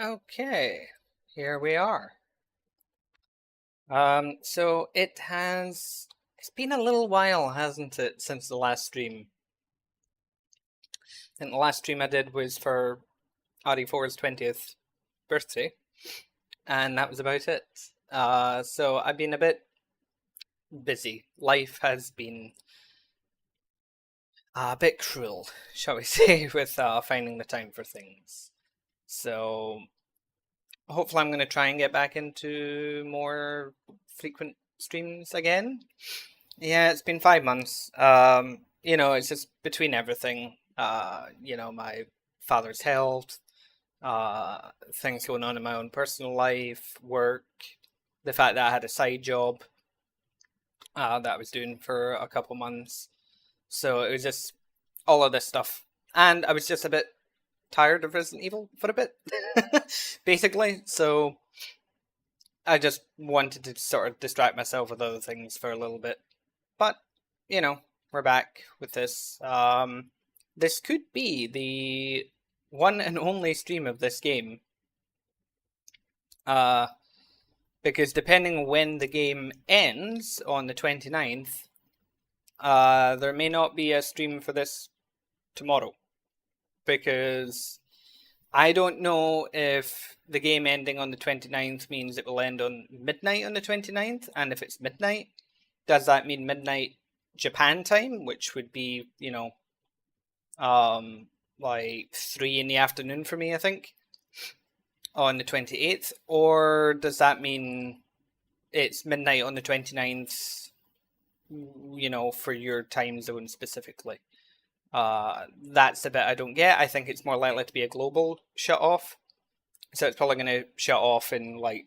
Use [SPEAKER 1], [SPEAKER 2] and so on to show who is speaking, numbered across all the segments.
[SPEAKER 1] Okay, here we are. So it's been a little while, hasn't it, since the last stream? And the last stream I did was for RE4's 20th birthday, and that was about it. So I've been a bit busy. Life has been a bit cruel, shall we say, with finding the time for things. So hopefully I'm going to try and get back into more frequent streams again. Yeah, it's been 5 months. It's just between everything. My father's health, things going on in my own personal life, work, the fact that I had a side job that I was doing for a couple months. So it was just all of this stuff. And I was just a bit tired of Resident Evil for a bit, basically. So I just wanted to sort of distract myself with other things for a little bit. But, we're back with this. This could be the one and only stream of this game. Because depending when the game ends on the 29th, there may not be a stream for this tomorrow. Because I don't know if the game ending on the 29th means it will end on midnight on the 29th, and if it's midnight, does that mean midnight Japan time, which would be, like 3 in the afternoon for me, I think, on the 28th? Or does that mean it's midnight on the 29th, for your time zone specifically? That's the bit I don't get. I think it's more likely to be a global shut off. So it's probably going to shut off in like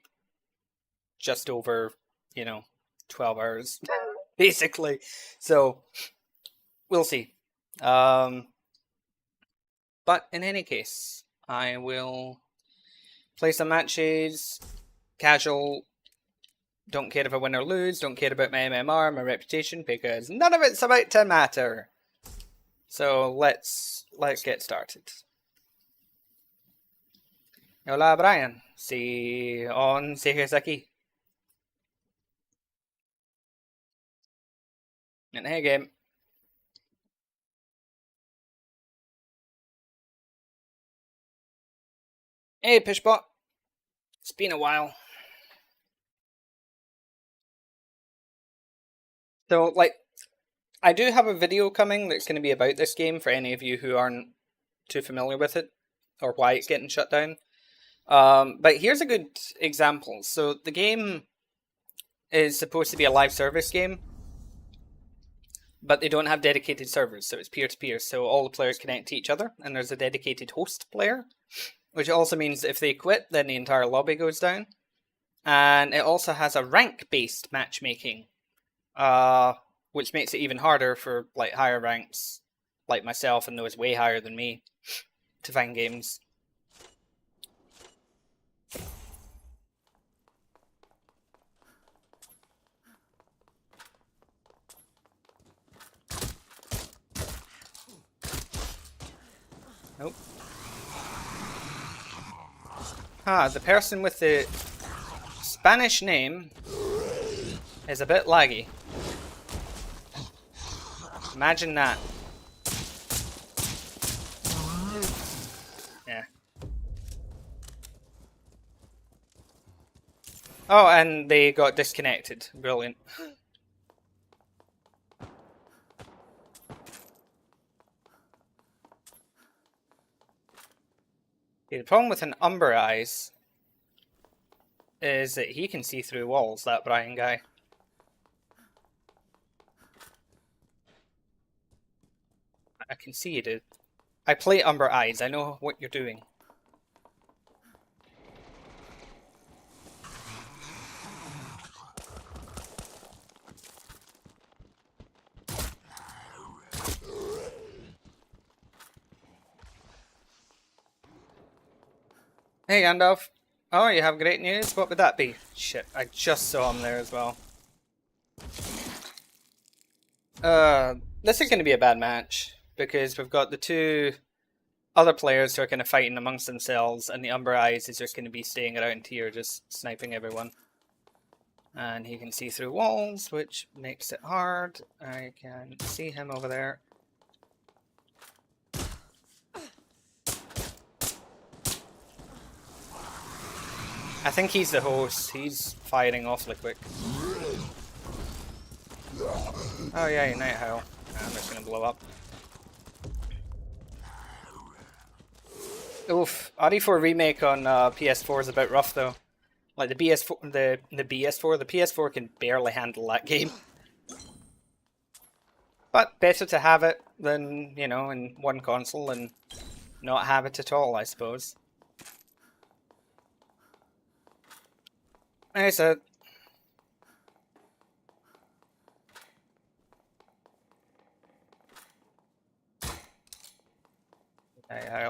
[SPEAKER 1] just over, 12 hours, basically. So we'll see. But in any case, I will play some matches, casual. Don't care if I win or lose. Don't care about my MMR, my reputation, because none of it's about to matter. So let's get started. Hola, Brian. Si sigues aquí. En hey game. Hey, Pishbot. It's been a while. So, like, I do have a video coming that's going to be about this game for any of you who aren't too familiar with it or why it's getting shut down. But here's a good example. So the game is supposed to be a live service game, but they don't have dedicated servers, so it's peer-to-peer, so all the players connect to each other, and there's a dedicated host player, which also means if they quit, then the entire lobby goes down. And it also has a rank-based matchmaking, which makes it even harder for like higher ranks, like myself and those way higher than me, to find games. Nope. The person with the Spanish name is a bit laggy. Imagine that. Yeah. Oh, and they got disconnected. Brilliant. Okay, the problem with an Umber Eyes is that he can see through walls, that Brian guy. I can see you, dude. I play Umber Eyes, I know what you're doing. Hey Gandalf. Oh, you have great news? What would that be? Shit, I just saw him there as well. This is going to be a bad match, because we've got the two other players who are kind of fighting amongst themselves, and the Umber Eyes is just going to be staying around here, just sniping everyone. And he can see through walls, which makes it hard. I can see him over there. I think he's the host. He's firing awfully quick. Oh yeah, Night Howl. I'm just gonna blow up. Oof. RE4 remake on PS4 is a bit rough though. Like the PS4, the PS4 can barely handle that game. But better to have it than, you know, in one console and not have it at all, I suppose. There's a... Hey, okay.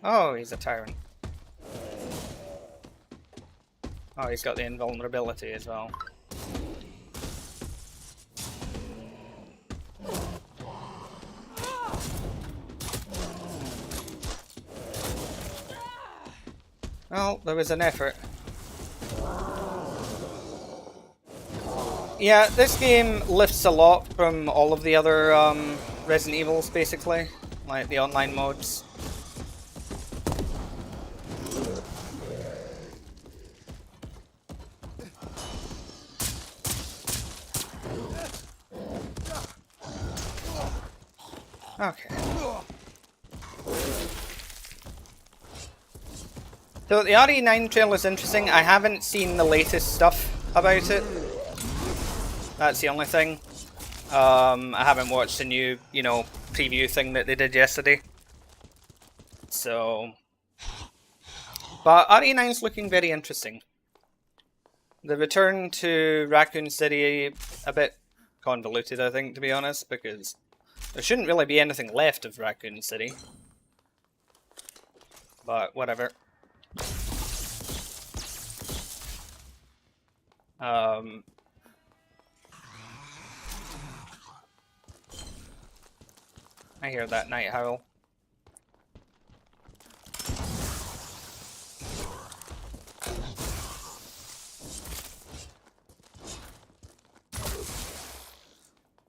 [SPEAKER 1] Oh, he's a tyrant. Oh, he's got the invulnerability as well. Well, there was an effort. Yeah, this game lifts a lot from all of the other Resident Evils, basically. Like the online modes. Okay. So the RE9 trailer is interesting. I haven't seen the latest stuff about it. That's the only thing. I haven't watched the new, you know, preview thing that they did yesterday. So... But RE9's looking very interesting. The return to Raccoon City, a bit convoluted, I think, to be honest, because there shouldn't really be anything left of Raccoon City. But whatever. I hear that Night Howl.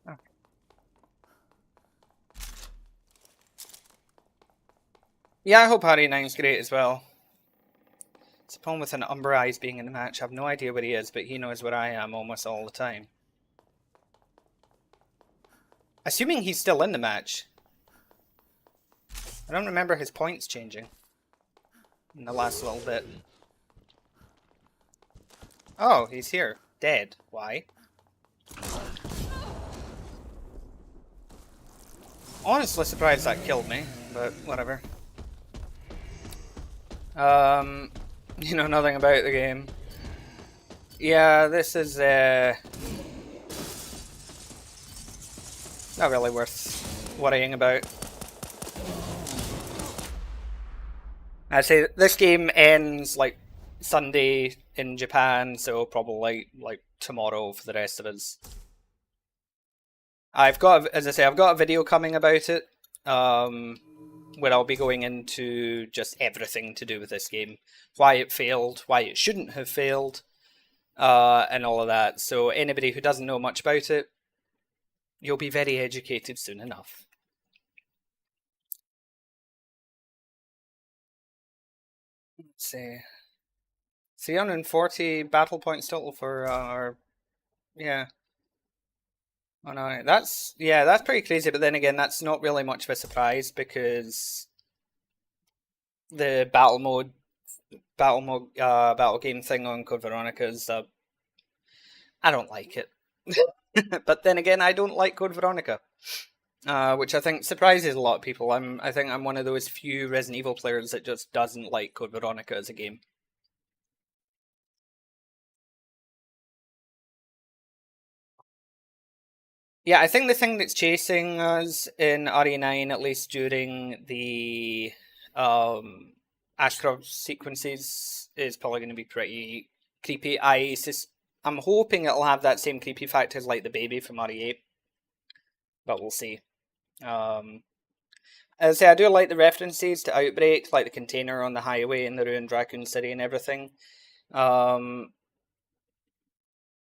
[SPEAKER 1] Okay. Yeah, I hope RE9's great as well. It's a problem with an Umber Eyes being in the match. I have no idea where he is, but he knows where I am almost all the time. Assuming he's still in the match. I don't remember his points changing in the last little bit. Oh, he's here. Dead. Why? Honestly surprised that killed me, but whatever. You know nothing about the game. Yeah, this is not really worth worrying about. I'd say this game ends like Sunday in Japan, so probably like tomorrow for the rest of us. I've got, as I say, I've got a video coming about it, where I'll be going into just everything to do with this game. Why it failed, why it shouldn't have failed, and all of that. So anybody who doesn't know much about it, you'll be very educated soon enough. Let's see. 340 battle points total for our... Yeah. Oh no, that's pretty crazy, but then again, that's not really much of a surprise because the battle game thing on Code Veronica is I don't like it. But then again, I don't like Code Veronica, which I think surprises a lot of people. I think I'm one of those few Resident Evil players that just doesn't like Code Veronica as a game. Yeah, I think the thing that's chasing us in RE9, at least during the Ashcroft sequences, is probably going to be pretty creepy. I'm hoping it'll have that same creepy factor as like the baby from RE8, but we'll see. As I say, I do like the references to Outbreak, like the container on the highway in the ruined Raccoon City and everything.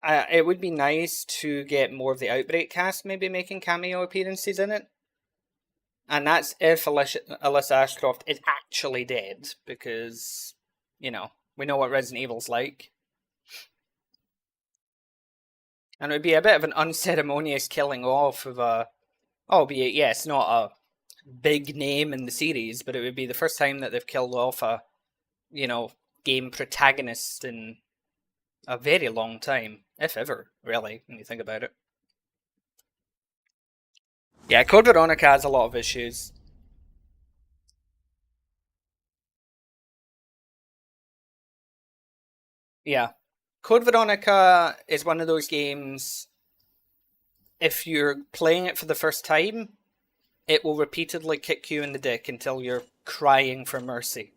[SPEAKER 1] It would be nice to get more of the Outbreak cast maybe making cameo appearances in it. And that's if Alyssa Ashcroft is actually dead, because, you know, we know what Resident Evil's like. And it would be a bit of an unceremonious killing off of a... Albeit, yes, not a big name in the series, but it would be the first time that they've killed off a, you know, game protagonist in a very long time. If ever, really, when you think about it. Yeah, Code Veronica has a lot of issues. Yeah. Code Veronica is one of those games, if you're playing it for the first time, it will repeatedly kick you in the dick until you're crying for mercy.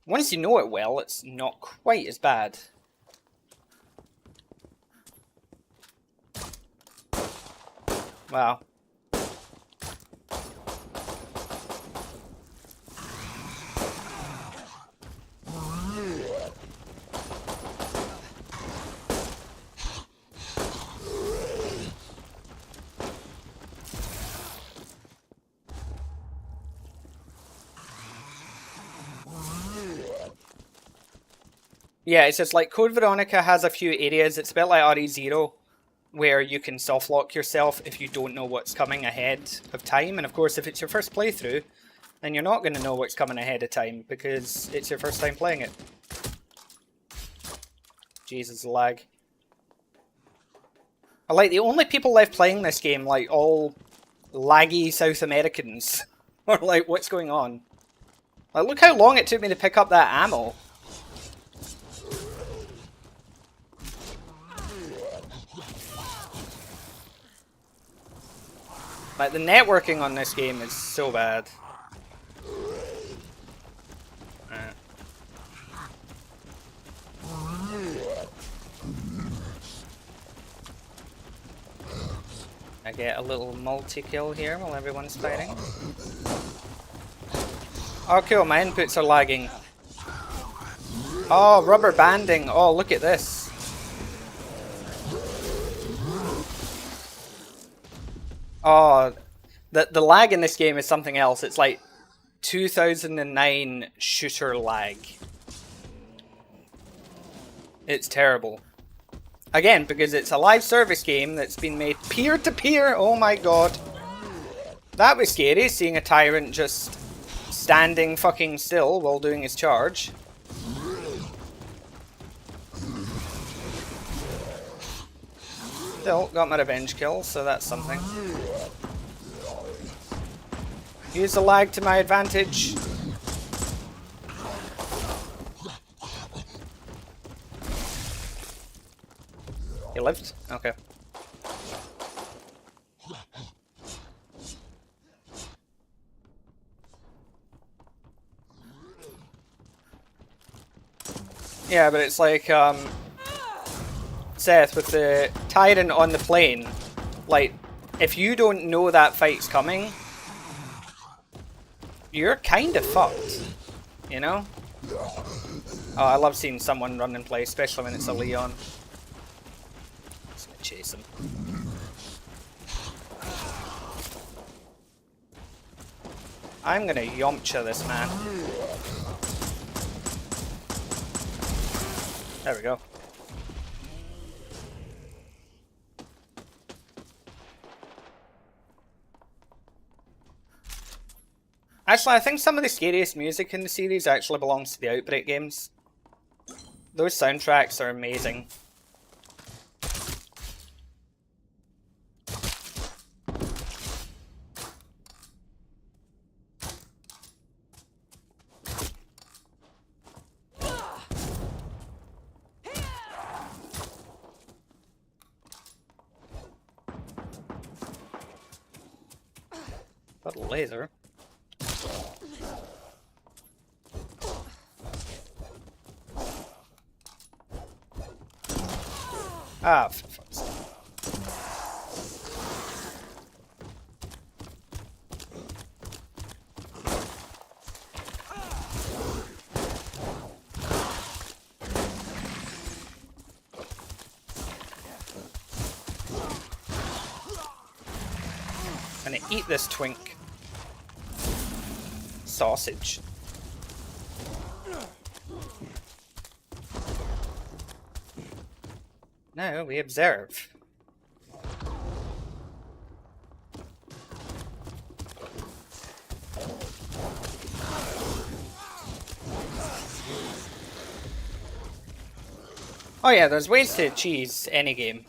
[SPEAKER 1] Once you know it well, it's not quite as bad. Wow. Yeah, it's just like Code Veronica has a few areas. It's a bit like RE0, where you can soft lock yourself if you don't know what's coming ahead of time. And of course, if it's your first playthrough, then you're not going to know what's coming ahead of time because it's your first time playing it. Jesus, lag. I like the only people left playing this game, like all laggy South Americans, are like, what's going on? Like, look how long it took me to pick up that ammo. Like, the networking on this game is so bad. I get a little multi-kill here while everyone's fighting. Oh cool, my inputs are lagging. Oh, rubber banding. Oh, look at this. Oh, the lag in this game is something else. It's like 2009 shooter lag. It's terrible. Again, because it's a live service game that's been made peer-to-peer. Oh my god. That was scary, seeing a tyrant just standing fucking still while doing his charge. Still, got my revenge kill, so that's something. Use the lag to my advantage. He lived? Okay. Yeah, but it's like, Seth, with the Tyrant on the plane, like, if you don't know that fight's coming, you're kind of fucked, you know? Oh, I love seeing someone run and play, especially when it's a Leon. Just gonna chase him. I'm gonna Yamcha this man. There we go. Actually, I think some of the scariest music in the series actually belongs to the Outbreak games. Those soundtracks are amazing. Got a laser. Ah, for fuck's sake. I'm gonna eat this twink. Sausage. Now we observe. Oh yeah, there's ways to cheese any game.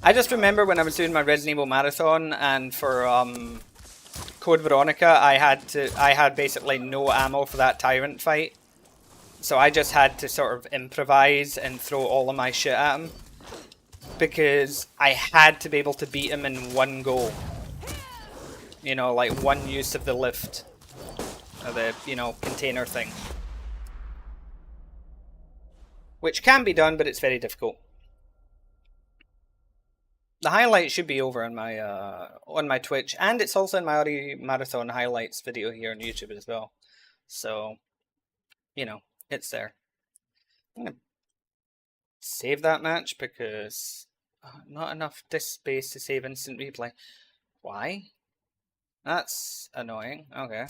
[SPEAKER 1] I just remember when I was doing my Resident Evil marathon, and for Code Veronica, I had basically no ammo for that tyrant fight. So I just had to sort of improvise and throw all of my shit at him. Because I had to be able to beat him in one go. You know, like one use of the lift. Or the, you know, container thing. Which can be done, but it's very difficult. The highlights should be over on my Twitch, and it's also in my Ori Marathon highlights video here on YouTube as well. So, you know, it's there. I'm gonna save that match because not enough disk space to save instant replay. Why? That's annoying. Okay.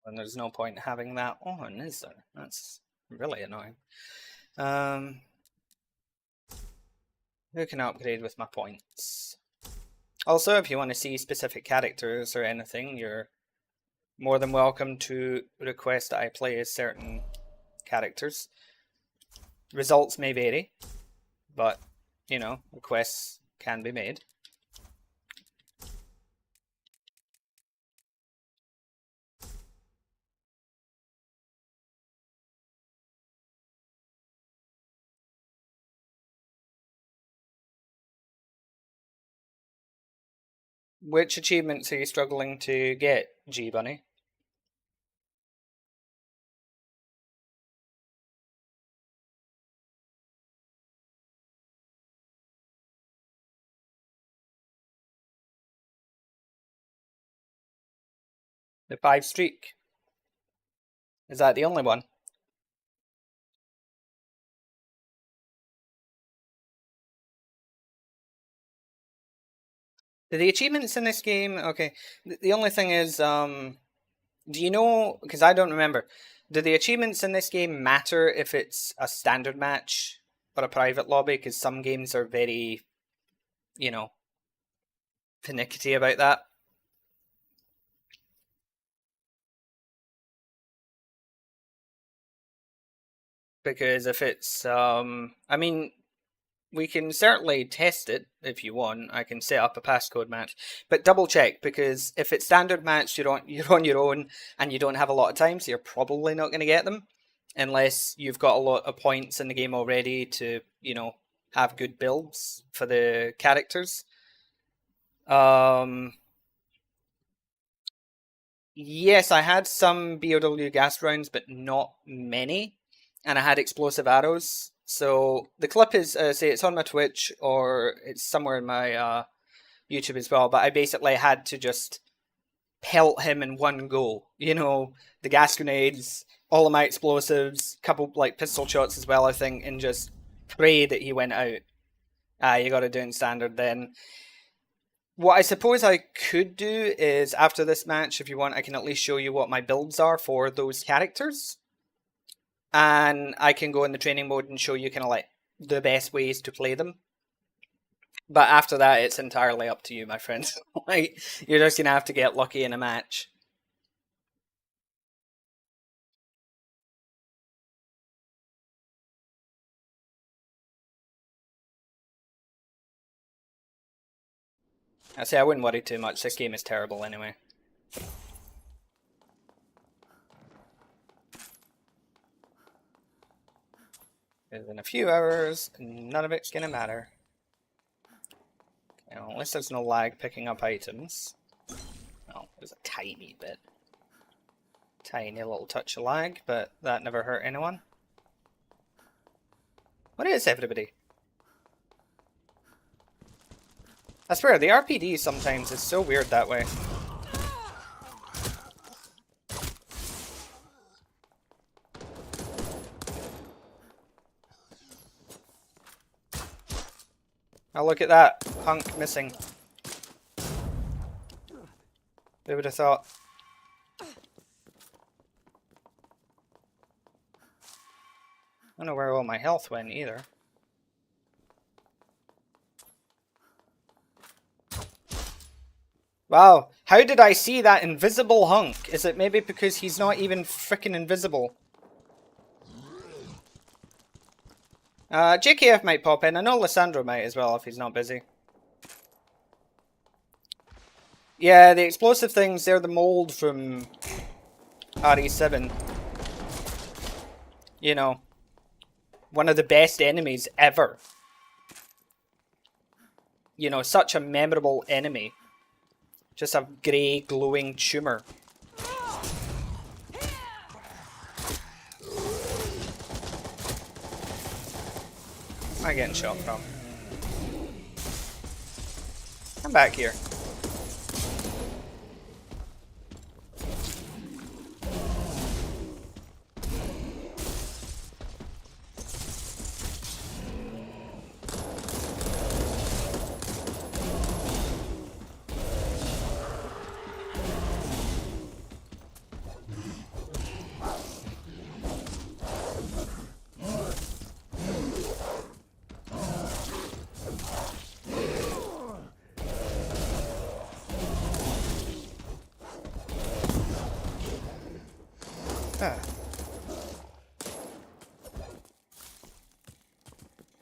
[SPEAKER 1] And there's no point having that on, is there? That's really annoying. Who can I upgrade with my points? Also, if you want to see specific characters or anything, you're more than welcome to request that I play as certain characters. Results may vary, but, you know, requests can be made. Which achievements are you struggling to get, G-Bunny? The 5 streak. Is that the only one? The achievements in this game, okay. The only thing is, do you know, because I don't remember, do the achievements in this game matter if it's a standard match or a private lobby? Because some games are very, you know, finicky about that. Because if it's, I mean, we can certainly test it if you want. I can set up a passcode match, but double check, because if it's standard match, you're on your own and you don't have a lot of time, so you're probably not going to get them unless you've got a lot of points in the game already to, you know, have good builds for the characters. Yes, I had some BOW gas rounds, but not many, and I had explosive arrows. So the clip is, say, it's on my Twitch or it's somewhere in my YouTube as well. But I basically had to just pelt him in one go. You know, the gas grenades, all of my explosives, couple like pistol shots as well, I think, and just pray that he went out. You got to do it in standard then. What I suppose I could do is, after this match, if you want, I can at least show you what my builds are for those characters. And I can go in the training mode and show you kind of like the best ways to play them. But after that, it's entirely up to you, my friend. Like, you're just going to have to get lucky in a match. I say I wouldn't worry too much. This game is terrible anyway. In a few hours, none of it's going to matter. You know, unless there's no lag picking up items. Well, there's a tiny bit. Tiny little touch of lag, but that never hurt anyone. What is everybody? I swear, the RPD sometimes is so weird that way. Oh, look at that. Hunk missing. Who would have thought? I don't know where all my health went either. Wow, how did I see that invisible hunk? Is it maybe because he's not even frickin' invisible? JKF might pop in. I know Lissandro might as well if he's not busy. Yeah, the explosive things, they're the mold from RE7. You know, one of the best enemies ever. You know, such a memorable enemy. Just a grey, glowing tumor. Where am I getting shot from? Come back here.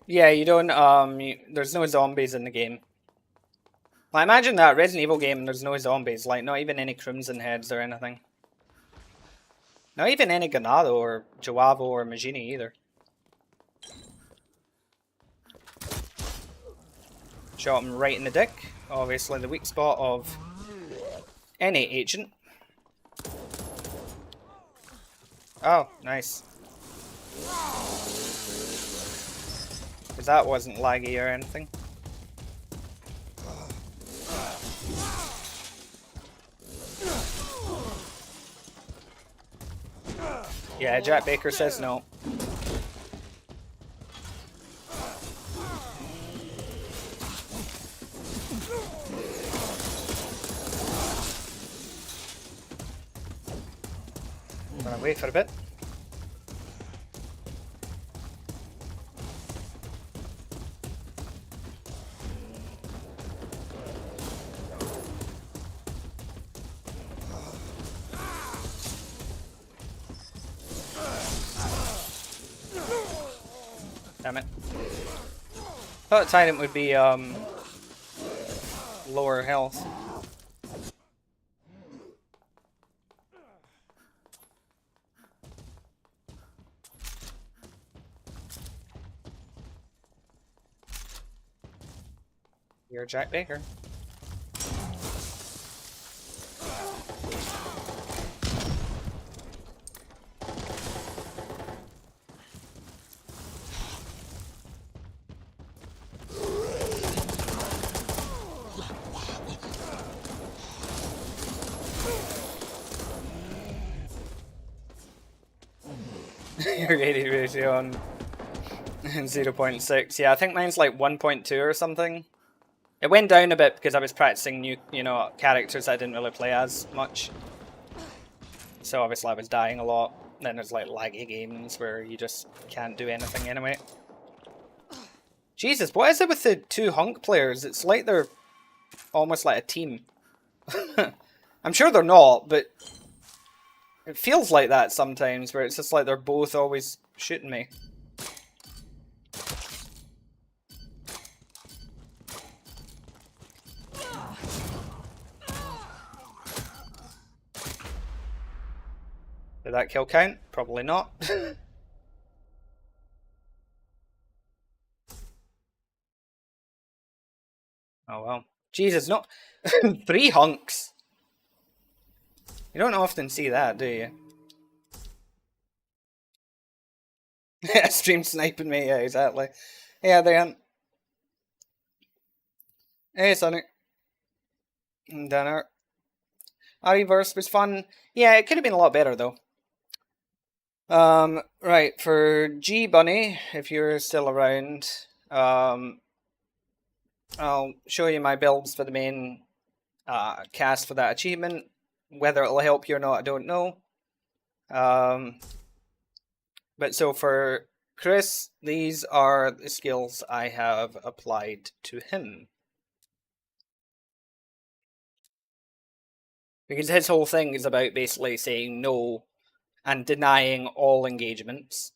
[SPEAKER 1] Yeah, you don't, there's no zombies in the game. Well, I imagine that Resident Evil game, there's no zombies, like, not even any Crimson Heads or anything. Not even any Ganado or Joavo or Magini either. Shot him right in the dick. Obviously the weak spot of any agent. Oh, nice. Because that wasn't laggy or anything. Yeah, Jack Baker says no. wait for a bit. Damn it. Thought Tyrant would be lower health. You're Jack Baker. Your rating ratio on 0.6. Yeah, I think mine's like 1.2 or something. It went down a bit because I was practicing new, characters I didn't really play as much. So obviously I was dying a lot. Then there's like laggy games where you just can't do anything anyway. Jesus, what is it with the two Hunk players? It's like they're almost like a team. I'm sure they're not, but it feels like that sometimes, where it's just like they're both always shooting me. Did that kill count? Probably not. Oh well. Jesus, no. 3 hunks. You don't often see that, do you? Stream sniping me, yeah, exactly. Yeah, then. Hey, Sonic. Dinner. Reverse was fun. Yeah, it could have been a lot better, though. Right, for G Bunny, if you're still around, I'll show you my builds for the main cast for that achievement. Whether it'll help you or not, I don't know. But so for Chris, these are the skills I have applied to him. Because his whole thing is about basically saying no and denying all engagements.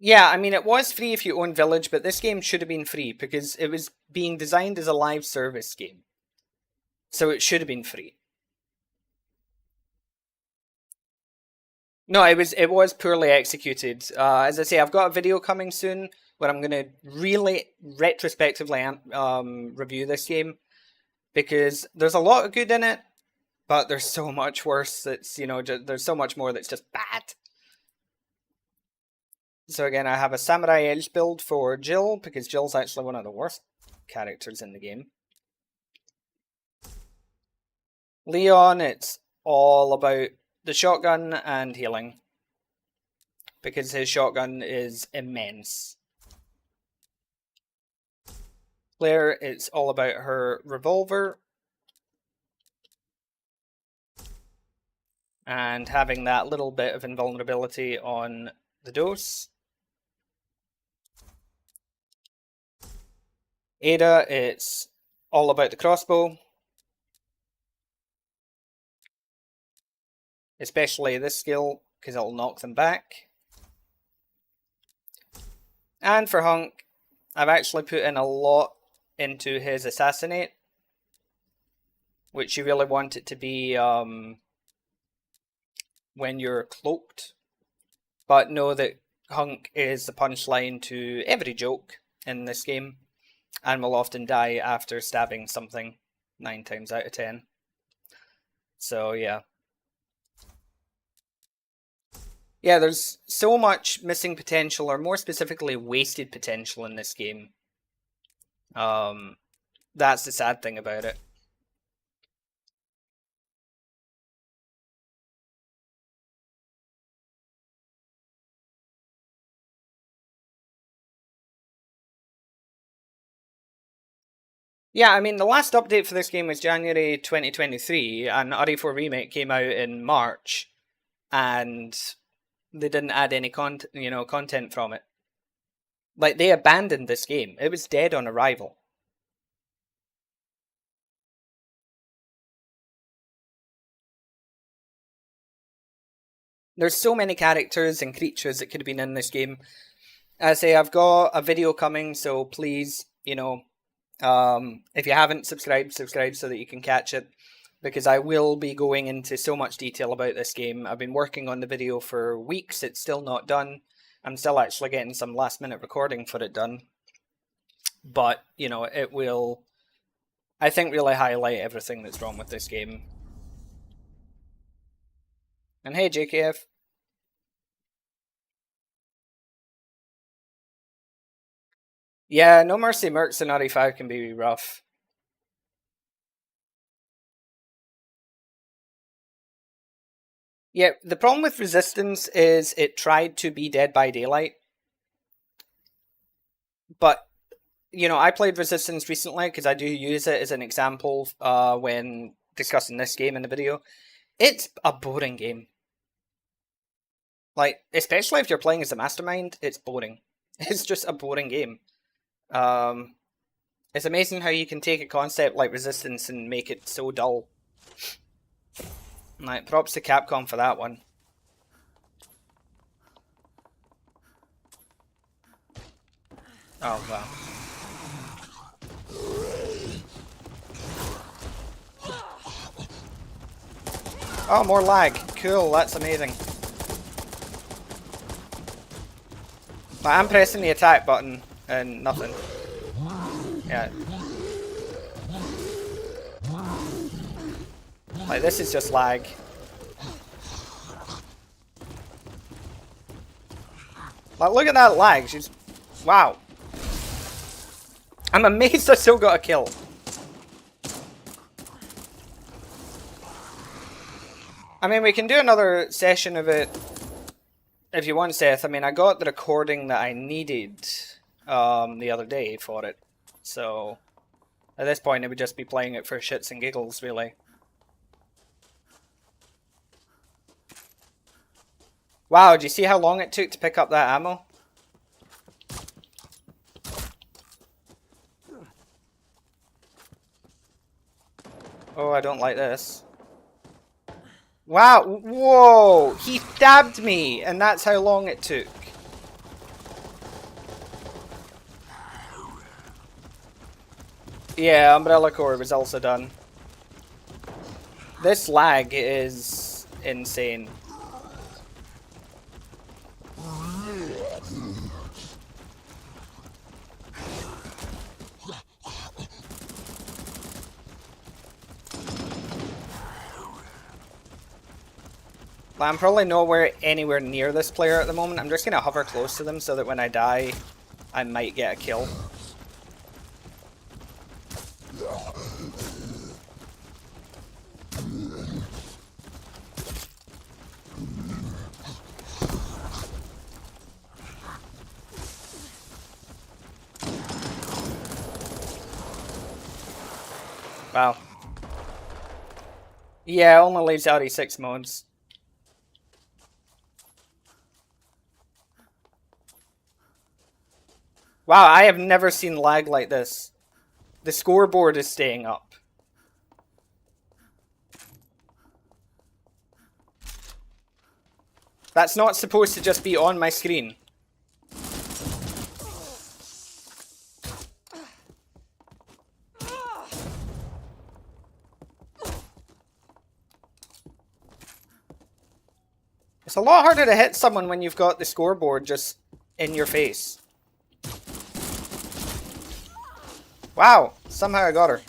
[SPEAKER 1] Yeah, I mean, it was free if you own Village, but this game should have been free because it was being designed as a live service game. So it should have been free. No, it was poorly executed. As I say, I've got a video coming soon where I'm going to really retrospectively review this game because there's a lot of good in it, but there's so much worse. That's there's so much more that's just bad. So again, I have a Samurai Edge build for Jill because Jill's actually one of the worst characters in the game. Leon, it's all about the shotgun and healing because his shotgun is immense. Claire, it's all about her revolver and having that little bit of invulnerability on the dose. Ada, it's all about the crossbow, especially this skill because it'll knock them back. And for Hunk, I've actually put in a lot into his assassinate, which you really want it to be when you're cloaked. But know that Hunk is the punchline to every joke in this game and will often die after stabbing something 9 times out of 10. So yeah. Yeah, there's so much missing potential, or more specifically wasted potential in this game. That's the sad thing about it. Yeah, I mean, the last update for this game was January 2023, and RE4 Remake came out in March, and they didn't add any content from it. Like, they abandoned this game. It was dead on arrival. There's so many characters and creatures that could have been in this game. I say I've got a video coming, so please, if you haven't subscribed, subscribe so that you can catch it, because I will be going into so much detail about this game. I've been working on the video for weeks. It's still not done. I'm still actually getting some last minute recording for it done. But, it will, I think, really highlight everything that's wrong with this game. And hey, JKF. Yeah, No Mercy Mercs in RE5 can be rough. Yeah, the problem with Resistance is it tried to be Dead by Daylight. But, I played Resistance recently because I do use it as an example when discussing this game in the video. It's a boring game. Like, especially if you're playing as a mastermind, it's boring. It's just a boring game. It's amazing how you can take a concept like Resistance and make it so dull. Like, props to Capcom for that one. Oh, wow. Oh, more lag. Cool, that's amazing. Like, I'm pressing the attack button and nothing. Yeah. Like, this is just lag. Like, look at that lag. She's... Wow. I'm amazed I still got a kill. I mean, we can do another session of it if you want, Seth. I mean, I got the recording that I needed the other day for it. So, at this point, it would just be playing it for shits and giggles, really. Wow, do you see how long it took to pick up that ammo? Oh, I don't like this. Wow, whoa! He stabbed me, and that's how long it took. Yeah, Umbrella Corps was also done. This lag is insane. I'm probably nowhere anywhere near this player at the moment. I'm just going to hover close to them so that when I die, I might get a kill. Wow. Yeah, only leaves RE6 modes. Wow, I have never seen lag like this. The scoreboard is staying up. That's not supposed to just be on my screen. It's a lot harder to hit someone when you've got the scoreboard just in your face. Wow, somehow I got her.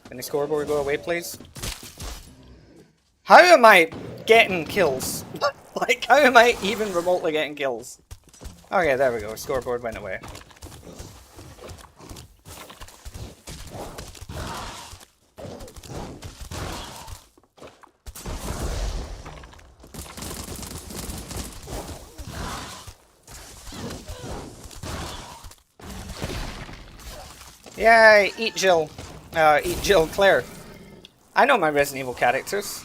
[SPEAKER 1] Can the scoreboard go away, please? How am I getting kills? Like, how am I even remotely getting kills? Okay, there we go. Scoreboard went away. Yay, eat Jill. Eat Jill Claire. I know my Resident Evil characters.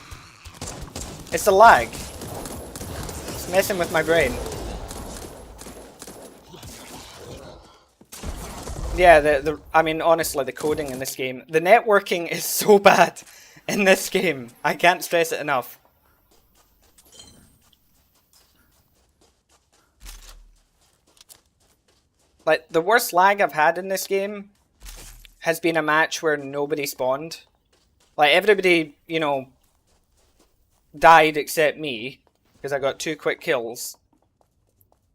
[SPEAKER 1] It's the lag. It's messing with my brain. Yeah, I mean, honestly, the coding in this game, the networking is so bad in this game. I can't stress it enough. Like, the worst lag I've had in this game has been a match where nobody spawned. Like, everybody, you know, died except me, because I got 2 quick kills.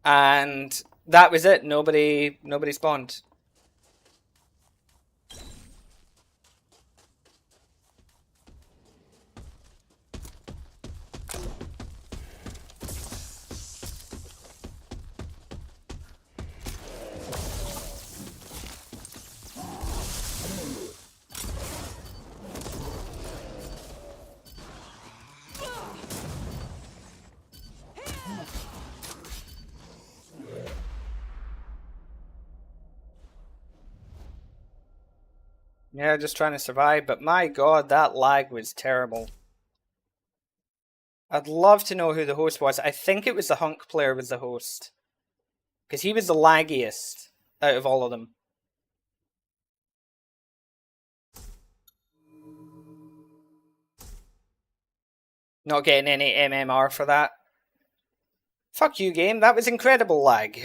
[SPEAKER 1] And that was it. Nobody spawned. Yeah, just trying to survive, but my god, that lag was terrible. I'd love to know who the host was. I think it was the Hunk player was the host. Because he was the laggiest out of all of them. Not getting any MMR for that. Fuck you, game. That was incredible lag.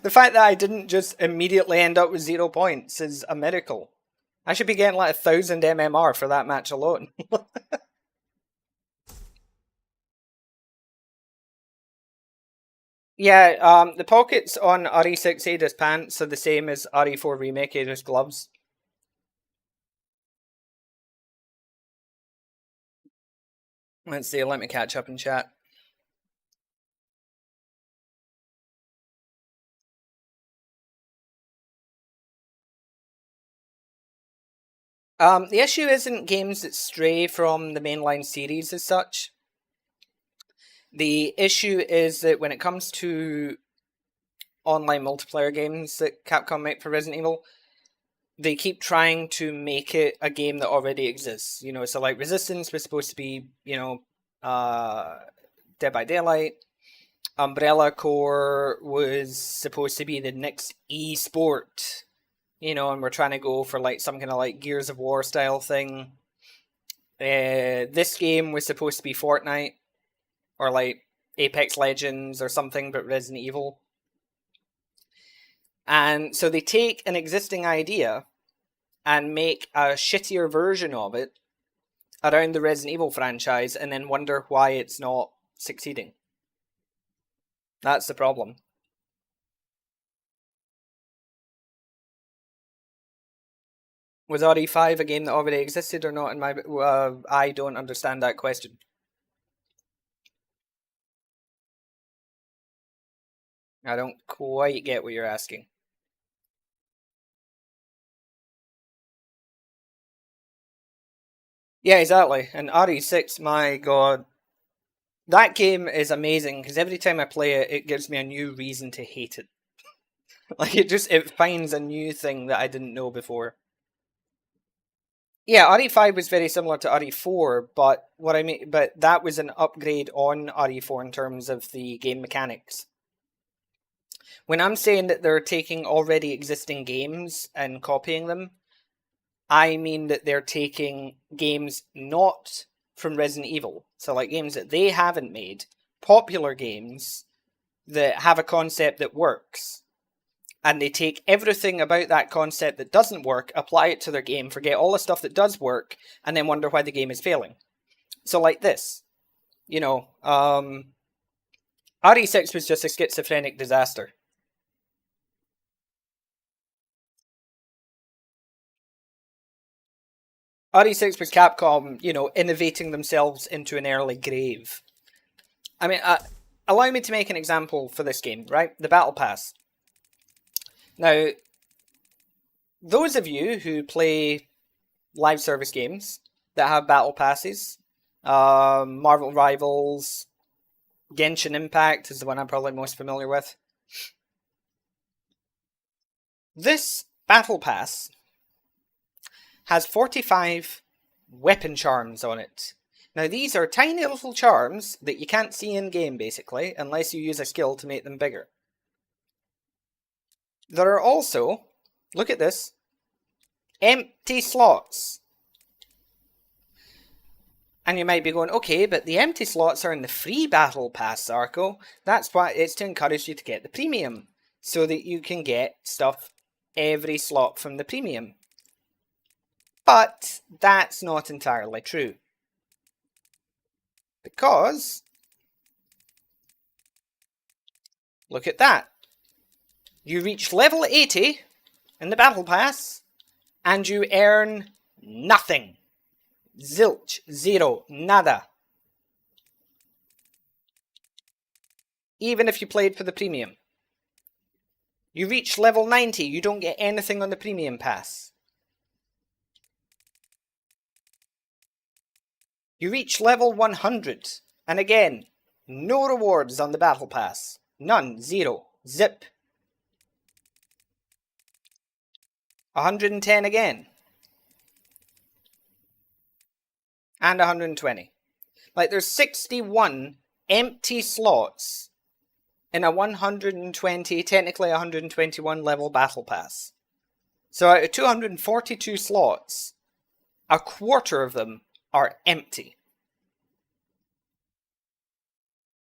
[SPEAKER 1] The fact that I didn't just immediately end up with 0 points is a miracle. I should be getting like 1,000 MMR for that match alone. Yeah, the pockets on RE6 Ada's pants are the same as RE4 Remake Ada's gloves. Let's see, let me catch up in chat. The issue isn't games that stray from the mainline series as such. The issue is that when it comes to online multiplayer games that Capcom make for Resident Evil, they keep trying to make it a game that already exists. You know, so like Resistance was supposed to be, you know, Dead by Daylight. Umbrella Corps was supposed to be the next e-sport, you know, and we're trying to go for like some kind of like Gears of War style thing. This game was supposed to be Fortnite or like Apex Legends or something, but Resident Evil. And so they take an existing idea and make a shittier version of it around the Resident Evil franchise and then wonder why it's not succeeding. That's the problem. Was RE5 a game that already existed or not? In my, I don't understand that question. I don't quite get what you're asking. Yeah, exactly. And RE6, my god. That game is amazing because every time I play it, it gives me a new reason to hate it. Like, it finds a new thing that I didn't know before. Yeah, RE5 was very similar to RE4, but but that was an upgrade on RE4 in terms of the game mechanics. When I'm saying that they're taking already existing games and copying them, I mean that they're taking games not from Resident Evil, so like games that they haven't made, popular games that have a concept that works, and they take everything about that concept that doesn't work, apply it to their game, forget all the stuff that does work, and then wonder why the game is failing. So like this, you know, RE6 was just a schizophrenic disaster. RE6 was Capcom, you know, innovating themselves into an early grave. I mean, allow me to make an example for this game, right? The Battle Pass. Now, those of you who play live service games that have Battle Passes, Marvel Rivals, Genshin Impact is the one I'm probably most familiar with. This Battle Pass has 45 weapon charms on it. Now these are tiny little charms that you can't see in game basically, unless you use a skill to make them bigger. There are also, look at this, empty slots. And you might be going, okay, but the empty slots are in the free Battle Pass, Sarko. That's why it's to encourage you to get the premium, so that you can get stuff every slot from the premium. But that's not entirely true. Because, look at that. You reach level 80 in the Battle Pass, and you earn nothing. Zilch, zero, nada. Even if you played for the premium. You reach level 90, you don't get anything on the premium pass. You reach level 100, and again, no rewards on the Battle Pass. None, zero, zip. 110 again. And 120. Like, there's 61 empty slots in a 120, technically 121 level Battle Pass. So out of 242 slots, a quarter of them are empty.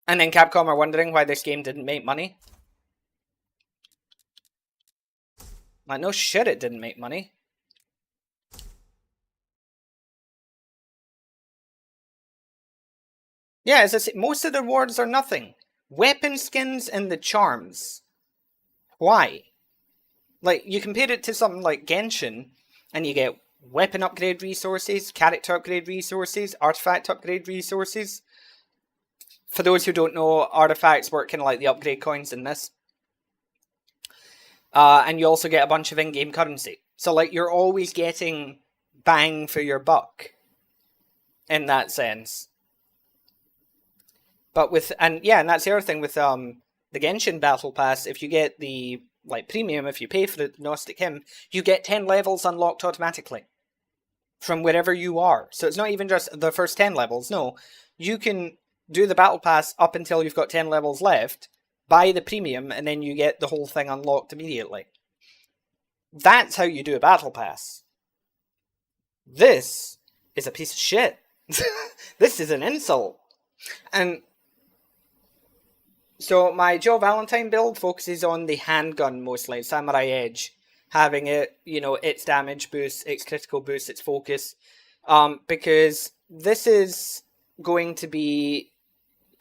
[SPEAKER 1] And then Capcom are wondering why this game didn't make money. Like, no shit it didn't make money. Yeah, as I say, most of the rewards are nothing. Weapon skins and the charms. Why? Like, you compare it to something like Genshin, and you get weapon upgrade resources, character upgrade resources, artifact upgrade resources. For those who don't know, artifacts work kind of like the upgrade coins in this. And you also get a bunch of in-game currency. So, like, you're always getting bang for your buck. In that sense. But with, and that's the other thing with the Genshin Battle Pass, if you get the, like, premium, if you pay for the Gnostic Hymn, you get 10 levels unlocked automatically. From wherever you are. So it's not even just the first 10 levels, no. You can do the Battle Pass up until you've got 10 levels left, buy the premium, and then you get the whole thing unlocked immediately. That's how you do a Battle Pass. This is a piece of shit. This is an insult. And so my Joe Valentine build focuses on the handgun mostly, Samurai Edge. Having it, you know, its damage boost, its critical boost, its focus. Because this is going to be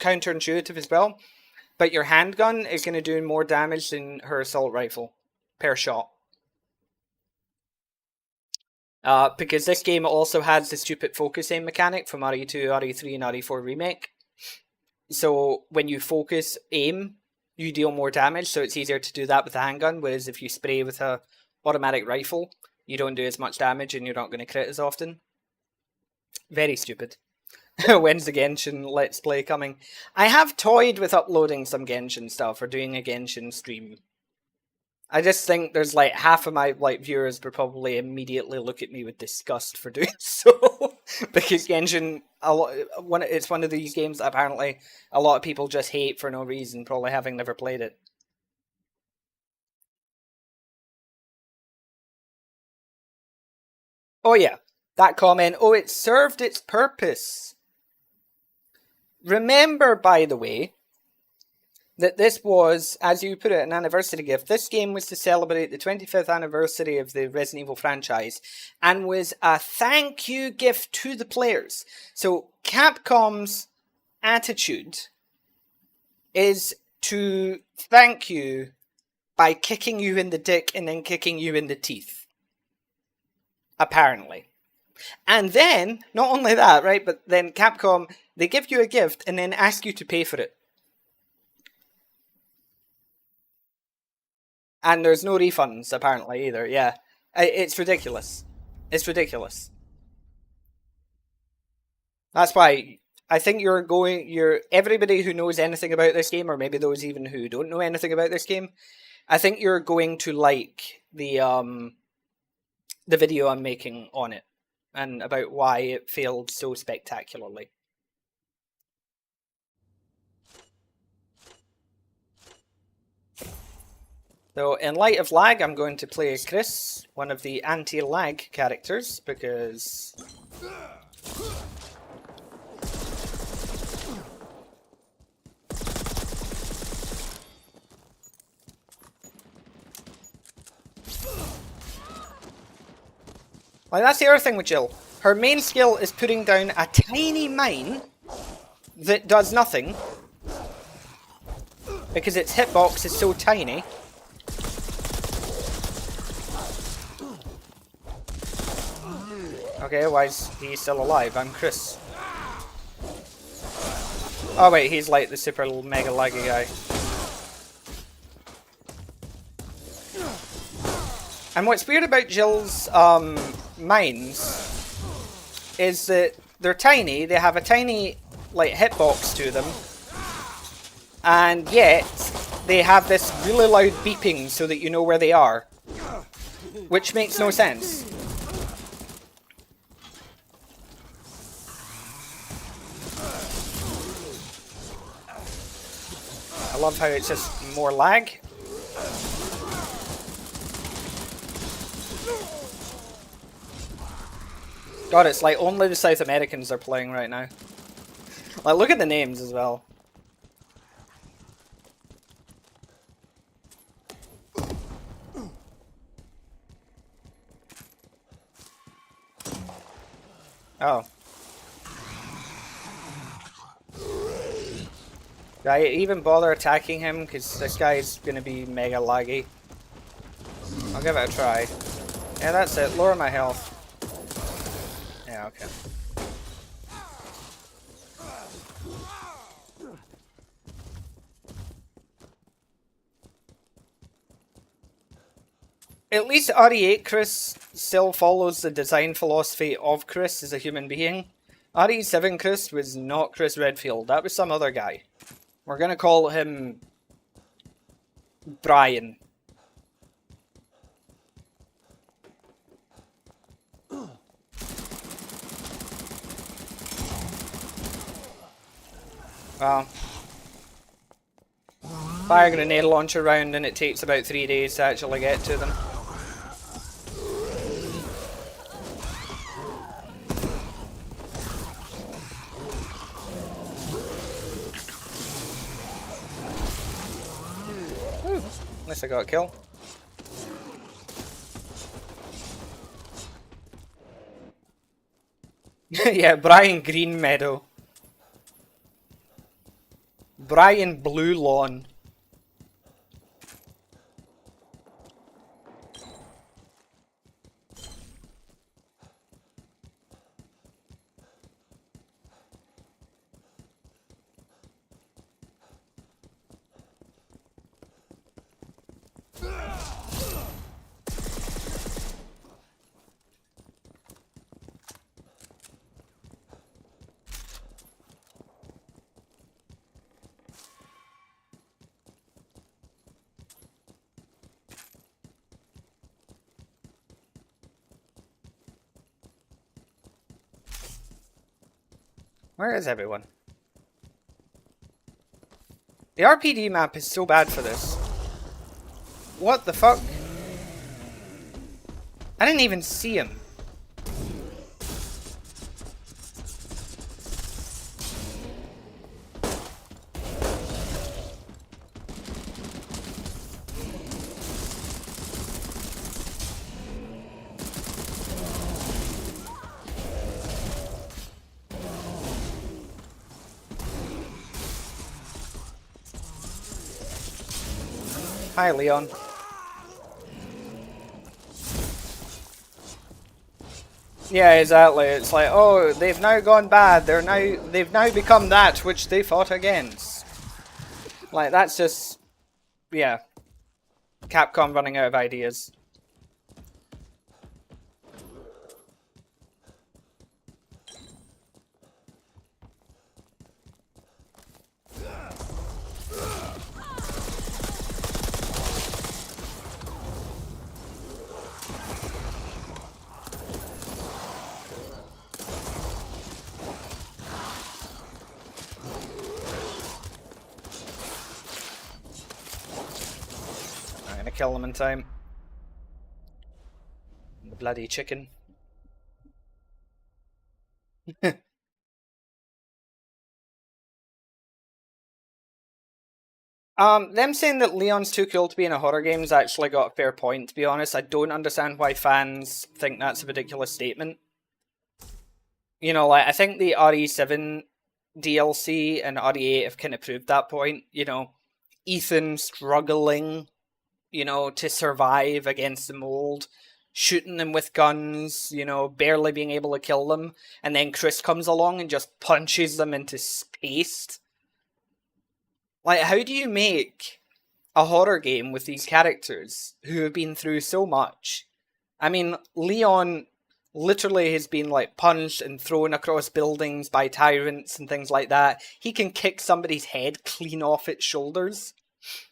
[SPEAKER 1] counterintuitive as well. But your handgun is going to do more damage than her assault rifle per shot. Because this game also has the stupid focus aim mechanic from RE2, RE3, and RE4 Remake. So when you focus aim, you deal more damage, so it's easier to do that with a handgun, whereas if you spray with a automatic rifle, you don't do as much damage and you're not going to crit as often. Very stupid. When's the Genshin Let's Play coming? I have toyed with uploading some Genshin stuff or doing a Genshin stream. I just think there's like half of my viewers would probably immediately look at me with disgust for doing so. Because Genshin, it's one of these games that apparently a lot of people just hate for no reason, probably having never played it. Oh yeah, that comment, oh, it served its purpose. Remember, by the way, that this was, as you put it, an anniversary gift. This game was to celebrate the 25th anniversary of the Resident Evil franchise and was a thank you gift to the players. So Capcom's attitude is to thank you by kicking you in the dick and then kicking you in the teeth. Apparently. And then, not only that, right, but then Capcom, they give you a gift and then ask you to pay for it. And there's no refunds, apparently, either, yeah. It's ridiculous. It's ridiculous. That's why I think everybody who knows anything about this game, or maybe those even who don't know anything about this game, I think you're going to like the video I'm making on it and about why it failed so spectacularly. So, in light of lag, I'm going to play as Chris, one of the anti-lag characters, because... Like, that's the other thing with Jill. Her main skill is putting down a tiny mine that does nothing, because its hitbox is so tiny. Okay, why is he still alive? I'm Chris. Oh wait, he's like the super mega laggy guy. And what's weird about Jill's mines is that they're tiny, they have a tiny like hitbox to them, and yet they have this really loud beeping so that you know where they are, which makes no sense. I love how it's just more lag. God, it's like only the South Americans are playing right now. Like, look at the names as well. Oh. Did I even bother attacking him? Because this guy's gonna be mega laggy. I'll give it a try. Yeah, that's it. Lower my health. Yeah, okay. At least RE8 Chris still follows the design philosophy of Chris as a human being. RE7 Chris was not Chris Redfield. That was some other guy. We're gonna call him Brian. Well, fire grenade launcher round and it takes about 3 days to actually get to them. Ooh, at least I got a kill. Yeah, Brian Green Meadow. Brian Blue Lawn. Where is everyone? The RPD map is so bad for this. What the fuck? I didn't even see him. Hi, Leon. Yeah, exactly. It's like, oh, they've now gone bad. They've now become that which they fought against. Like, that's just, yeah, Capcom running out of ideas. I'm gonna kill them in time. The bloody chicken. Them saying that Leon's too cool to be in a horror game's actually got a fair point, to be honest. I don't understand why fans think that's a ridiculous statement. You know, like, I think the RE7 DLC and RE8 have kind of proved that point. You know, Ethan struggling, you know, to survive against the mold, shooting them with guns, you know, barely being able to kill them, and then Chris comes along and just punches them into space. Like, how do you make a horror game with these characters who have been through so much? I mean, Leon literally has been, like, punched and thrown across buildings by tyrants and things like that. He can kick somebody's head clean off its shoulders.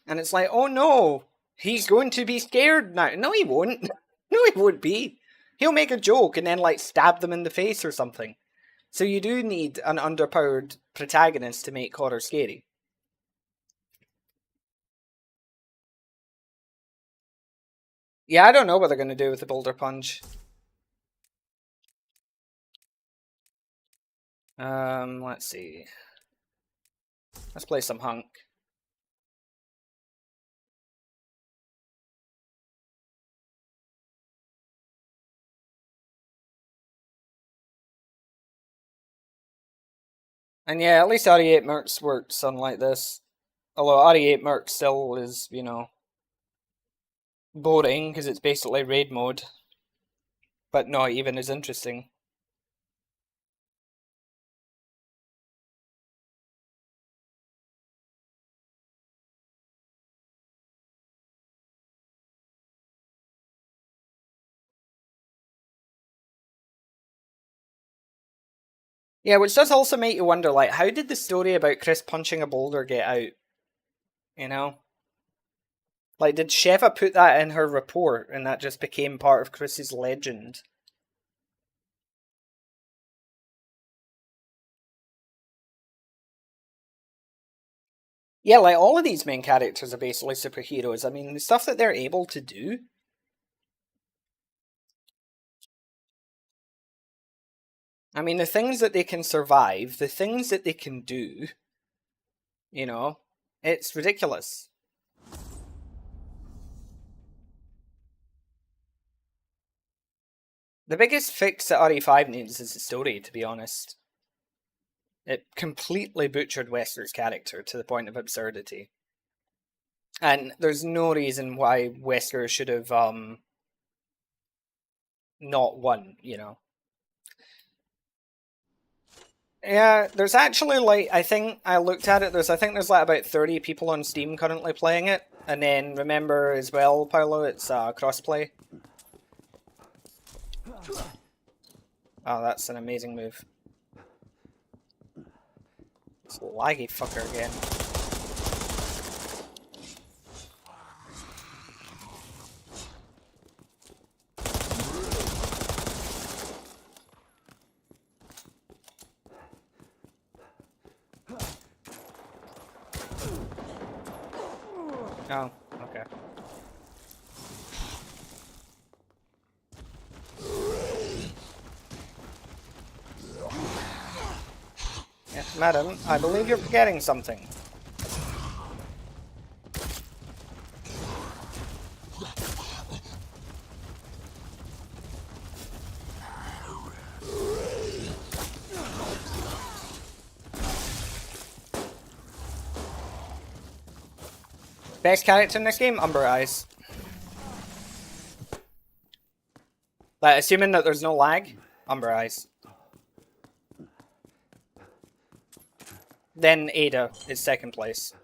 [SPEAKER 1] And it's like, oh no, he's going to be scared now. No, he won't. No, he won't be. He'll make a joke and then, like, stab them in the face or something. So you do need an underpowered protagonist to make horror scary. Yeah, I don't know what they're going to do with the Boulder Punch. Let's see. Let's play some Hunk. And yeah, at least RE8 Mercs works unlike this. Although RE8 Merc still is, you know, boring because it's basically raid mode. But not even as interesting. Yeah, which does also make you wonder, like, how did the story about Chris punching a boulder get out? You know? Like, did Sheva put that in her report and that just became part of Chris's legend? Yeah, like, all of these main characters are basically superheroes. I mean, the stuff that they're able to do. I mean, the things that they can survive, the things that they can do, you know, it's ridiculous. The biggest fix that RE5 needs is the story, to be honest. It completely butchered Wesker's character to the point of absurdity. And there's no reason why Wesker should have not won, you know. Yeah, there's actually, like, I think I looked at it, I think there's like about 30 people on Steam currently playing it. And then remember as well, Paolo, it's crossplay. Oh, that's an amazing move. It's laggy fucker again. Oh, okay. Yes, madam, I believe you're forgetting something. Best character in this game? Umber Eyes. Like, assuming that there's no lag, Umber Eyes. Then Ada is second place.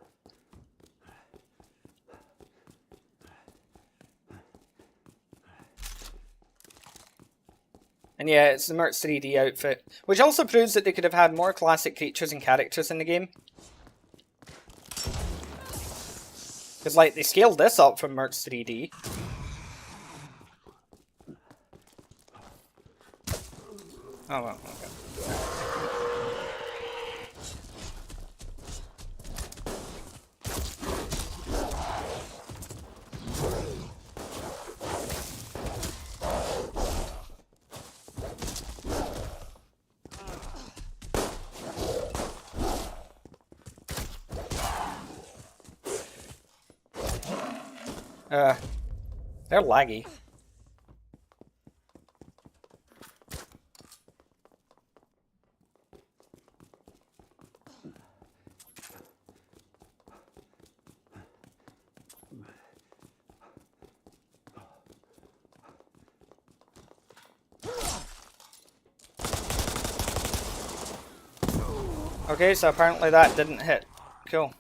[SPEAKER 1] And yeah, it's the Mercs 3D outfit, which also proves that they could have had more classic creatures and characters in the game. Because, like, they scaled this up from Mercs 3D. Oh, well, okay. They're laggy. Okay, so apparently that didn't hit. Cool.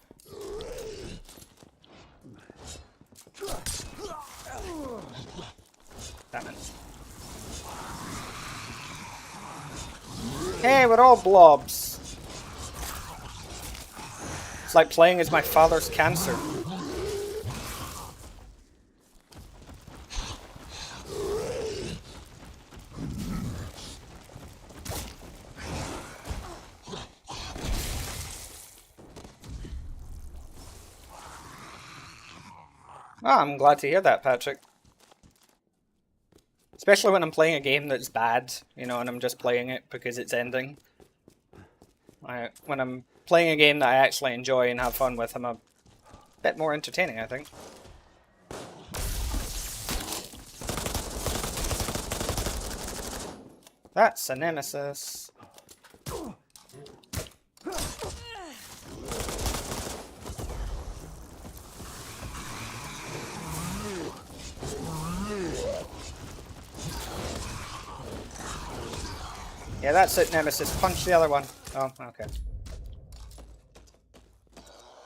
[SPEAKER 1] Damn it. Hey, we're all blobs. It's like playing as my father's cancer. Oh, I'm glad to hear that, Patrick. Especially when I'm playing a game that's bad, you know, and I'm just playing it because it's ending. When I'm playing a game that I actually enjoy and have fun with, I'm a bit more entertaining, I think. That's a nemesis. Yeah, that's it, Nemesis. Punch the other one. Oh, okay.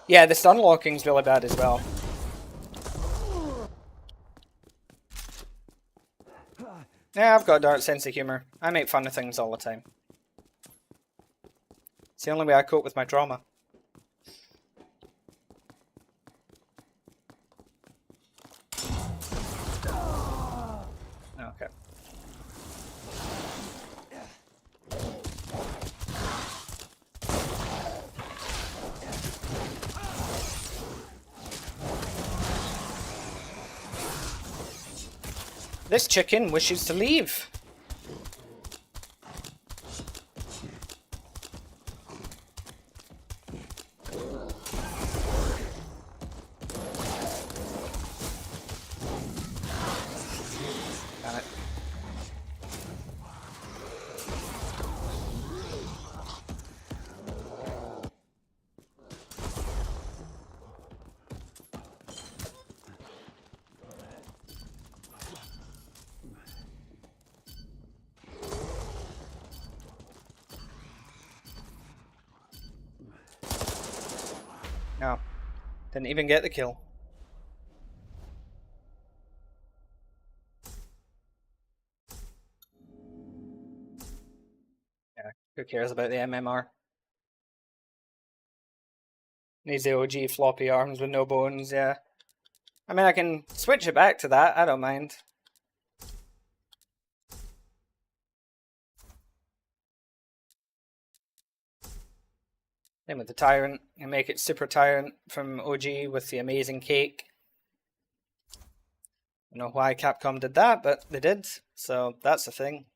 [SPEAKER 1] Yeah, the stun locking's really bad as well. Yeah, I've got a dark sense of humor. I make fun of things all the time. It's the only way I cope with my trauma. Okay. This chicken wishes to leave. Damn it. No. Didn't even get the kill. Yeah, who cares about the MMR? Needs the OG floppy arms with no bones, yeah. I mean, I can switch it back to that, I don't mind. Same with the Tyrant, and make it Super Tyrant from OG with the amazing cake. I don't know why Capcom did that, but they did, so that's the thing.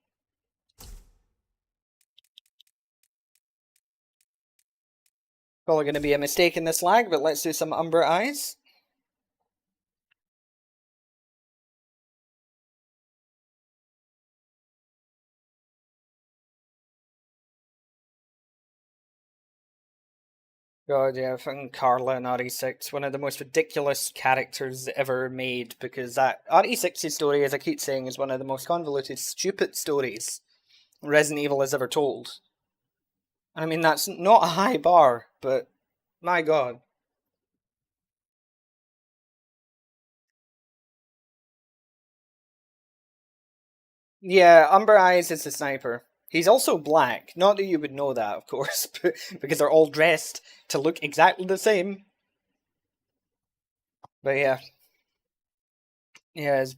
[SPEAKER 1] Probably going to be a mistake in this lag, but let's do some Umber Eyes. God, yeah, fucking Carla and RE6, one of the most ridiculous characters ever made, because that RE6's story, as I keep saying, is one of the most convoluted, stupid stories Resident Evil has ever told. I mean, that's not a high bar, but my god. Yeah, Umber Eyes is the sniper. He's also black. Not that you would know that, of course, because they're all dressed to look exactly the same. But yeah. Yeah, his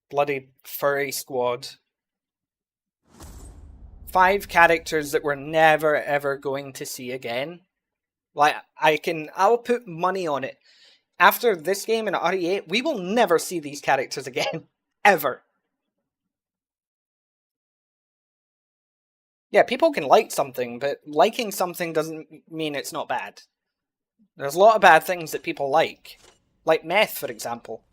[SPEAKER 1] bloody furry squad. 5 characters that we're never ever going to see again. Like, I'll put money on it. After this game in RE8, we will never see these characters again. Ever. Yeah, people can like something, but liking something doesn't mean it's not bad. There's a lot of bad things that people like. Like meth, for example.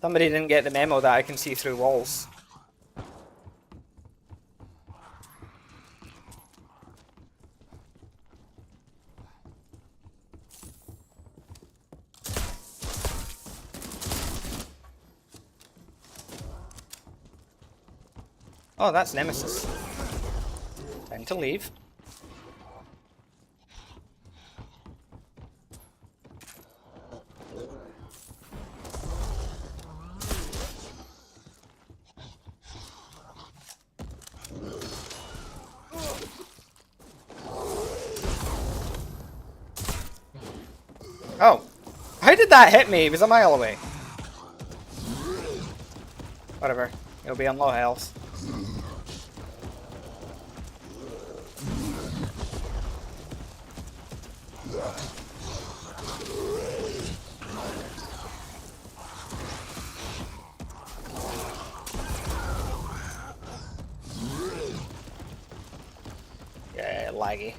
[SPEAKER 1] Somebody didn't get the memo that I can see through walls. Oh, that's Nemesis. Time to leave. Oh. How did that hit me? It was a mile away. Whatever. It'll be on low health. Yeah, laggy.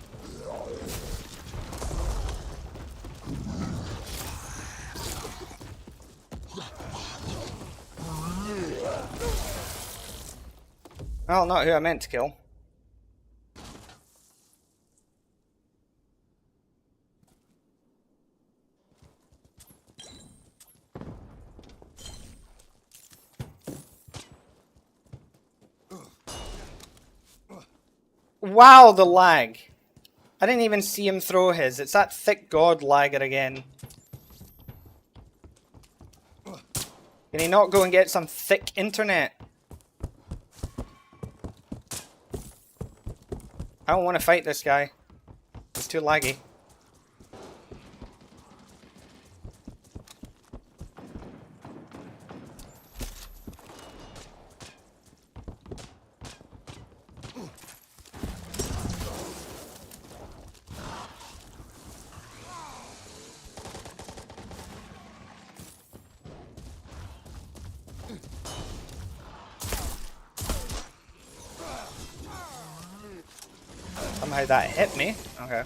[SPEAKER 1] Well, not who I meant to kill. Wow, the lag. I didn't even see him throw his. It's that thick god lagger again. Can he not go and get some thick internet? I don't want to fight this guy. He's too laggy. Somehow that hit me. Okay.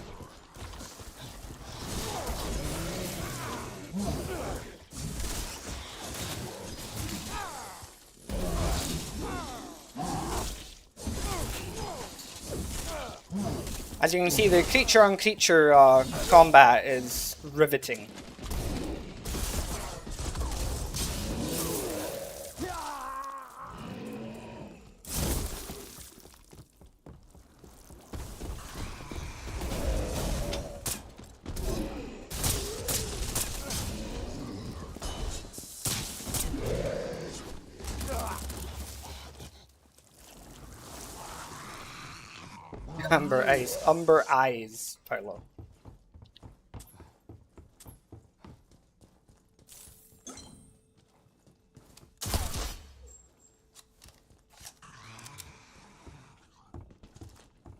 [SPEAKER 1] As you can see, the creature-on-creature combat is riveting. Umber eyes, Paolo.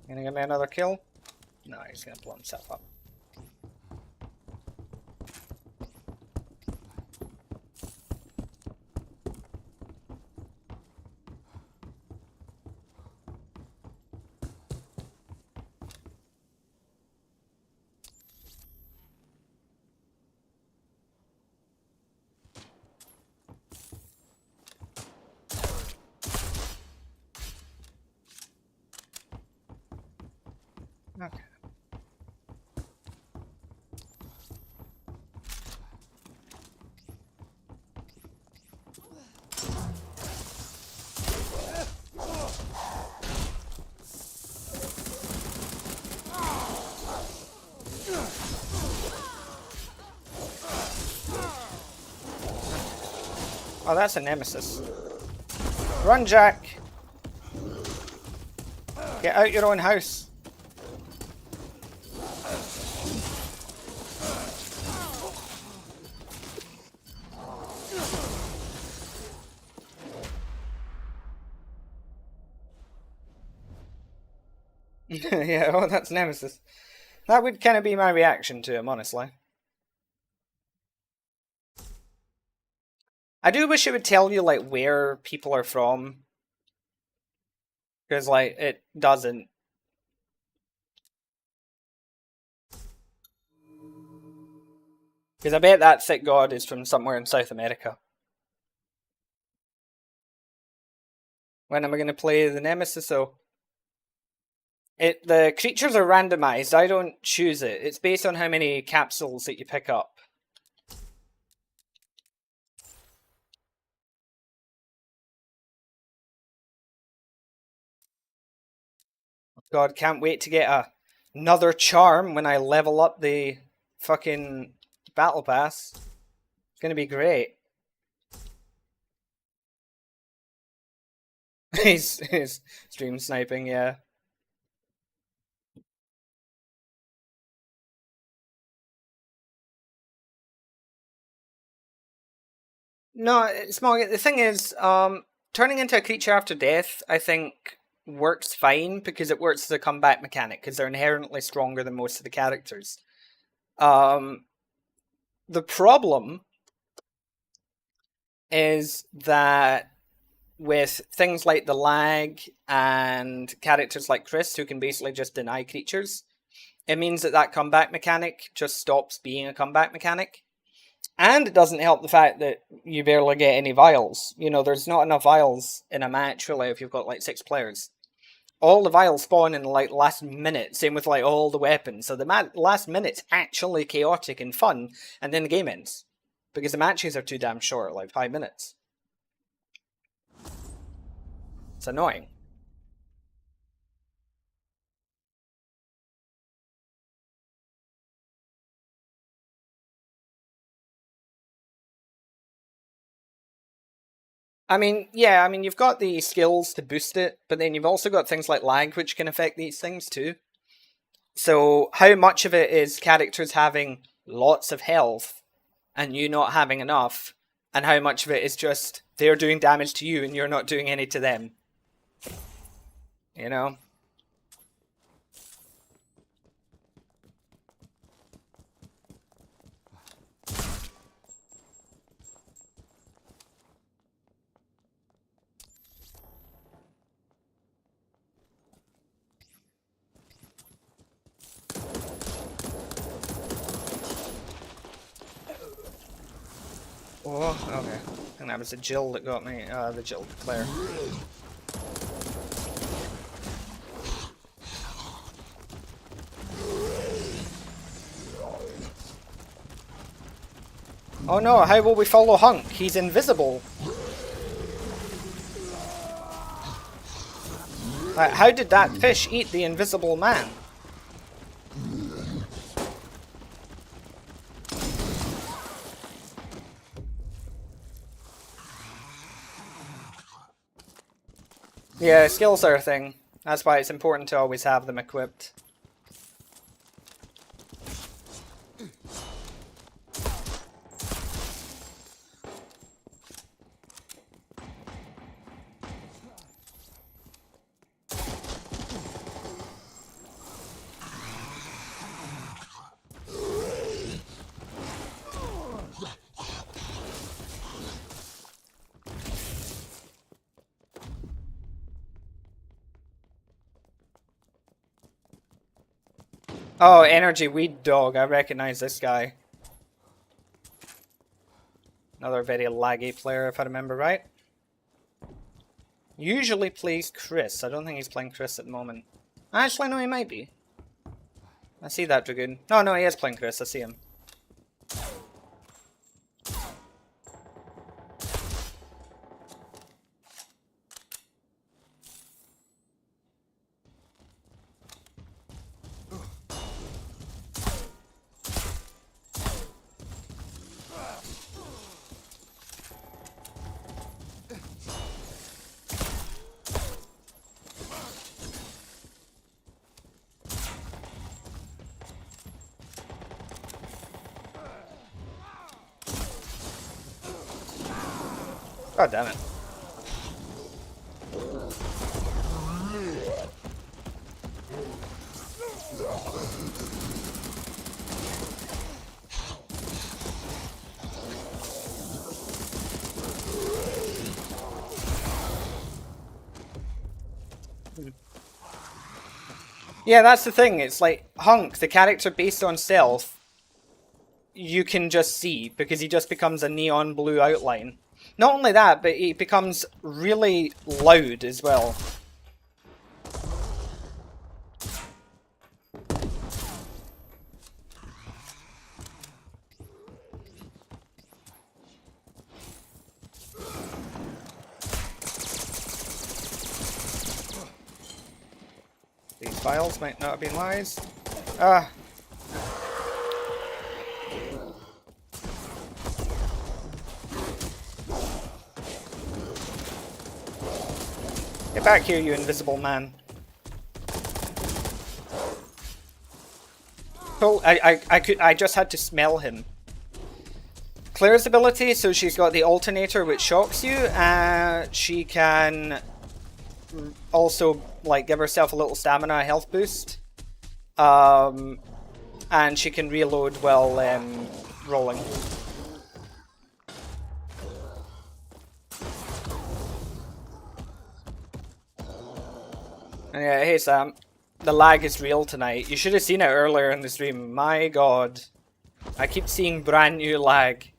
[SPEAKER 1] Gonna get me another kill? No, he's gonna blow himself up. Okay. Oh, that's a nemesis. Run, Jack! Get out your own house. Yeah, oh, that's nemesis. That would kind of be my reaction to him, honestly. I do wish it would tell you, like, where people are from. Because, like, it doesn't. Because I bet that thick god is from somewhere in South America. When am I going to play the Nemesis, though? The creatures are randomized. I don't choose it. It's based on how many capsules that you pick up. God, can't wait to get another charm when I level up the fucking battle pass. It's gonna be great. he's stream sniping, yeah. No, Smog, the thing is, turning into a creature after death, I think, works fine because it works as a comeback mechanic because they're inherently stronger than most of the characters. The problem is that with things like the lag and characters like Chris who can basically just deny creatures, it means that that comeback mechanic just stops being a comeback mechanic. And it doesn't help the fact that you barely get any vials. You know, there's not enough vials in a match, really, if you've got, like, 6 players. All the vials spawn in, like, last minute. Same with, like, all the weapons. So the last minute's actually chaotic and fun, and then the game ends. Because the matches are too damn short, like 5 minutes. It's annoying. I mean, yeah, I mean, you've got the skills to boost it, but then you've also got things like lag, which can affect these things too. So how much of it is characters having lots of health and you not having enough, and how much of it is just they're doing damage to you and you're not doing any to them? You know? Oh, okay. And that was the Jill that got me, the Jill Claire. Oh no, how will we follow Hunk? He's invisible. How did that fish eat the invisible man? Yeah, skills are a thing. That's why it's important to always have them equipped. Oh, Energy Weed Dog. I recognize this guy. Another very laggy player, if I remember right. Usually plays Chris. I don't think he's playing Chris at the moment. Actually, no, he might be. I see that Dragoon. No, no, he is playing Chris. I see him. God damn it. Yeah, that's the thing. It's like Hunk, the character based on stealth, you can just see because he just becomes a neon blue outline. Not only that, but he becomes really loud as well. These files might not have been wise. Ah. Get back here, you invisible man. Cool. I just had to smell him. Claire's ability, so she's got the alternator which shocks you. She can also like give herself a little stamina health boost. And she can reload while rolling. And yeah, hey Sam. The lag is real tonight. You should have seen it earlier in the stream. My god. I keep seeing brand new lag.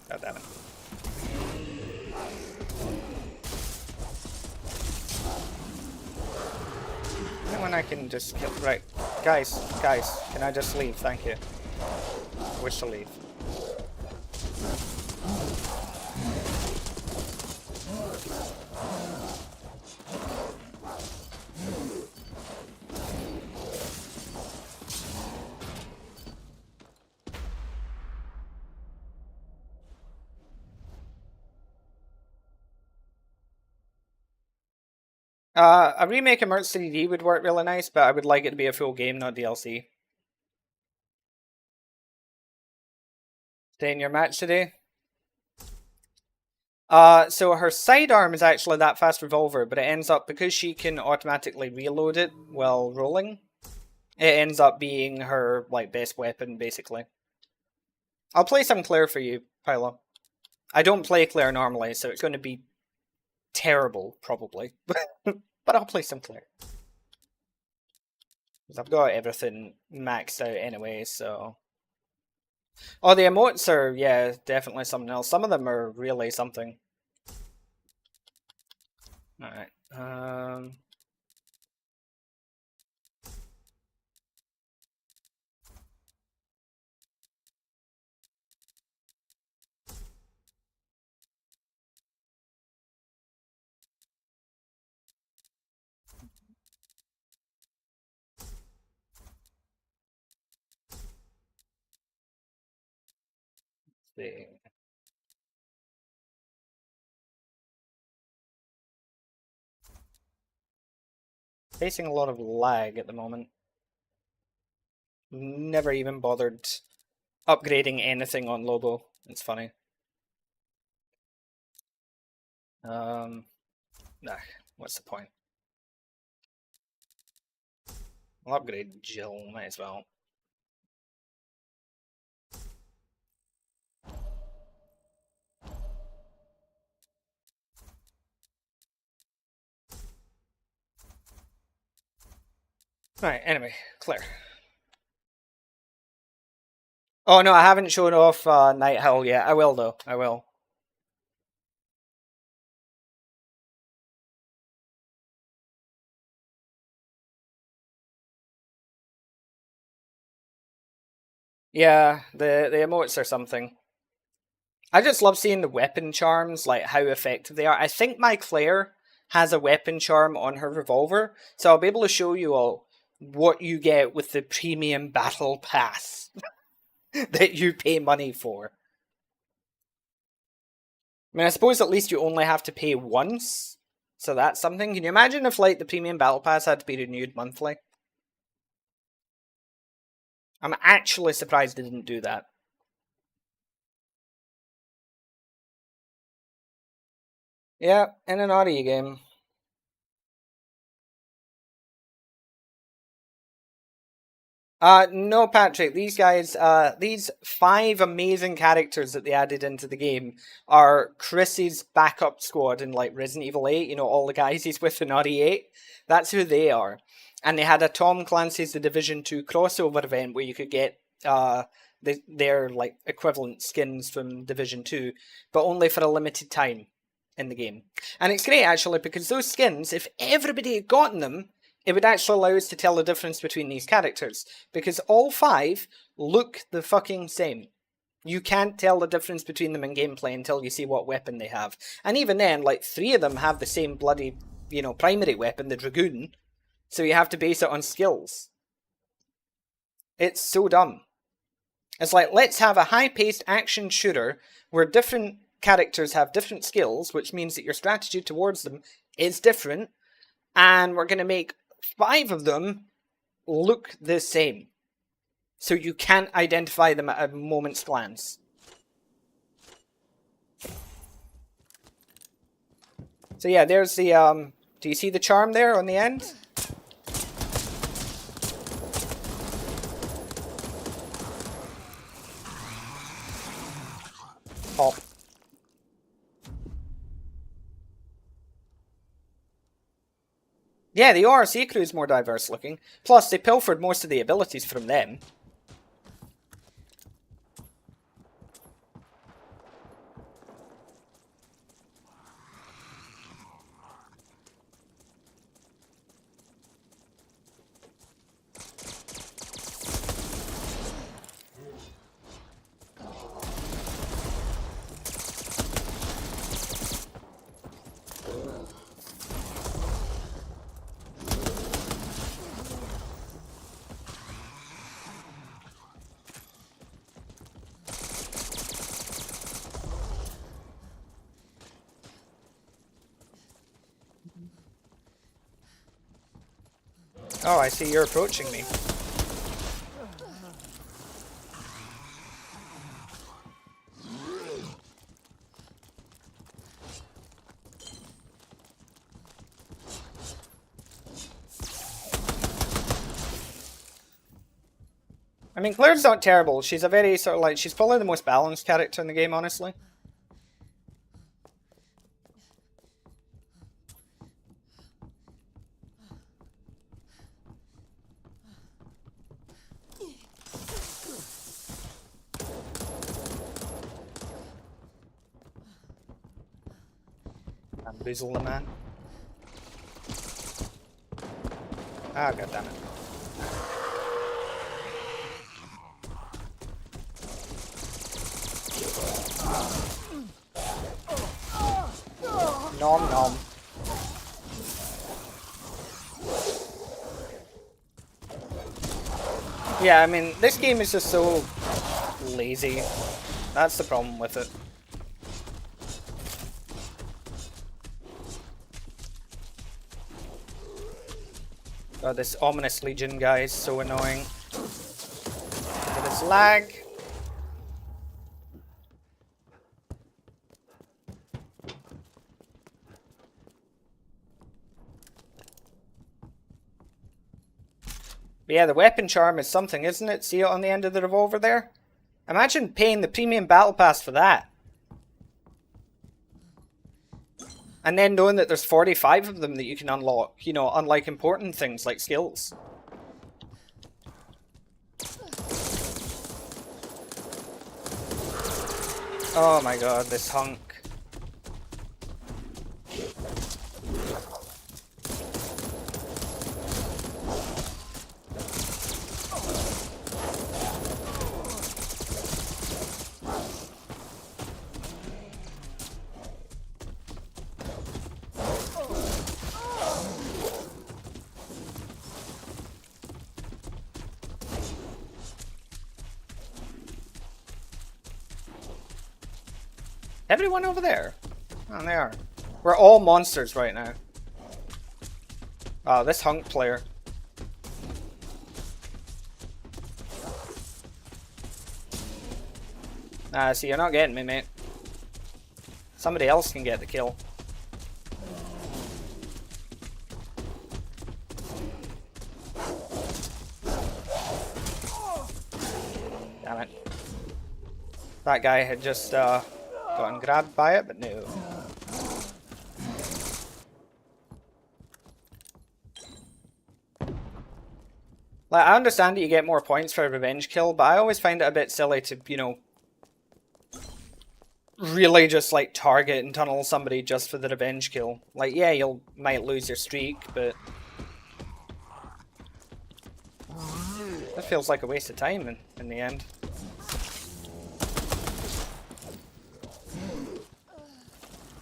[SPEAKER 1] God damn it. When I can just kill. Right. Guys, can I just leave? Thank you. I wish to leave. A remake of Merc 3D would work really nice, but I would like it to be a full game, not DLC. Stay in your match today? So her sidearm is actually that fast revolver, but it ends up, because she can automatically reload it while rolling, it ends up being her, like, best weapon, basically. I'll play some Claire for you, Pylo. I don't play Claire normally, so it's going to be terrible, probably. But I'll play some Claire. Because I've got everything maxed out anyway, so... Oh, the emotes are, yeah, definitely something else. Some of them are really something. Alright, see. Facing a lot of lag at the moment. Never even bothered upgrading anything on Lobo. It's funny. Nah, what's the point? I'll upgrade Jill, might as well. Right, anyway, Claire. Oh no, I haven't shown off Night Howl yet. I will though. I will. Yeah, the emotes are something. I just love seeing the weapon charms, like how effective they are. I think my Claire has a weapon charm on her revolver, so I'll be able to show you all what you get with the premium battle pass that you pay money for. I mean, I suppose at least you only have to pay once, so that's something. Can you imagine if, like, the premium battle pass had to be renewed monthly? I'm actually surprised they didn't do that. Yeah, in an audio game. No, Patrick. These guys, these 5 amazing characters that they added into the game are Chris's backup squad in like Resident Evil 8. You know, all the guys he's with in RE8. That's who they are. And they had a Tom Clancy's The Division 2 crossover event where you could get their like equivalent skins from Division 2, but only for a limited time in the game. And it's great actually because those skins, if everybody had gotten them, it would actually allow us to tell the difference between these characters, because all 5 look the fucking same. You can't tell the difference between them in gameplay until you see what weapon they have. And even then, like, 3 of them have the same bloody, primary weapon, the Dragoon, so you have to base it on skills. It's so dumb. It's like, let's have a high-paced action shooter where different characters have different skills, which means that your strategy towards them is different, and we're going to make 5 of them look the same, so you can't identify them at a moment's glance. So yeah, there's the, do you see the charm there on the end? Pop. Yeah, the ORC crew is more diverse looking. Plus, they pilfered most of the abilities from them. Oh, I see you're approaching me. I mean, Claire's not terrible. She's a very sort of like, she's probably the most balanced character in the game, honestly. Bamboozle the man. Ah, goddammit. Nom nom. Yeah, I mean, this game is just so lazy. That's the problem with it. God, this ominous Legion guy is so annoying. Look at this lag. But yeah, the weapon charm is something, isn't it? See it on the end of the revolver there? Imagine paying the premium battle pass for that. And then knowing that there's 45 of them that you can unlock, unlike important things like skills. Oh my god, this hunk. Everyone over there? Oh, they are. We're all monsters right now. Oh, this hunk player. See, you're not getting me, mate. Somebody else can get the kill. Damn it. That guy had just gotten grabbed by it, but no. Like, I understand that you get more points for a revenge kill, but I always find it a bit silly to, you know, really just like target and tunnel somebody just for the revenge kill. Like, yeah, might lose your streak, but that feels like a waste of time in the end.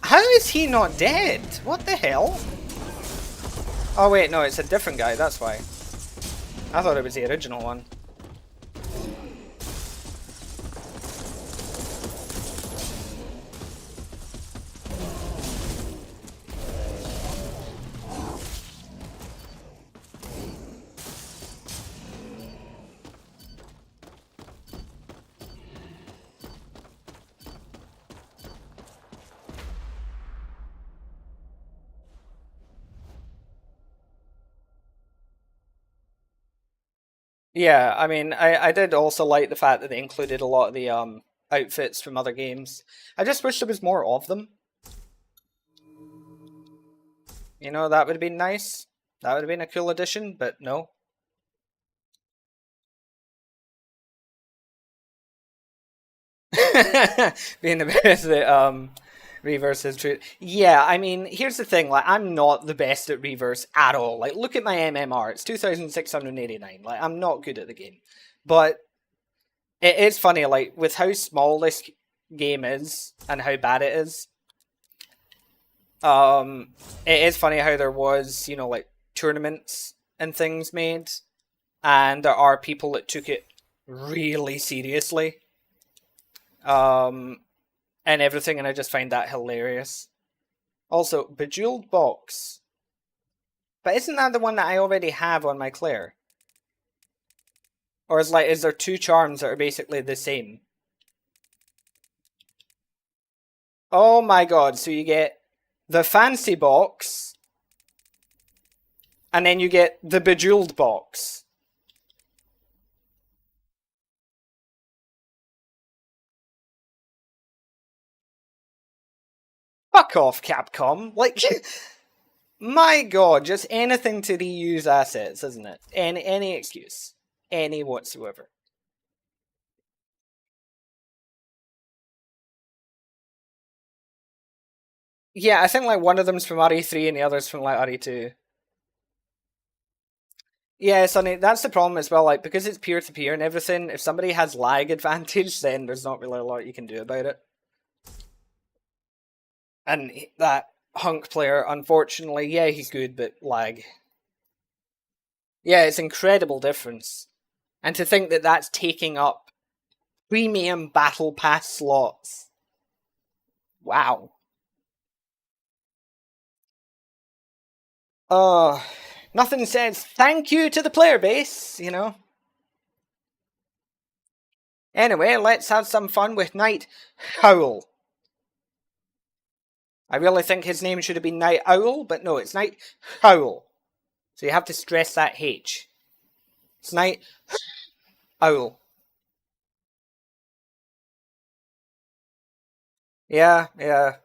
[SPEAKER 1] How is he not dead? What the hell? Oh wait, no, it's a different guy, that's why. I thought it was the original one. Yeah, I mean, I did also like the fact that they included a lot of the outfits from other games. I just wish there was more of them. You know, that would have been nice. That would have been a cool addition, but no. Being the best that Reverse is true. Yeah, I mean, here's the thing, like, I'm not the best at Reverse at all. Like, look at my MMR, it's 2,689. Like, I'm not good at the game. But it is funny, like, with how small this game is and how bad it is, it is funny how there was, you know, like, tournaments and things made, and there are people that took it really seriously. And everything, and I just find that hilarious. Also, Bejeweled Box. But isn't that the one that I already have on my Claire? Or is there two charms that are basically the same? Oh my god, so you get the fancy box, and then you get the Bejeweled Box. Fuck off, Capcom. Like, my god, just anything to reuse assets, isn't it? Any excuse. Any whatsoever. Yeah, I think like one of them's from RE3 and the other's from like RE2. Yeah, Sonny, that's the problem as well. Like, because it's peer to peer and everything, if somebody has lag advantage, then there's not really a lot you can do about it. And that hunk player, unfortunately, yeah, he's good, but lag. Yeah, it's incredible difference. And to think that that's taking up premium battle pass slots. Wow. Nothing says thank you to the player base, you know. Anyway, let's have some fun with Night Howl. I really think his name should have been Night Owl, but no, it's Night Howl. So you have to stress that H. It's Night Owl. Yeah, yeah.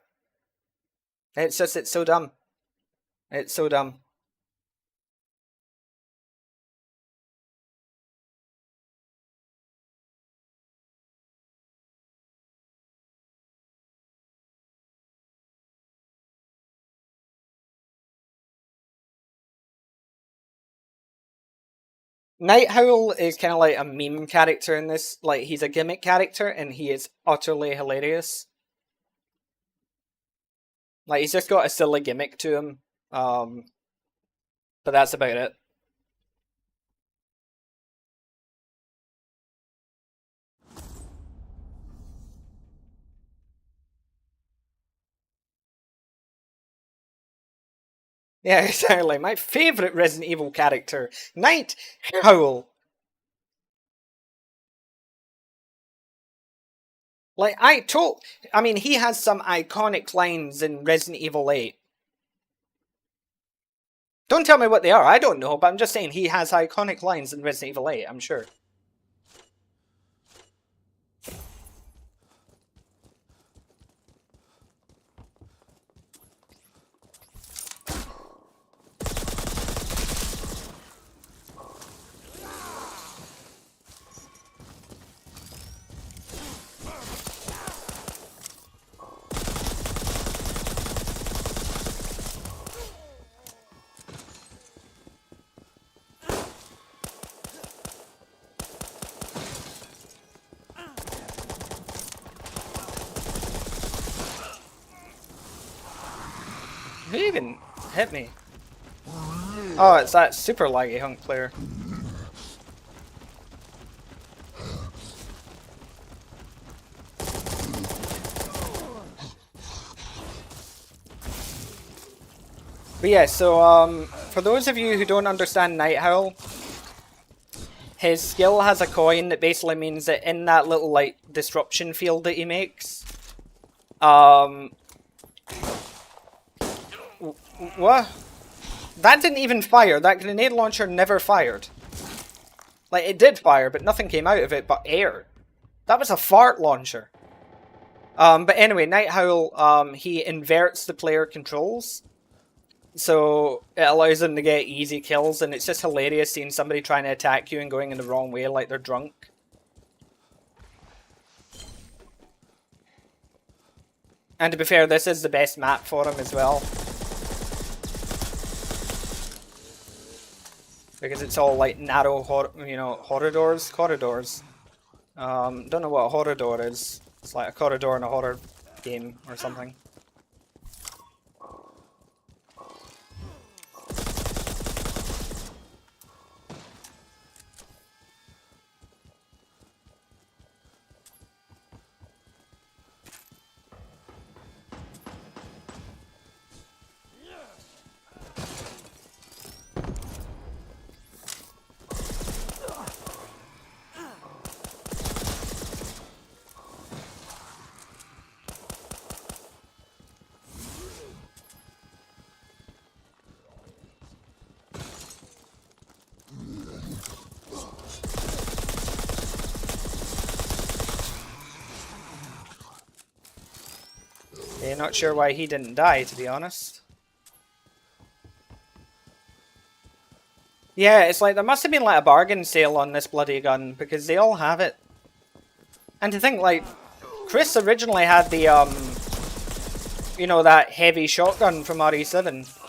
[SPEAKER 1] It's just, it's so dumb. It's so dumb. Night Howl is kind of like a meme character in this. Like, he's a gimmick character, and he is utterly hilarious. Like, he's just got a silly gimmick to him. But that's about it. Yeah, exactly. My favorite Resident Evil character, Night Howl. Like, I mean, he has some iconic lines in Resident Evil 8. Don't tell me what they are, I don't know, but I'm just saying he has iconic lines in Resident Evil 8, I'm sure. Who even hit me? Oh, it's that super laggy hunk player. But yeah, so for those of you who don't understand Night Howl, his skill has a coin that basically means that in that little like disruption field that he makes, what? That didn't even fire. That grenade launcher never fired. Like, it did fire, but nothing came out of it but air. That was a fart launcher. But anyway, Night Howl, he inverts the player controls. So it allows them to get easy kills, and it's just hilarious seeing somebody trying to attack you and going in the wrong way like they're drunk. And to be fair, this is the best map for him as well. Because it's all like narrow, corridors. Don't know what a corridor is. It's like a corridor in a horror game or something. Yeah, not sure why he didn't die, to be honest. Yeah, it's like there must have been like a bargain sale on this bloody gun, because they all have it. And to think, like, Chris originally had the, that heavy shotgun from RE7.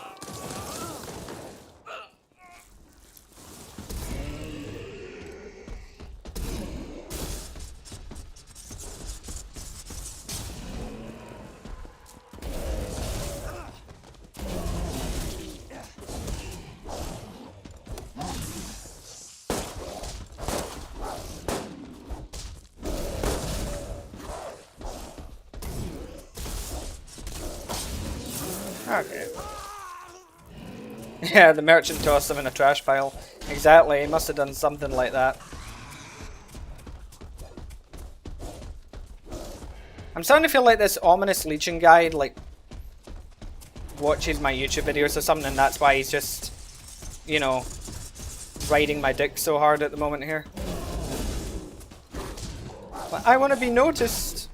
[SPEAKER 1] Okay. Yeah, the merchant tossed him in a trash pile. Exactly, he must have done something like that. I'm starting to feel like this ominous Legion guy, like, watches my YouTube videos or something, and that's why he's just, riding my dick so hard at the moment here. But I want to be noticed.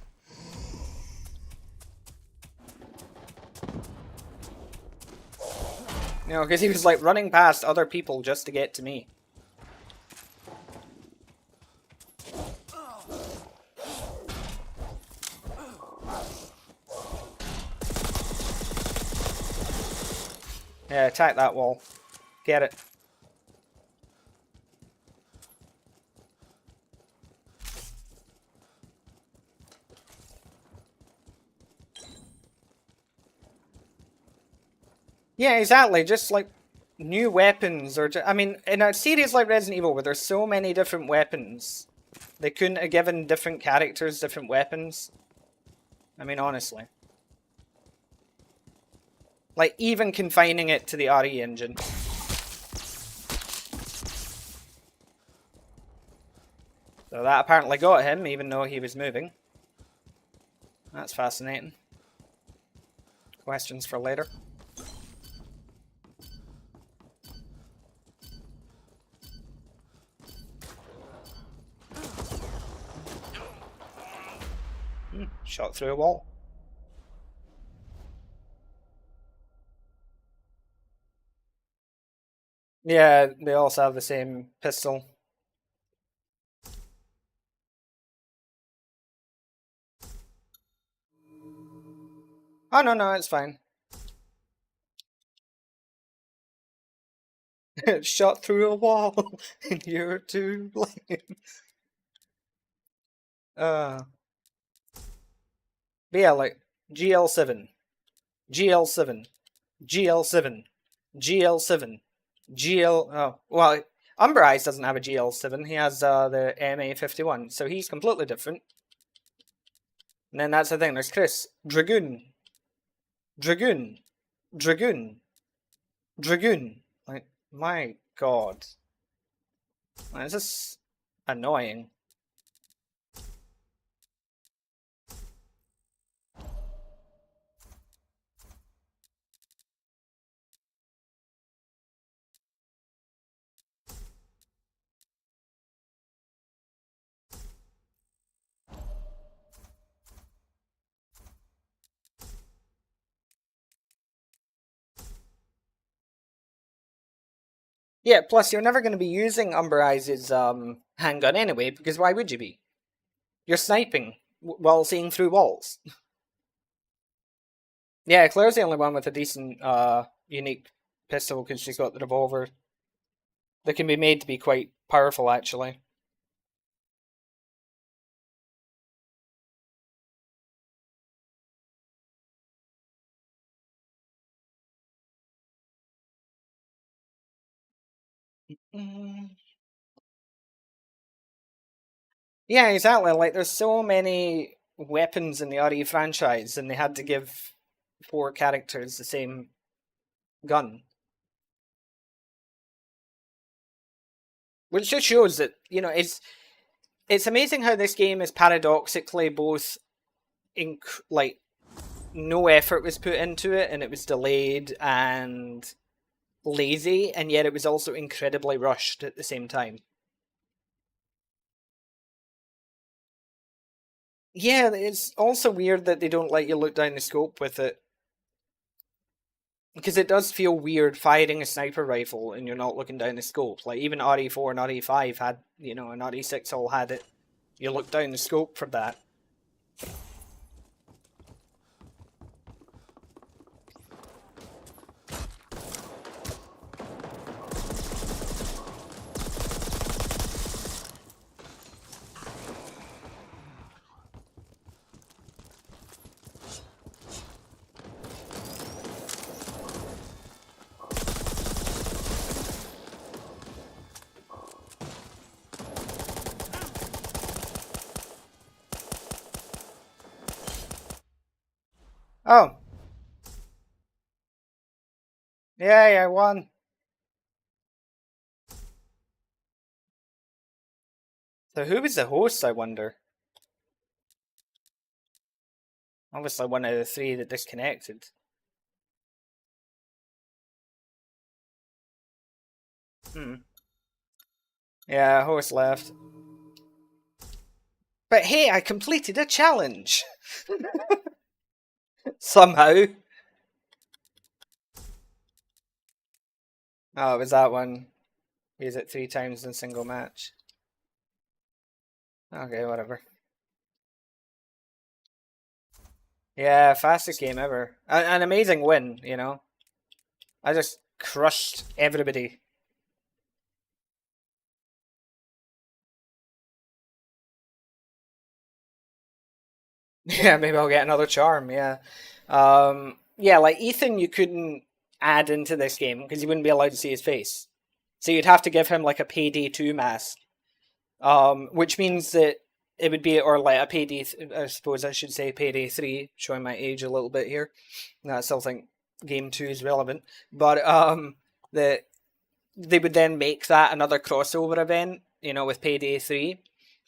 [SPEAKER 1] Because he was like running past other people just to get to me. Yeah, attack that wall. Get it. Yeah, exactly. Just like new weapons, or I mean, in a series like Resident Evil, where there's so many different weapons, they couldn't have given different characters different weapons. I mean, honestly, like even confining it to the RE engine. So that apparently got him, even though he was moving. That's fascinating. Questions for later. Shot through a wall. Yeah, they also have the same pistol. Oh, no, no, it's fine. Shot through a wall, and you're to blame. But yeah, like GL7, GL7, GL7, GL7, GL. Oh, well, Umber Eyes doesn't have a GL7. He has the MA51, so he's completely different. And then that's the thing. There's Chris, Dragoon, Dragoon, Dragoon, Dragoon. Like, my god, like, this is annoying. Yeah, plus you're never going to be using Umber Eyes' handgun anyway, because why would you be? You're sniping while seeing through walls. Yeah, Claire's the only one with a decent, unique pistol because she's got the revolver that can be made to be quite powerful, actually. Mm. Yeah, exactly. Like, there's so many weapons in the RE franchise, and they had to give 4 characters the same gun. Which just shows that, it's amazing how this game is paradoxically both like no effort was put into it and it was delayed and lazy, and yet it was also incredibly rushed at the same time. Yeah, it's also weird that they don't let you look down the scope with it. Because it does feel weird firing a sniper rifle and you're not looking down the scope. Like, even RE4 and RE5 had, and RE6 all had it. You look down the scope for that. Oh, yeah, I won. So who was the host, I wonder? Obviously one of the 3 that disconnected. Hmm. Yeah, host left. But hey, I completed a challenge! Somehow. Oh, it was that one. Use it 3 times in a single match. Okay, whatever. Yeah, fastest game ever. An amazing win, I just crushed everybody. Yeah, maybe I'll get another charm, yeah. Yeah, like Ethan, you couldn't add into this game because you wouldn't be allowed to see his face. So you'd have to give him like a Payday 2 mask, which means that it would be, or like a Payday, I suppose I should say Payday 3, showing my age a little bit here. I still think Game 2 is relevant, but that they would then make that another crossover event, with Payday 3,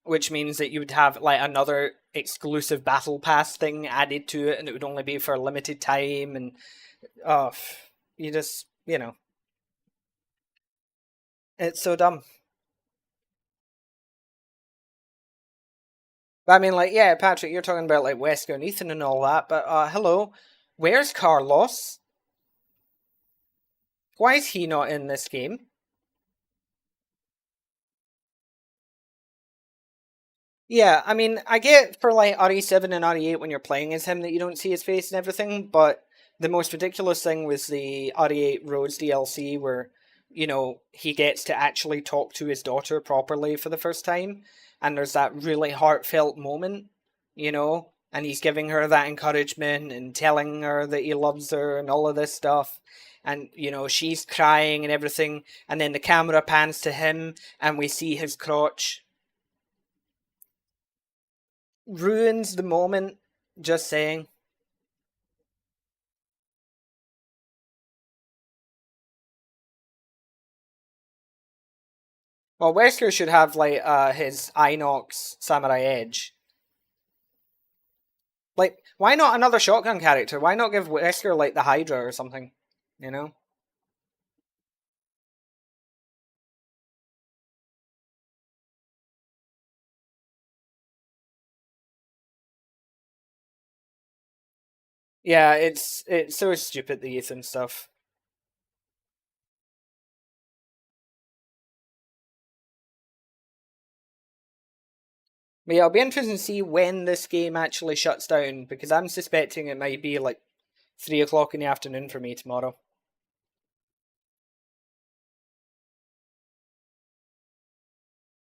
[SPEAKER 1] which means that you would have like another exclusive battle pass thing added to it, and it would only be for a limited time, and you just, it's so dumb. But I mean, like, yeah, Patrick, you're talking about like Wesker and Ethan and all that, but hello, where's Carlos? Why is he not in this game? Yeah, I mean, I get for like RE7 and RE8 when you're playing as him that you don't see his face and everything, but the most ridiculous thing was the RE8 Rhodes DLC where, he gets to actually talk to his daughter properly for the first time, and there's that really heartfelt moment, and he's giving her that encouragement and telling her that he loves her and all of this stuff. And, she's crying and everything, and then the camera pans to him and we see his crotch. Ruins the moment, just saying. Well, Wesker should have, like, his Inox Samurai Edge. Like, why not another shotgun character? Why not give Wesker, like, the Hydra or something? Yeah, it's so stupid, the Ethan stuff. But yeah, it'll be interesting to see when this game actually shuts down, because I'm suspecting it might be like 3 o'clock in the afternoon for me tomorrow.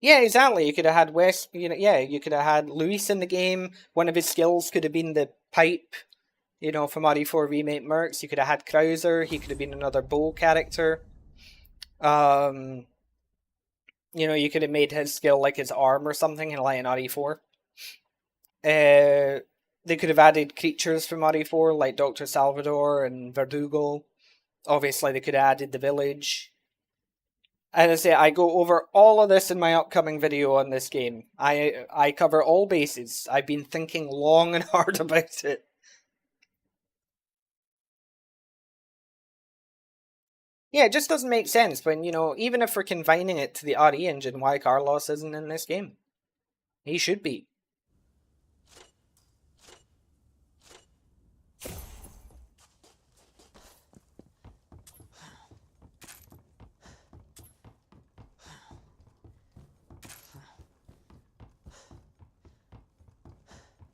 [SPEAKER 1] Yeah, exactly. You could have had West, you could have had Luis in the game. One of his skills could have been the pipe, from RE4 Remake Mercs. You could have had Krauser. He could have been another bow character. You could have made his skill like his arm or something in like an RE4. They could have added creatures from RE4 like Dr. Salvador and Verdugo. Obviously, they could have added the village. As I say, I go over all of this in my upcoming video on this game. I cover all bases. I've been thinking long and hard about it. Yeah, it just doesn't make sense when, even if we're confining it to the RE engine, why Carlos isn't in this game. He should be.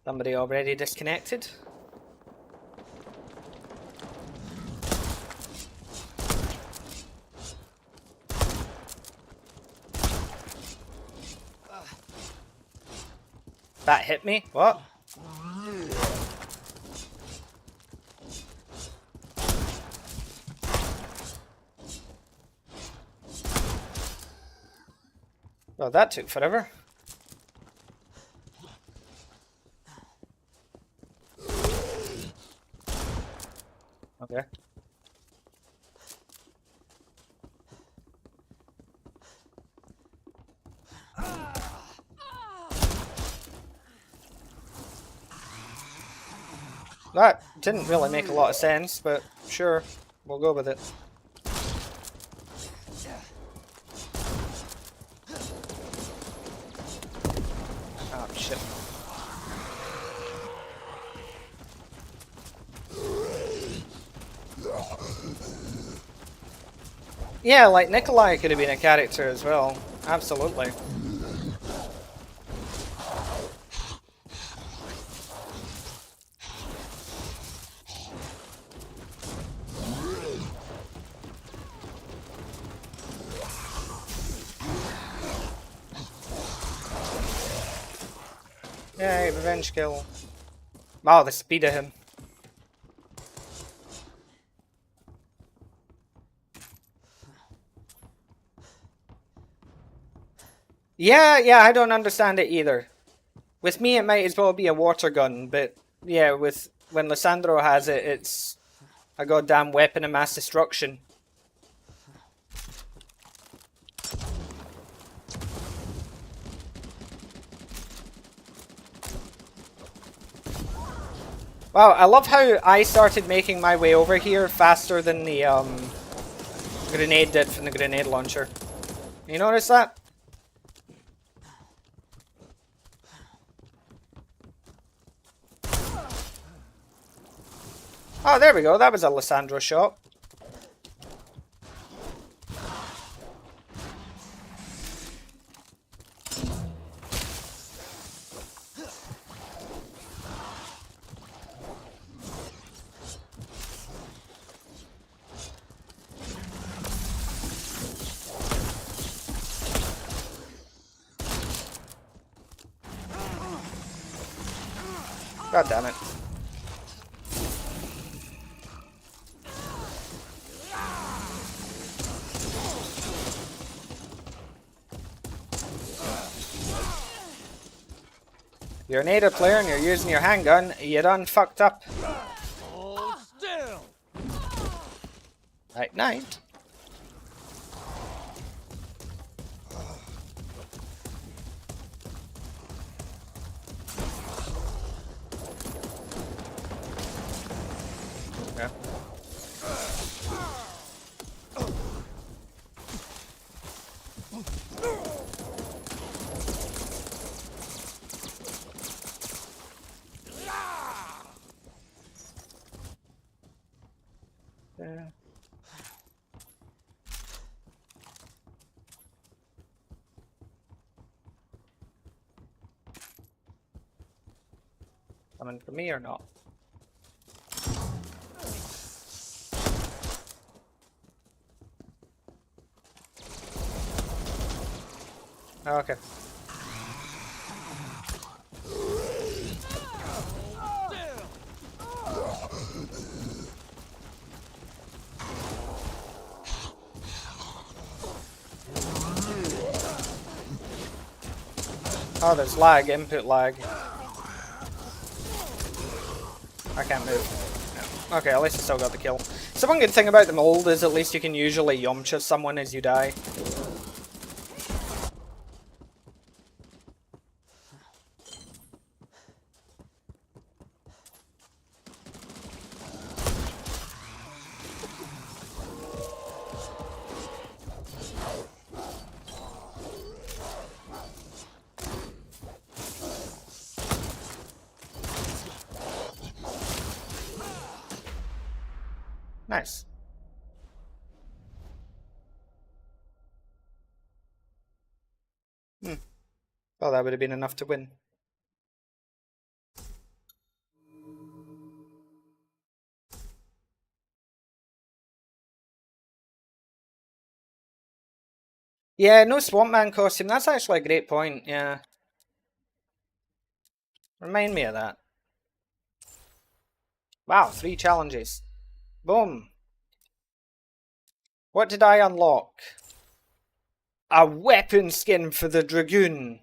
[SPEAKER 1] Somebody already disconnected? That hit me? What? Well, that took forever. Okay. That didn't really make a lot of sense, but sure, we'll go with it. Oh, shit. Yeah, like Nikolai could have been a character as well. Absolutely. Yay, revenge kill. Wow, the speed of him. Yeah, I don't understand it either. With me, it might as well be a water gun, but yeah, when Lissandro has it, it's a goddamn weapon of mass destruction. Wow, I love how I started making my way over here faster than the grenade did from the grenade launcher. You notice that? Oh, there we go. That was a Lissandro shot. God damn it. You're an ADA player and you're using your handgun, you done fucked up.
[SPEAKER 2] Hold still.
[SPEAKER 1] Night night. Yeah. Yeah. Coming for me or not? Oh, okay. Oh, there's lag, input lag. I can't move. No. Okay, at least I still got the kill. So one good thing about the mold is at least you can usually yomcha someone as you die. Nice. Well, that would have been enough to win. Yeah, no Swamp Man costume. That's actually a great point, yeah. Remind me of that. Wow, 3 challenges. Boom. What did I unlock? A weapon skin for the Dragoon.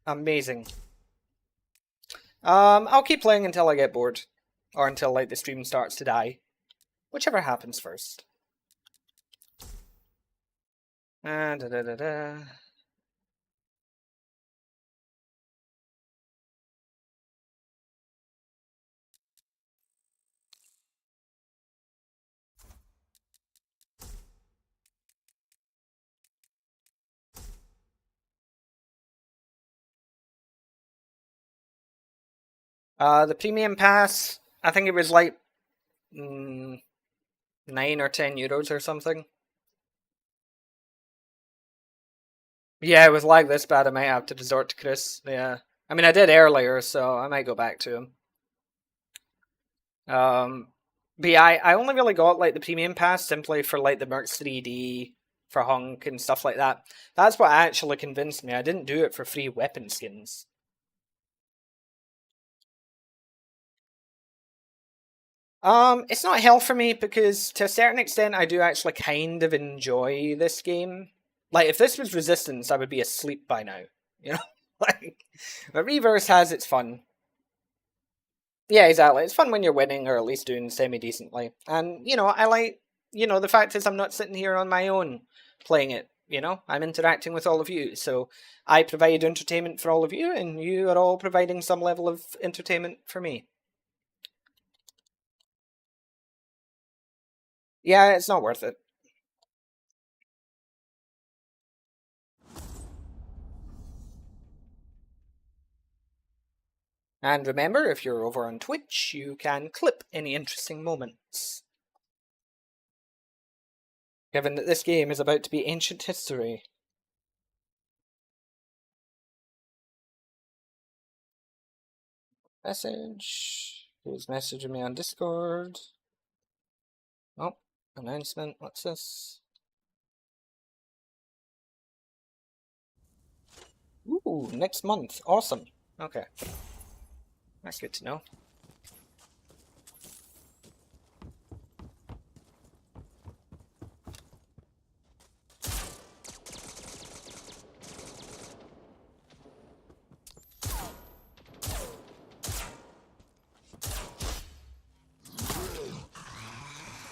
[SPEAKER 1] Amazing. I'll keep playing until I get bored. Or until, like, the stream starts to die. Whichever happens first. Da da da da. The premium pass, I think it was like 9 or 10 euros or something. Yeah, with like this bad, I might have to resort to Chris. Yeah, I mean I did earlier, so I might go back to him. But yeah, I only really got like the premium pass simply for like the Mercs 3D, for Hunk and stuff like that. That's what actually convinced me. I didn't do it for free weapon skins. It's not hell for me because to a certain extent I do actually kind of enjoy this game. Like, if this was Resistance, I would be asleep by now. You know? Like, but Reverse has its fun. Yeah, exactly. It's fun when you're winning, or at least doing semi-decently. And, you know, I like, you know, the fact is I'm not sitting here on my own playing it, you know? I'm interacting with all of you, so I provide entertainment for all of you, and you are all providing some level of entertainment for me. Yeah, it's not worth it. And remember, if you're over on Twitch, you can clip any interesting moments. Given that this game is about to be ancient history. Message. Who's messaging me on Discord? Oh, announcement. What's this? Ooh, next month. Awesome. Okay. That's good to know.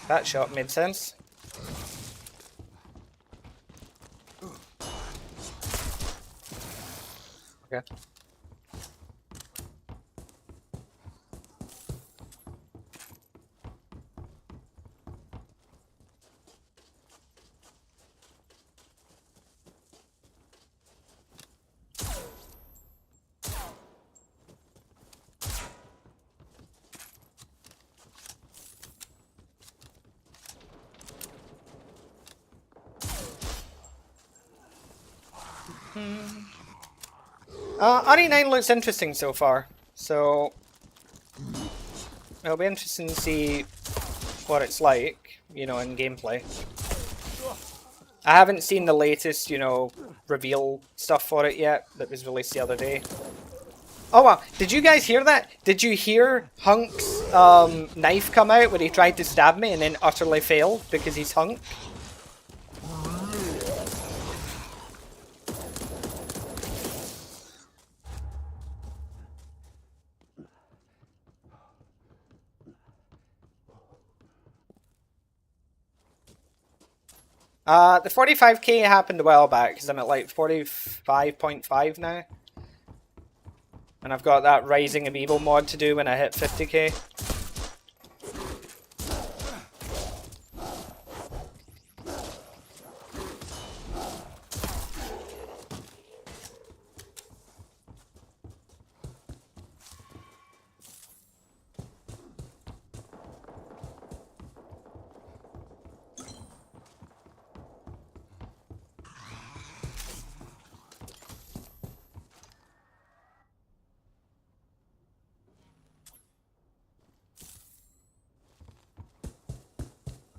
[SPEAKER 1] That shot made sense. Okay. RE9 looks interesting so far, so it'll be interesting to see what it's like, you know, in gameplay. I haven't seen the latest, you know, reveal stuff for it yet that was released the other day. Oh wow, did you guys hear that? Did you hear Hunk's knife come out when he tried to stab me and then utterly failed because he's Hunk? The 45k happened a while back because I'm at like 45.5 now. And I've got that Rising of Evil mod to do when I hit 50k.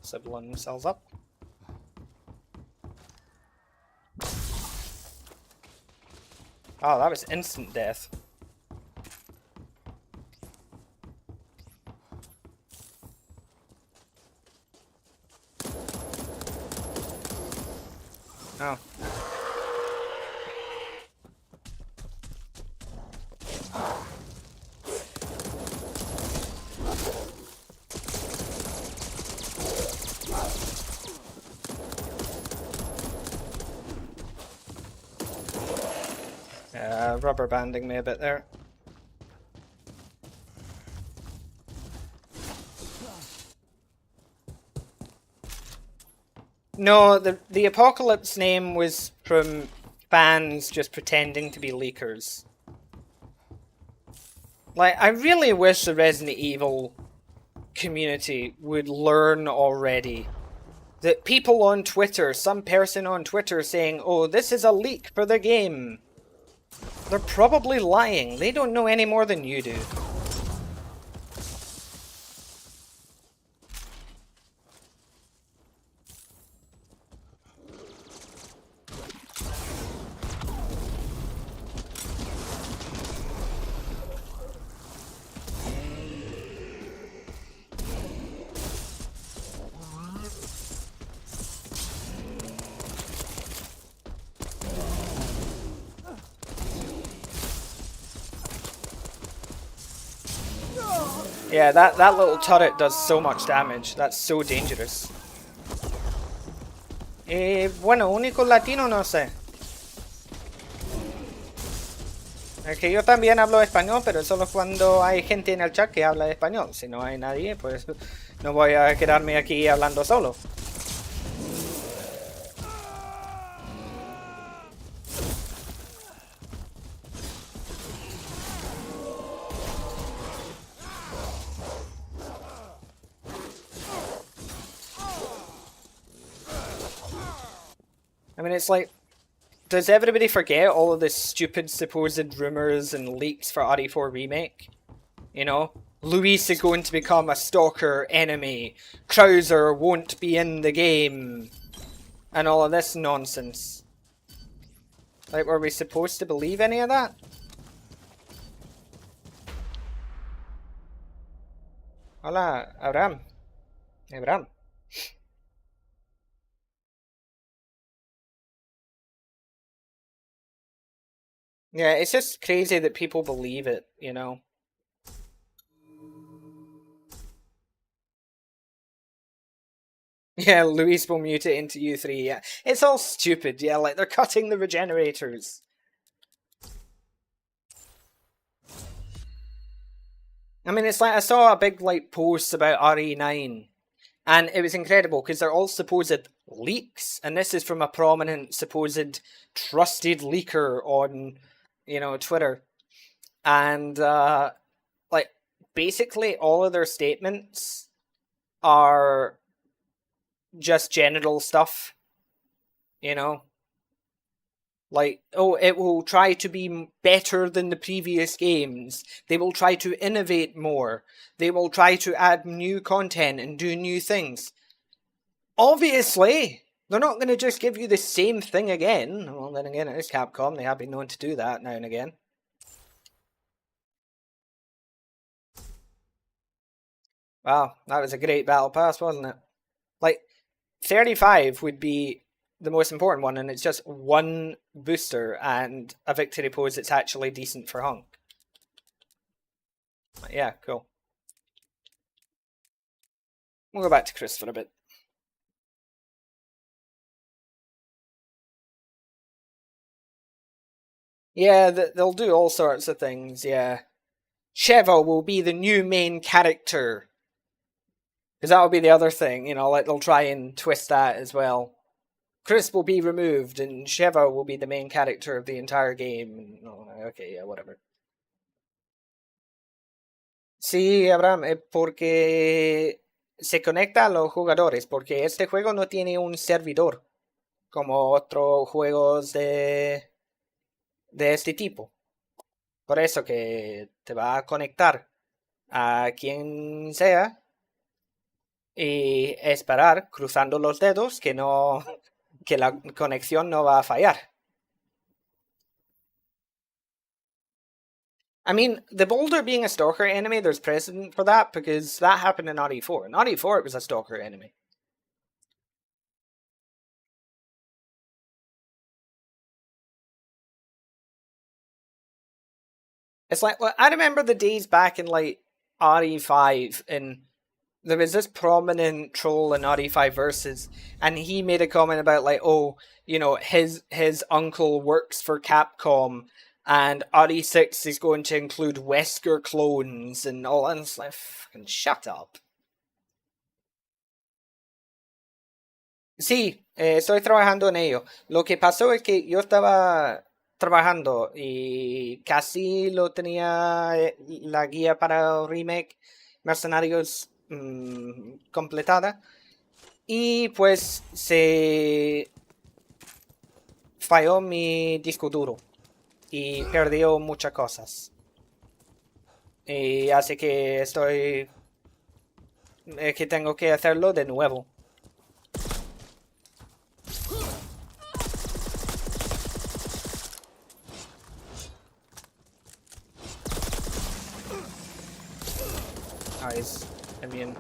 [SPEAKER 1] Sibling themselves up. Oh, that was instant death. Oh. Rubber banding me a bit there. No, the Apocalypse name was from fans just pretending to be leakers. Like, I really wish the Resident Evil community would learn already that people on Twitter, some person on Twitter saying, oh, this is a leak for the game. They're probably lying. They don't know any more than you do. Yeah, that little turret does so much damage. That's so dangerous. Bueno, único latino no sé. Es que yo también hablo español, pero solo cuando hay gente en el chat que habla español. Si no hay nadie, pues no voy a quedarme aquí hablando solo. I mean, it's like, does everybody forget all of the stupid supposed rumors and leaks for RE4 Remake? You know? Luis is going to become a stalker enemy. Krauser won't be in the game. And all of this nonsense. Like, were we supposed to believe any of that? Hola, Abraham. Abraham. Yeah, it's just crazy that people believe it, you know? Yeah, Luis will mute it into U3, yeah. It's all stupid, yeah, like they're cutting the regenerators. I mean, it's like I saw a big like post about RE9, and it was incredible because they're all supposed leaks, and this is from a prominent supposed trusted leaker on, you know, Twitter. And like basically all of their statements are just general stuff, you know? Like, oh, it will try to be better than the previous games. They will try to innovate more. They will try to add new content and do new things. Obviously, they're not going to just give you the same thing again. Well, then again, it is Capcom. They have been known to do that now and again. Wow, that was a great battle pass, wasn't it? Like, 35 would be the most important one, and it's just one booster and a victory pose that's actually decent for Hunk. Yeah, cool. We'll go back to Chris for a bit. Yeah, they'll do all sorts of things, yeah. Sheva will be the new main character. Because that will be the other thing, you know, like they'll try and twist that as well. Chris will be removed and Sheva will be the main character of the entire game. Oh, okay, yeah, whatever. Sí, Abraham, porque se conecta a los jugadores, porque este juego no tiene un servidor como otros juegos de este tipo. Por eso que te va a conectar a quien sea y esperar, cruzando los dedos, que no que la conexión no va a fallar. I mean, the boulder being a stalker enemy, there's precedent for that because that happened in RE4. In RE4, it was a stalker enemy. It's like, well, I remember the days back in like RE5, and there was this prominent troll in RE5 Versus, and he made a comment about like, oh, you know, his uncle works for Capcom, and RE6 is going to include Wesker clones and all, and it's like, fucking shut up. Sí, estoy trabajando en ello. Lo que pasó es que yo estaba trabajando y casi lo tenía la guía para remake Mercenarios completada, y pues se falló mi disco duro y perdió muchas cosas. Y así que estoy que tengo que hacerlo de nuevo. Nice. Immune.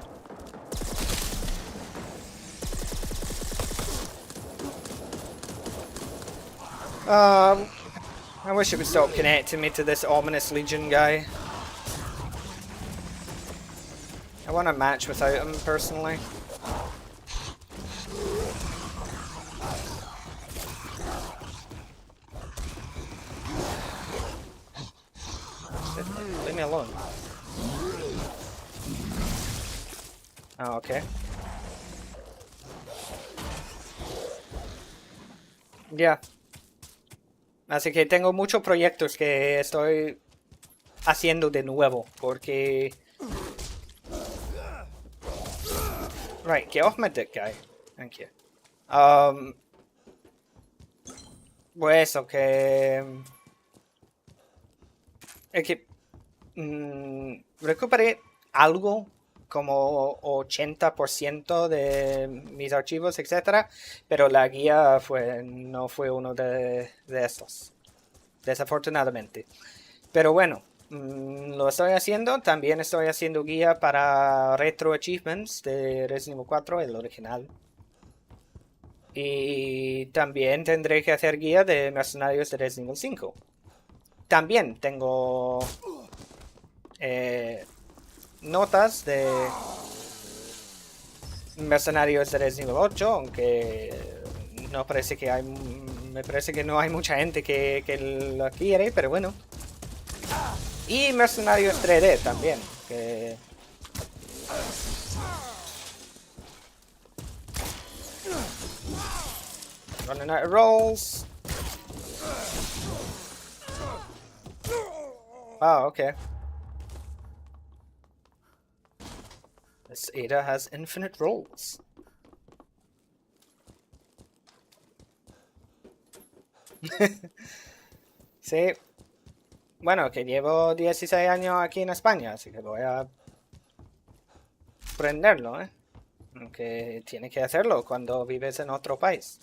[SPEAKER 1] I wish it would stop connecting me to this ominous Legion guy. I want a match without him, personally. Leave me alone. Oh, okay. Ya. Así que tengo muchos proyectos que estoy haciendo de nuevo, porque... Right, get off my dick, guy. Thank you. Pues, ok. Es que... recuperé algo, como 80% de mis archivos, etcétera, pero la guía no fue uno de esos, desafortunadamente. Pero bueno, lo estoy haciendo. También estoy haciendo guía para Retro Achievements de Resident Evil 4, el original. Y también tendré que hacer guía de Mercenarios de Resident Evil 5. También tengo notas de Mercenarios de Resident Evil 8, aunque no parece que hay... Me parece que no hay mucha gente que lo quiere, pero bueno. Y Mercenarios 3D también, que... Running out of rolls. Oh, okay. This Ada has infinite rolls. Sí. Bueno, que llevo 16 años aquí en España, así que voy a aprenderlo, ¿eh? Aunque tiene que hacerlo cuando vives en otro país.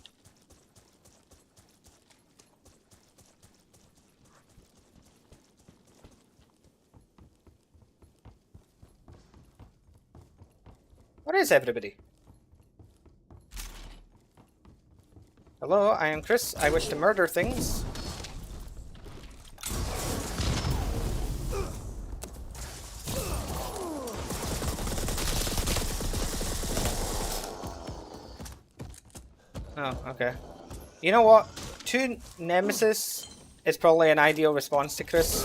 [SPEAKER 1] What is everybody? Hello, I am Chris. I wish to murder things. Oh, okay. You know what? 2 Nemesis is probably an ideal response to Chris.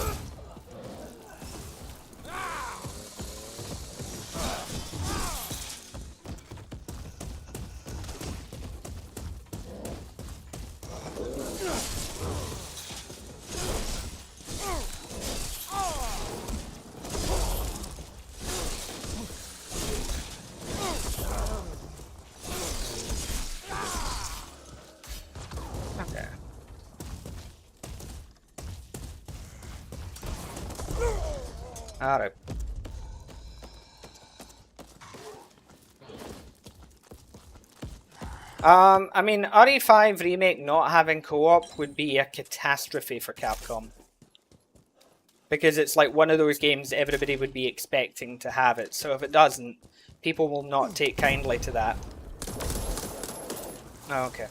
[SPEAKER 1] Okay. Alright. I mean, RE5 Remake not having co-op would be a catastrophe for Capcom. Because it's like one of those games everybody would be expecting to have it, so if it doesn't, people will not take kindly to that. Oh, okay.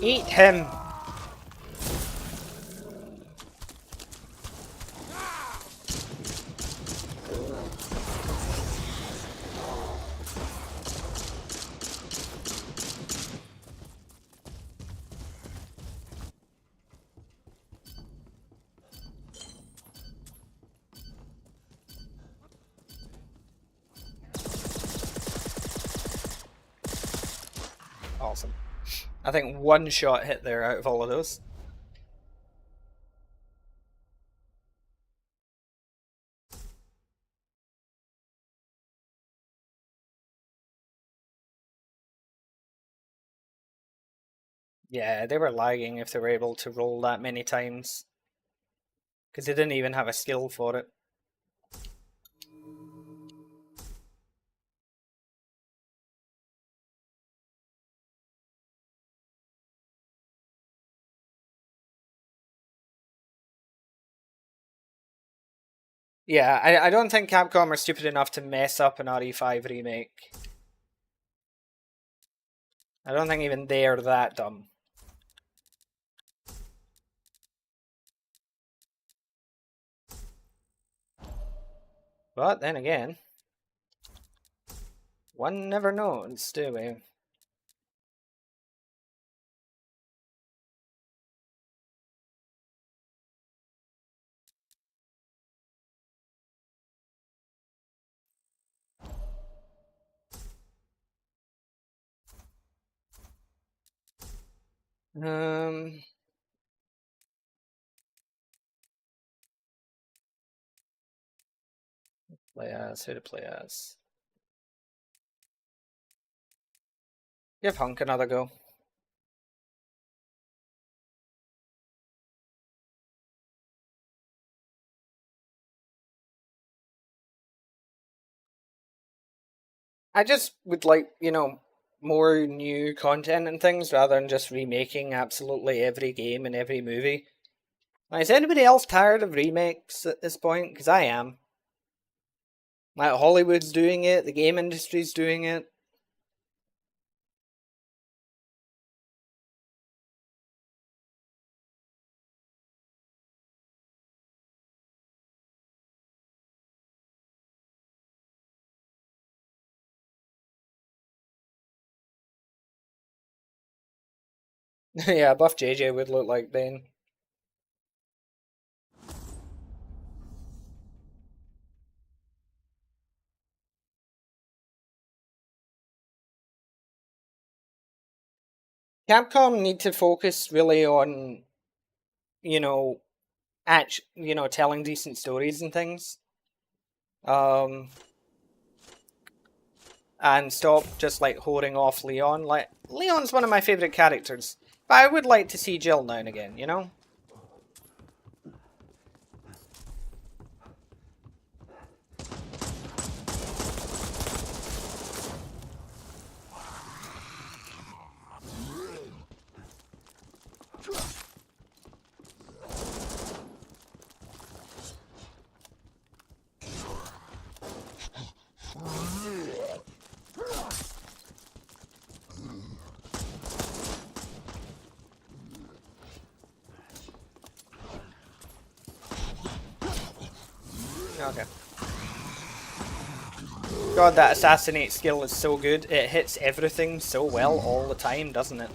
[SPEAKER 1] Eat him! Awesome. I think one shot hit there out of all of those. Yeah, they were lagging if they were able to roll that many times. Because they didn't even have a skill for it. Yeah, I don't think Capcom are stupid enough to mess up an RE5 remake. I don't think even they are that dumb. But then again, one never knows, do we? Play as, who to play as? Give Hunk another go. I just would like, you know, more new content and things rather than just remaking absolutely every game and every movie. Like, is anybody else tired of remakes at this point? Because I am. Like, Hollywood's doing it, the game industry's doing it. Yeah, Buff JJ would look like Bane. Capcom need to focus really on, you know, telling decent stories and things. And stop just like holding off Leon. Like, Leon's one of my favorite characters, but I would like to see Jill now and again, you know? Okay. God, that assassinate skill is so good. It hits everything so well all the time, doesn't it?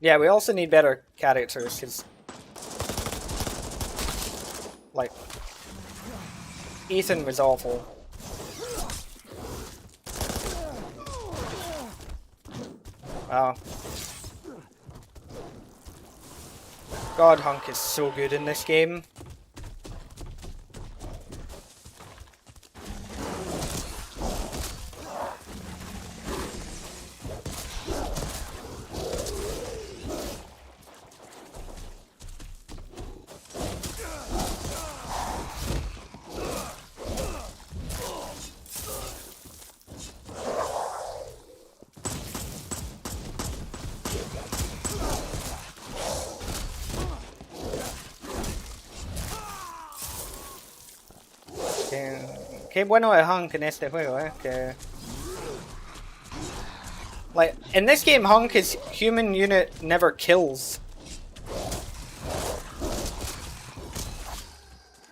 [SPEAKER 1] Yeah, we also need better characters, because, like, Ethan was awful. Wow. God, Hunk is so good in this game. Qué bueno es Hunk en este juego, que... Like, in this game, Hunk is human unit never kills.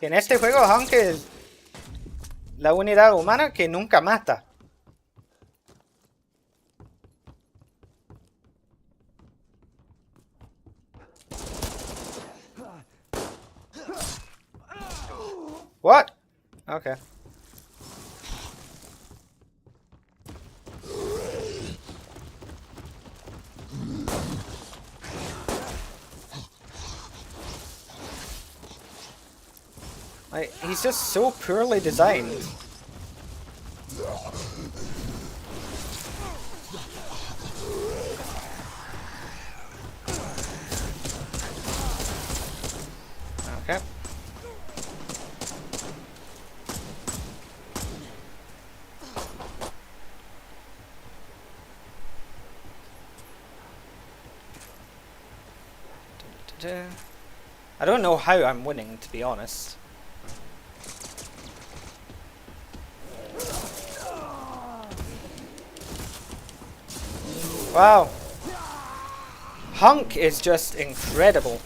[SPEAKER 1] En este juego, Hunk es la unidad humana que nunca mata. What? Okay. Like, he's just so poorly designed. Okay. I don't know how I'm winning, to be honest. Wow. Hunk is just incredible.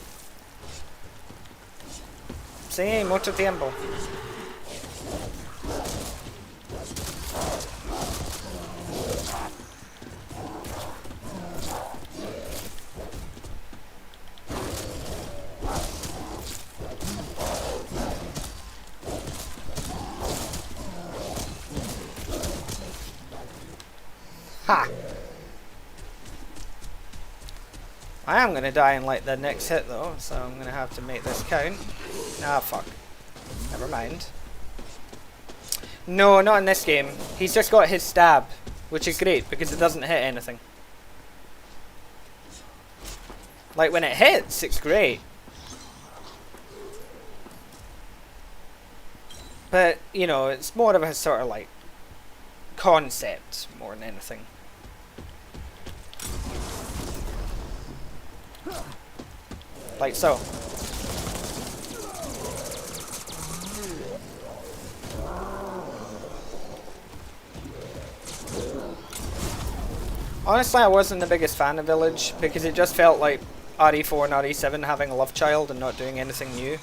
[SPEAKER 1] Sí, mucho tiempo. Ha! I am gonna die in like the next hit though, so I'm gonna have to make this count. Ah, fuck. Never mind. No, not in this game. He's just got his stab, which is great because it doesn't hit anything. Like when it hits, it's great. But, you know, it's more of a sort of like concept more than anything. Like so. Honestly, I wasn't the biggest fan of Village because it just felt like RE4 and RE7 having a love child and not doing anything new.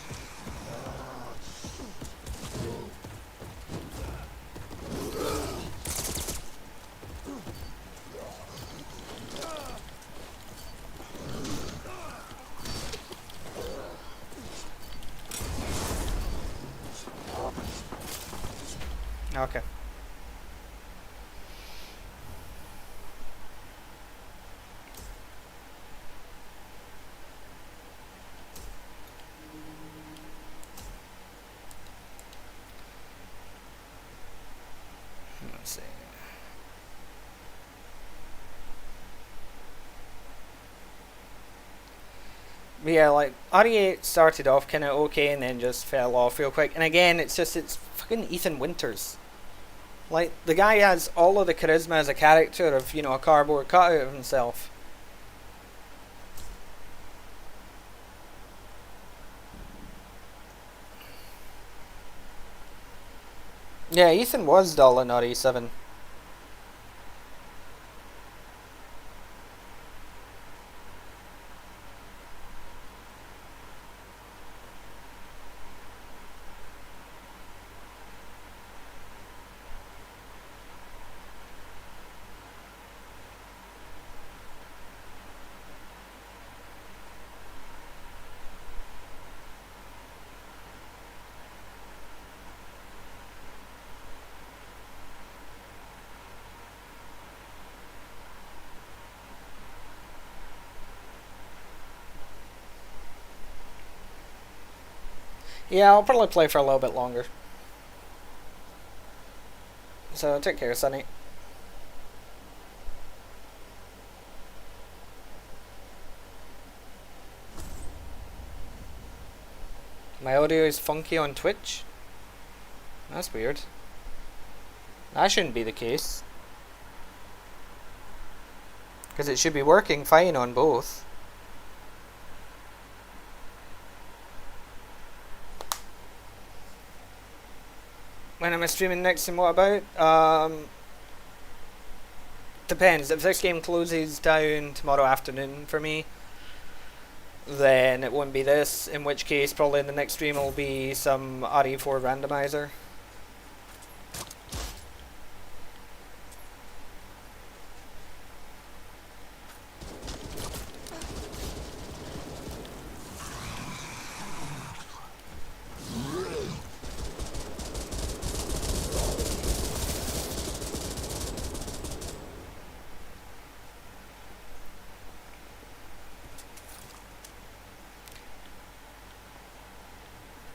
[SPEAKER 1] Okay. Let's see. But yeah, like RE8 started off kind of okay and then just fell off real quick. And again, it's fucking Ethan Winters. Like, the guy has all of the charisma as a character of, you know, a cardboard cutout of himself. Yeah, Ethan was dull in RE7. Yeah, I'll probably play for a little bit longer. So, take care, Sonny. My audio is funky on Twitch? That's weird. That shouldn't be the case. Because it should be working fine on both. When am I streaming next and what about? Depends. If this game closes down tomorrow afternoon for me, then it won't be this. In which case, probably the next stream will be some RE4 randomizer.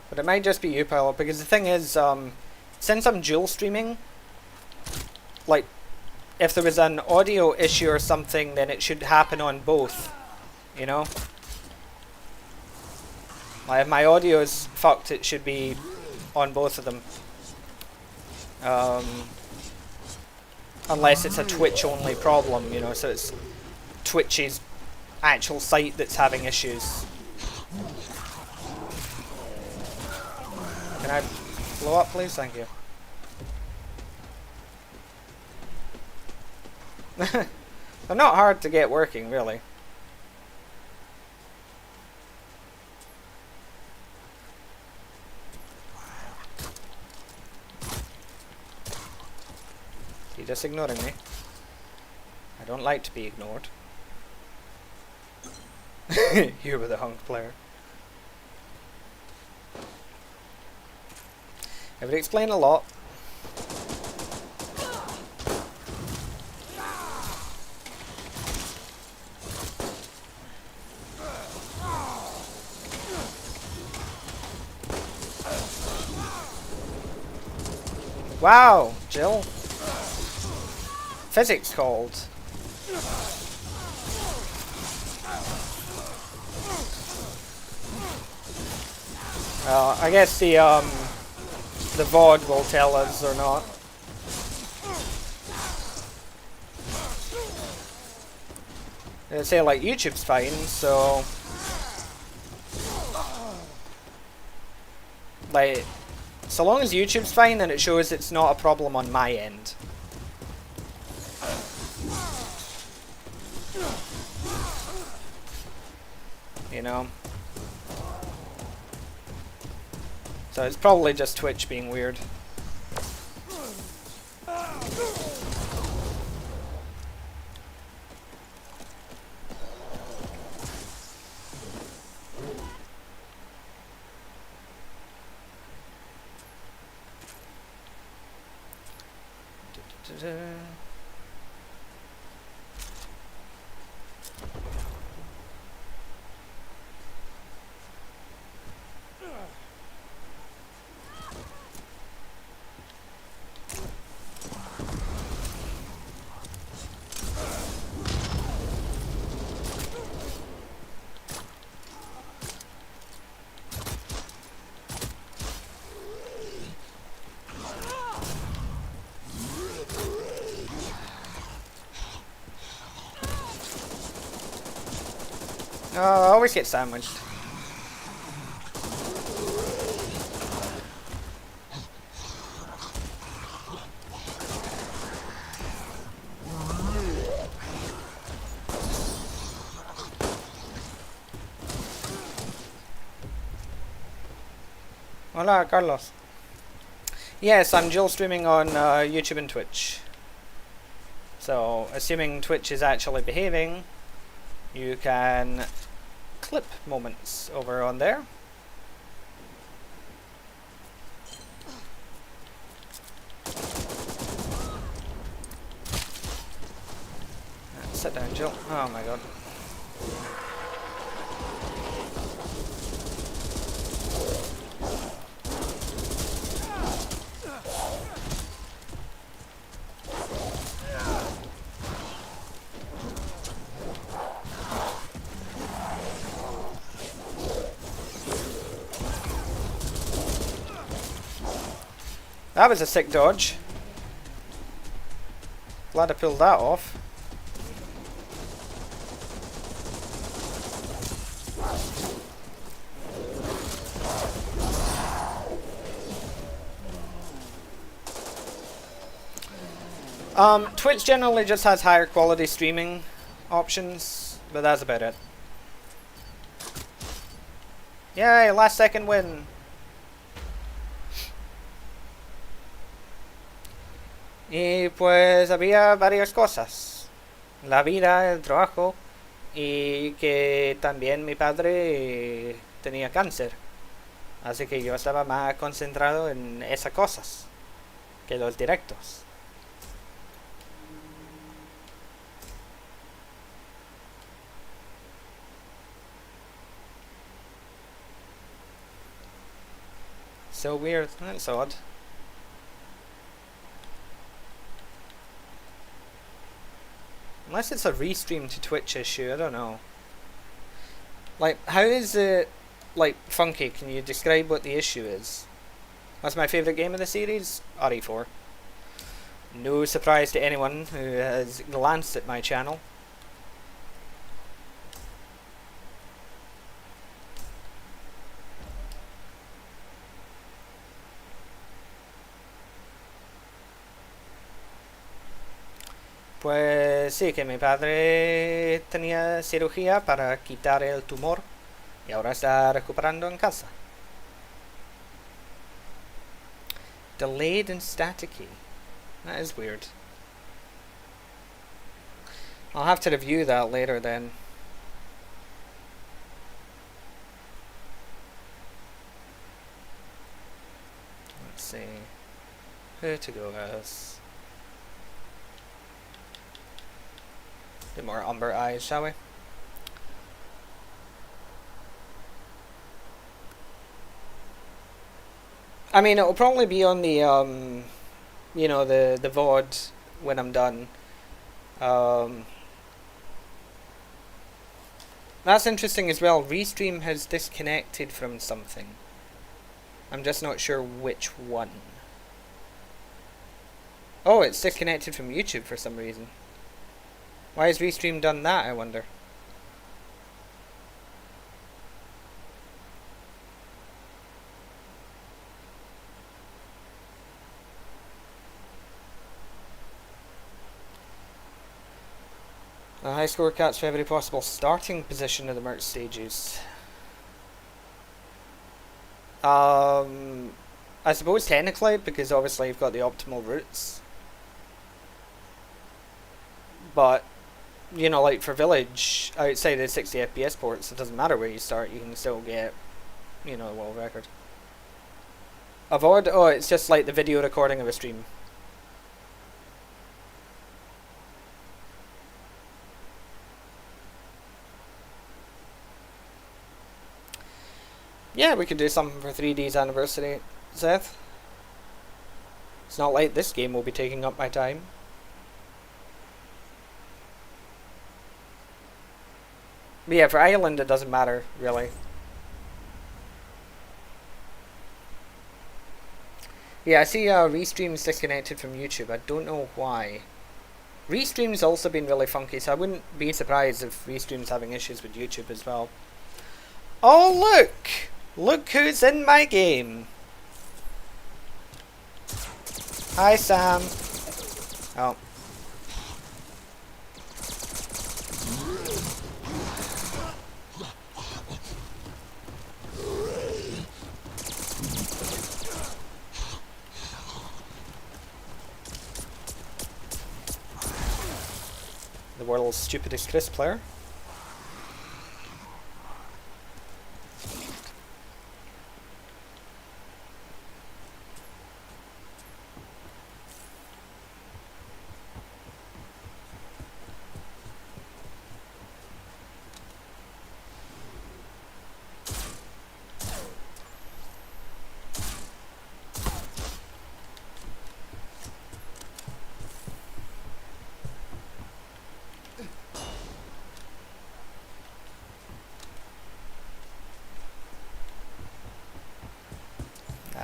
[SPEAKER 1] But it might just be you, Pilot, because the thing is, since I'm dual streaming, like, if there was an audio issue or something, then it should happen on both, you know? Like, if my audio is fucked, it should be on both of them. Unless it's a Twitch only problem, you know, so it's Twitch's actual site that's having issues. Can I blow up, please? Thank you. They're not hard to get working, really. You're just ignoring me. I don't like to be ignored. You were the hunk player. It would explain a lot. Wow, Jill. Physics called. I guess the VOD will tell us or not. They say like YouTube's fine, so like so long as YouTube's fine, then it shows it's not a problem on my end. You know? So it's probably just Twitch being weird. Oh, I always get sandwiched. Hola, Carlos. Yes, I'm dual streaming on YouTube and Twitch. So, assuming Twitch is actually behaving, you can clip moments over on there. Sit down, Jill. Oh my god. That was a sick dodge. Glad I pulled that off. Twitch generally just has higher quality streaming options, but that's about it. Yay, last second win. Y pues había varias cosas. La vida, el trabajo y que también mi padre tenía cáncer. Así que yo estaba más concentrado en esas cosas que los directos. So weird, that's odd. Unless it's a restream to Twitch issue, I don't know. Like, how is it like, funky. Can you describe what the issue is? What's my favourite game of the series? RE4. No surprise to anyone who has glanced at my channel. Pues sí, que mi padre tenía cirugía para quitar el tumor y ahora está recuperando en casa. Delayed and staticky. That is weird. I'll have to review that later then. Let's see. Who to go as? Do more Umber Eyes, shall we? I mean, it'll probably be on the, you know, the VOD when I'm done. That's interesting as well. Restream has disconnected from something. I'm just not sure which one. Oh, it's disconnected from YouTube for some reason. Why has Restream done that, I wonder? A high score cats for every possible starting position of the merch stages. I suppose technically, because obviously you've got the optimal routes. But, you know, like for Village, outside the 60 FPS ports, it doesn't matter where you start, you can still get, you know, a world record. A VOD? Oh, it's just like the video recording of a stream. Yeah, we could do something for 3D's anniversary, Seth. It's not like this game will be taking up my time. But yeah, for Ireland it doesn't matter, really. Yeah, I see Restream's disconnected from YouTube. I don't know why. Restream's also been really funky, so I wouldn't be surprised if Restream's having issues with YouTube as well. Oh, look! Look who's in my game! Hi, Sam. Oh. The world's stupidest Chris player.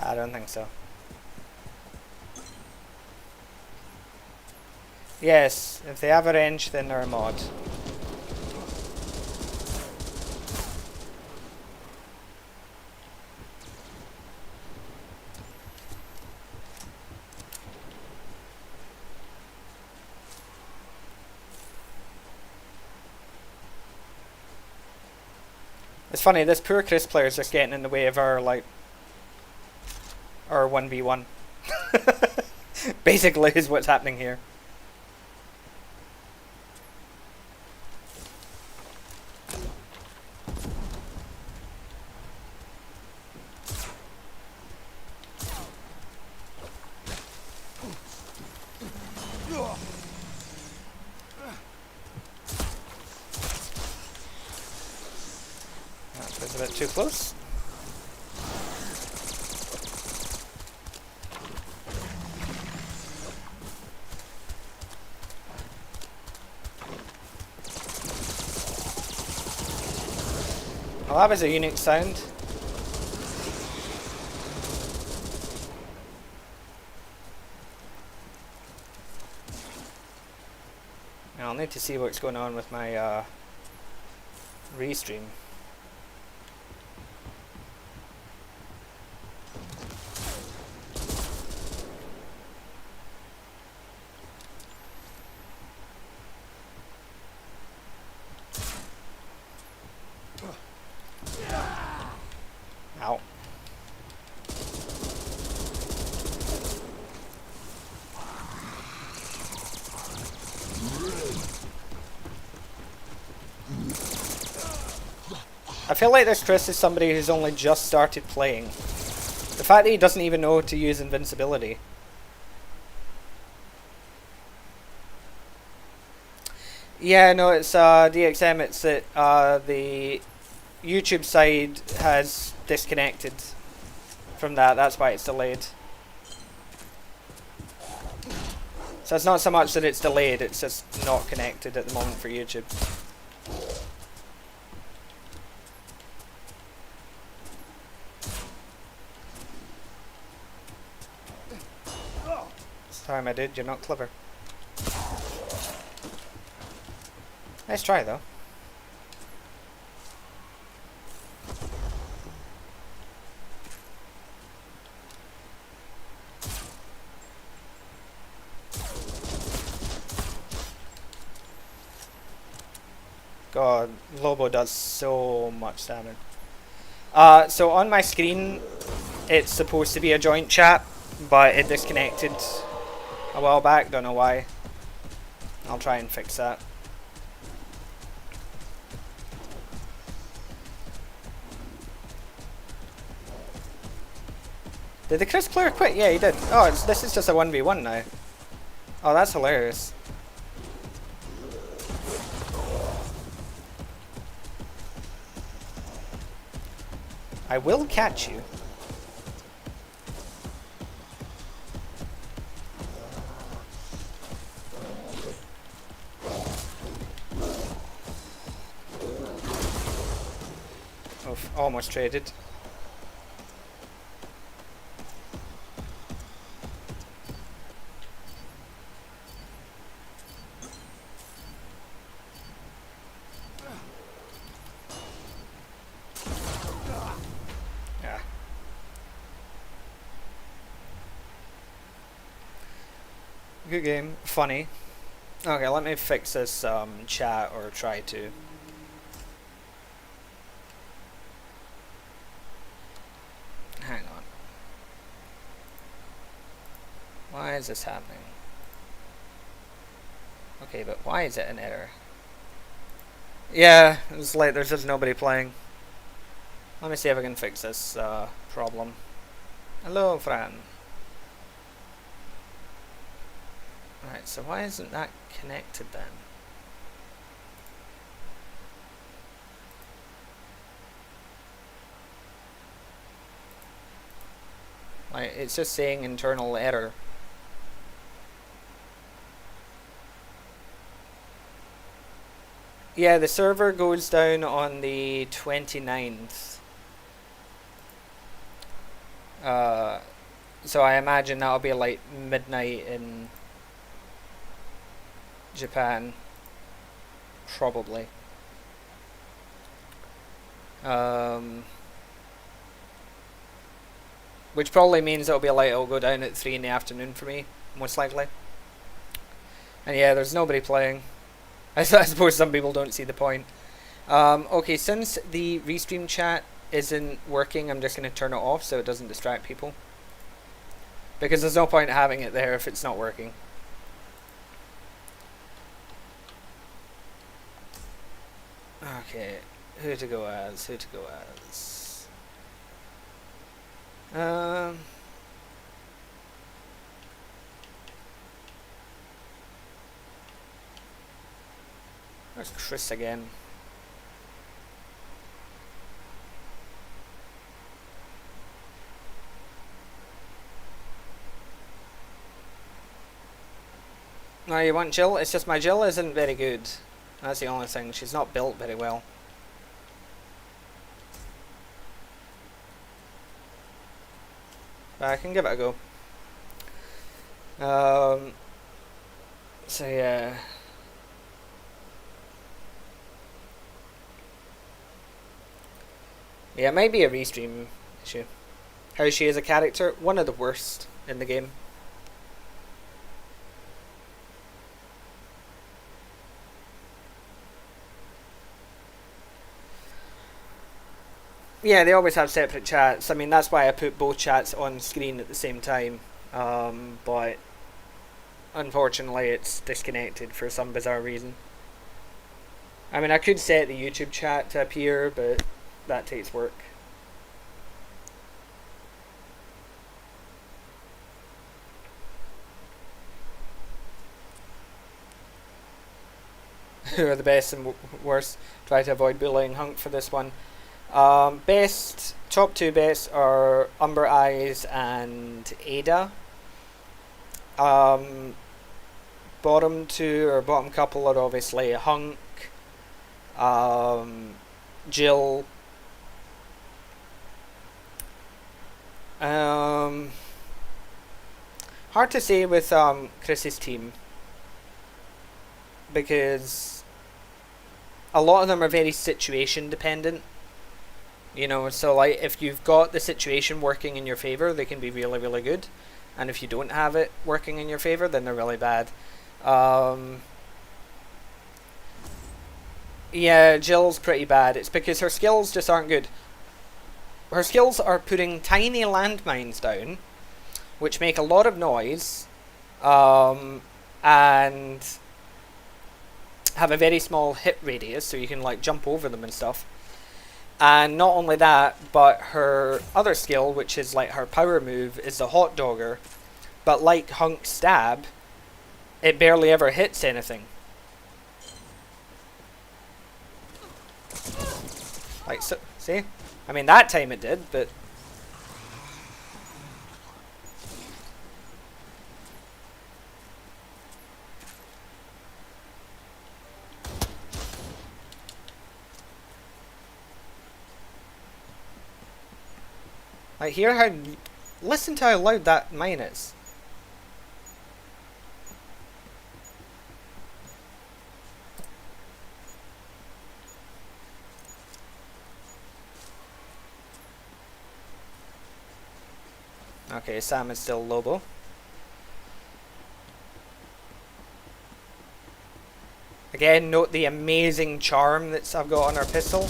[SPEAKER 1] I don't think so. Yes, if they have a range, then they're a mod. It's funny, this poor Chris player is just getting in the way of our, like, our 1v1. Basically is what's happening here. That was a bit too close. Well, that was a unique sound. I'll need to see what's going on with my restream. Ow. I feel like this Chris is somebody who's only just started playing. The fact that he doesn't even know to use invincibility. Yeah, no, it's DXM. It's that the YouTube side has disconnected from that. That's why it's delayed. So it's not so much that it's delayed, it's just not connected at the moment for YouTube. Sorry, my dude, you're not clever. Nice try, though. God, Lobo does so much damage. So on my screen, it's supposed to be a joint chat, but it disconnected a while back. Don't know why. I'll try and fix that. Did the Chris player quit? Yeah, he did. Oh, this is just a 1v1 now. Oh, that's hilarious. I will catch you. Oof, almost traded. Yeah. Good game. Funny. Okay, let me fix this chat, or try to. Hang on. Why is this happening? Okay, but why is it an error? Yeah, it's like there's just nobody playing. Let me see if I can fix this problem. Hello, Fran. Alright, so why isn't that connected then? Like, it's just saying internal error. Yeah, the server goes down on the 29th. So I imagine that'll be like midnight in Japan. Probably. Which probably means it'll be like it'll go down at 3 in the afternoon for me, most likely. And yeah, there's nobody playing. I suppose some people don't see the point. Okay, since the restream chat isn't working, I'm just going to turn it off so it doesn't distract people. Because there's no point having it there if it's not working. Okay, who to go as? Who to go as? There's Chris again. No, you want Jill? It's just my Jill isn't very good. That's the only thing. She's not built very well. But I can give it a go. So yeah. Yeah, it might be a restream issue. How is she as a character? One of the worst in the game. Yeah, they always have separate chats. I mean, that's why I put both chats on screen at the same time. But unfortunately, it's disconnected for some bizarre reason. I mean, I could set the YouTube chat to appear, but that takes work. Who are the best and worst? Try to avoid bullying Hunk for this one. Best, top two best are Umber Eyes and Ada. Bottom two or bottom couple are obviously Hunk, Jill, hard to say with Chris's team, because a lot of them are very situation dependent. You know, so like if you've got the situation working in your favor, they can be really, really good. And if you don't have it working in your favor, then they're really bad. Yeah, Jill's pretty bad. It's because her skills just aren't good. Her skills are putting tiny landmines down, which make a lot of noise, and have a very small hit radius, so you can like jump over them and stuff. And not only that, but her other skill, which is like her power move, is the Hot Dogger. But like Hunk's stab, it barely ever hits anything. Like, so, see? I mean, that time it did, but... Like, hear how... Listen to how loud that mine is. Okay, Sam is still Lobo. Again, note the amazing charm that I've got on our pistol.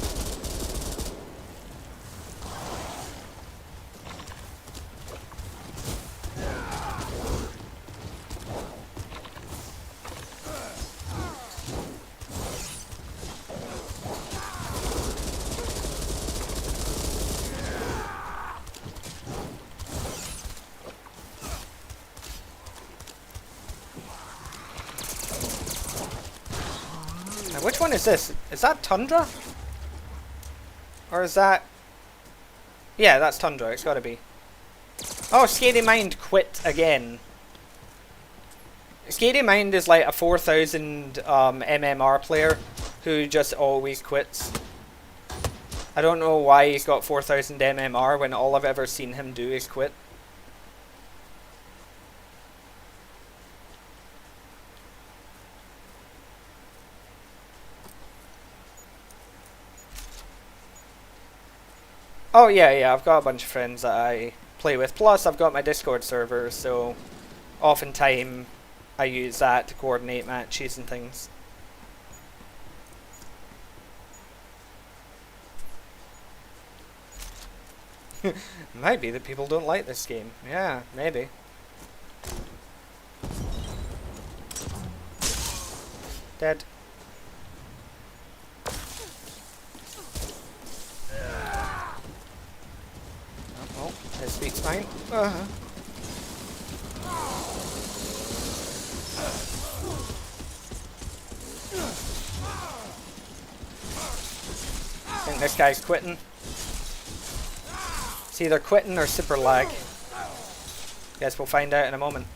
[SPEAKER 1] Which one is this? Is that Tundra? Or is that... Yeah, that's Tundra. It's gotta be. Oh, Scary Mind quit again. Scary Mind is like a 4000 MMR player who just always quits. I don't know why he's got 4000 MMR when all I've ever seen him do is quit. Oh yeah, I've got a bunch of friends that I play with. Plus, I've got my Discord server, so oftentimes I use that to coordinate matches and things. Might be that people don't like this game. Yeah, maybe. Dead. Oh, his speed's fine. I think this guy's quitting. It's either quitting or super lag. Guess we'll find out in a moment.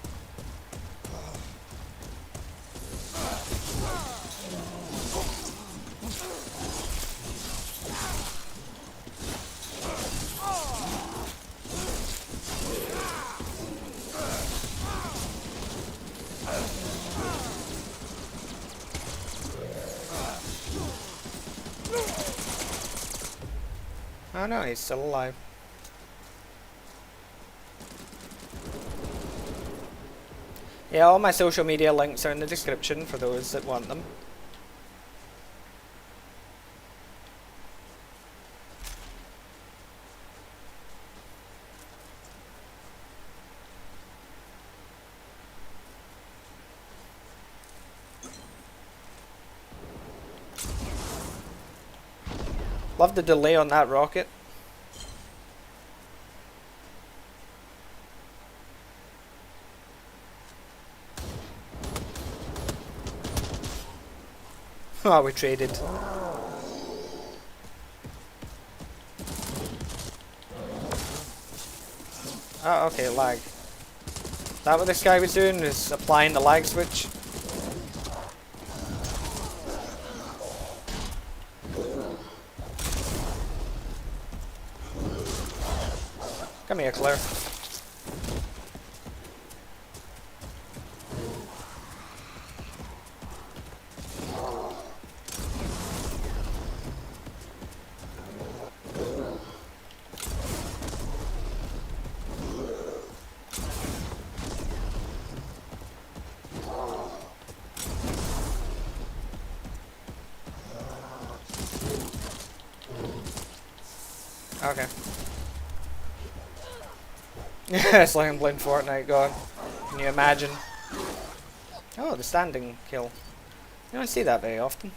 [SPEAKER 1] Oh no, he's still alive. Yeah, all my social media links are in the description for those that want them. Love the delay on that rocket. Oh, we traded. Oh, okay, lag. Is that what this guy was doing? Was applying the lag switch? Come here, Claire. Okay. Yeah, it's like I'm playing Fortnite, God. Can you imagine? Oh, the standing kill. You don't see that very often.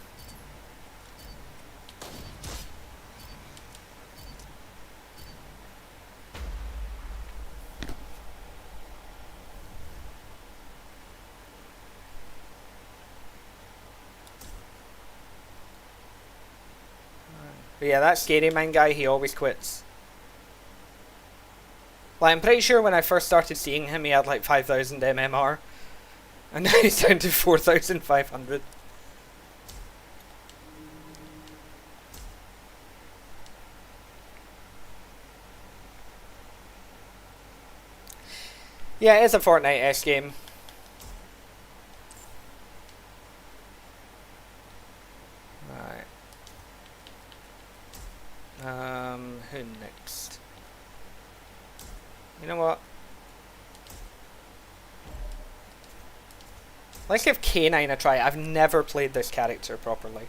[SPEAKER 1] But yeah, that Scary Man guy, he always quits. Like, I'm pretty sure when I first started seeing him, he had like 5,000 MMR. And now he's down to 4,500. Yeah, it is a Fortnite-esque game. Right. Who next? You know what? Let's give K9 a try. I've never played this character properly.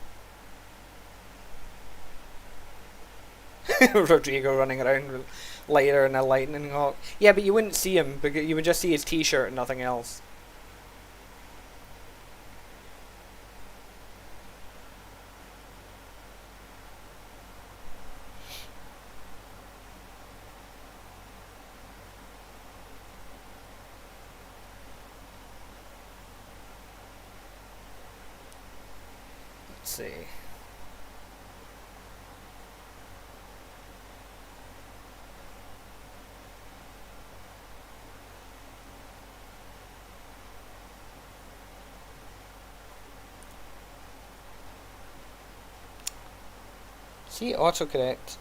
[SPEAKER 1] Rodrigo running around with lighter and a lightning hawk. Yeah, but you wouldn't see him, because you would just see his t-shirt and nothing else. Let's see. See, autocorrect.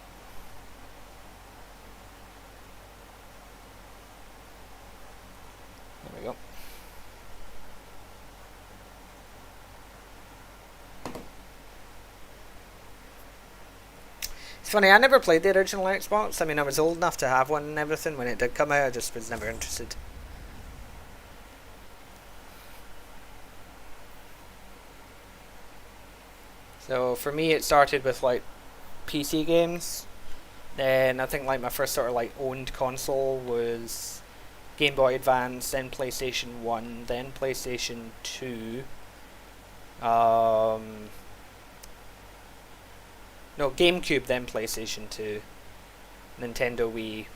[SPEAKER 1] There we go. It's funny, I never played the original Xbox. I mean, I was old enough to have one and everything when it did come out. I just was never interested. So for me, it started with like PC games. Then I think like my first sort of like owned console was Game Boy Advance, then PlayStation 1, then PlayStation 2. No, GameCube, then PlayStation 2. Nintendo Wii.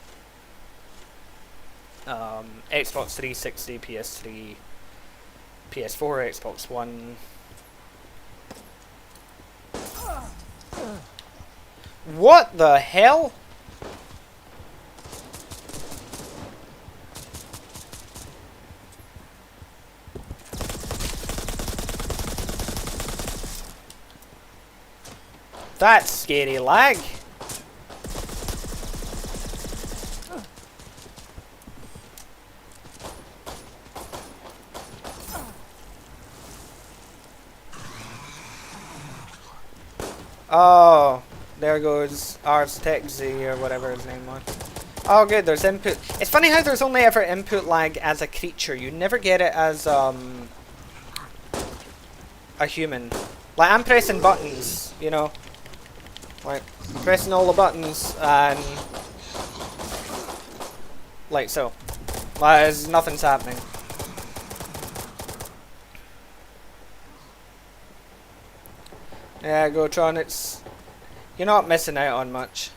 [SPEAKER 1] Xbox 360, PS3, PS4, Xbox One. What the hell? That's scary lag. Oh, there goes Ars Texi or whatever his name was. Oh good, there's input. It's funny how there's only ever input lag as a creature. You never get it as a human. Like I'm pressing buttons, you know. Like pressing all the buttons and like so. Like nothing's happening. Yeah, Gotron, it's you're not missing out on much.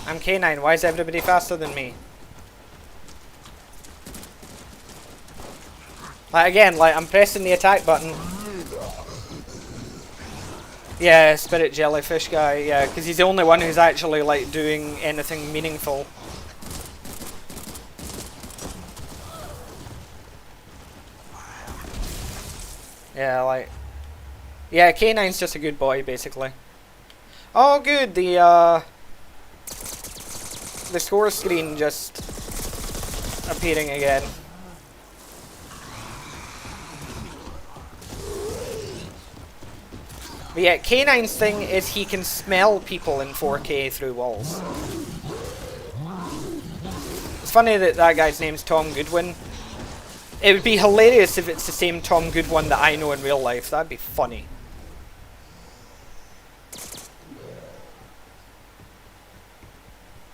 [SPEAKER 1] I'm K9, why is everybody faster than me? Like again, like I'm pressing the attack button. Yeah, Spirit Jellyfish guy, yeah, because he's the only one who's actually like doing anything meaningful. Yeah, like yeah, K9's just a good boy basically. Oh good, the score screen just appearing again. But yeah, K9's thing is he can smell people in 4K through walls. It's funny that that guy's name's Tom Goodwin. It would be hilarious if it's the same Tom Goodwin that I know in real life. That'd be funny.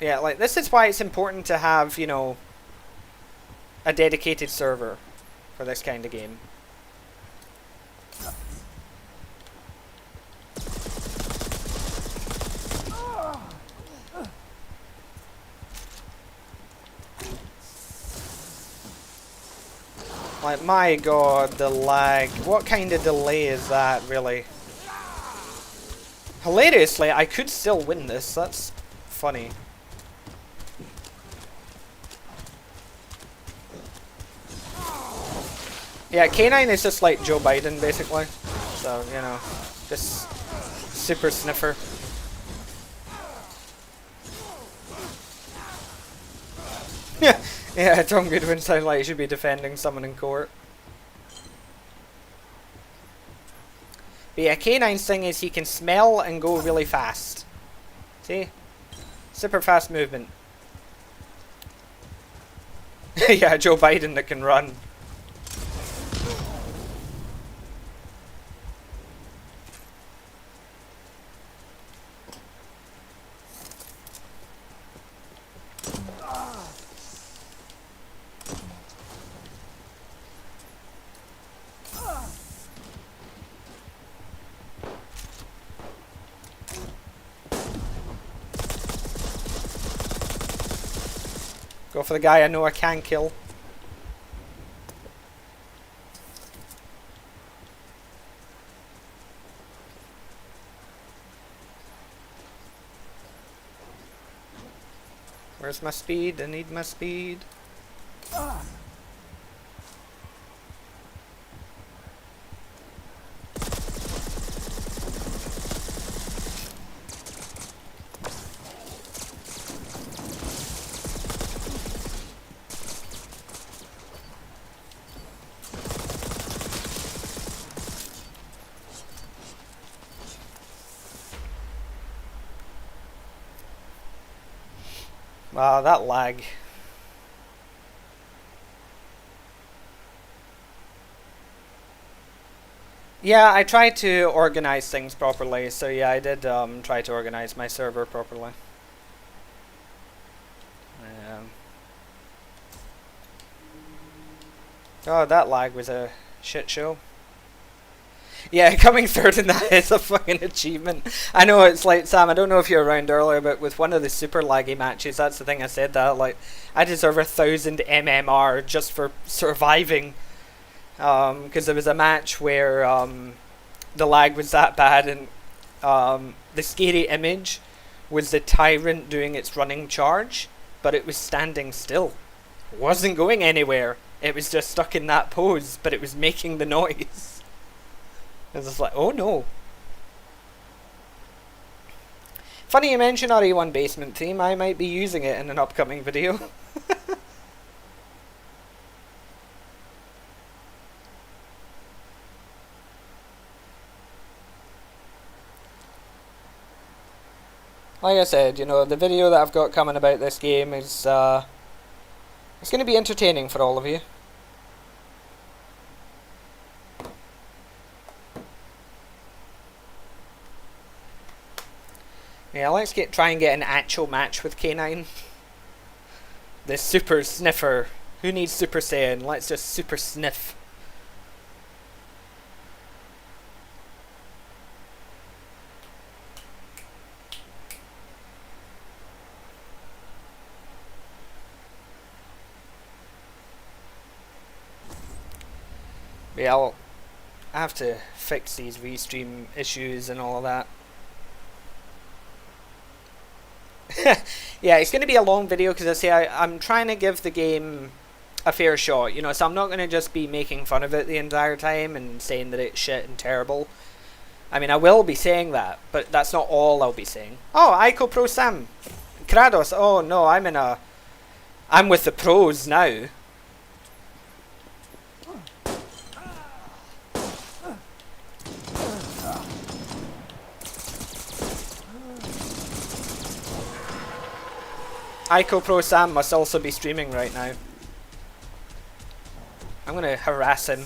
[SPEAKER 1] Yeah, like, this is why it's important to have, you know, a dedicated server for this kind of game. Like, my god, the lag. What kind of delay is that, really? Hilariously, I could still win this. That's funny. Yeah, K9 is just like Joe Biden, basically. So, you know, just super sniffer. Yeah, yeah, Tom Goodwin sounds like he should be defending someone in court. But yeah, K9's thing is he can smell and go really fast. See? Super fast movement. Yeah, Joe Biden that can run. Go for the guy I know I can kill. Where's my speed? I need my speed. Wow, that lag. Yeah, I tried to organize things properly, so yeah, I did try to organize my server properly. Oh, that lag was a shit show. Yeah, coming third in that is a fucking achievement. I know it's like, Sam, I don't know if you were around earlier, but with one of the super laggy matches, that's the thing I said that, like, I deserve 1,000 MMR just for surviving. Because there was a match where the lag was that bad, and the scary image was the tyrant doing its running charge, but it was standing still. It wasn't going anywhere. It was just stuck in that pose, but it was making the noise. I was just like, oh no. Funny you mention RE1 basement theme, I might be using it in an upcoming video. Like I said, you know, the video that I've got coming about this game is, it's going to be entertaining for all of you. Yeah, let's try and get an actual match with K9. The Super Sniffer. Who needs Super Saiyan? Let's just Super Sniff. Yeah, I have to fix these restream issues and all of that. Yeah, it's going to be a long video because I say I'm trying to give the game a fair shot, you know, so I'm not going to just be making fun of it the entire time and saying that it's shit and terrible. I mean, I will be saying that, but that's not all I'll be saying. Oh, Ico Pro Sam. Kratos, oh no, I'm with the pros now. Ico Pro Sam must also be streaming right now. I'm gonna harass him.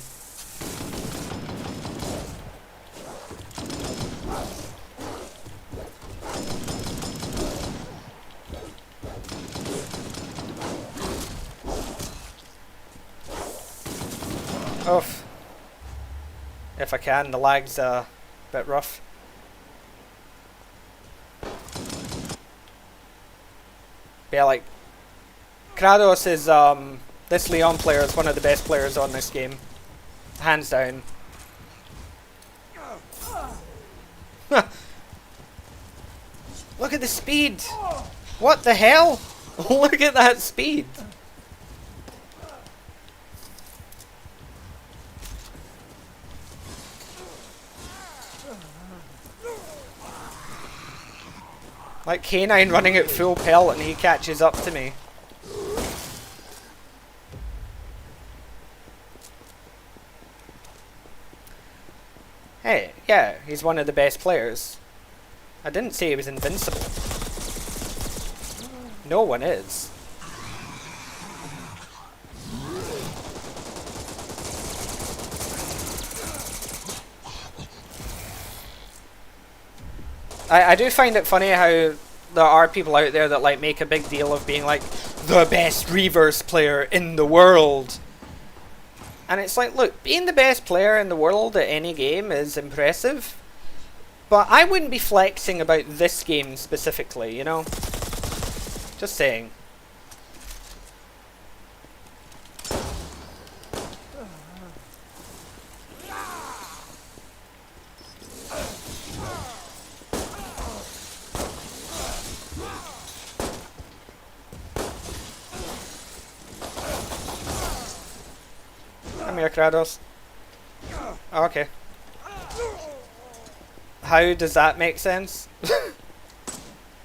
[SPEAKER 1] Oof. If I can, the lag's a bit rough. Yeah, like, Kratos is, this Leon player is one of the best players on this game. Hands down. Look at the speed! What the hell? Look at that speed! Like K9 running at full pelt and he catches up to me. Hey, yeah, he's one of the best players. I didn't say he was invincible. No one is. I do find it funny how there are people out there that like make a big deal of being like the best Reverse player in the world. And it's like, look, being the best player in the world at any game is impressive. But I wouldn't be flexing about this game specifically, you know? Just saying. Come here, Kratos. Oh, okay. How does that make sense?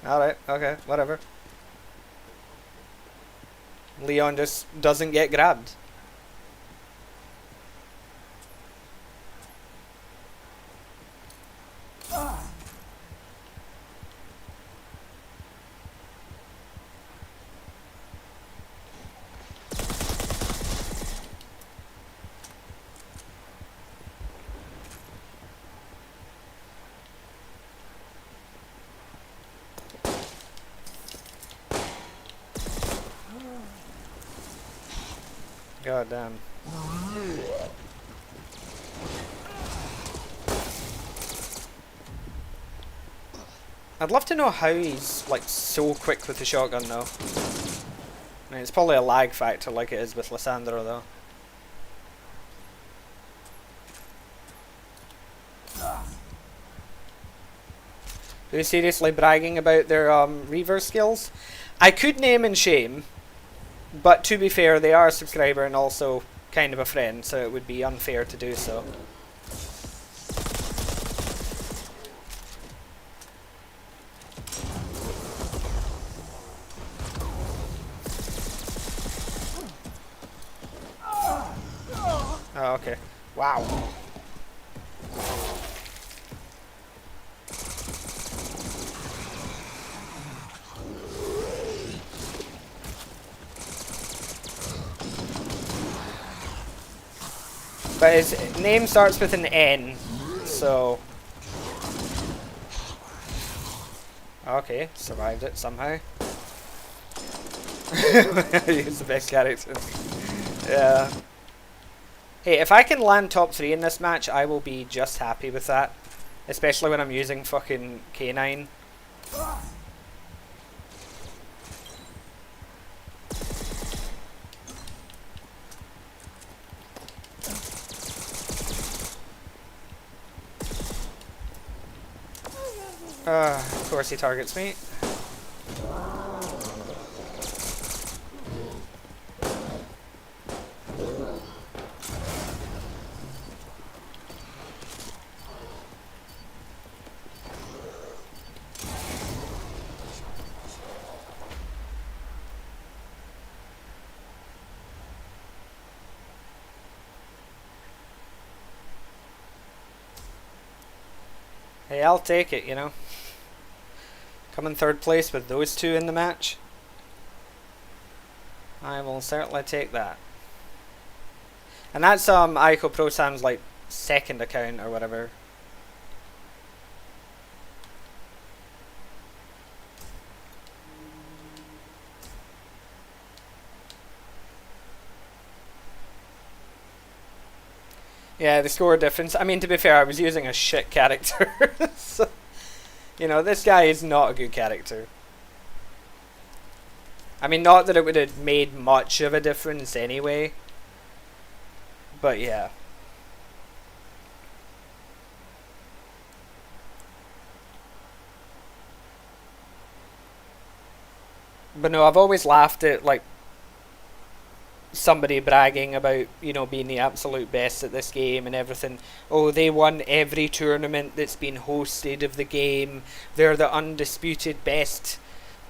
[SPEAKER 1] Alright, okay, whatever. Leon just doesn't get grabbed. God damn. I'd love to know how he's like so quick with the shotgun though. I mean, it's probably a lag factor like it is with Lissandra though. Who's seriously bragging about their Reaver skills? I could name and shame, but to be fair, they are a subscriber and also kind of a friend, so it would be unfair to do so. Oh, okay. Wow. But his name starts with an N, so... Okay, survived it somehow. He's the best character. Yeah. Hey, if I can land top 3 in this match, I will be just happy with that. Especially when I'm using fucking K9. Of course he targets me. Hey, I'll take it, you know. Come in 3rd place with those two in the match. I will certainly take that. And that's Aiko Pro Sam's like 2nd account or whatever. Yeah, the score difference. I mean, to be fair, I was using a shit character. So, you know, this guy is not a good character. I mean, not that it would have made much of a difference anyway. But yeah. But no, I've always laughed at, like, somebody bragging about, you know, being the absolute best at this game and everything. Oh, they won every tournament that's been hosted of the game. They're the undisputed best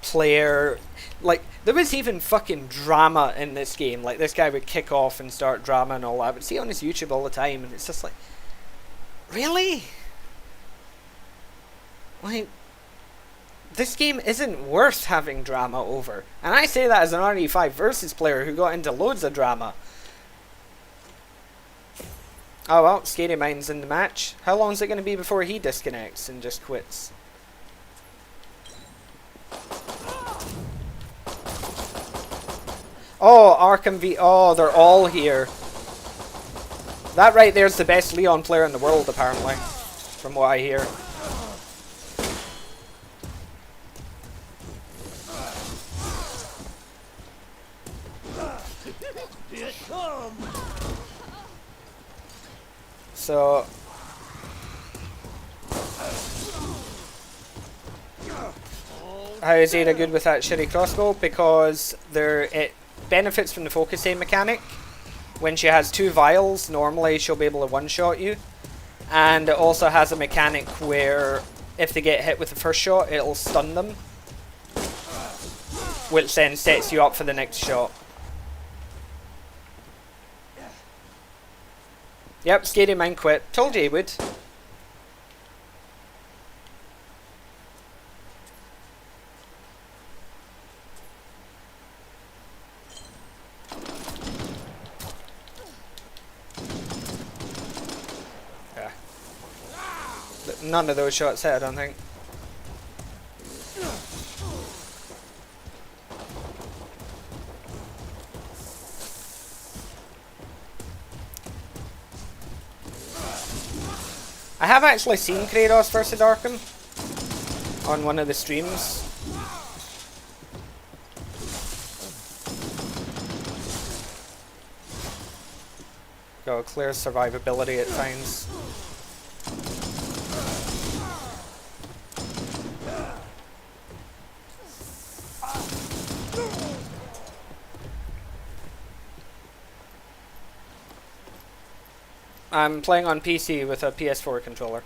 [SPEAKER 1] player. Like, there was even fucking drama in this game. Like, this guy would kick off and start drama and all that. I would see it on his YouTube all the time, and it's just like, really? Like, this game isn't worth having drama over. And I say that as an RE5 Versus player who got into loads of drama. Oh well, Scary Mind's in the match. How long is it going to be before he disconnects and just quits? Oh, Arkham V... Oh, they're all here. That right there's the best Leon player in the world, apparently. From what I hear. So... How is Ada good with that shitty crossbow? Because it benefits from the focus aim mechanic. When she has 2 vials, normally she'll be able to one-shot you. And it also has a mechanic where if they get hit with the first shot, it'll stun them. Which then sets you up for the next shot. Yep, Scary Mind quit. Told you he would. Yeah. None of those shots hit, I don't think. I have actually seen Kratos versus Arkham. on one of the streams. Got clear survivability at times. I'm playing on PC with a PS4 controller.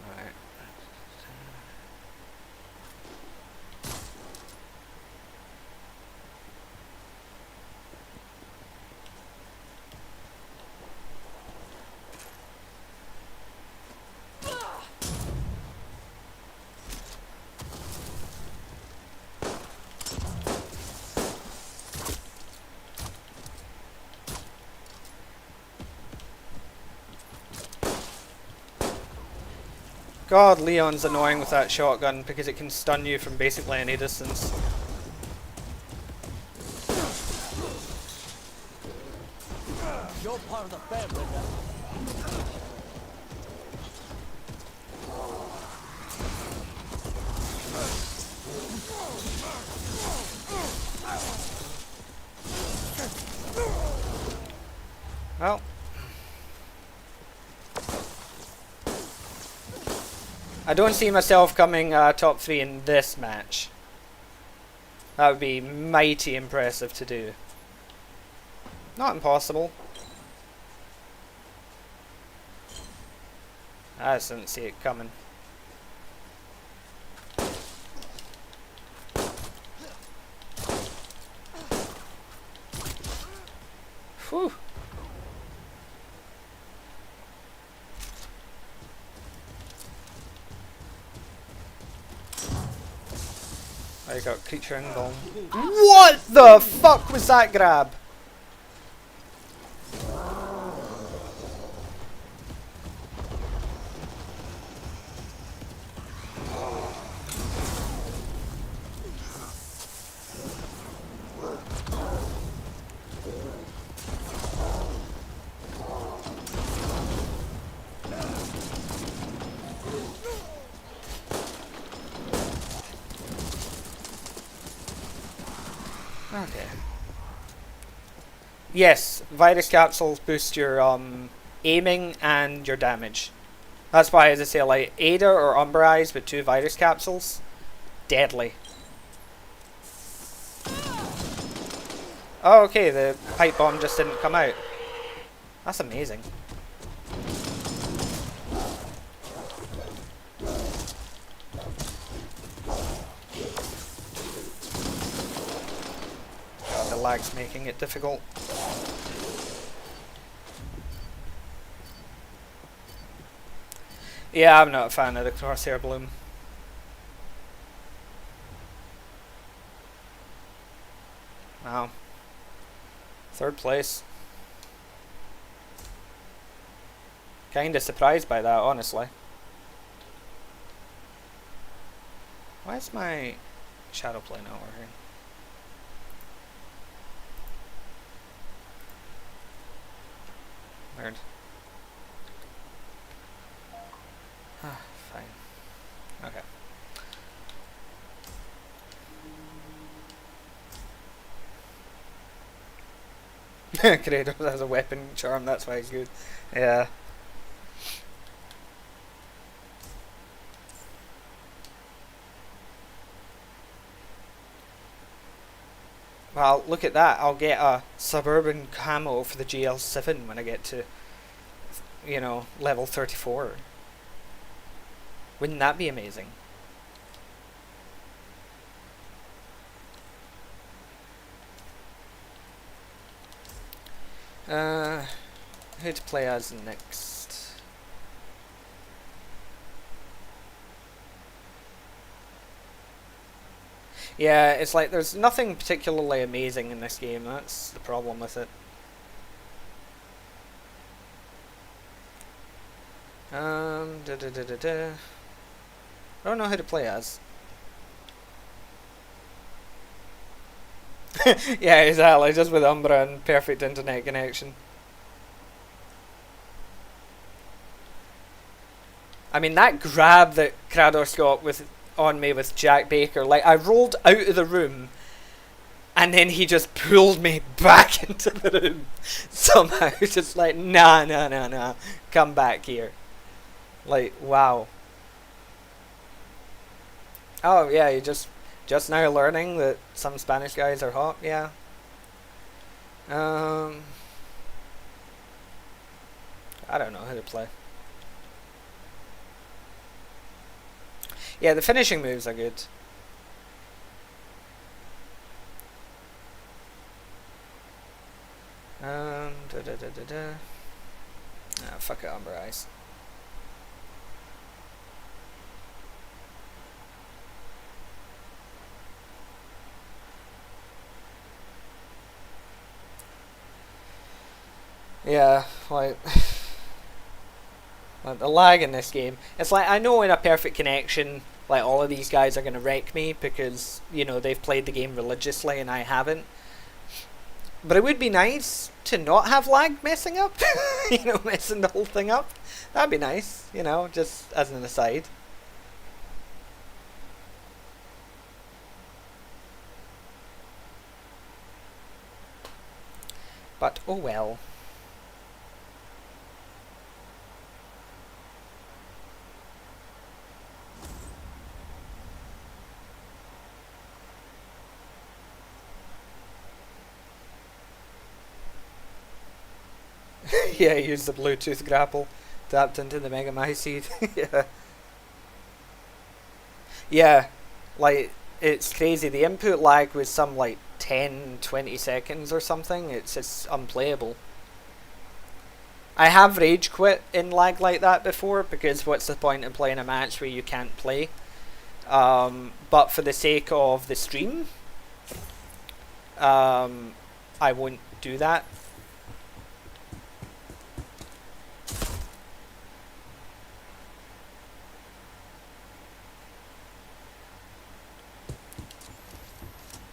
[SPEAKER 1] Alright. God, Leon's annoying with that shotgun because it can stun you from basically any distance.
[SPEAKER 2] You're part of the family now.
[SPEAKER 1] Well, I don't see myself coming top 3 in this match. That would be mighty impressive to do. Not impossible. I just didn't see it coming. Whew. I got creature invuln. What the fuck was that grab? Okay. Yes, virus capsules boost your aiming and your damage. That's why, as I say, like Ada or Umber Eyes with 2 virus capsules, deadly. Oh, okay, the pipe bomb just didn't come out. That's amazing. God, the lag's making it difficult. Yeah, I'm not a fan of the Crosshair Bloom. Wow. 3rd place. Kinda surprised by that, honestly. Why is my shadow play not working? Weird. Fine. Okay. Kratos has a weapon charm, that's why he's good. Yeah. Well, look at that. I'll get a suburban camo for the GL7 when I get to, you know, level 34. Wouldn't that be amazing? Who to play as next? Yeah, it's like there's nothing particularly amazing in this game. That's the problem with it. I don't know who to play as. Yeah, exactly. Just with Umbra and perfect internet connection. I mean, that grab that Kratos got on me with Jack Baker, like, I rolled out of the room and then he just pulled me back into the room somehow. Just like, nah, come back here. Like, wow. Oh yeah, you just now learning that some Spanish guys are hot. Yeah. I don't know how to play. Yeah, the finishing moves are good. Ah, fuck it, Umber Eyes. Yeah, like the lag in this game. It's like, I know in a perfect connection, like, all of these guys are gonna wreck me because, you know, they've played the game religiously and I haven't. But it would be nice to not have lag messing up, you know, messing the whole thing up. That'd be nice, you know, just as an aside. But oh well. Yeah, use the Bluetooth grapple tapped into the Mega Seed. Yeah. Yeah, like, it's crazy. The input lag was some like 10-20 seconds or something. It's just unplayable. I have rage quit in lag like that before, because what's the point in playing a match where you can't play? But for the sake of the stream, I won't do that.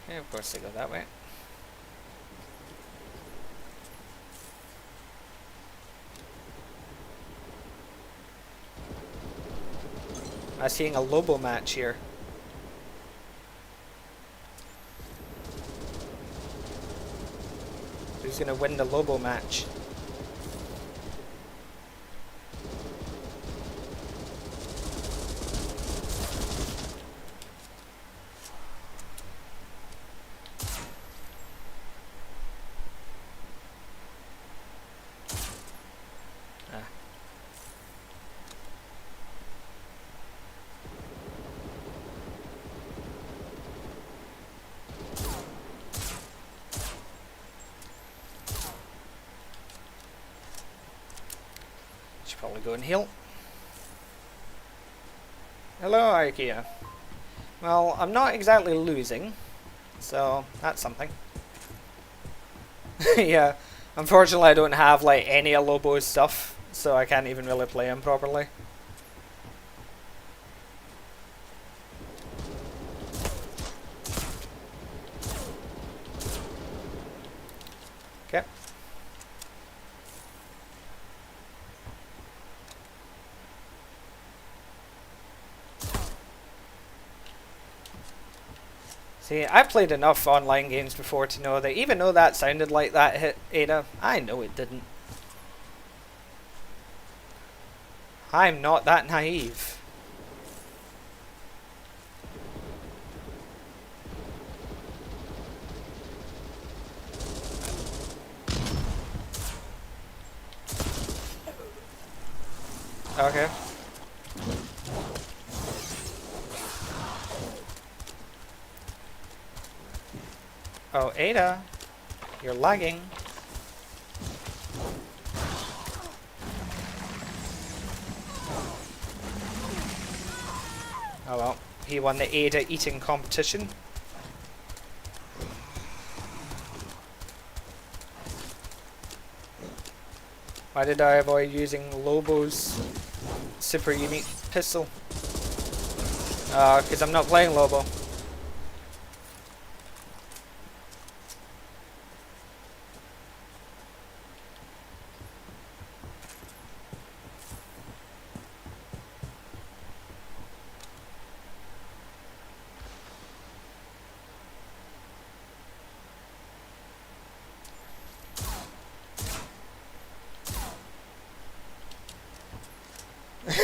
[SPEAKER 1] Yeah, of course they go that way. I'm seeing a Lobo match here. Who's gonna win the Lobo match? Should probably go and heal. Hello, Ikea. Well, I'm not exactly losing, so that's something. Yeah, unfortunately I don't have like any of Lobo's stuff, so I can't even really play him properly. Okay. See, I've played enough online games before to know that even though that sounded like that hit Ada, I know it didn't. I'm not that naive. Okay. Oh, Ada, you're lagging. Oh well, he won the Ada eating competition. Why did I avoid using Lobo's super unique pistol? Because I'm not playing Lobo.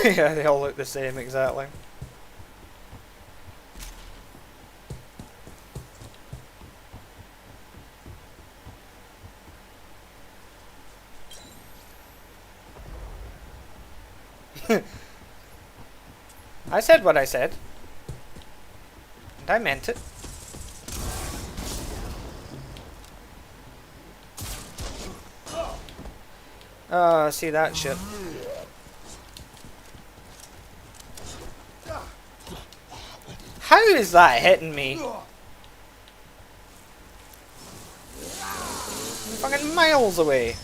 [SPEAKER 1] Yeah, they all look the same exactly. I said what I said. And I meant it. See that shit. How is that hitting me? I'm fucking miles away.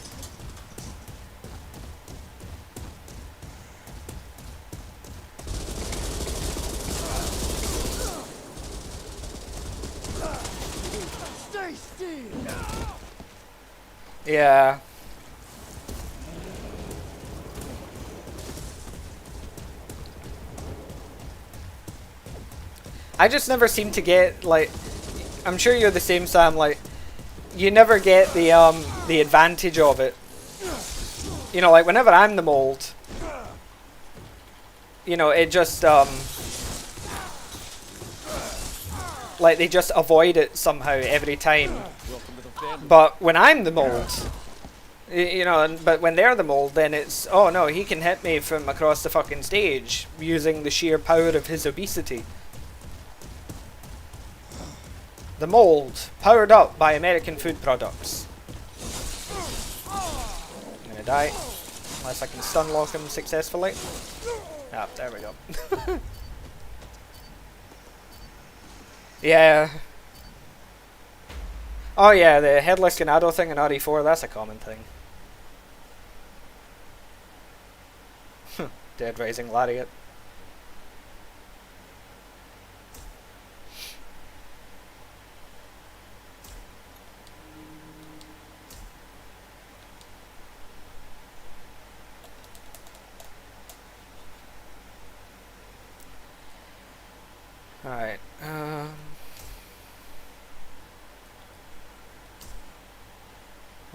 [SPEAKER 2] Stay still.
[SPEAKER 1] Yeah. I just never seem to get, like, I'm sure you're the same, Sam, like, you never get the advantage of it. You know, like, whenever I'm the mold, you know, it just, like, they just avoid it somehow every time.
[SPEAKER 2] Welcome to the family.
[SPEAKER 1] But when I'm the mold, you know, but when they're the mold, then it's, oh no, he can hit me from across the fucking stage using the sheer power of his obesity. The mold, powered up by American food products. I'm gonna die, unless I can stun lock him successfully. Ah, there we go. Yeah. Oh yeah, the headless Ganado thing in RE4, that's a common thing. Dead Rising Lariat. Alright, I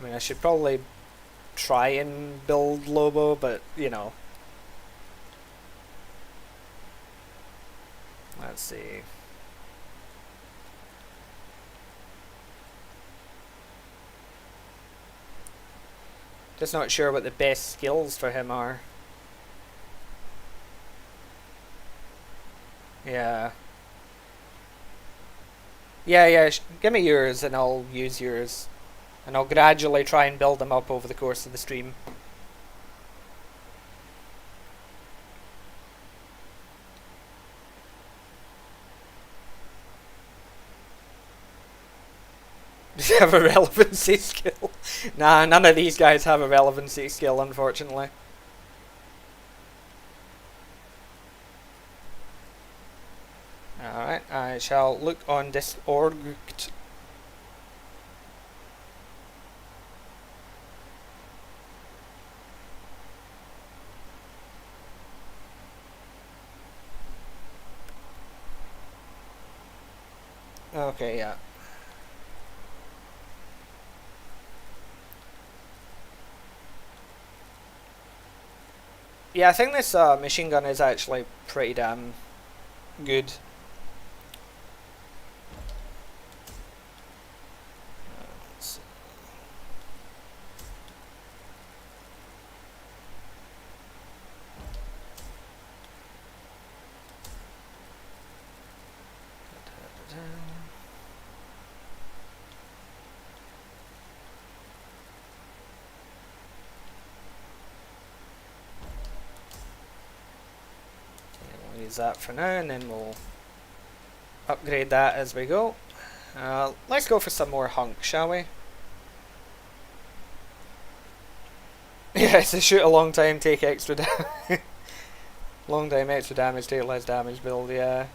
[SPEAKER 1] mean, I should probably try and build Lobo, but, you know. Let's see. Just not sure what the best skills for him are. Yeah. Yeah, give me yours and I'll use yours. And I'll gradually try and build them up over the course of the stream. Does he have a relevancy skill? Nah, none of these guys have a relevancy skill, unfortunately. Alright, I shall look on Discord. Okay, yeah. Yeah, I think this machine gun is actually pretty damn good. We'll use that for now, and then we'll upgrade that as we go. Let's go for some more hunk, shall we? Yeah, it's a shoot a long time, take extra damage. Long time, extra damage, take less damage build, yeah.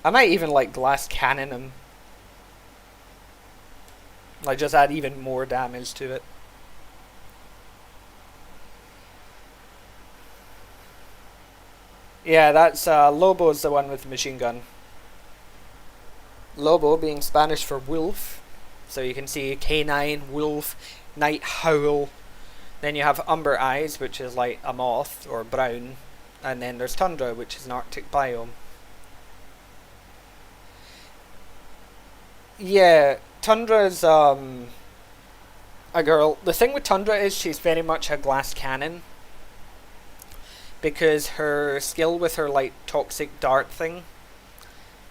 [SPEAKER 1] I might even like glass cannon him. Like just add even more damage to it. Yeah, that's Lobo's the one with the machine gun. Lobo being Spanish for wolf. So you can see canine, wolf, night howl. Then you have umber eyes, which is like a moth or brown. And then there's tundra, which is an Arctic biome. Yeah, Tundra's a girl. The thing with Tundra is she's very much a glass cannon, because her skill with her like toxic dart thing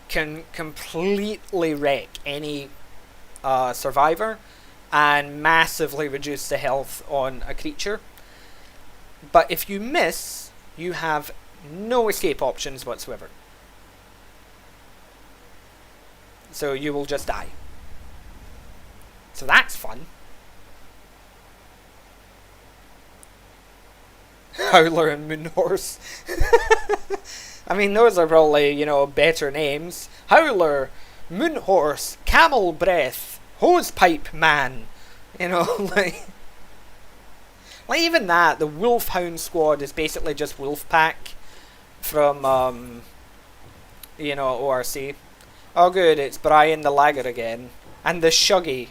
[SPEAKER 1] can completely wreck any survivor and massively reduce the health on a creature. But if you miss, you have no escape options whatsoever. So you will just die. So that's fun. Howler and Moonhorse. I mean, those are probably, you know, better names. Howler, Moonhorse, Camel Breath, Hosepipe Man. You know, like even that, the Wolfhound Squad is basically just Wolfpack from, you know, ORC. Oh good, it's Brian the Lagger again. And the Shuggy.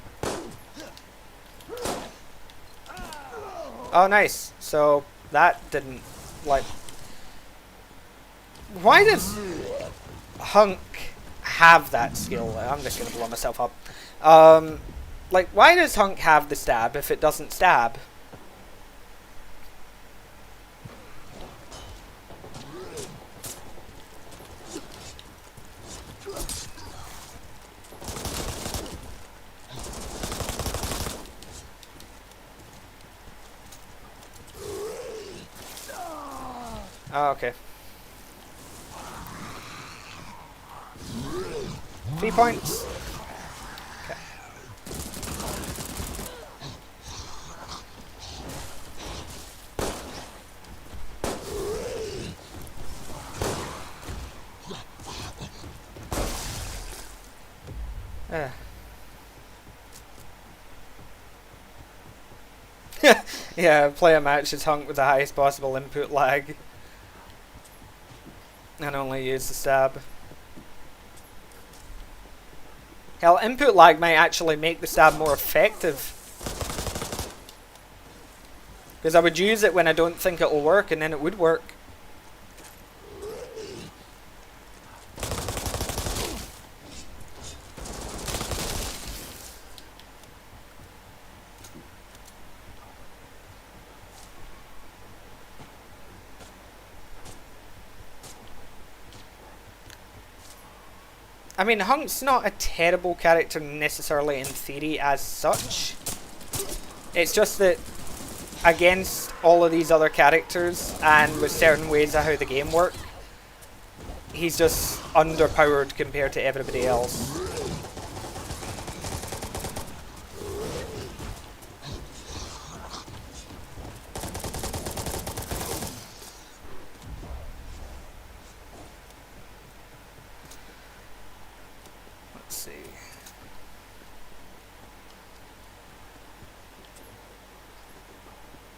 [SPEAKER 1] Oh nice. So, that didn't, like... Why does Hunk have that skill? I'm just gonna blow myself up. Like, why does Hunk have the stab if it doesn't stab? Oh, okay. 3 points. Okay. Yeah, play a match as Hunk with the highest possible input lag. And only use the stab. Hell, input lag might actually make the stab more effective. Because I would use it when I don't think it'll work, and then it would work. I mean, Hunk's not a terrible character necessarily in theory as such. It's just that against all of these other characters and with certain ways of how the game works, he's just underpowered compared to everybody else.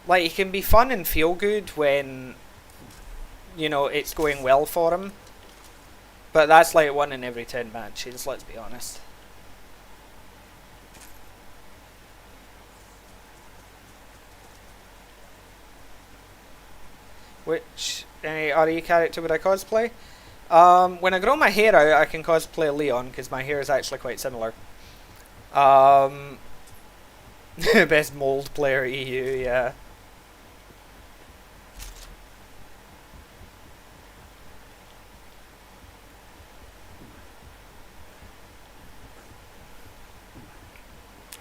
[SPEAKER 1] Like, he can be fun and feel good when, you know, it's going well for him. But that's like 1 in every 10 matches, let's be honest. Which RE character would I cosplay? When I grow my hair out, I can cosplay Leon, because my hair is actually quite similar. Best mold player EU, yeah.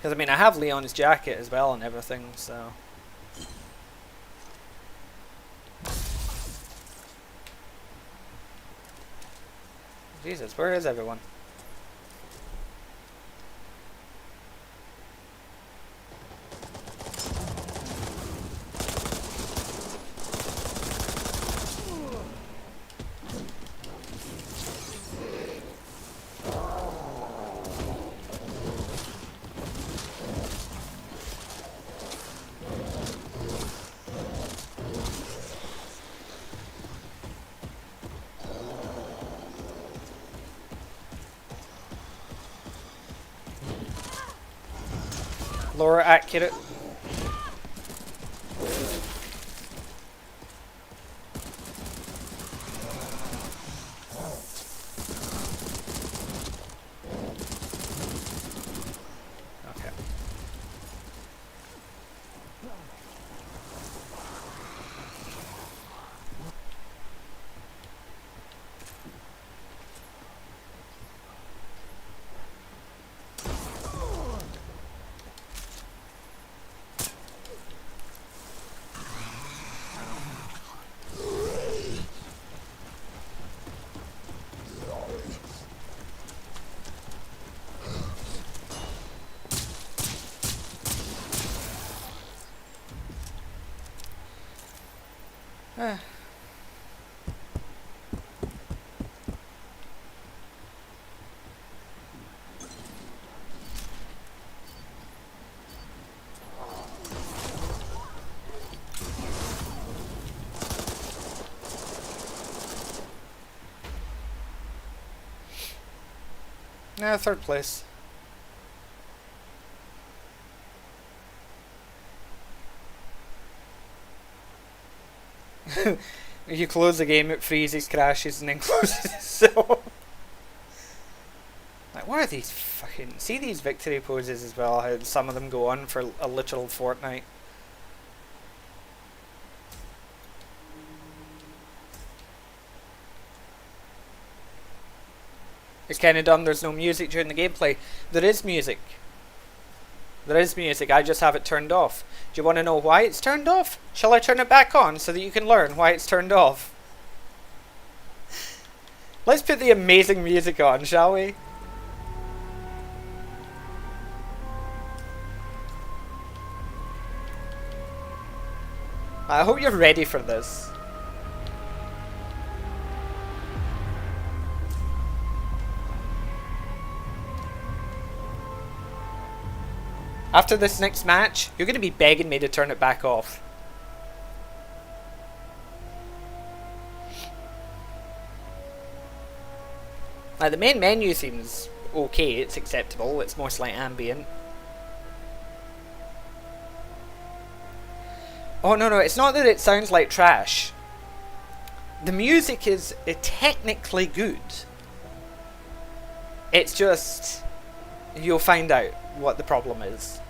[SPEAKER 1] Because, I mean, I have Leon's jacket as well and everything, so... Jesus, where is everyone? Laura accurate. Nah, third place. You close the game, it freezes, crashes, and then closes. So, like, what are these fucking? See these victory poses as well? How some of them go on for a literal fortnight. It's kind of dumb. There's no music during the gameplay. There is music. There is music. I just have it turned off. Do you want to know why it's turned off? Shall I turn it back on so that you can learn why it's turned off? Let's put the amazing music on, shall we? I hope you're ready for this. After this next match, you're going to be begging me to turn it back off. Now, the main menu seems okay, it's acceptable, it's mostly ambient. Oh no, it's not that it sounds like trash. The music is technically good. It's just, you'll find out what the problem is.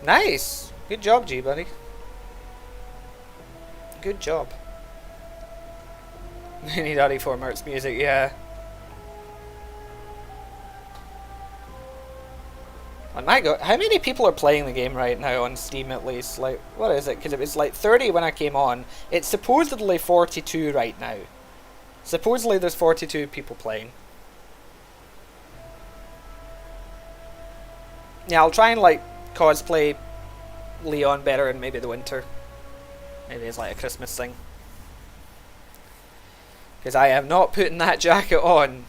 [SPEAKER 1] Nice! Good job, G-Buddy. Good job. I need RE4 Mertz music, yeah. Oh my god, how many people are playing the game right now on Steam at least? Like, what is it? Because it was like 30 when I came on. It's supposedly 42 right now. Supposedly there's 42 people playing. Yeah, I'll try and like cosplay Leon better in maybe the winter. Maybe it's like a Christmas thing. Because I am not putting that jacket on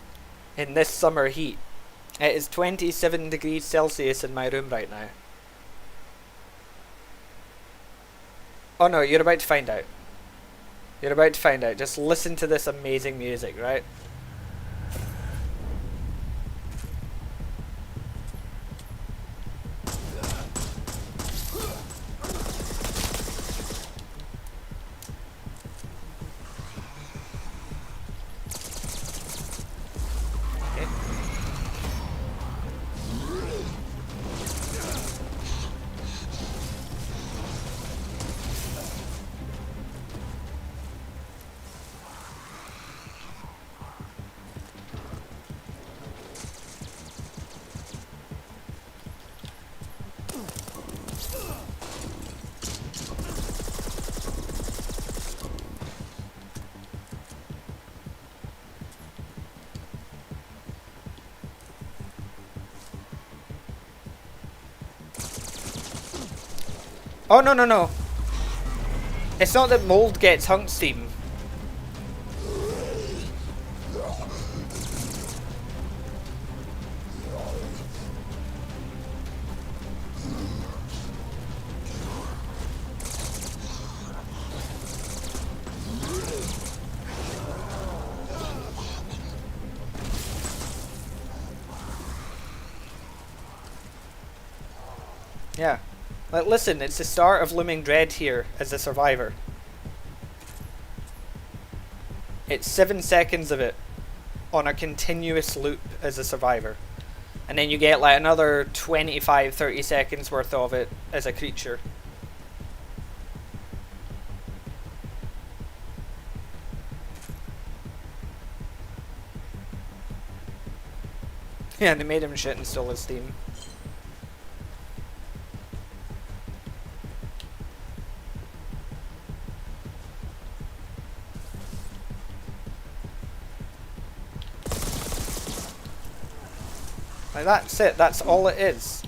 [SPEAKER 1] in this summer heat. It is 27 degrees Celsius in my room right now. Oh no, you're about to find out. You're about to find out. Just listen to this amazing music, right? Oh no. It's not that mold gets hunk steam. Yeah. Like, listen, it's the start of Looming Dread here as a survivor. It's 7 seconds of it on a continuous loop as a survivor. And then you get like another 25-30 seconds worth of it as a creature. Yeah, they made him shit and stole his Steam. Like, that's it, that's all it is.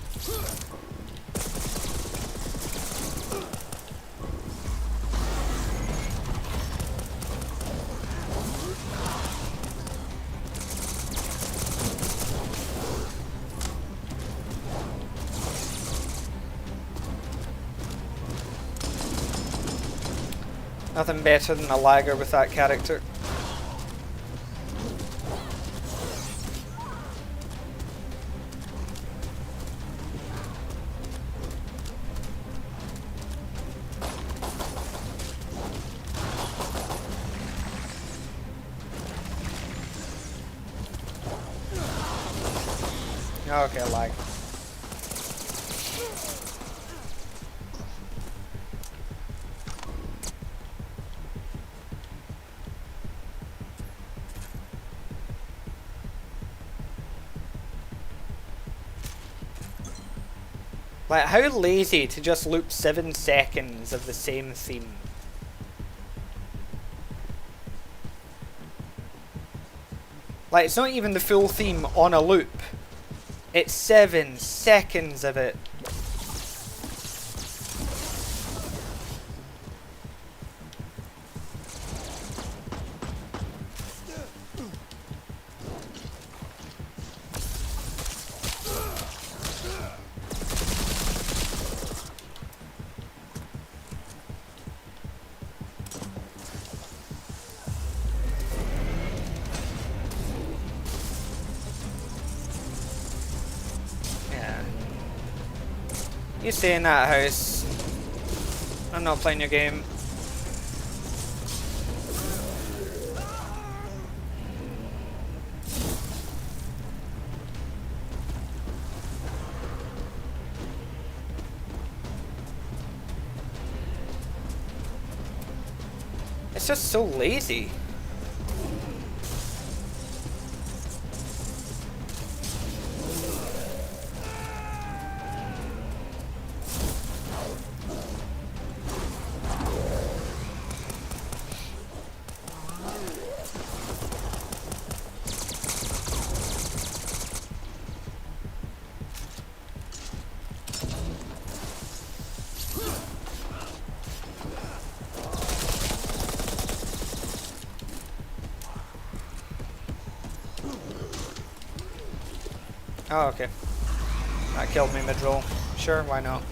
[SPEAKER 1] Nothing better than a lagger with that character. Okay, lag. Like, how lazy to just loop 7 seconds of the same theme. Like, it's not even the full theme on a loop. It's 7 seconds of it. You stay in that house. I'm not playing your game. It's just so lazy. Oh, okay. That killed me mid-roll. Sure, why not?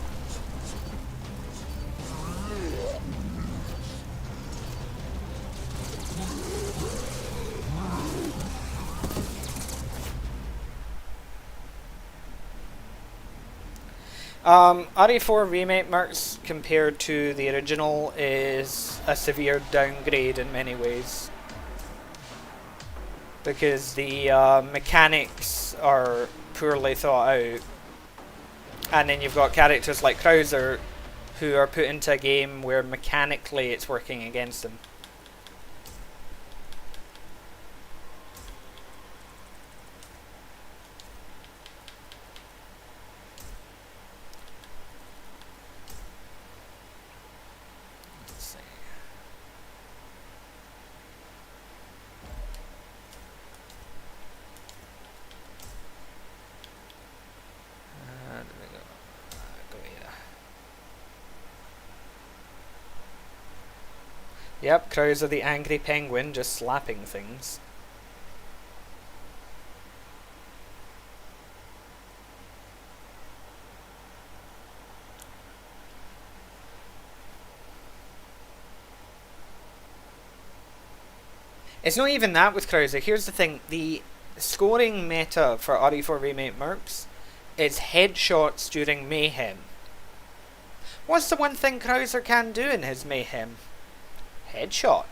[SPEAKER 1] RE4 Remake Mercs compared to the original is a severe downgrade in many ways. Because the mechanics are poorly thought out. And then you've got characters like Krauser who are put into a game where mechanically it's working against them. Let's see. There we go. Go here. Yep, Krauser the angry penguin just slapping things. It's not even that with Krauser. Here's the thing. The scoring meta for RE4 Remake Mercs is headshots during Mayhem. What's the one thing Krauser can do in his Mayhem? Headshot.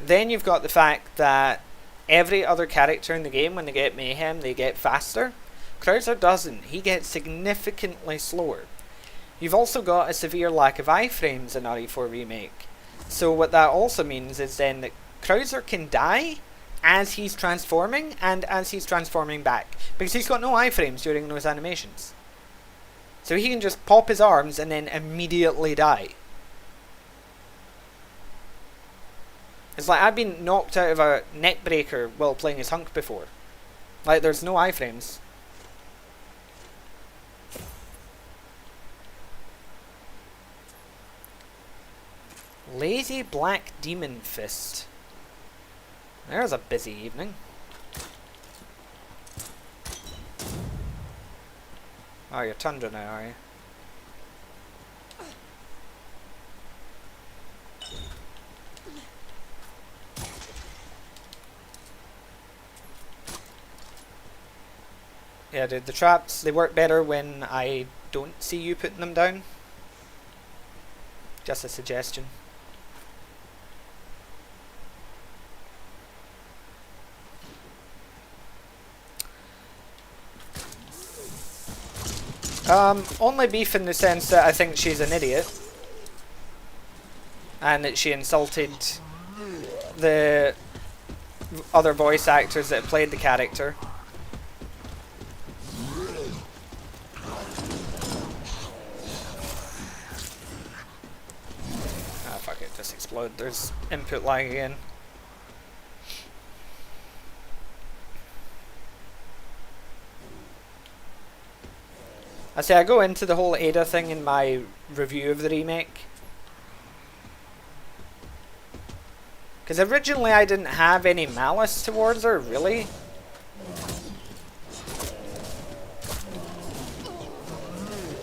[SPEAKER 1] Then you've got the fact that every other character in the game, when they get Mayhem, they get faster. Krauser doesn't. He gets significantly slower. You've also got a severe lack of iframes in RE4 Remake. So what that also means is then that Krauser can die as he's transforming and as he's transforming back. Because he's got no iframes during those animations. So he can just pop his arms and then immediately die. It's like I've been knocked out of a neck breaker while playing as Hunk before. Like there's no iframes. Lazy Black Demon Fist. There's a busy evening. Oh, you're Tundra now, are you? Yeah, dude, the traps, they work better when I don't see you putting them down. Just a suggestion. Only beef in the sense that I think she's an idiot. And that she insulted the other voice actors that played the character. Ah, fuck it, just explode. There's input lag again. I say I go into the whole Ada thing in my review of the remake. Because originally I didn't have any malice towards her, really.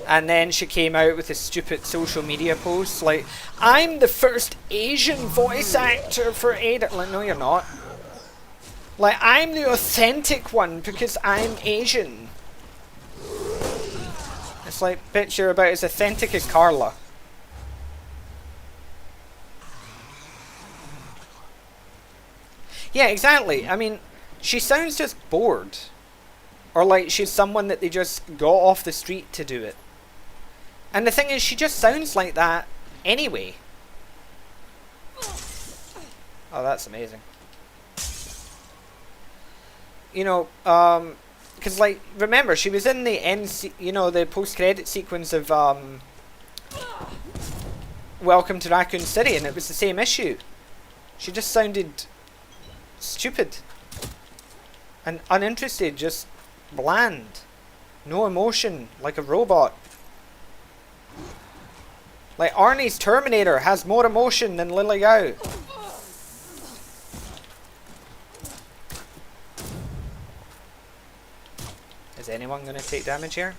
[SPEAKER 1] And then she came out with a stupid social media post like, I'm the first Asian voice actor for Ada. Like, no you're not. Like, I'm the authentic one because I'm Asian. It's like, bitch, you're about as authentic as Carla. Yeah, exactly. I mean, she sounds just bored. Or like she's someone that they just got off the street to do it. And the thing is, she just sounds like that anyway. Oh, that's amazing. You know, because like, remember, she was in the end, you know, the post-credit sequence of Welcome to Raccoon City, and it was the same issue. She just sounded stupid and uninterested, just bland, no emotion, like a robot. Like Arnie's Terminator has more emotion than Lily Yao. Is anyone going to take damage here?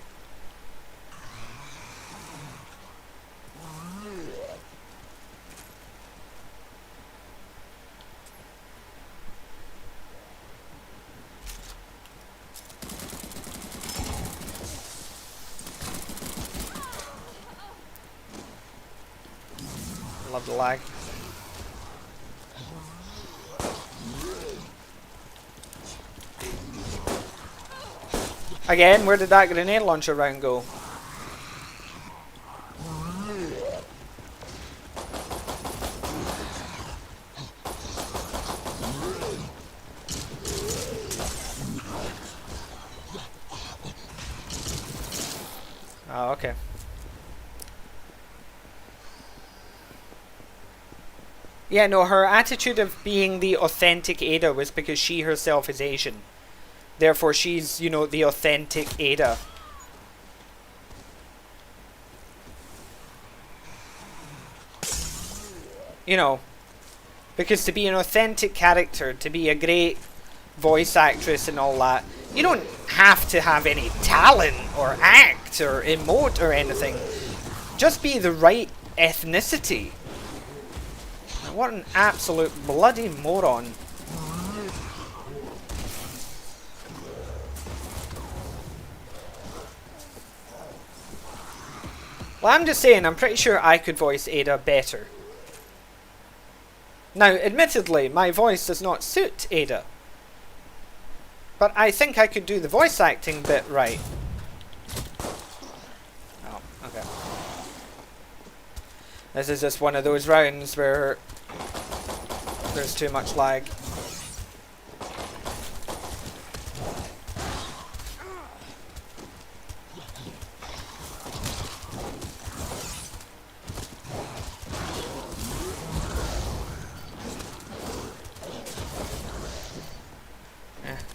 [SPEAKER 1] Love the lag. Again, where did that grenade launcher round go? Oh, okay. Yeah, no, her attitude of being the authentic Ada was because she herself is Asian. Therefore, she's, you know, the authentic Ada. You know, because to be an authentic character, to be a great voice actress and all that, you don't have to have any talent or act or emote or anything. Just be the right ethnicity. What an absolute bloody moron. Well, I'm just saying, I'm pretty sure I could voice Ada better. Now, admittedly, my voice does not suit Ada. But I think I could do the voice acting bit right. Oh, okay. This is just one of those rounds where there's too much lag.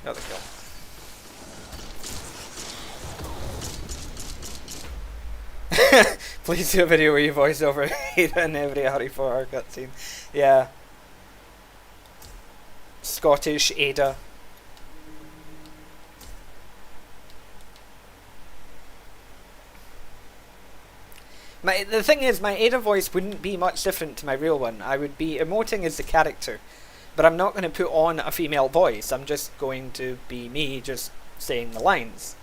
[SPEAKER 1] Got the kill. Please do a video where you voice over Ada in every RE4R cutscene. Yeah. Scottish Ada. The thing is, my Ada voice wouldn't be much different to my real one. I would be emoting as the character. But I'm not going to put on a female voice. I'm just going to be me just saying the lines.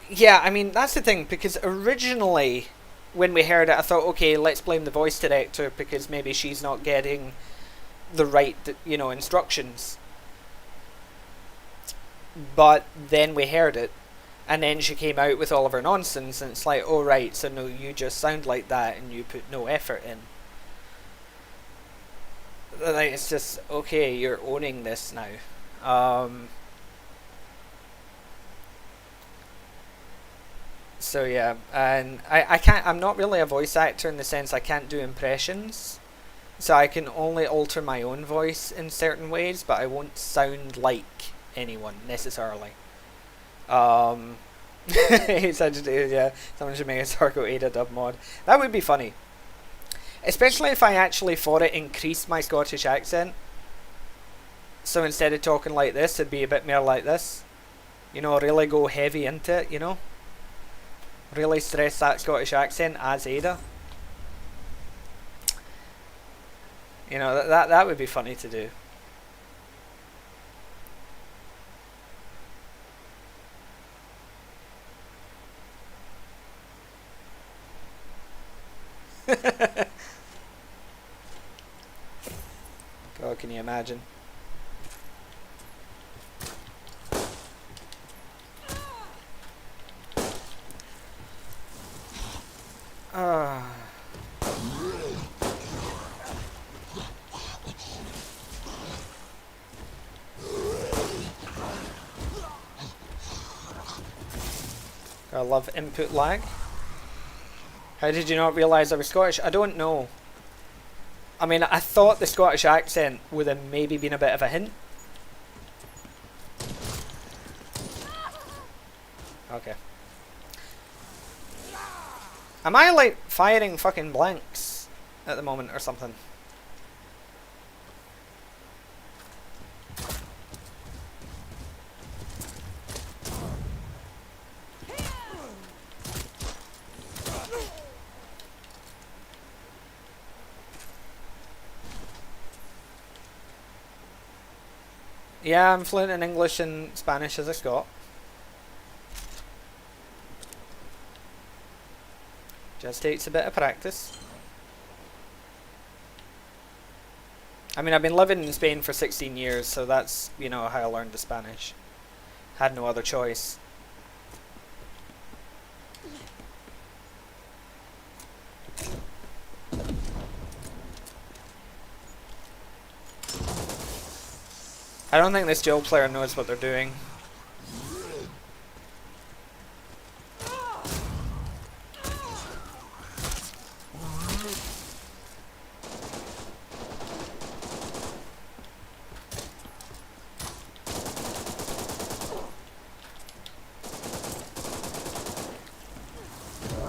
[SPEAKER 1] Yeah, I mean, that's the thing, because originally, when we heard it, I thought, okay, let's blame the voice director, because maybe she's not getting the right, you know, instructions. but then we heard it, and then she came out with all of her nonsense, and it's like, oh right, so no, you just sound like that and you put no effort in. Like, it's just, okay, you're owning this now. So yeah, and I can't, I'm not really a voice actor in the sense I can't do impressions. So I can only alter my own voice in certain ways, but I won't sound like anyone necessarily. He said, yeah, someone should make a Sarko Ada dub mod. That would be funny. Especially if I actually for it increase my Scottish accent. So instead of talking like this, it'd be a bit more like this. You know, really go heavy into it, you know? Really stress that Scottish accent as Ada. You know, that would be funny to do. God, can you imagine? I love input lag. How did you not realise I was Scottish? I don't know. I mean, I thought the Scottish accent would have maybe been a bit of a hint. Okay. Am I like firing fucking blanks at the moment or something? Yeah, I'm fluent in English and Spanish as a Scot. Just takes a bit of practice. I mean, I've been living in Spain for 16 years, so that's, you know, how I learned the Spanish. Had no other choice. I don't think this Jill player knows what they're doing.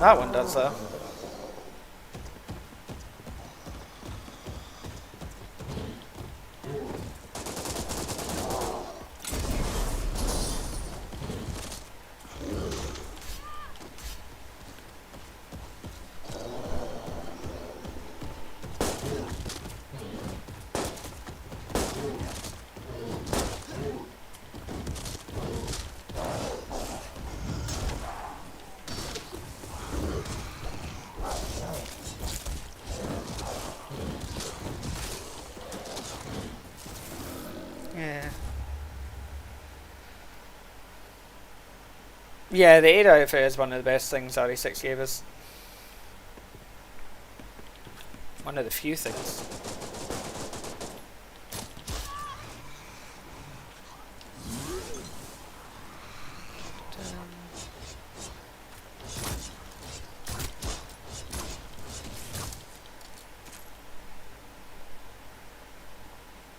[SPEAKER 1] That one does though. Yeah, the Ada outfit is one of the best things RE6 gave us. One of the few things.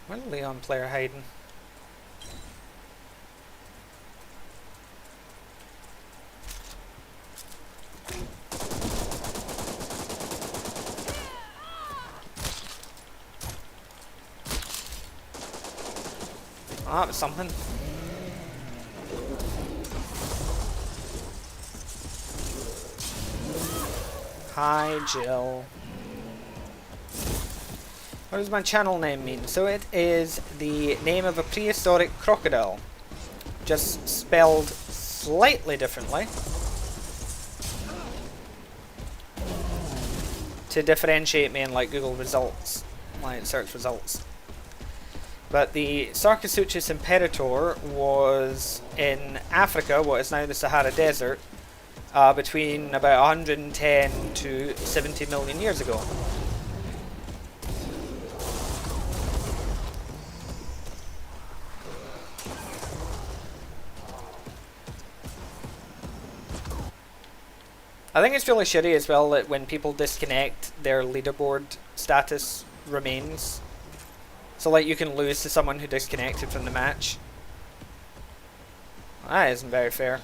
[SPEAKER 1] Where's the Leon player hiding? Oh, that was something. Hi, Jill. What does my channel name mean? So it is the name of a prehistoric crocodile, just spelled slightly differently to differentiate me in like Google results, like search results. But the Sarcosuchus Imperator was in Africa, what is now the Sahara Desert, between about 110 to 70 million years ago. I think it's really shitty as well that when people disconnect, their leaderboard status remains. So like you can lose to someone who disconnected from the match. That isn't very fair.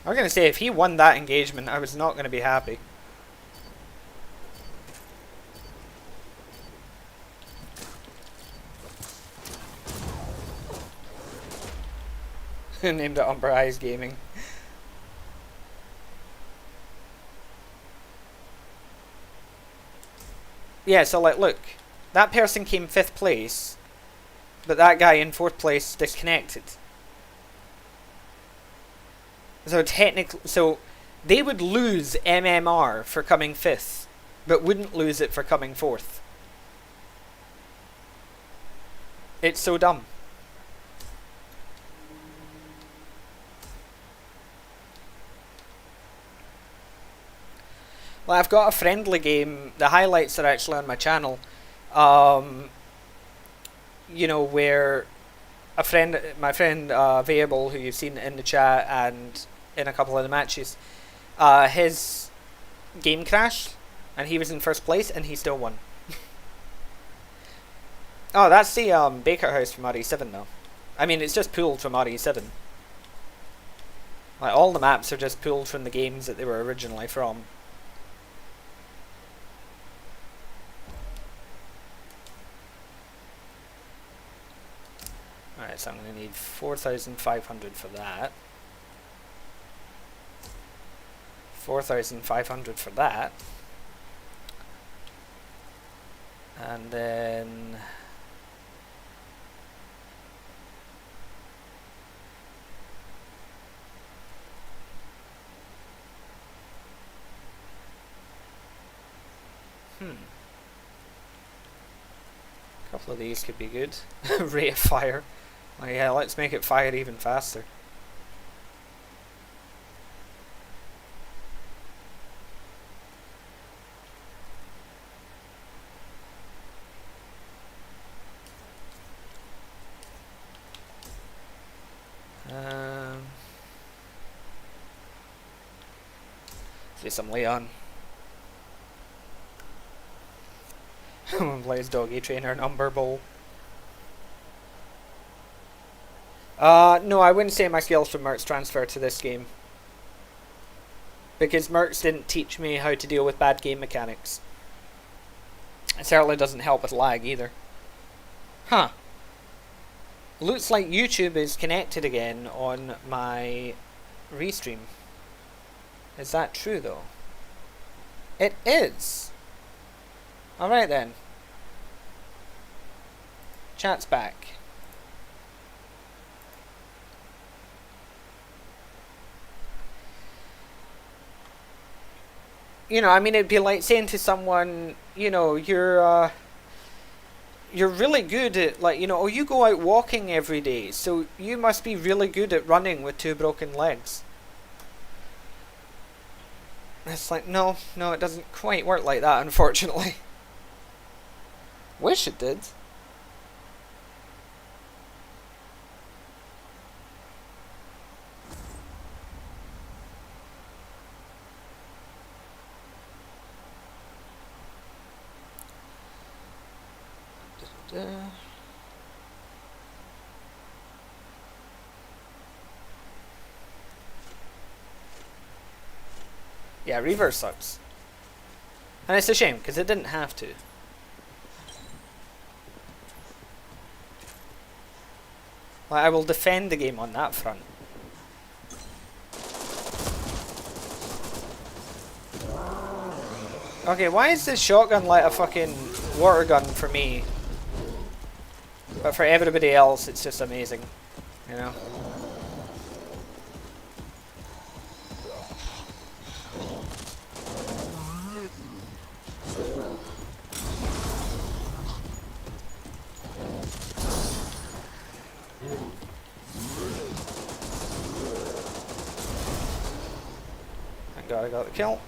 [SPEAKER 1] I was going to say, if he won that engagement, I was not going to be happy. Named it Umber Eyes Gaming. Yeah, so like, look. That person came 5th place, but that guy in 4th place disconnected. So technically, so they would lose MMR for coming 5th, but wouldn't lose it for coming 4th. It's so dumb. Well, I've got a friendly game. The highlights are actually on my channel. You know, where my friend Variable, who you've seen in the chat and in a couple of the matches, his game crashed and he was in 1st place and he still won. Oh, that's the Baker House from RE7 though. I mean, it's just pulled from RE7. Like, all the maps are just pulled from the games that they were originally from. Alright, so I'm going to need 4,500 for that. 4,500 for that. And then... A couple of these could be good. Rate of fire. Oh yeah, let's make it fire even faster. See some Leon. Plays Doggy Trainer and Umber Bowl. No, I wouldn't say my skills from Mercs transfer to this game. Because Mercs didn't teach me how to deal with bad game mechanics. It certainly doesn't help with lag either. Huh. Looks like YouTube is connected again on my restream. Is that true though? It is! Alright then. Chat's back. You know, I mean, it'd be like saying to someone, you know, you're really good at, like, you know, oh, you go out walking every day, so you must be really good at running with 2 broken legs. It's like, no, it doesn't quite work like that, unfortunately. Wish it did. Yeah, reverse sucks. And it's a shame, because it didn't have to. Like, I will defend the game on that front. Okay, why is this shotgun like a fucking water gun for me? But for everybody else, it's just amazing. You know? Thank God I got the kill.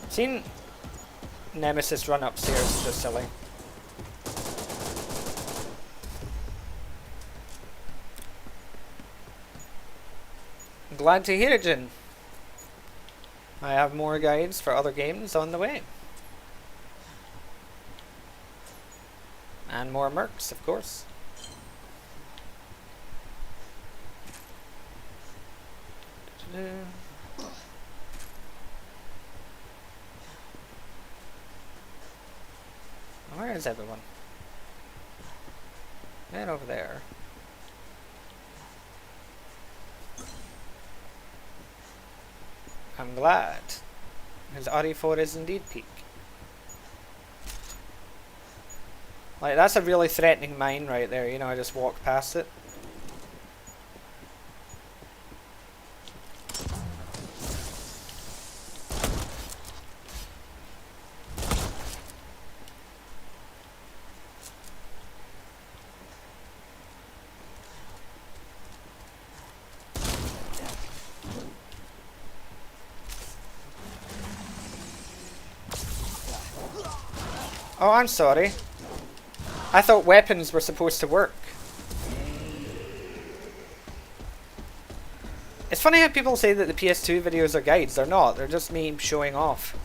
[SPEAKER 1] Seen Nemesis run upstairs is just silly. Glad to hear it, Jin. I have more guides for other games on the way. And more mercs, of course. Where is everyone? Right over there. I'm glad. His RE4 is indeed peak. Like, that's a really threatening mine right there, you know, I just walked past it. Oh, I'm sorry. I thought weapons were supposed to work. It's funny how people say that the PS2 videos are guides. They're not. They're just me showing off.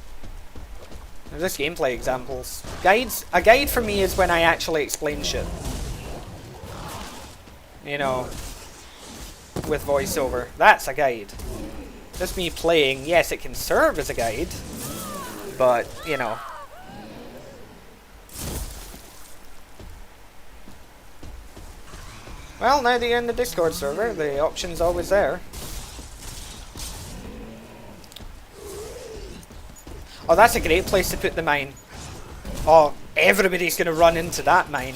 [SPEAKER 1] They're just gameplay examples. Guides. A guide for me is when I actually explain shit. You know, with voiceover. That's a guide. Just me playing. Yes, it can serve as a guide. But, you know. Well, now that you're in the Discord server, the option's always there. Oh, that's a great place to put the mine. Oh, everybody's gonna run into that mine.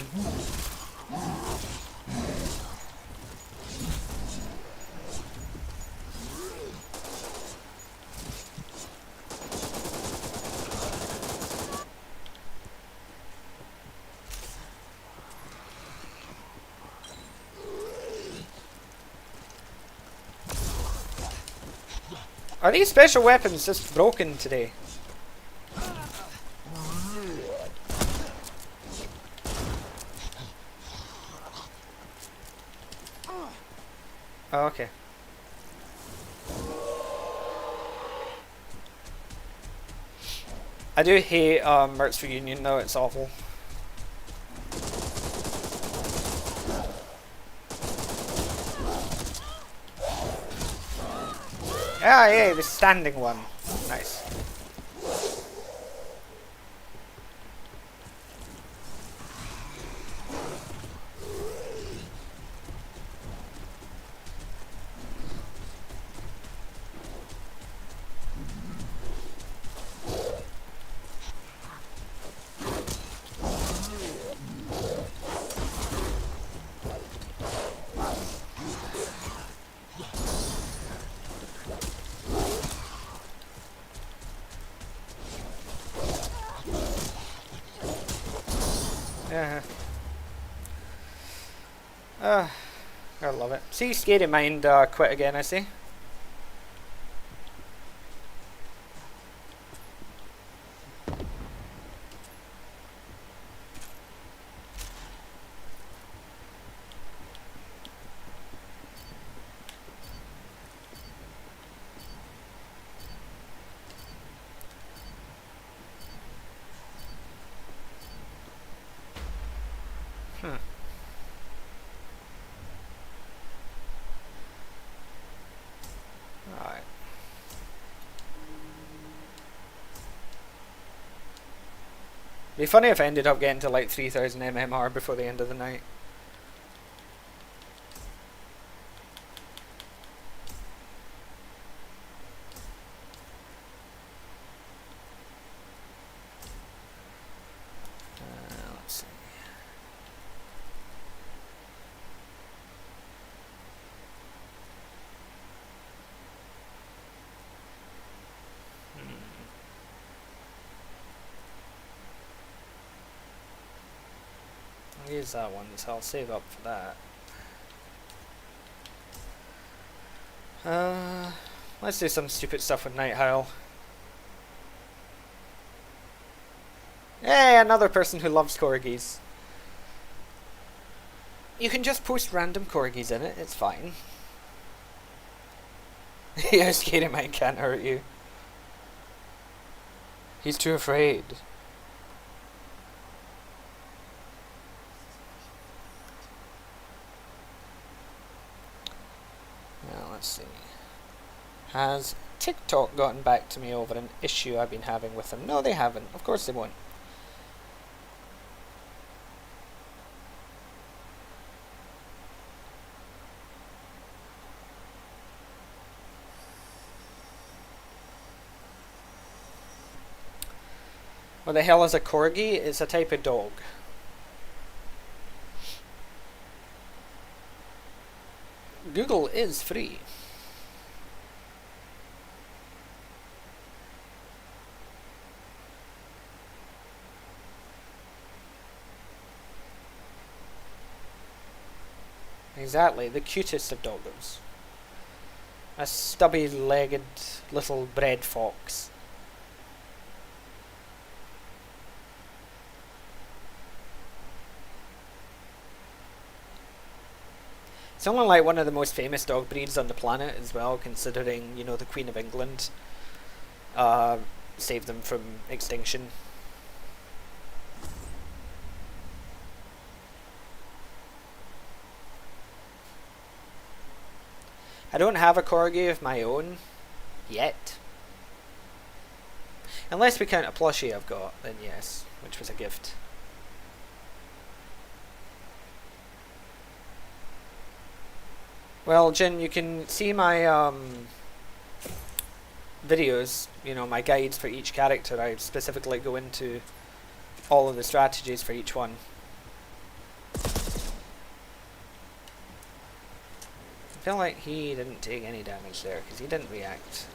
[SPEAKER 1] Are these special weapons just broken today? Oh, okay. I do hate Mercs Reunion though, it's awful. Ah, yeah, the standing one. Nice. Yeah. I love it. See, Scary Mind quit again, I see. Alright. Be funny if I ended up getting to like 3000 MMR before the end of the night. Let's see. I'll use that one, so I'll save up for that. Let's do some stupid stuff with Night Howl. Hey, another person who loves corgis. You can just post random corgis in it, it's fine. Yeah, Skating Mike can't hurt you. He's too afraid. Now, let's see. Has TikTok gotten back to me over an issue I've been having with them? No, they haven't. Of course they won't. What the hell is a corgi? It's a type of dog. Google is free. Exactly, the cutest of doggos. A stubby-legged little bread fox. It's only like one of the most famous dog breeds on the planet as well, considering, you know, the Queen of England saved them from extinction. I don't have a corgi of my own yet. Unless we count a plushie I've got, then yes, which was a gift. Well, Jin, you can see my videos, you know, my guides for each character. I specifically go into all of the strategies for each one. I feel like he didn't take any damage there because he didn't react.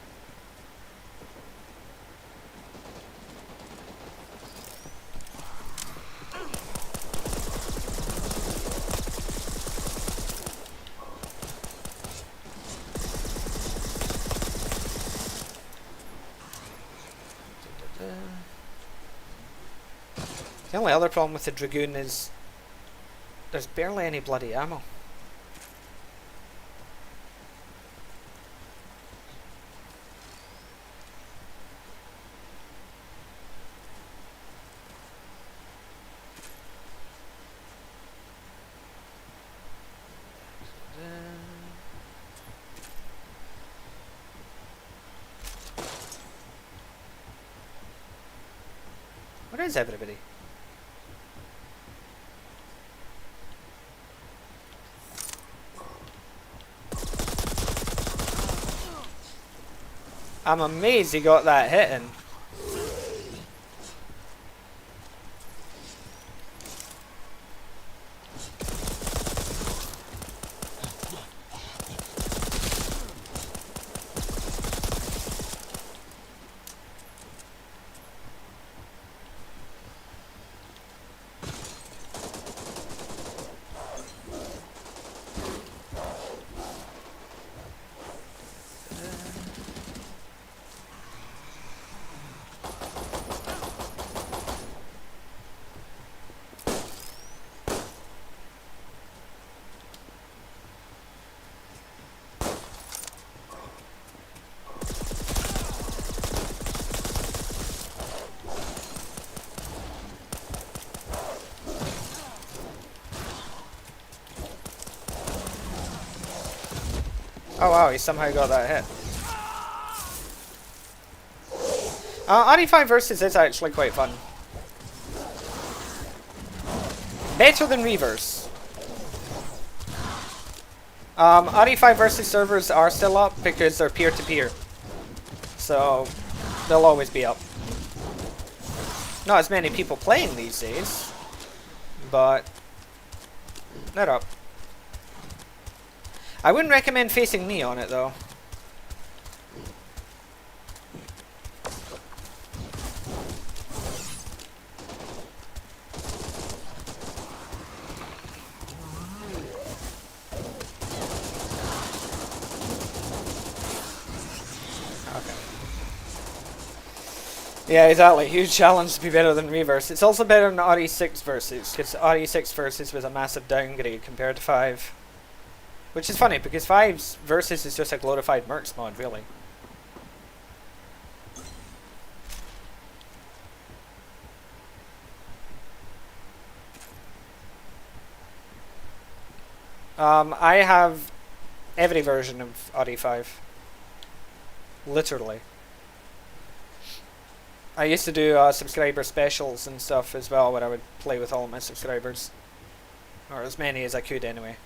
[SPEAKER 1] The only other problem with the Dragoon is there's barely any bloody ammo. Where is everybody? I'm amazed he got that hit in. Oh wow, he somehow got that hit. RE5 versus is actually quite fun. Better than Reavers. RE5 versus servers are still up because they're peer-to-peer. So, they'll always be up. Not as many people playing these days, but they're up. I wouldn't recommend facing me on it though. Yeah, exactly. Huge challenge to be better than Reverse. It's also better than RE6 Versus, because RE6 Versus was a massive downgrade compared to 5. Which is funny, because 5's Versus is just a glorified Mercs mod, really. I have every version of RE5. Literally. I used to do subscriber specials and stuff as well, where I would play with all my subscribers. Or as many as I could anyway.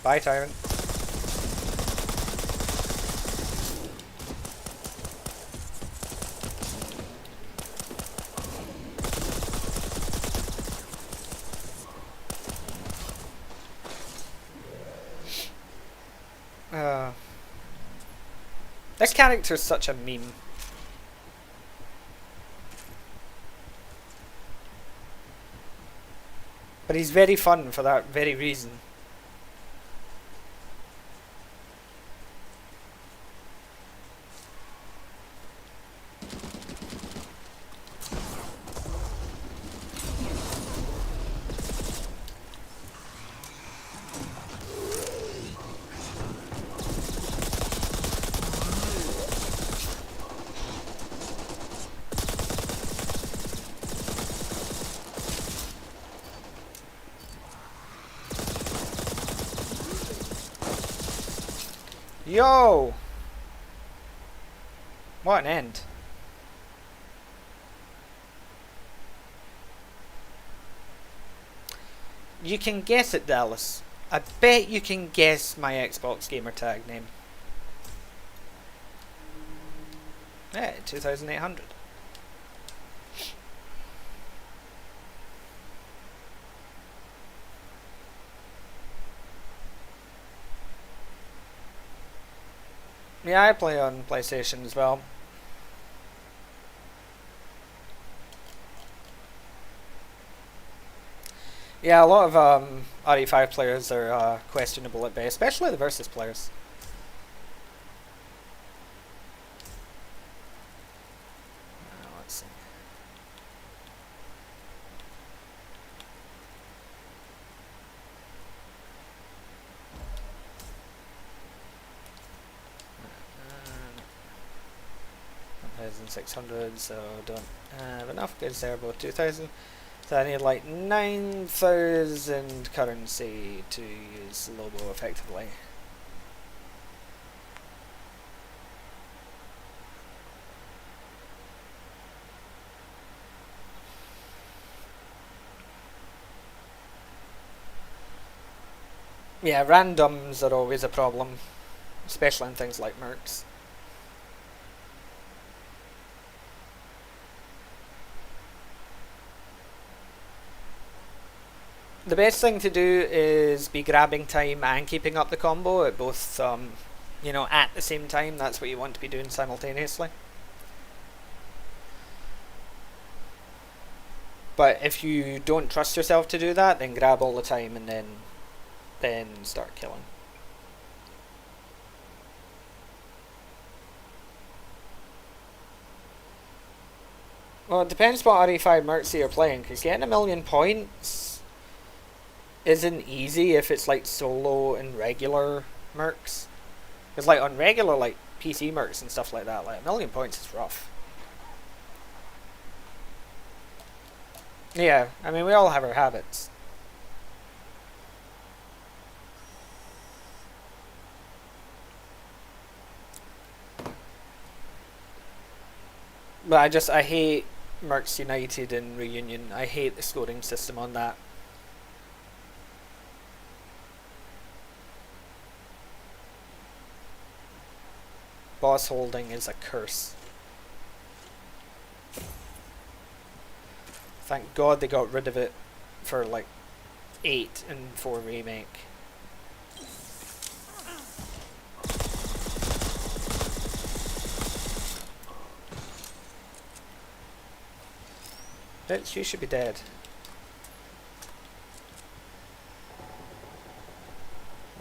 [SPEAKER 1] Bye, Tyrant. This character's such a meme. But he's very fun for that very reason. Yo! What an end. You can guess it, Dallas. I bet you can guess my Xbox gamer tag name. Yeah, 2800. Yeah, I play on PlayStation as well. Yeah, a lot of RE5 players are questionable at best, especially the Versus players. Let's see. $1,600, so don't have enough goods there, about 2,000. So I need like 9,000 currency to use Lobo effectively. Yeah, randoms are always a problem, especially in things like Mercs. The best thing to do is be grabbing time and keeping up the combo at both, you know, at the same time. That's what you want to be doing simultaneously. But if you don't trust yourself to do that, then grab all the time and then start killing. Well, it depends what RE5 Mercs you're playing, because getting 1,000,000 points isn't easy if it's like solo and regular Mercs. Because like on regular like PC Mercs and stuff like that, like 1,000,000 points is rough. Yeah, I mean, we all have our habits. But I hate Mercs United and Reunion. I hate the scoring system on that. Boss holding is a curse. Thank God they got rid of it for like 8 and 4 remake. Bitch, you should be dead.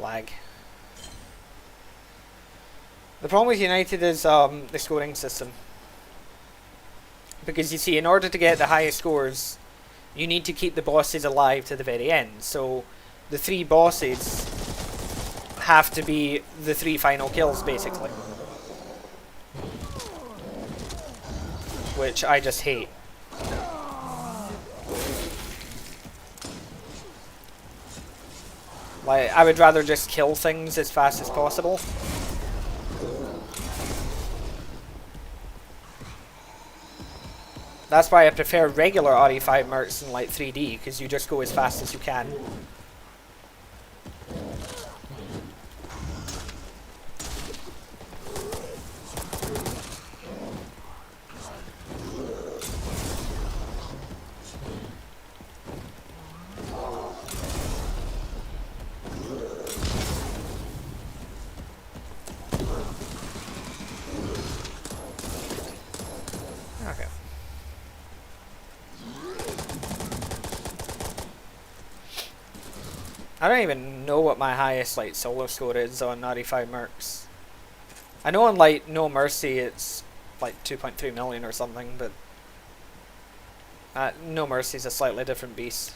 [SPEAKER 1] Lag. The problem with United is the scoring system. Because you see, in order to get the highest scores, you need to keep the bosses alive to the very end. So the 3 bosses have to be the 3 final kills, basically. Which I just hate. Like, I would rather just kill things as fast as possible. That's why I prefer regular RE5 mercs in like 3D, because you just go as fast as you can. Okay. I don't even know what my highest like solo score is on RE5 mercs. I know on like No Mercy it's like 2.3 million or something, but No Mercy is a slightly different beast.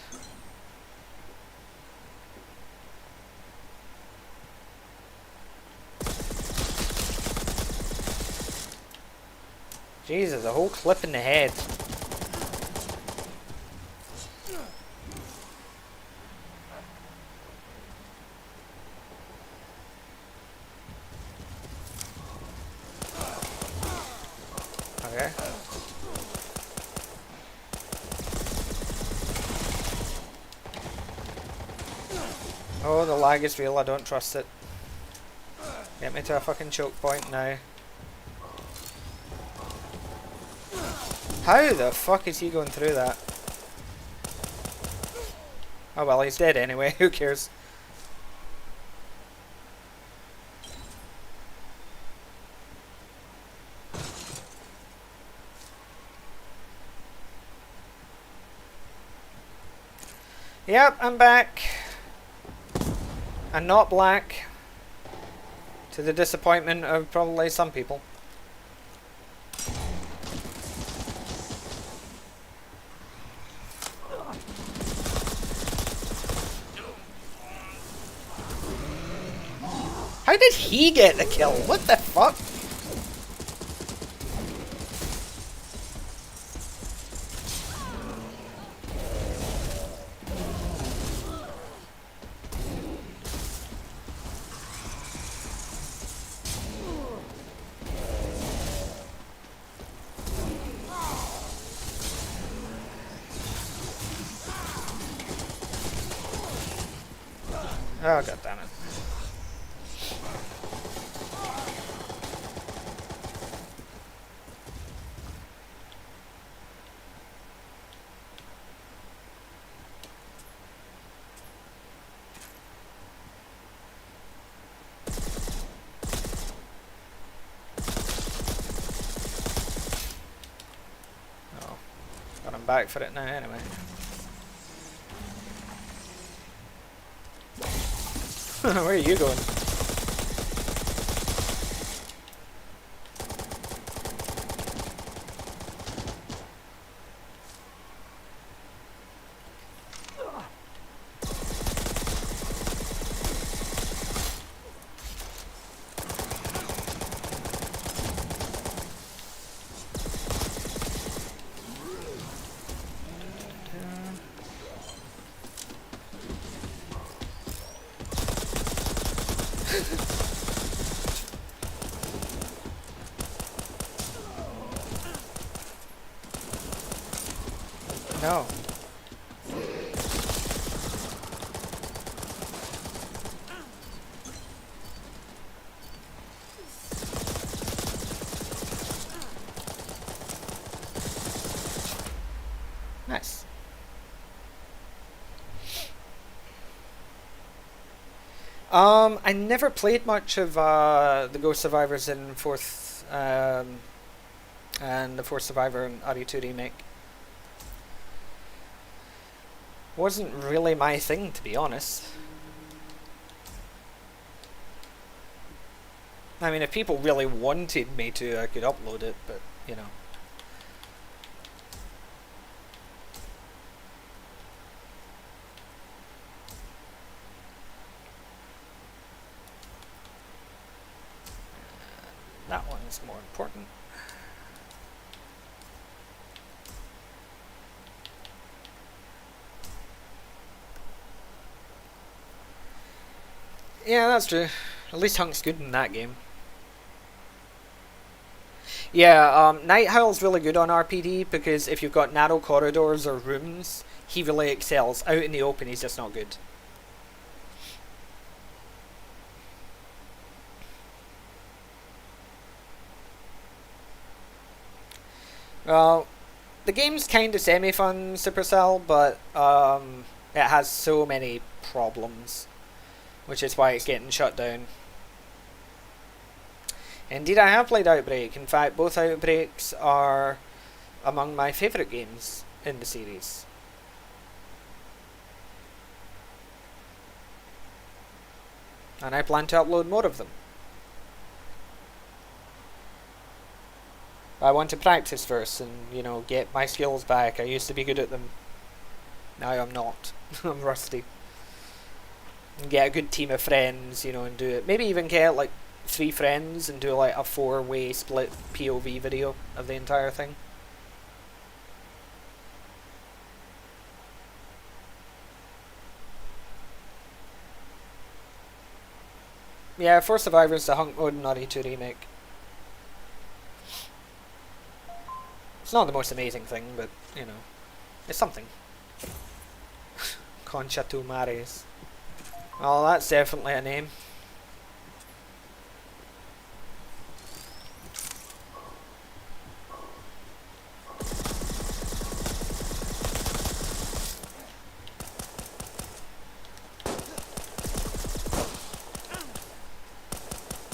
[SPEAKER 1] Jesus, a whole clip in the head. Okay. Oh, the lag is real, I don't trust it. Get me to a fucking choke point now. How the fuck is he going through that? Oh well, he's dead anyway, who cares? Yep, I'm back. And not black. To the disappointment of probably some people. How did he get the kill? What the fuck? Oh, god damn it. Oh, got him back for it now anyway. Where are you going? No. Nice. I never played much of the Ghost Survivors in fourth, and the Fourth Survivor in RE2 Remake. Wasn't really my thing, to be honest. I mean, if people really wanted me to, I could upload it, but, you know. That one's more important. Yeah, that's true. At least Hunk's good in that game. Yeah, Night Howl's really good on RPD because if you've got narrow corridors or rooms, he really excels. Out in the open, he's just not good. Well, the game's kind of semi-fun, Supercell, but it has so many problems, which is why it's getting shut down. Indeed, I have played Outbreak. In fact, both Outbreaks are among my favourite games in the series. And I plan to upload more of them. I want to practice first and, you know, get my skills back. I used to be good at them. Now I'm not. I'm rusty. And get a good team of friends, you know, and do it. Maybe even get, like, 3 friends and do, like, a 4-way split POV video of the entire thing. Yeah, Four Survivors, the Hunk mode, and RE2 Remake. It's not the most amazing thing, but, you know, it's something. Concha tu Mares. Well, that's definitely a name.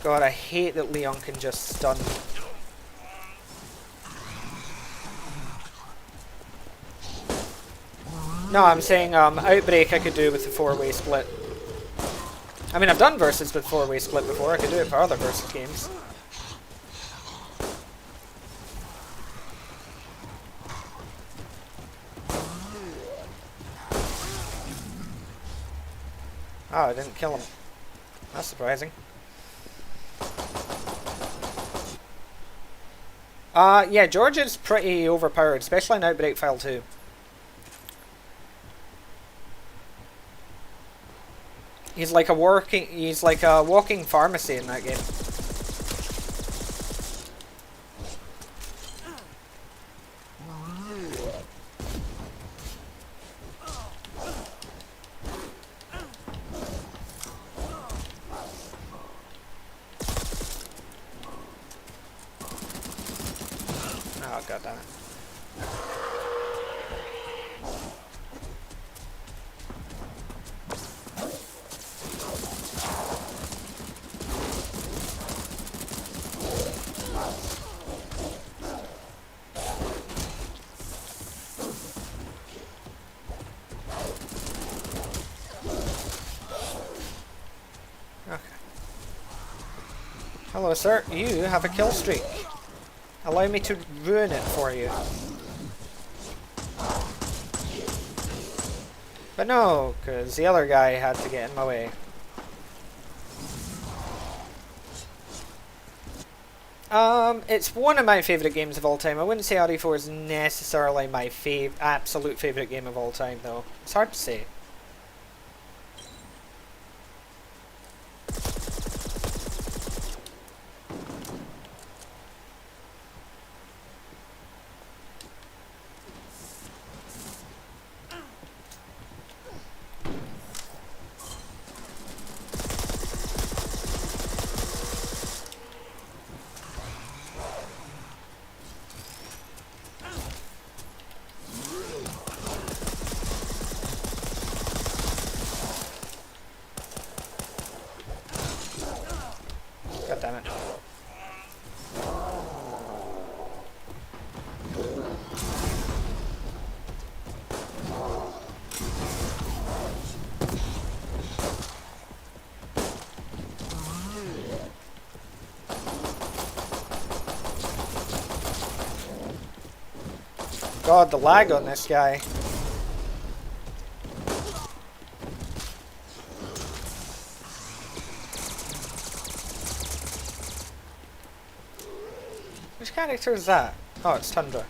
[SPEAKER 1] God, I hate that Leon can just stun. No, I'm saying Outbreak I could do with the 4-way split. I mean, I've done versus with 4-way split before. I could do it for other versus games. Oh, I didn't kill him. That's surprising. Yeah, George is pretty overpowered, especially in Outbreak File 2. He's like a walking pharmacy in that game. Oh, god damn it. Hello, sir. You have a kill streak. Allow me to ruin it for you. But no, because the other guy had to get in my way. It's one of my favourite games of all time. I wouldn't say RE4 is necessarily my absolute favourite game of all time, though. It's hard to say.
[SPEAKER 3] God damn it. God, the lag on this guy. Which character is that? Oh, it's Tundra.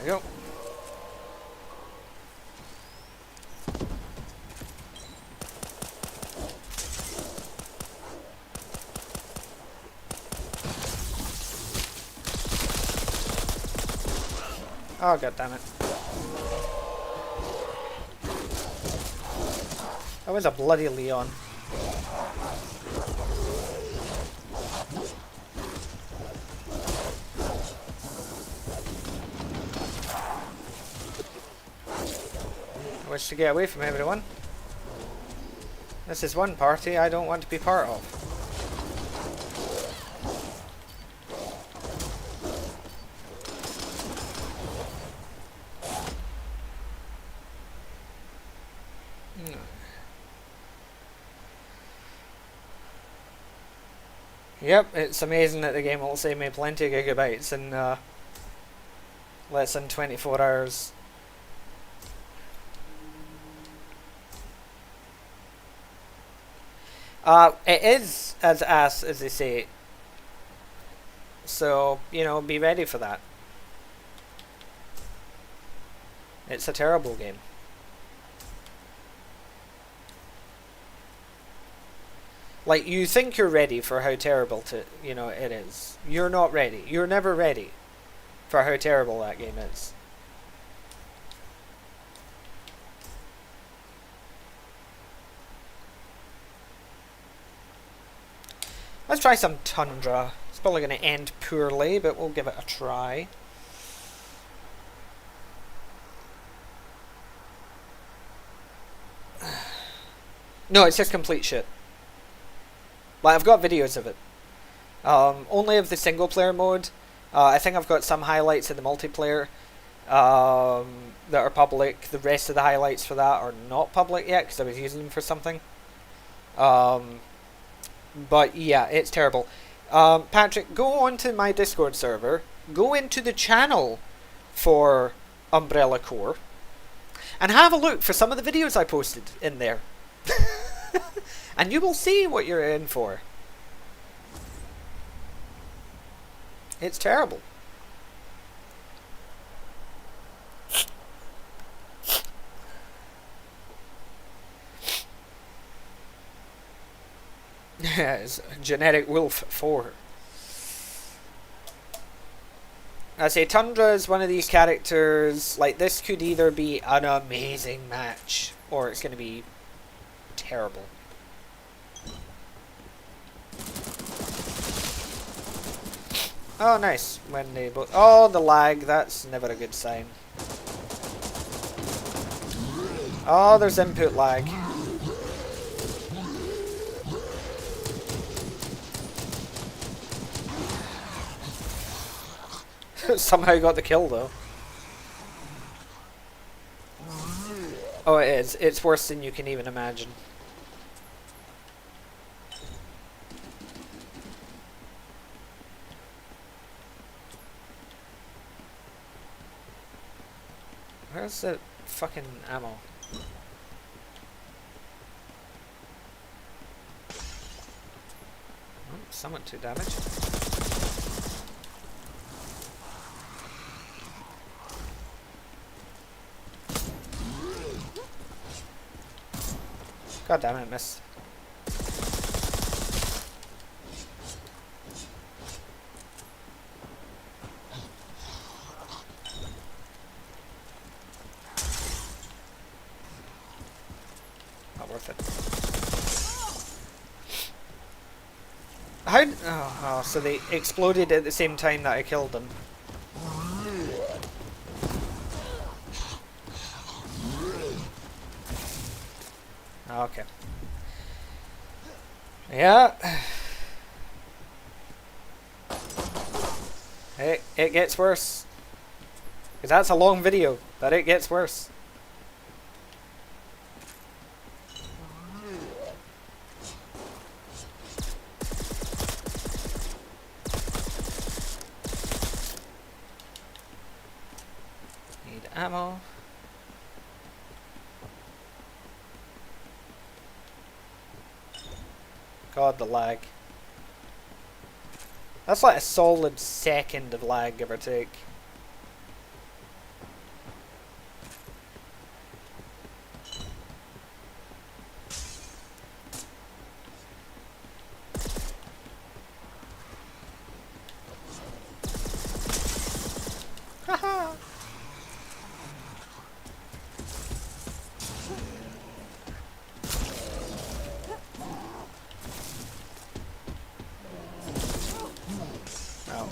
[SPEAKER 3] There we go. Oh, god damn it. That was a bloody Leon. I wish to get away from everyone. This is one party I don't want to be part of. Yep, it's amazing that the game will save me plenty of gigabytes in less than 24 hours. It is as ass as they say. So, you know, be ready for that. It's a terrible game. Like, you think you're ready for how terrible it is. You're not ready. You're never ready for how terrible that game is. Let's try some Tundra. It's probably going to end poorly, but we'll give it a try. No, it's just complete shit. Like, I've got videos of it. Only of the single player mode. I think I've got some highlights of the multiplayer that are public. The rest of the highlights for that are not public yet because I was using them for something. But yeah, it's terrible. Patrick, go onto my Discord server. Go into the channel for Umbrella Corps. And have a look for some of the videos I posted in there. And you will see what you're in for. It's terrible. Yes, Genetic Wolf 4. I say Tundra is one of these characters, like, this could either be an amazing match or it's going to be terrible. Oh, nice. When they both... Oh, the lag. That's never a good sign. Oh, there's input lag. Somehow got the kill, though. Oh, it is. It's worse than you can even imagine. Where's the fucking ammo? somewhat 2 damage. God damn it, missed. Not worth it. How? Oh, so they exploded at the same time that I killed them. Okay. Yeah. It gets worse. Because that's a long video, but it gets worse. Need ammo. God, the lag. That's like a solid second of lag, give or take. Haha! Oh.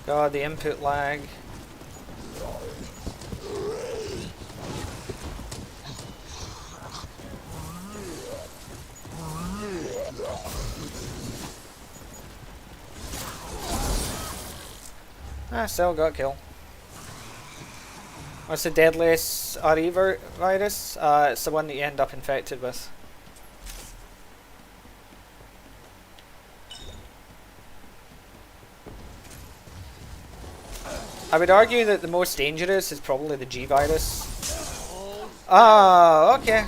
[SPEAKER 3] God, the input lag. Still got a kill. What's the deadliest RE virus? It's the one that you end up infected with. I would argue that the most dangerous is probably the G virus. Ah, okay.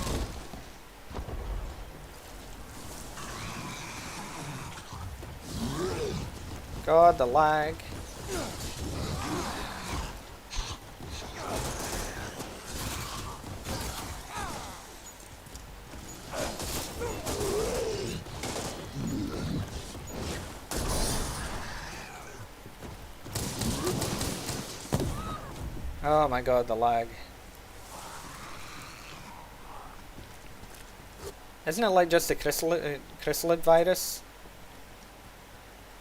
[SPEAKER 3] God, the lag. Oh my god, the lag. Isn't it like just the chrysalid virus?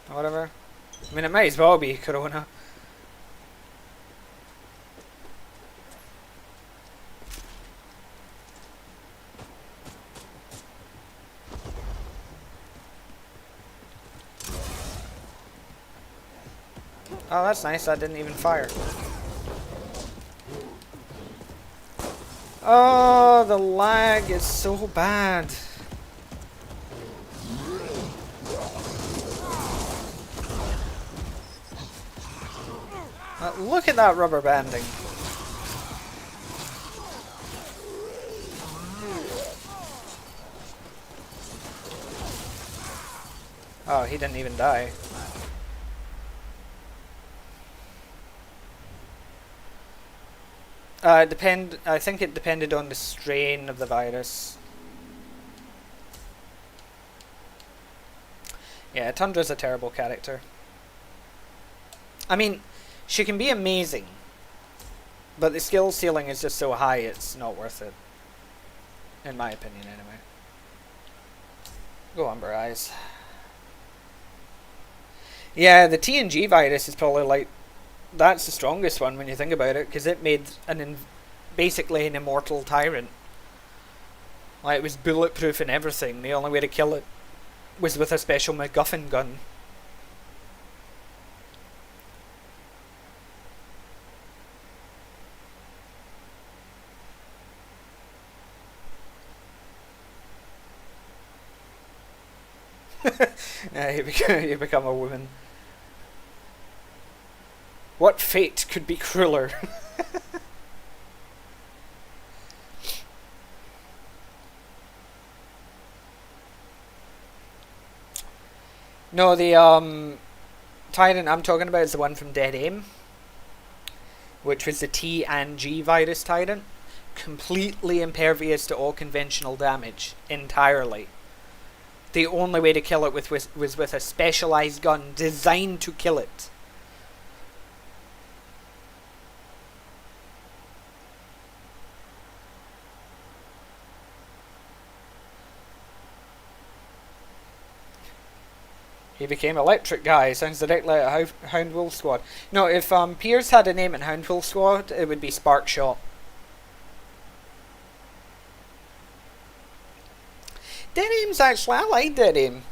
[SPEAKER 3] Or whatever? I mean, it might as well be Corona. Oh, that's nice, that didn't even fire. Oh, the lag is so bad. Look at that rubber banding. Oh, he didn't even die. I think it depended on the strain of the virus. Yeah, Tundra's a terrible character. I mean, she can be amazing, but the skill ceiling is just so high it's not worth it. In my opinion, anyway. Go Umber Eyes. Yeah, the TNG virus is probably like... That's the strongest one when you think about it, because it made basically an immortal tyrant. Like, it was bulletproof and everything. The only way to kill it was with a special MacGuffin gun. You become a woman. What fate could be crueler? No, the tyrant I'm talking about is the one from Dead Aim, which was the T and G virus tyrant. Completely impervious to all conventional damage, entirely. The only way to kill it was with a specialized gun designed to kill it. He became Electric Guy. Sounds directly like a Hound Wolf Squad. No, if Piers had a name in Hound Wolf Squad, it would be Sparkshot. Dead Aim's actually, I like Dead Aim.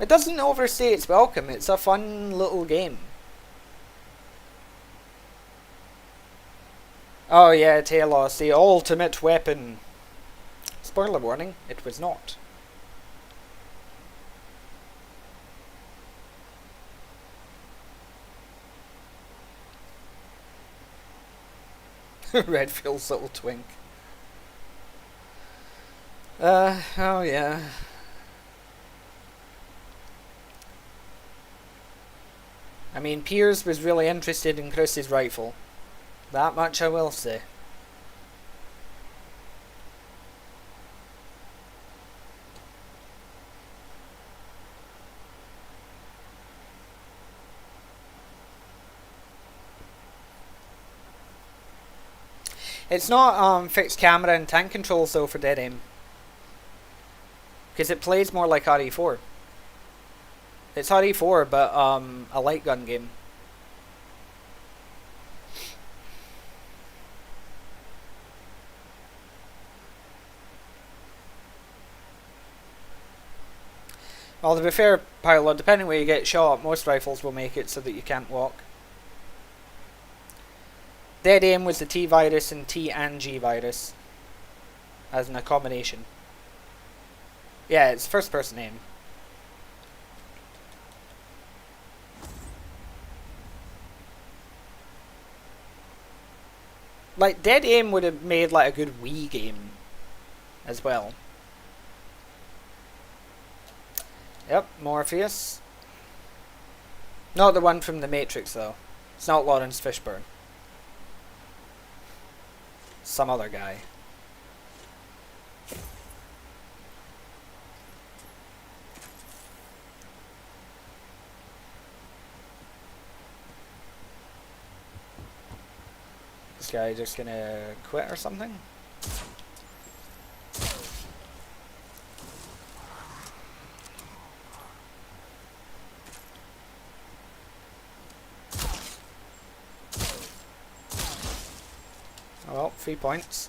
[SPEAKER 3] It doesn't overstay its welcome. It's a fun little game. Oh yeah, Talos, the ultimate weapon. Spoiler warning, it was not. Redfield's little twink. Oh yeah. I mean, Piers was really interested in Chris's rifle. That much I will say. It's not fixed camera and tank controls though for Dead Aim, because it plays more like RE4. It's RE4 but a light gun game. Well, to be fair, Pilot, depending where you get shot, most rifles will make it so that you can't walk. Dead Aim was the T virus and T and G virus as an accommodation. Yeah, it's first person aim. Like, Dead Aim would have made like a good Wii game as well. Yep, Morpheus. Not the one from The Matrix though. It's not Lawrence Fishburne. Some other guy. This guy just gonna quit or something? Oh well, 3 points.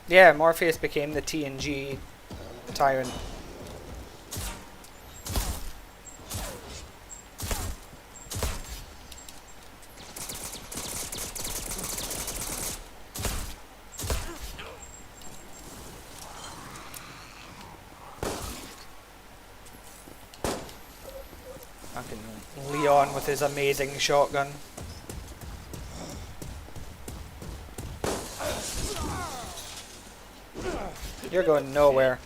[SPEAKER 3] Yeah, Morpheus became the TNG tyrant. Fucking Leon with his amazing shotgun. You're going nowhere.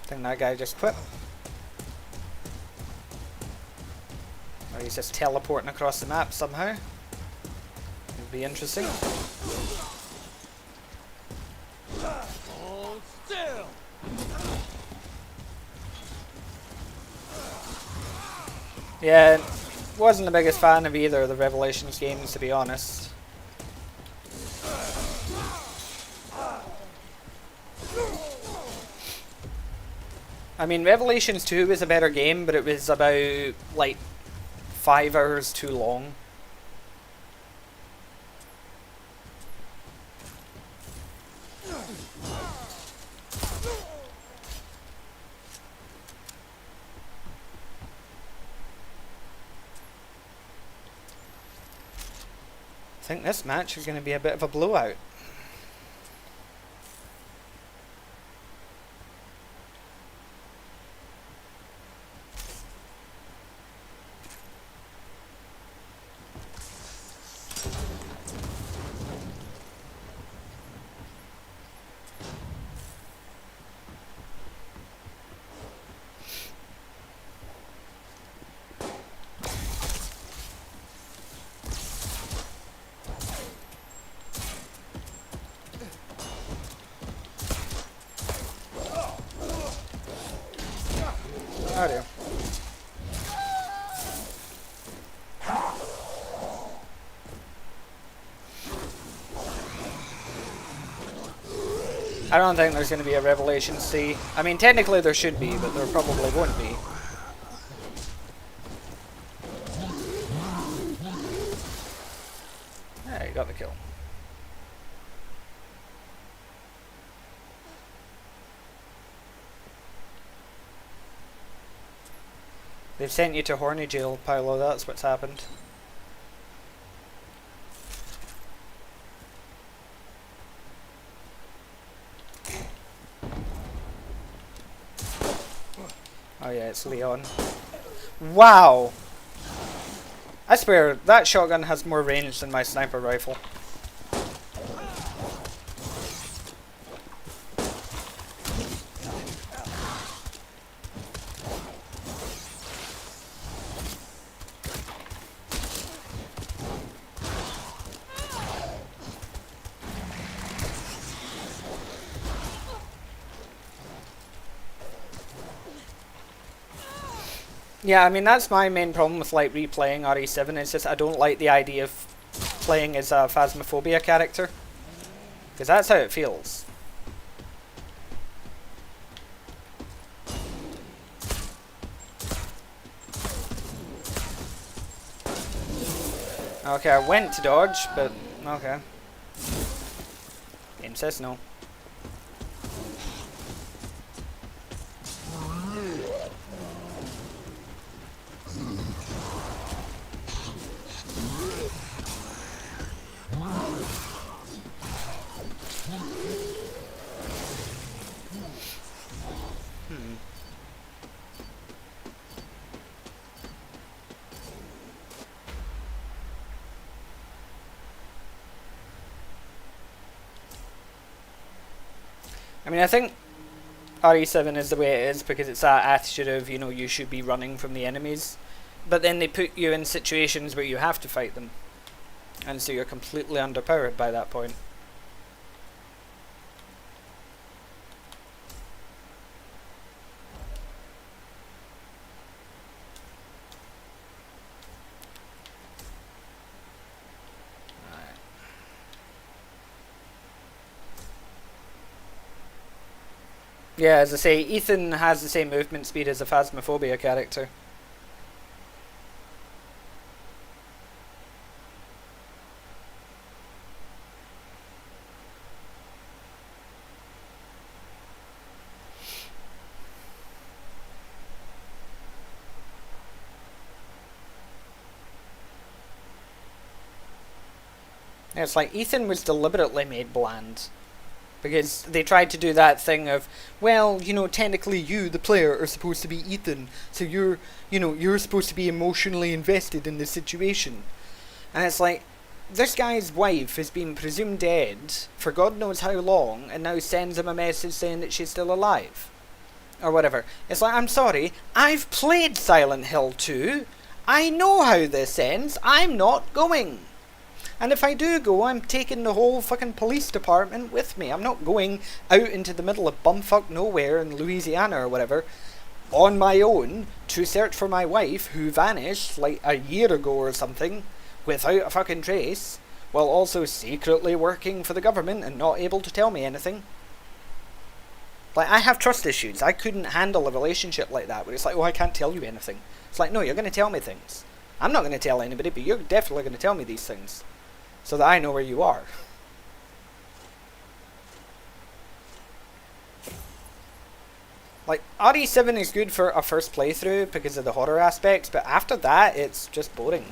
[SPEAKER 3] I think that guy just quit. Or he's just teleporting across the map somehow. It'd be interesting.
[SPEAKER 2] Hold still.
[SPEAKER 3] Yeah, wasn't the biggest fan of either of the Revelations games, to be honest. I mean, Revelations 2 was a better game, but it was about, like, 5 hours too long. I think this match is going to be a bit of a blowout. Oh dear. I don't think there's going to be a Revelation C. I mean, technically there should be, but there probably won't be. Yeah, you got the kill. They've sent you to horny jail, Paolo, that's what's happened. Oh yeah, it's Leon. Wow! I swear, that shotgun has more range than my sniper rifle. Yeah, I mean, that's my main problem with like replaying RE7, it's just I don't like the idea of playing as a Phasmophobia character. Because that's how it feels. Okay, I went to dodge, but okay. Game says no. I mean, I think RE7 is the way it is because it's that attitude of, you know, you should be running from the enemies. But then they put you in situations where you have to fight them. And so you're completely underpowered by that point. Yeah, as I say, Ethan has the same movement speed as a Phasmophobia character. Yeah, it's like Ethan was deliberately made bland. Because they tried to do that thing of, well, you know, technically you, the player, are supposed to be Ethan, so you're supposed to be emotionally invested in the situation. And it's like, this guy's wife has been presumed dead for God knows how long, and now sends him a message saying that she's still alive. Or whatever. It's like, I'm sorry, I've played Silent Hill 2, I know how this ends, I'm not going. And if I do go, I'm taking the whole fucking police department with me. I'm not going out into the middle of bumfuck nowhere in Louisiana or whatever on my own to search for my wife who vanished like a year ago or something without a fucking trace, while also secretly working for the government and not able to tell me anything. Like, I have trust issues. I couldn't handle a relationship like that where it's like, oh, I can't tell you anything. It's like, no, you're going to tell me things. I'm not going to tell anybody, but you're definitely going to tell me these things. So that I know where you are. Like, RE7 is good for a first playthrough because of the horror aspects, but after that, it's just boring.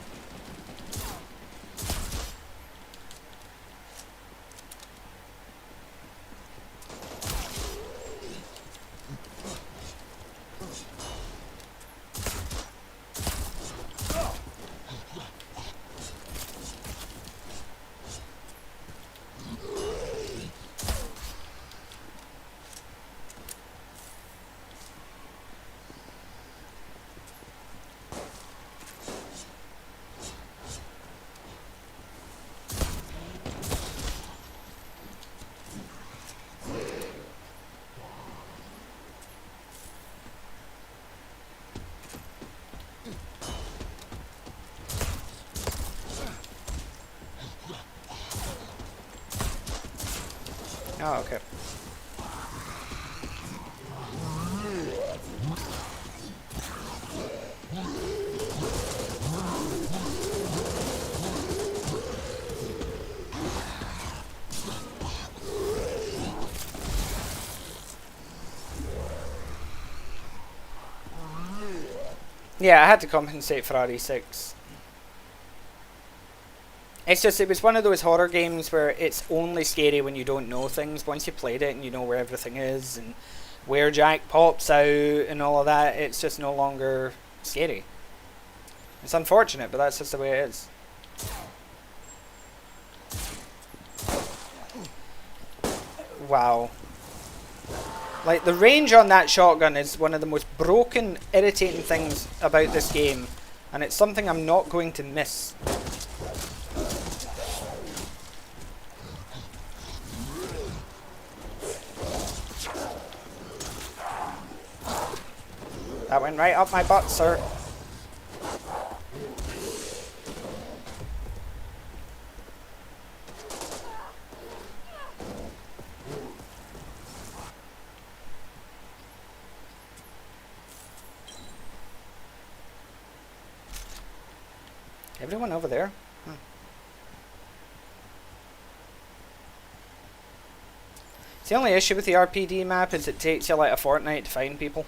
[SPEAKER 3] Oh, okay. Yeah, I had to compensate for RE6. It's just, it was one of those horror games where it's only scary when you don't know things. Once you played it and you know where everything is and where Jack pops out and all of that, it's just no longer scary. It's unfortunate, but that's just the way it is. Wow. Like, the range on that shotgun is one of the most broken, irritating things about this game, and it's something I'm not going to miss. That went right up my butt, sir. Everyone over there? Hmm. The only issue with the RPD map is it takes you like a fortnight to find people.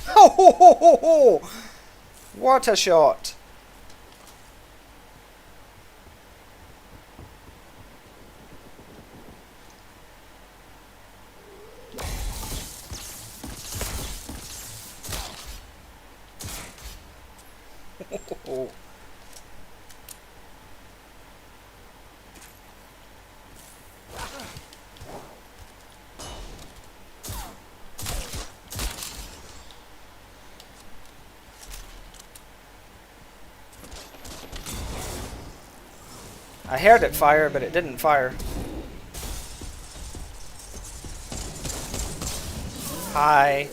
[SPEAKER 3] Ho ho ho ho ho! What a shot! I heard it fire, but it didn't fire. Hi.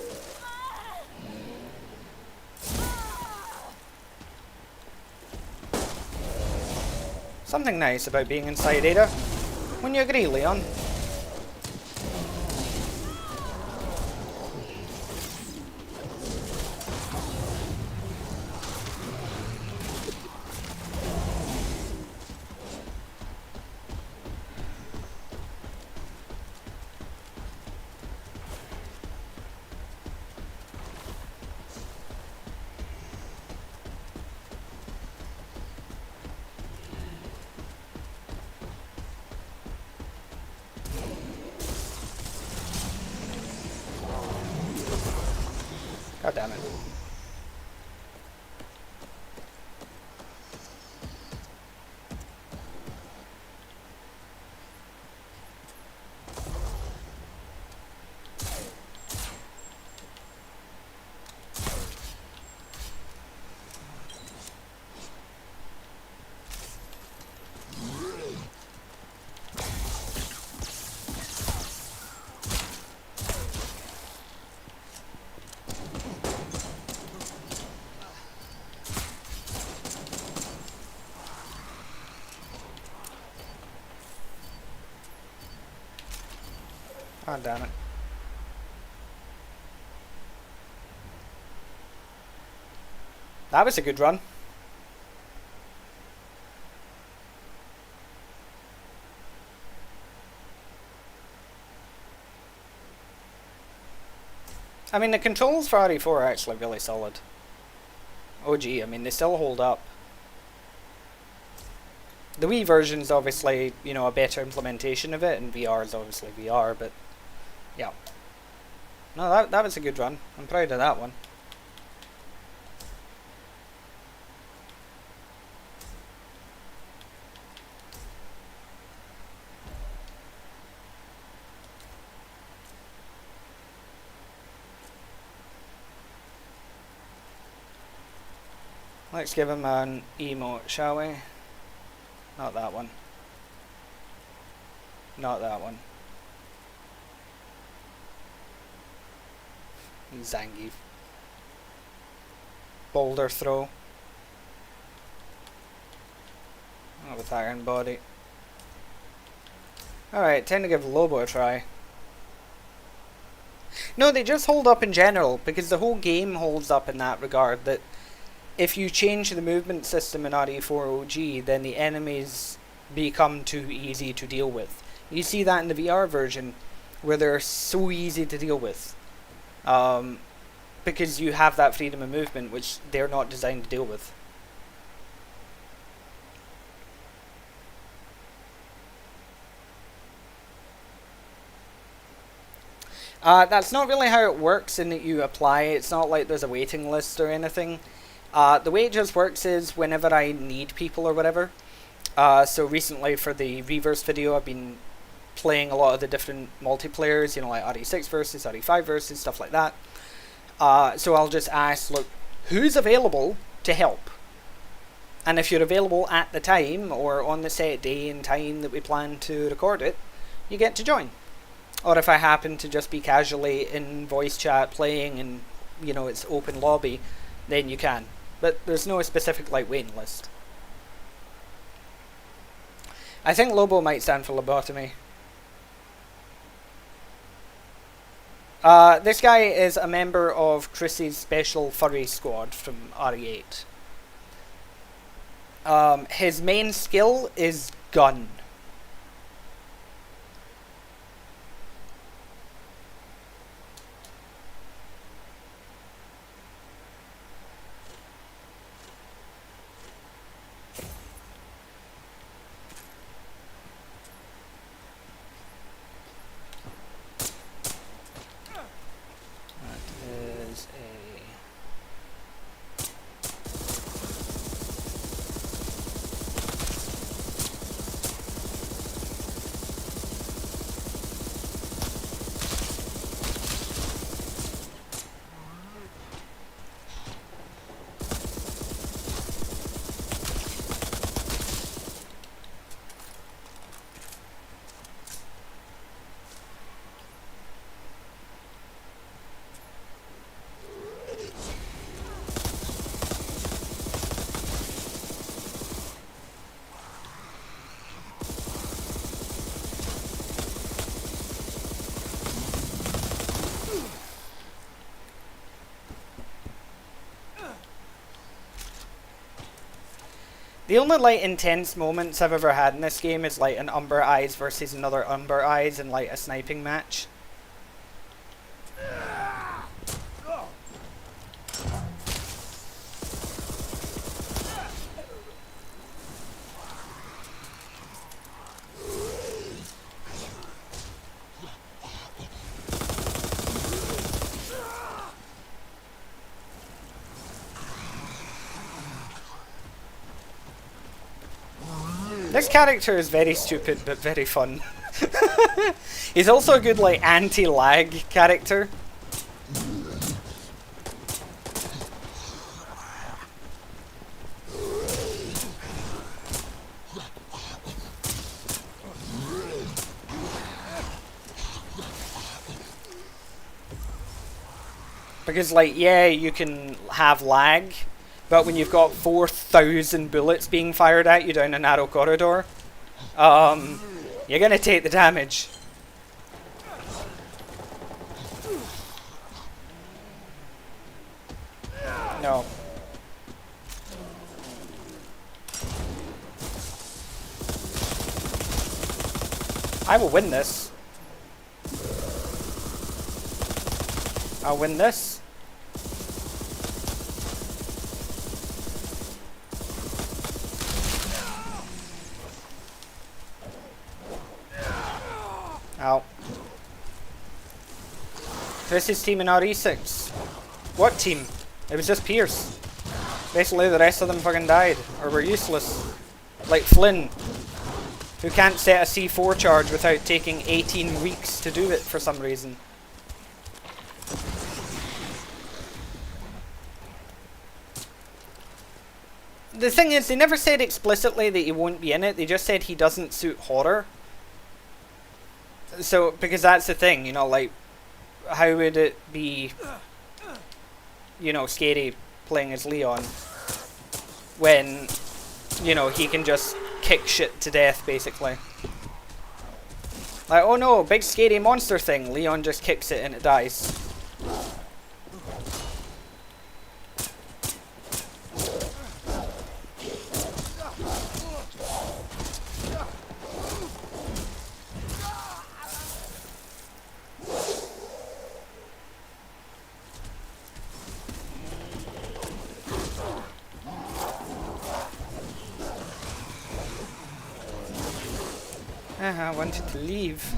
[SPEAKER 3] Something nice about being inside Ada. Wouldn't you agree, Leon? God damn it. God damn it. That was a good run. I mean, the controls for RE4 are actually really solid. OG, I mean, they still hold up. The Wii version's obviously, you know, a better implementation of it, and VR is obviously VR, but yeah. No, that was a good run. I'm proud of that one. Let's give him an emote, shall we? Not that one. Not that one. Zangief. Boulder throw. Oh, with iron body. Alright, time to give Lobo a try. No, they just hold up in general, because the whole game holds up in that regard, that if you change the movement system in RE4 OG, then the enemies become too easy to deal with. You see that in the VR version, where they're so easy to deal with. Because you have that freedom of movement, which they're not designed to deal with. That's not really how it works in that you apply. It's not like there's a waiting list or anything. The way it just works is whenever I need people or whatever. So recently for the Reverse video, I've been playing a lot of the different multiplayers, you know, like RE6 versus, RE5 versus, stuff like that. So I'll just ask, look, who's available to help? And if you're available at the time, or on the set day and time that we plan to record it, you get to join. Or if I happen to just be casually in voice chat playing and, you know, it's open lobby, then you can. But there's no specific, like, waiting list. I think Lobo might stand for lobotomy. This guy is a member of Chrissy's special furry squad from RE8. His main skill is gun. The only, like, intense moments I've ever had in this game is, like, an Umber Eyes versus another Umber Eyes in, like, a sniping match. This character is very stupid, but very fun. He's also a good, like, anti-lag character. Because, like, yeah, you can have lag, but when you've got 4,000 bullets being fired at you down a narrow corridor, you're gonna take the damage. No. I will win this. I'll win this. Ow. This is team in RE6. What team? It was just Pierce. Basically the rest of them fucking died. Or were useless. Like Flynn, who can't set a C4 charge without taking 18 weeks to do it for some reason. The thing is, they never said explicitly that he won't be in it, they just said he doesn't suit horror. So, because that's the thing, you know, like, how would it be, you know, scary playing as Leon when, you know, he can just kick shit to death, basically. Like, oh no, big scary monster thing, Leon just kicks it and it dies. I wanted to leave.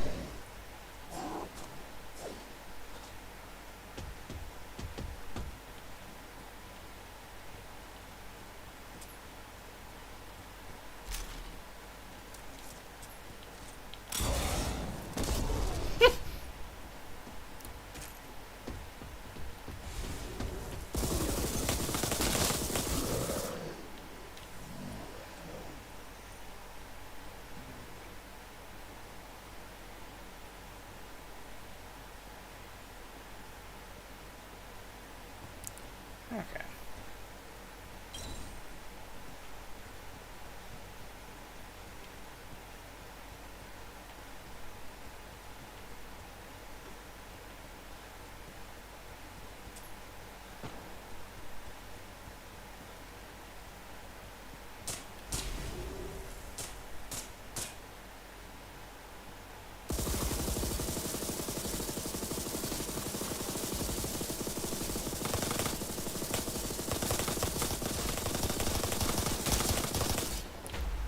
[SPEAKER 3] Okay.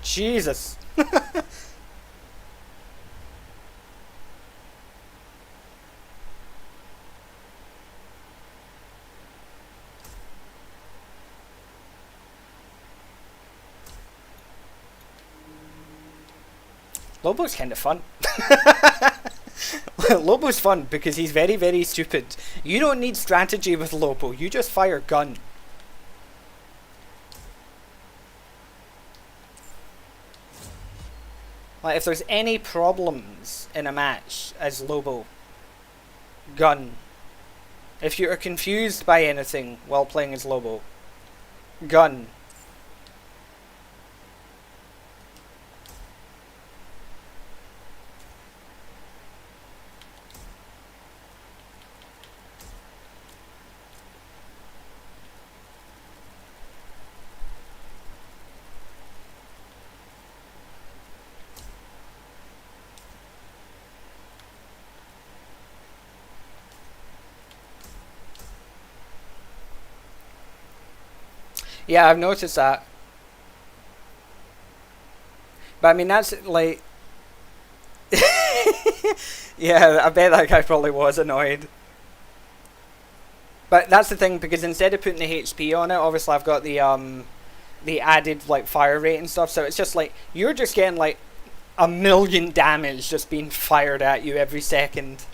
[SPEAKER 3] Jesus. Lobo's kind of fun. Lobo's fun because he's very, very stupid. You don't need strategy with Lobo, you just fire gun. Like, if there's any problems in a match as Lobo, gun. If you are confused by anything while playing as Lobo, gun. Yeah, I've noticed that. But I mean, that's like... yeah, I bet that guy probably was annoyed. But that's the thing, because instead of putting the HP on it, obviously I've got the added like fire rate and stuff, so it's just like, you're just getting like 1,000,000 damage just being fired at you every second.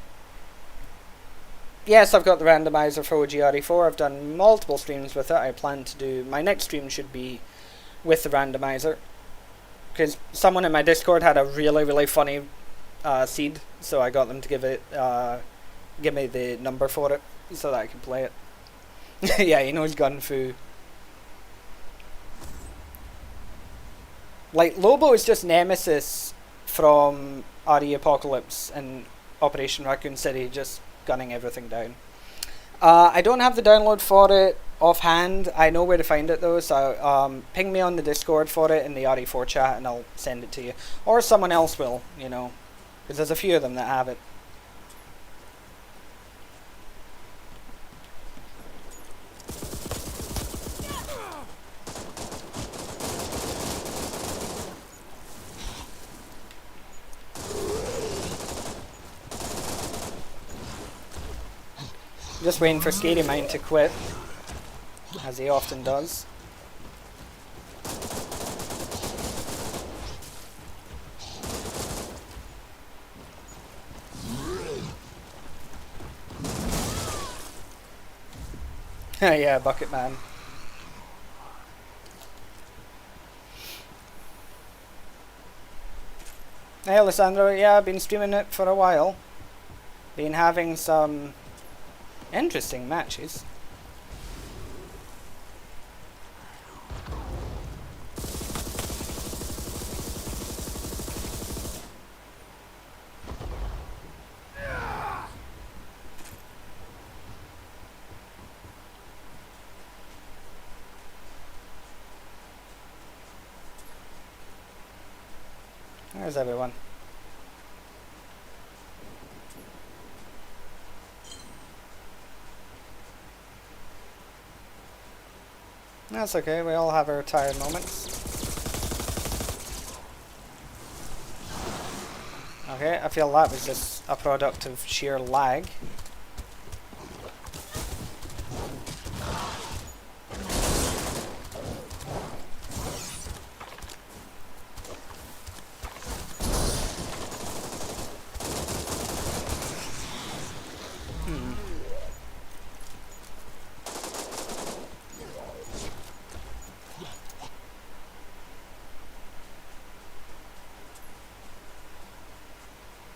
[SPEAKER 3] Yes, I've got the randomizer for OGRE4. I've done multiple streams with it. I plan to do... my next stream should be with the randomizer. Because someone in my Discord had a really, really funny seed. So I got them to give me the number for it so that I can play it. Yeah, he knows Gun Fu. Like, Lobo is just Nemesis from RE Apocalypse and Operation Raccoon City, just gunning everything down. I don't have the download for it offhand. I know where to find it though, so ping me on the Discord for it in the RE4 chat and I'll send it to you. Or someone else will, you know. Because there's a few of them that have it. Just waiting for Scary Mind to quit, as he often does. Yeah, Bucket Man. Hey Alessandro, yeah, I've been streaming it for a while. Been having some interesting matches. There's everyone. That's okay, we all have our tired moments. Okay, I feel that was just a product of sheer lag.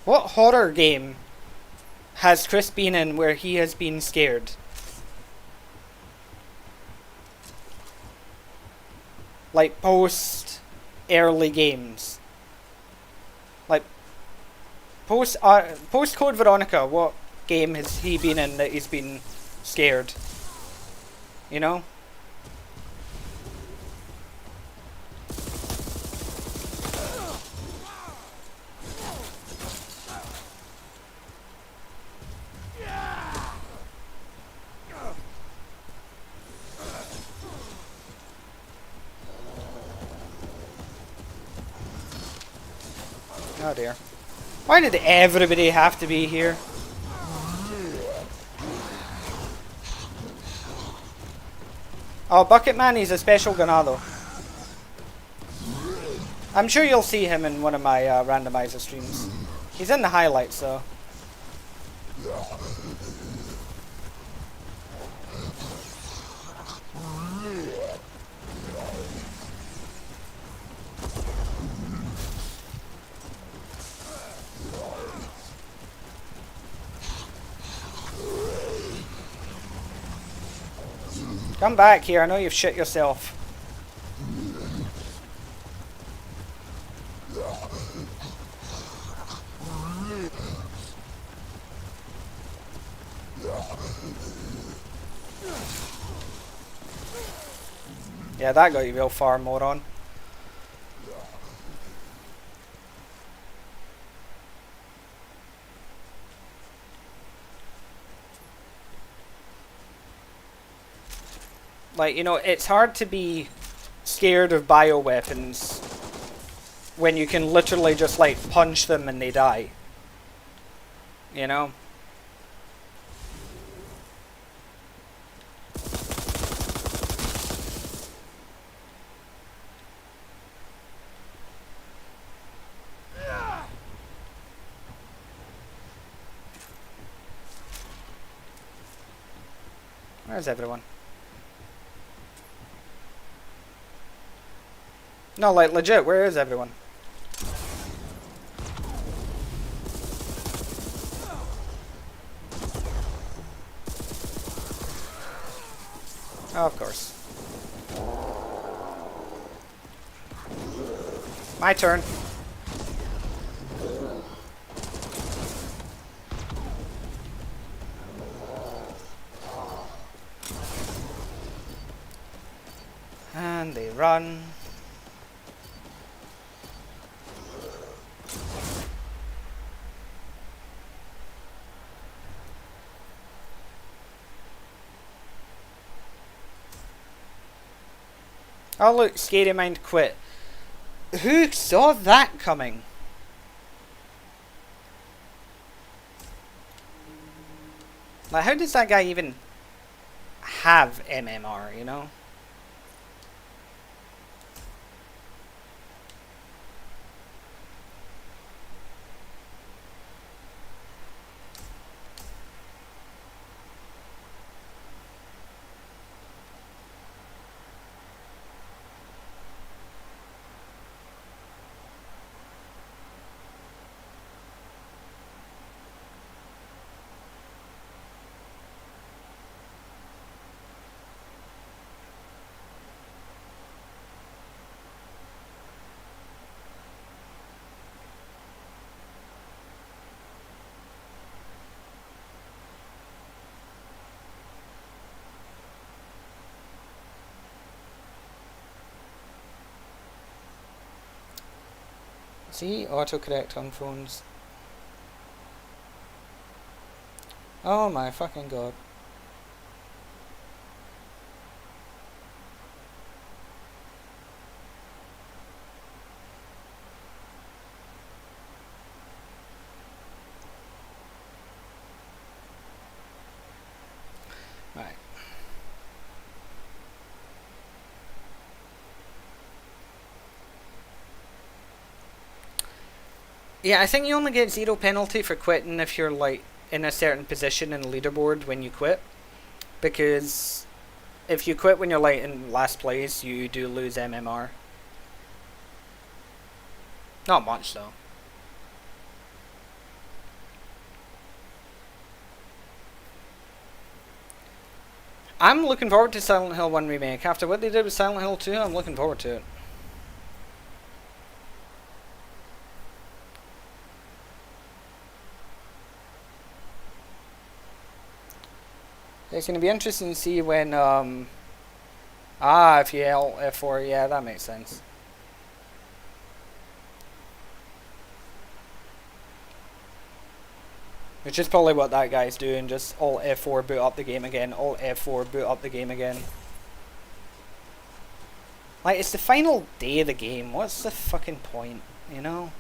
[SPEAKER 3] What horror game has Chris been in where he has been scared? Like post early games. Like post Code Veronica, what game has he been in that he's been scared? You know? Oh dear. Why did everybody have to be here? Oh, Bucket Man, he's a special Ganado. I'm sure you'll see him in one of my randomizer streams. He's in the highlights, though. Come back here, I know you've shit yourself. Yeah, that got you real far, moron. Like, you know, it's hard to be scared of bioweapons when you can literally just, like, punch them and they die. You know? Where's everyone? No, like, legit, where is everyone? Oh, of course. My turn. And they run. Oh look, Scary Mind quit. Who saw that coming? Like, how does that guy even have MMR, you know? See, autocorrect on phones. Oh my fucking god. Right. Yeah, I think you only get 0 penalty for quitting if you're like in a certain position in the leaderboard when you quit. Because if you quit when you're like in last place, you do lose MMR. Not much though. I'm looking forward to Silent Hill 1 Remake. After what they did with Silent Hill 2, I'm looking forward to it. It's going to be interesting to see when, if you F4, yeah, that makes sense. Which is probably what that guy's doing, just Alt F4, boot up the game again, Alt F4, boot up the game again. Like, it's the final day of the game, what's the fucking point, you know?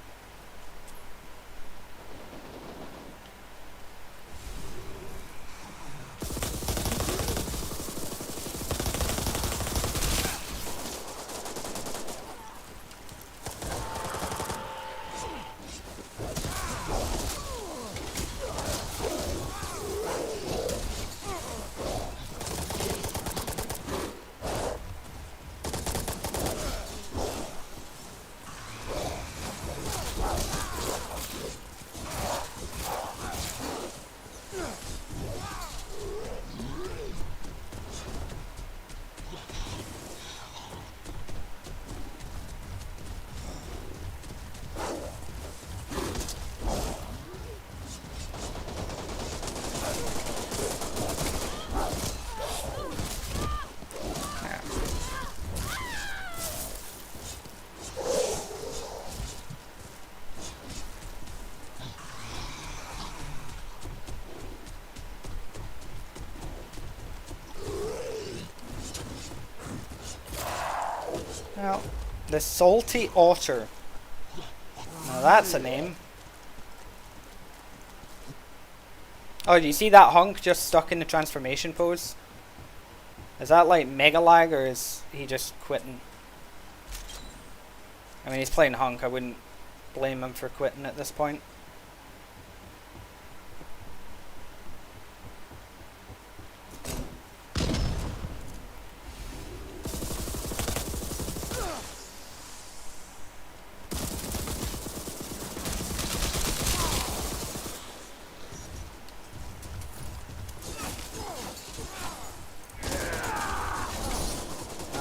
[SPEAKER 3] Well, the Salty Otter. Now that's a name. Oh, do you see that hunk just stuck in the transformation pose? Is that like mega lag or is he just quitting? I mean, he's playing hunk. I wouldn't blame him for quitting at this point.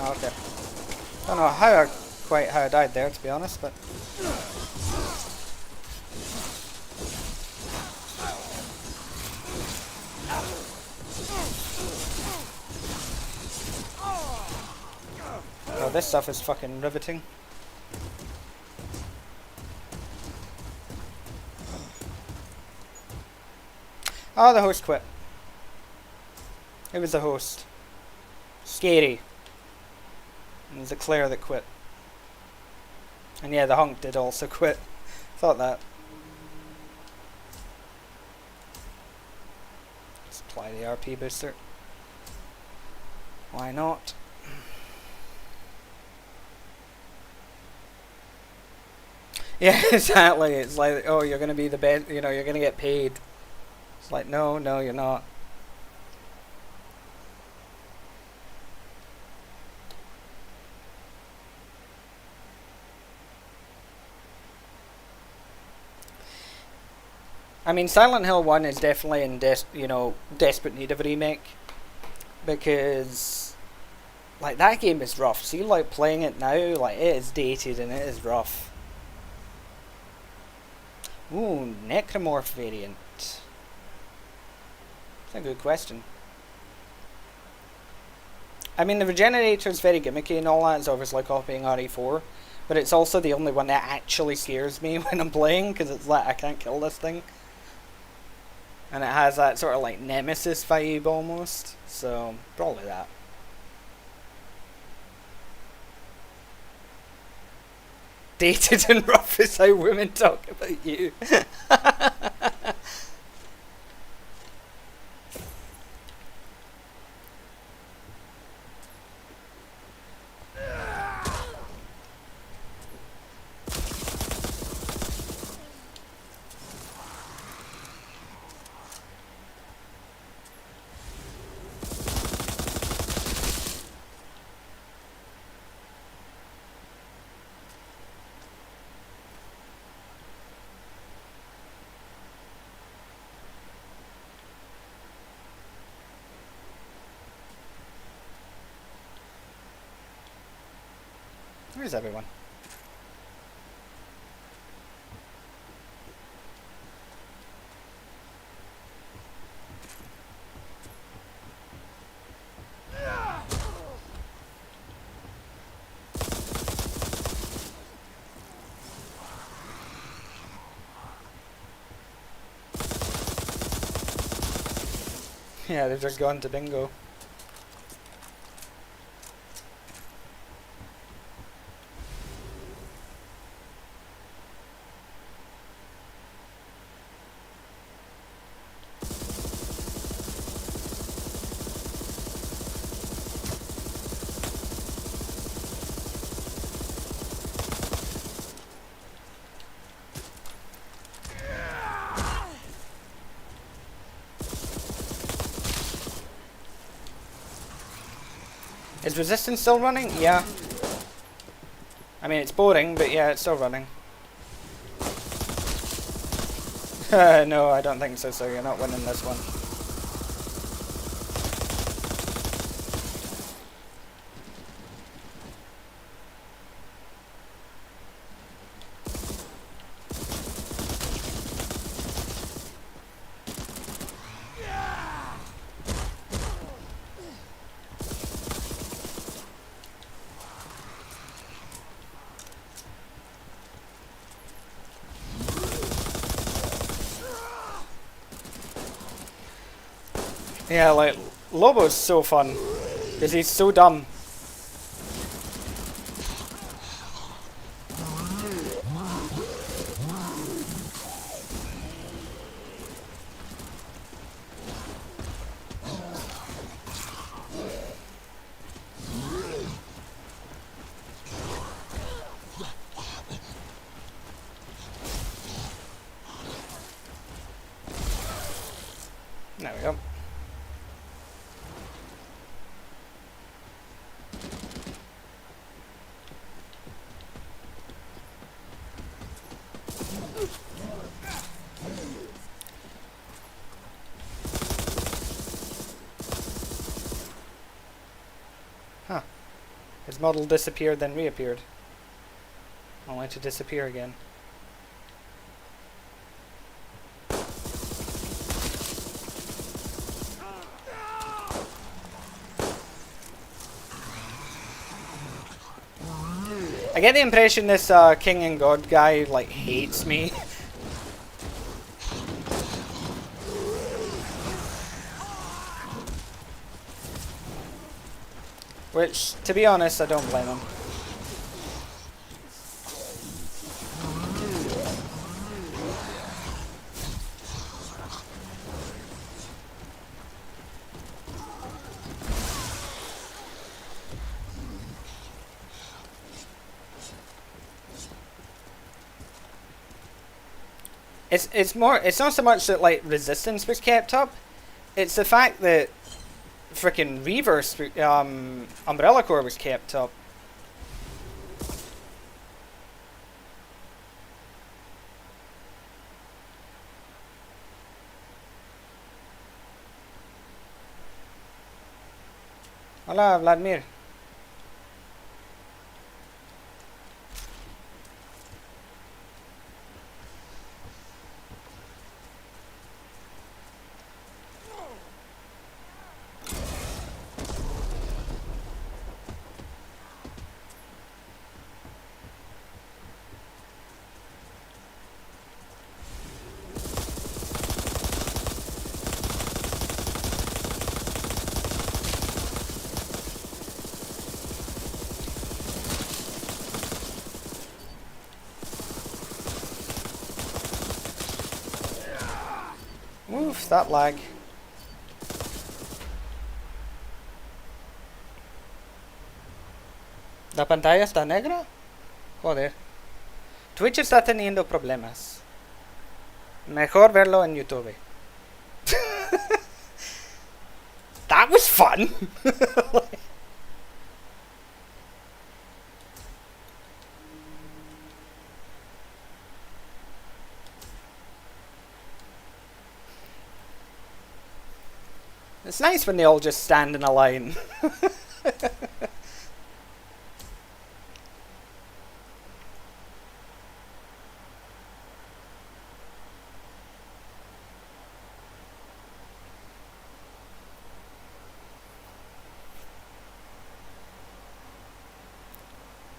[SPEAKER 3] Oh, okay. Don't know quite how I died there, to be honest, but oh, this stuff is fucking riveting. Oh, the host quit. It was the host. Scary. And it was the Claire that quit. And yeah, the Hunk did also quit. Thought that. Supply the RP booster. Why not? Yeah, exactly. It's like, oh, you're gonna be the best. You know, you're gonna get paid. It's like, no, no, you're not. I mean, Silent Hill 1 is definitely in desperate need of a remake, because like that game is rough. See, like playing it now, like it is dated and it is rough. Ooh, Necromorph variant. That's a good question. I mean, the Regenerator is very gimmicky and all that. It's obviously copying RE4, but it's also the only one that actually scares me when I'm playing, because it's like, I can't kill this thing. And it has that sort of like Nemesis vibe almost, so probably that. Dated and rough is how women talk about you. Where's everyone? Yeah, they've just gone to bingo. Is Resistance still running? Yeah. I mean, it's boring, but yeah, it's still running. No, I don't think so, so you're not winning this one. Yeah, like, Lobo's so fun, because he's so dumb. There we go. Huh. His model disappeared, then reappeared. Only to disappear again. I get the impression this King and God guy, like, hates me. Which, to be honest, I don't blame him. It's not so much that like resistance was kept up, it's the fact that frickin' reverse Umbrella Core was kept up. Hola, Vladimir. Oof, that lag. ¿La pantalla está negra? Joder. Twitch está teniendo problemas. Mejor verlo en YouTube. That was fun! It's nice when they all just stand in a line.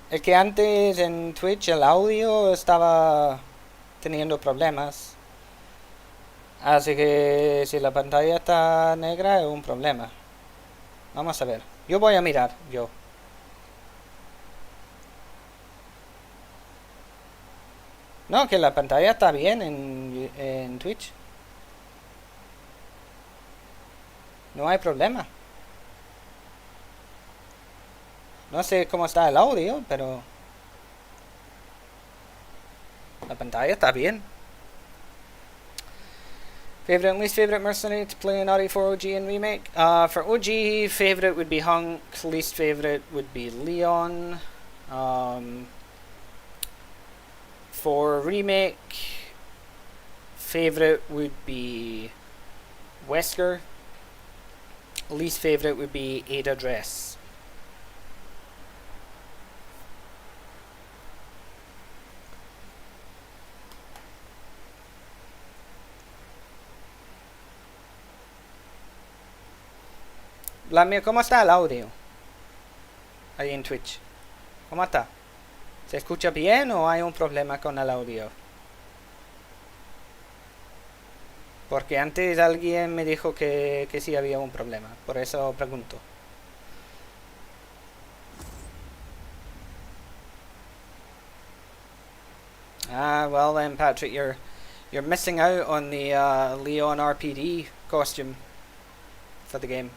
[SPEAKER 3] Es que antes en Twitch el audio estaba teniendo problemas. Así que si la pantalla está negra es un problema. Vamos a ver. Yo voy a mirar, yo. No, que la pantalla está bien en Twitch. No hay problema. No sé cómo está el audio, pero la pantalla está bien. Favorite and least favorite mercenary to play in RE4 OG and remake? For OG, favorite would be Hunk. Least favorite would be Leon. For remake, favorite would be Wesker. Least favorite would be Ada Dress. ¿Cómo está el audio? Ahí en Twitch. ¿Cómo está? ¿Se escucha bien o hay un problema con el audio? Porque antes alguien me dijo que sí había un problema. Por eso pregunto. Ah, well then, Patrick, you're missing out on the Leon RPD costume for the game.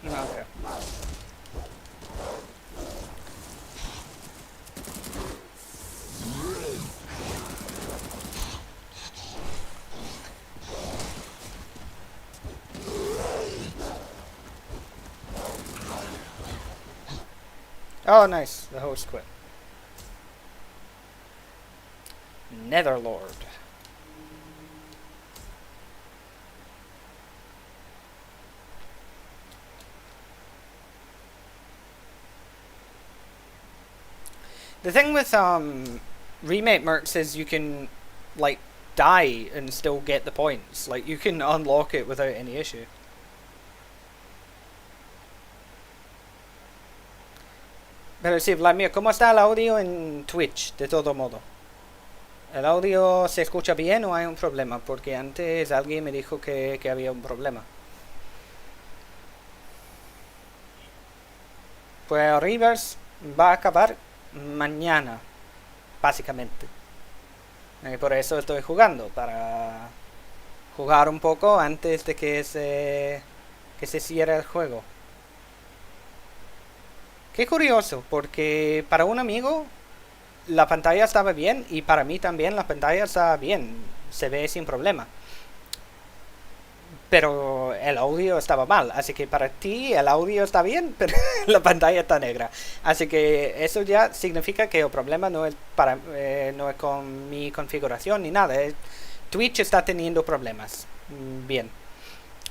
[SPEAKER 3] Okay. Oh, nice. The host quit. Netherlord. The thing with remake mercs is you can like die and still get the points. Like you can unlock it without any issue. Pero sí, Vladimir, ¿cómo está el audio en Twitch? De todo modo. ¿El audio se escucha bien o hay un problema? Porque antes alguien me dijo que había un problema. Pues Rivers va a acabar mañana, básicamente. Y por eso estoy jugando, para jugar un poco antes de que se cierre el juego. Qué curioso, porque para un amigo la pantalla estaba bien y para mí también la pantalla está bien, se ve sin problema. Pero el audio estaba mal, así que para ti el audio está bien, pero la pantalla está negra. Así que eso ya significa que el problema no es no es con mi configuración ni nada. Twitch está teniendo problemas. Bien.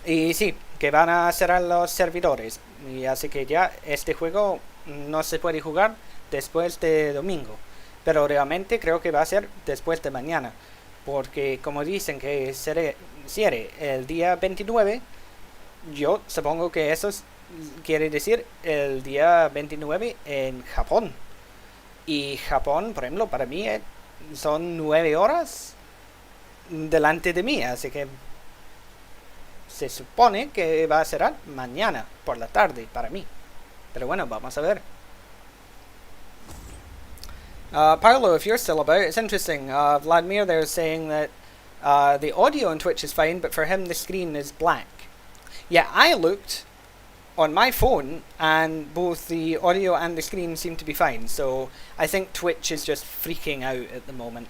[SPEAKER 3] Y sí, que van a cerrar los servidores. Y así que ya este juego no se puede jugar después de domingo. Pero realmente creo que va a ser después de mañana. Porque como dicen que cierre el día 29, yo supongo que eso quiere decir el día 29 en Japón. Y Japón, por ejemplo, para mí son 9 horas delante de mí. Así que se supone que va a cerrar mañana por la tarde para mí. Pero bueno, vamos a ver. Paolo, if you're still about, it's interesting. Vladimir there is saying that the audio on Twitch is fine, but for him the screen is black. Yeah, I looked on my phone, and both the audio and the screen seem to be fine. So I think Twitch is just freaking out at the moment.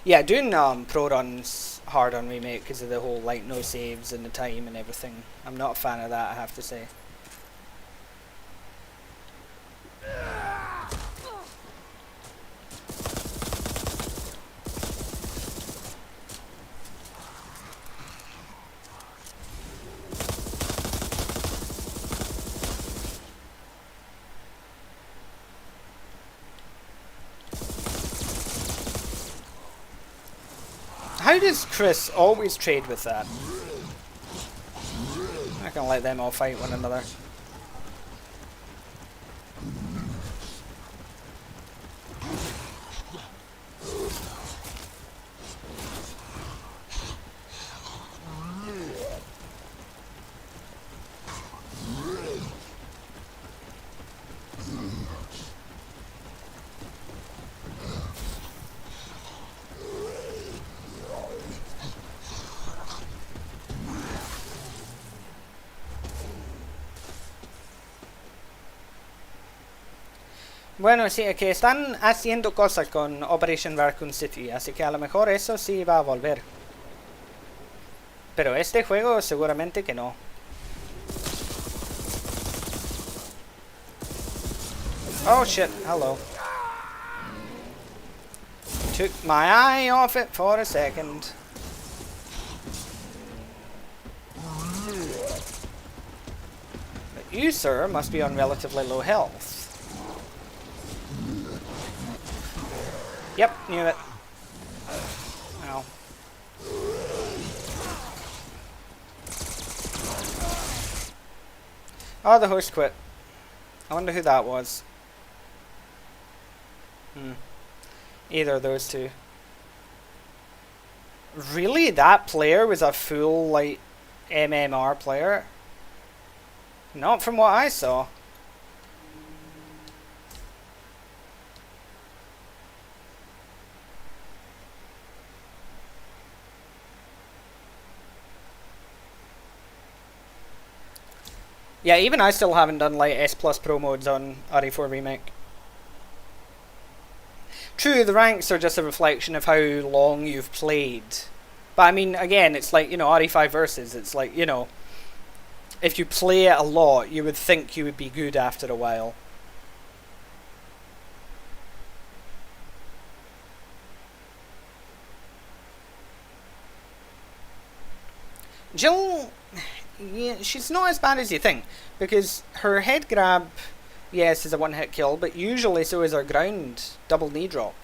[SPEAKER 3] Yeah, doing pro runs hard on Remake because of the whole like no saves and the time and everything. I'm not a fan of that, I have to say. How does Chris always trade with that? I can let them all fight one another. Bueno, sí, que están haciendo cosas con Operation Raccoon City, así que a lo mejor eso sí va a volver. Pero este juego seguramente que no. Oh shit, hello. Took my eye off it for a second. But you, sir, must be on relatively low health. Yep, knew it. Ow. Oh, the host quit. I wonder who that was. Either of those two. Really? That player was a full, like, MMR player? Not from what I saw. Yeah, even I still haven't done like S Plus Pro modes on RE4 Remake. True, the ranks are just a reflection of how long you've played. But I mean, again, it's like, you know, RE5 Versus, it's like, you know, if you play it a lot, you would think you would be good after a while. Jill, yeah, she's not as bad as you think, because her head grab yes, is a one-hit kill, but usually so is our ground double knee drop.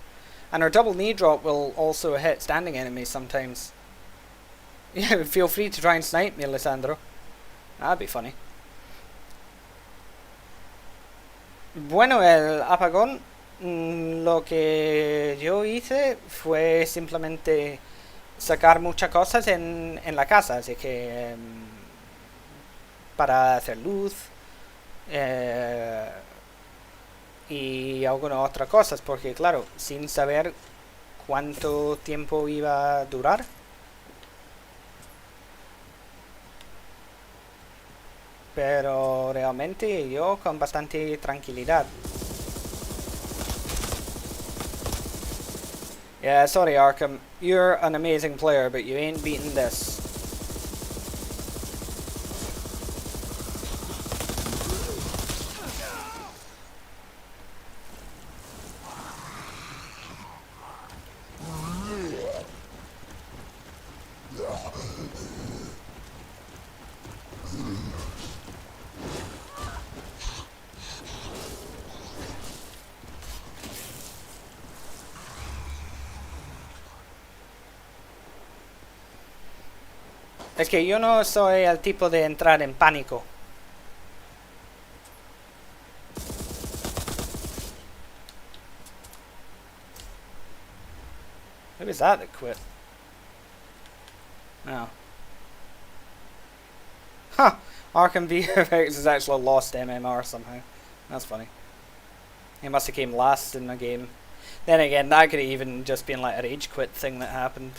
[SPEAKER 3] And our double knee drop will also hit standing enemies sometimes. Yeah, feel free to try and snipe me, Lissandro. That'd be funny. Bueno, el apagón, lo que yo hice fue simplemente sacar muchas cosas en la casa, así que para hacer luz y algunas otras cosas, porque claro, sin saber cuánto tiempo iba a durar. Pero realmente yo con bastante tranquilidad. Yeah, sorry Arkham, you're an amazing player, but you ain't beaten this. Es que yo no soy el tipo de entrar en pánico. Who was that quit? No. Huh. Arkham VFX has actually lost MMR somehow. That's funny. He must have came last in the game. Then again, that could have even just been like a rage quit thing that happened.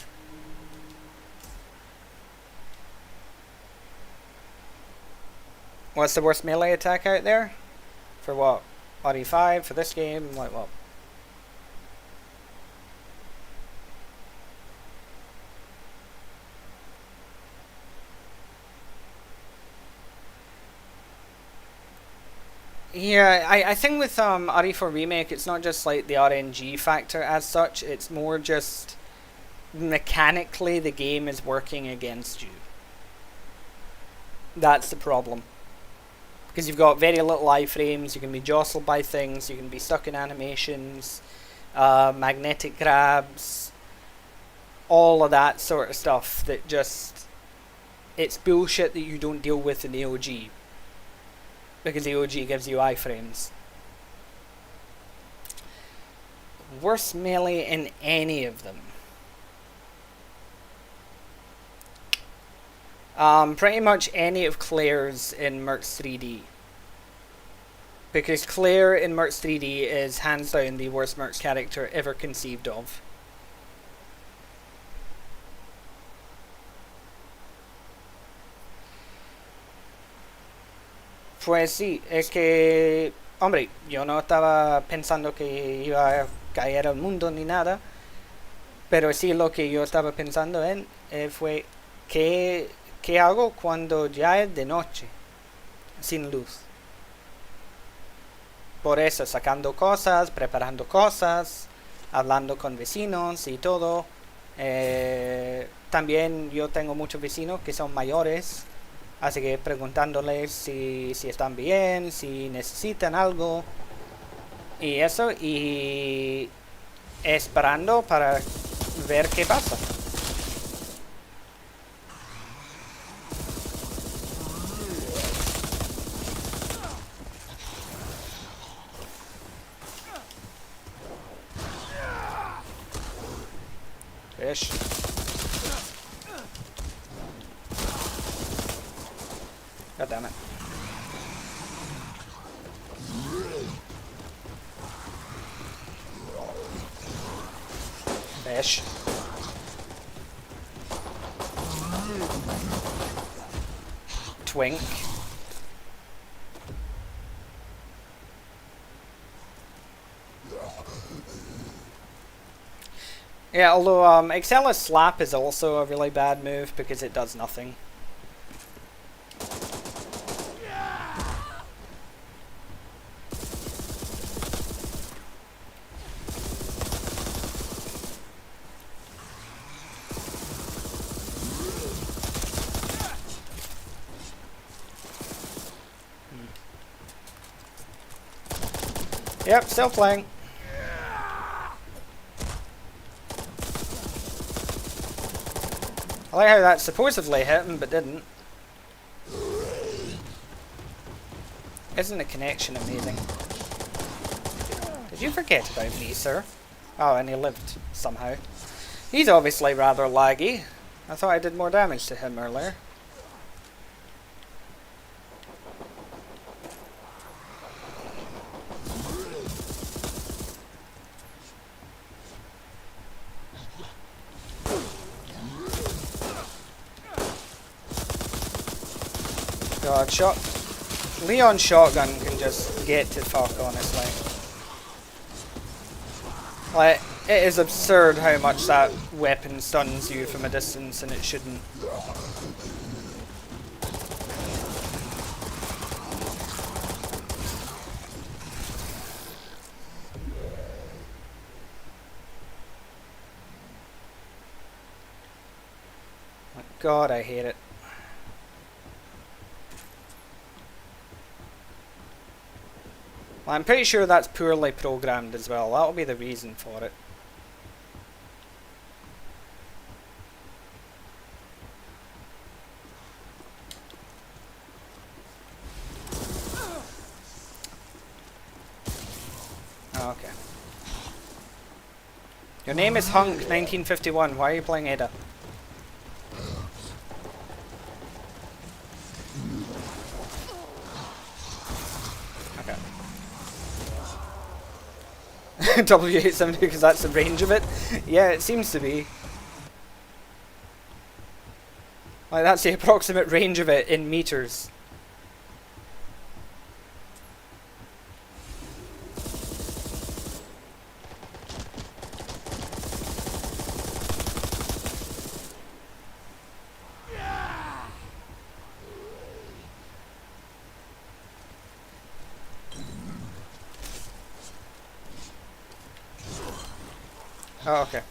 [SPEAKER 3] What's the worst melee attack out there? For what? RE5? For this game? Like what? Yeah, I think with RE4 Remake, it's not just like the RNG factor as such, it's more just mechanically the game is working against you. That's the problem. Because you've got very little iframes, you can be jostled by things, you can be stuck in animations, magnetic grabs, all of that sort of stuff that just... It's bullshit that you don't deal with in the OG. Because the OG gives you iframes. Worst melee in any of them. Pretty much any of Claire's in Mercs 3D. Because Claire in Mercs 3D is hands down the worst Mercs character ever conceived of. Pues sí, es que, hombre, yo no estaba pensando que iba a caer al mundo ni nada, pero sí lo que yo estaba pensando en fue ¿qué hago cuando ya es de noche, sin luz? Por eso, sacando cosas, preparando cosas, hablando con vecinos y todo. También yo tengo muchos vecinos que son mayores, así que preguntándoles si están bien, si necesitan algo y eso, y esperando para ver qué pasa. Fish. God damn it. Fish. Twink. Yeah, although Excella's Slap is also a really bad move because it does nothing. Yep, still playing. I like how that supposedly hit him, but didn't. Isn't the connection amazing? Did you forget about me, sir? Oh, and he lived, somehow. He's obviously rather laggy. I thought I did more damage to him earlier. God, Leon's shotgun can just get to fuck, honestly. Like, it is absurd how much that weapon stuns you from a distance, and it shouldn't. My God, I hate it. Well, I'm pretty sure that's poorly programmed as well. That'll be the reason for it. Oh, okay. Your name is Hunk 1951. Why are you playing Ada? Okay. W870 because that's the range of it? Yeah, it seems to be. Like, that's the approximate range of it in meters. Oh, okay.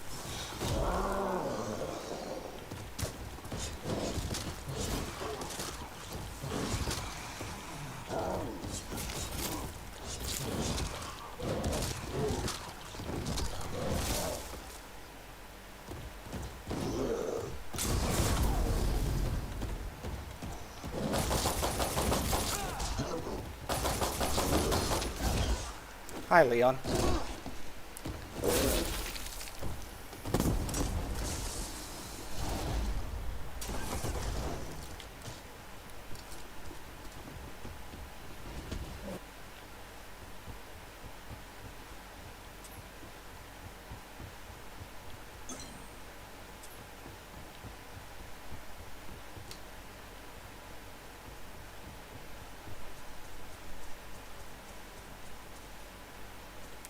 [SPEAKER 3] Hi, Leon.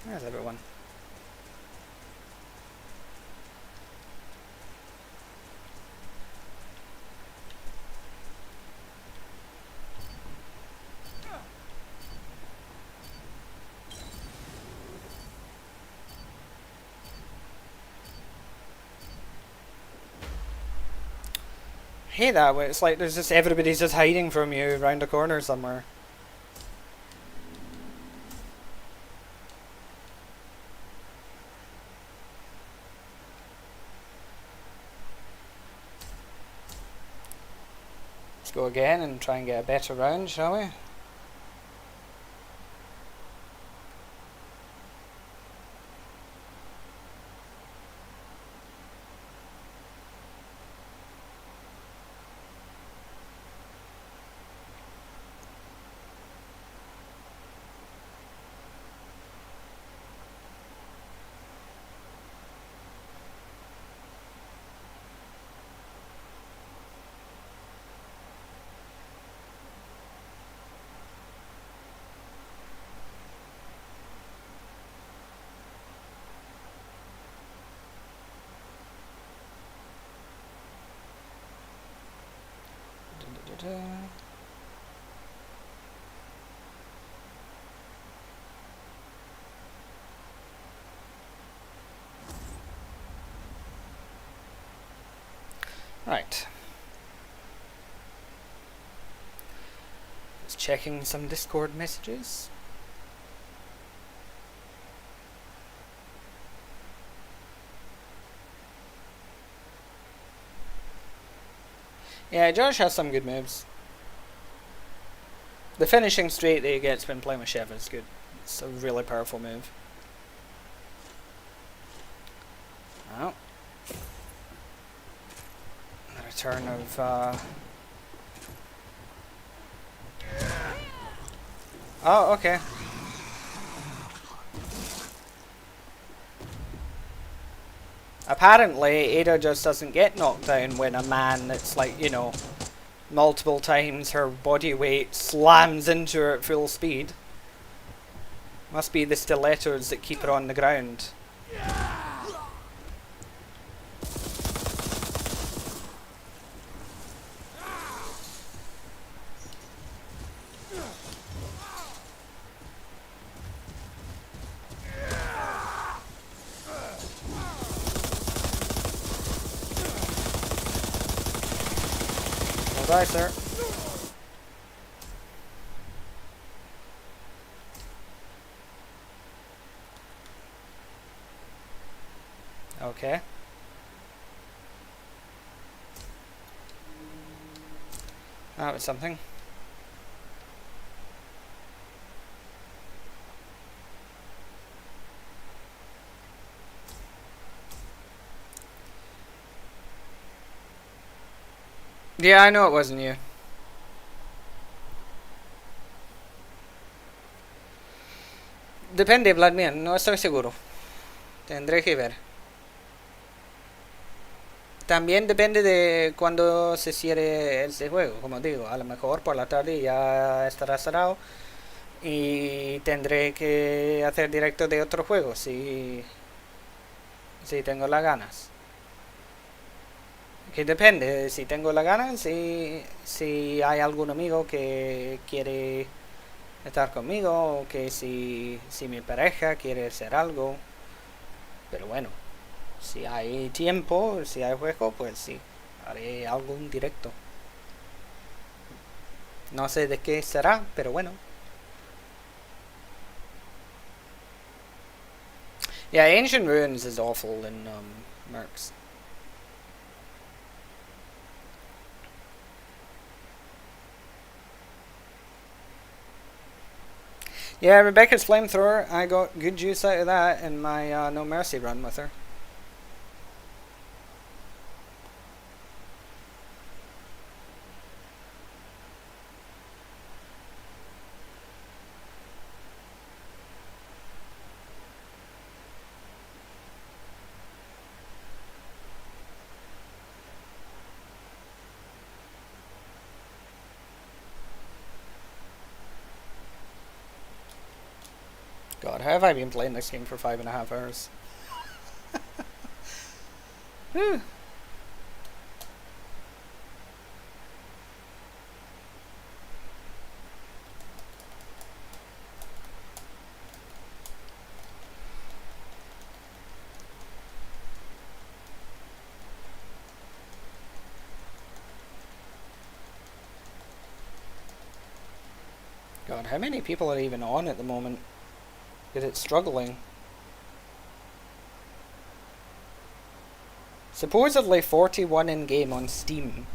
[SPEAKER 3] There's everyone. I hate that way. It's like there's just everybody's just hiding from you around a corner somewhere. Let's go again and try and get a better round, shall we? Right. Just checking some Discord messages. Yeah, Josh has some good moves. The finishing straight that he gets when playing with Shiva is good. It's a really powerful move. Oh. The return of... Oh, okay. Apparently, Ada just doesn't get knocked down when a man that's like, you know, multiple times her body weight slams into her at full speed. Must be the stilettos that keep her on the ground. Well, die, sir. Okay. That was something. Yeah, I know it wasn't you. Depende, Vladimir, no estoy seguro. Tendré que ver. También depende de cuando se cierre ese juego, como digo, a lo mejor por la tarde ya estará cerrado y tendré que hacer directo de otro juego si tengo las ganas. Que depende, si tengo las ganas, si hay algún amigo que quiere estar conmigo o que si mi pareja quiere hacer algo. Pero bueno, si hay tiempo, si hay juego, pues sí, haré algún directo. No sé de qué será, pero bueno. Yeah, Ancient Ruins is awful in Mercs. Yeah, Rebecca's Flamethrower, I got good juice out of that in my No Mercy run with her. God, how have I been playing this game for 5.5 hours? Whew. God, how many people are even on at the moment? Because it's struggling. Supposedly 41 in game on Steam.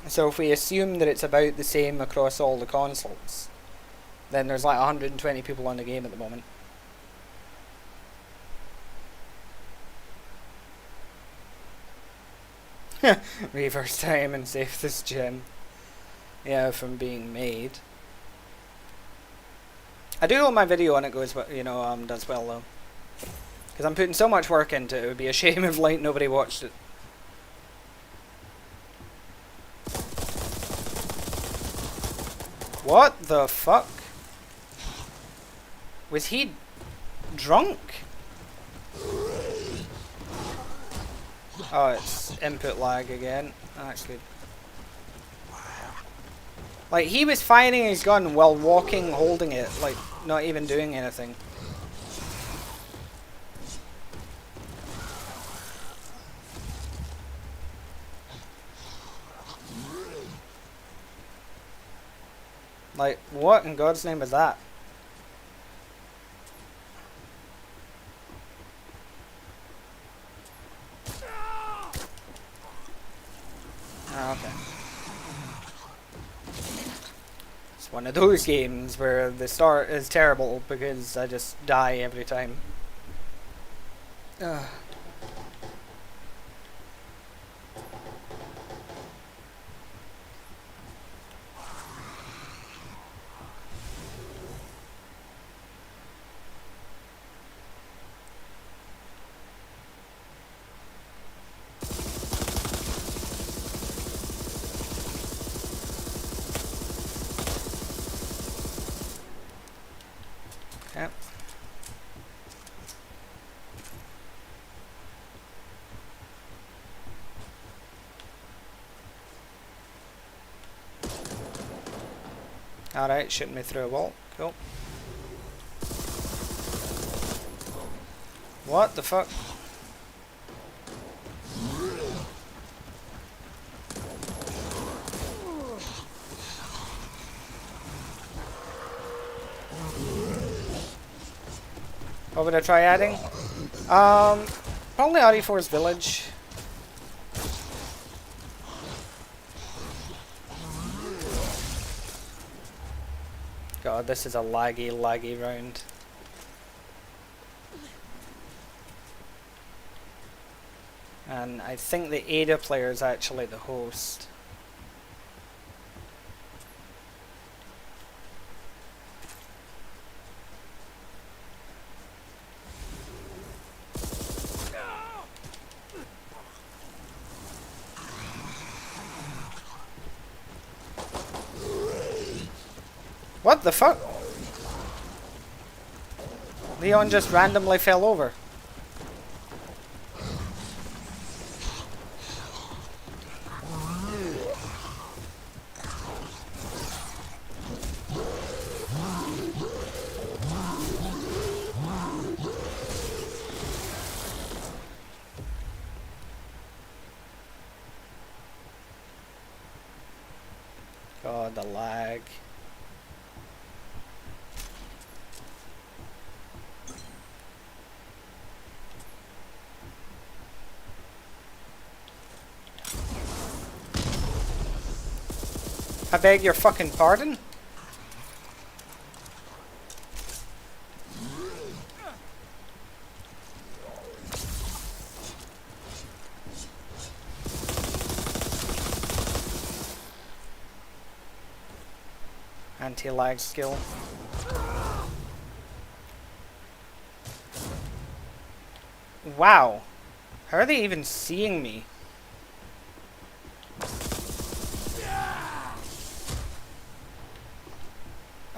[SPEAKER 3] So if we assume that it's about the same across all the consoles, then there's like 120 people on the game at the moment. Reverse time and save this gem. Yeah, from being made. I do hope my video on it goes, you know, does well though, because I'm putting so much work into it. It would be a shame if like nobody watched it. What the fuck? Was he drunk? Oh, it's input lag again. That's good. Like, he was firing his gun while walking, holding it, like, not even doing anything. Like, what in God's name is that? Okay. It's one of those games where the start is terrible because I just die every time. Ugh. Okay. Alright, shooting me through a wall. Cool. What the fuck? What would I try adding? Probably RE4's village. God, this is a laggy round. And I think the Ada player is actually the host. What the fuck? Leon just randomly fell over. God, the lag. I beg your fucking pardon? Anti-lag skill. Wow. How are they even seeing me?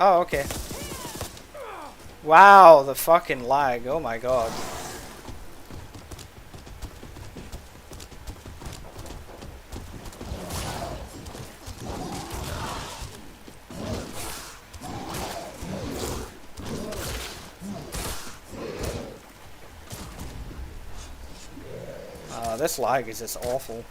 [SPEAKER 3] Oh, okay. Wow, the fucking lag. Oh my god. This lag is just awful.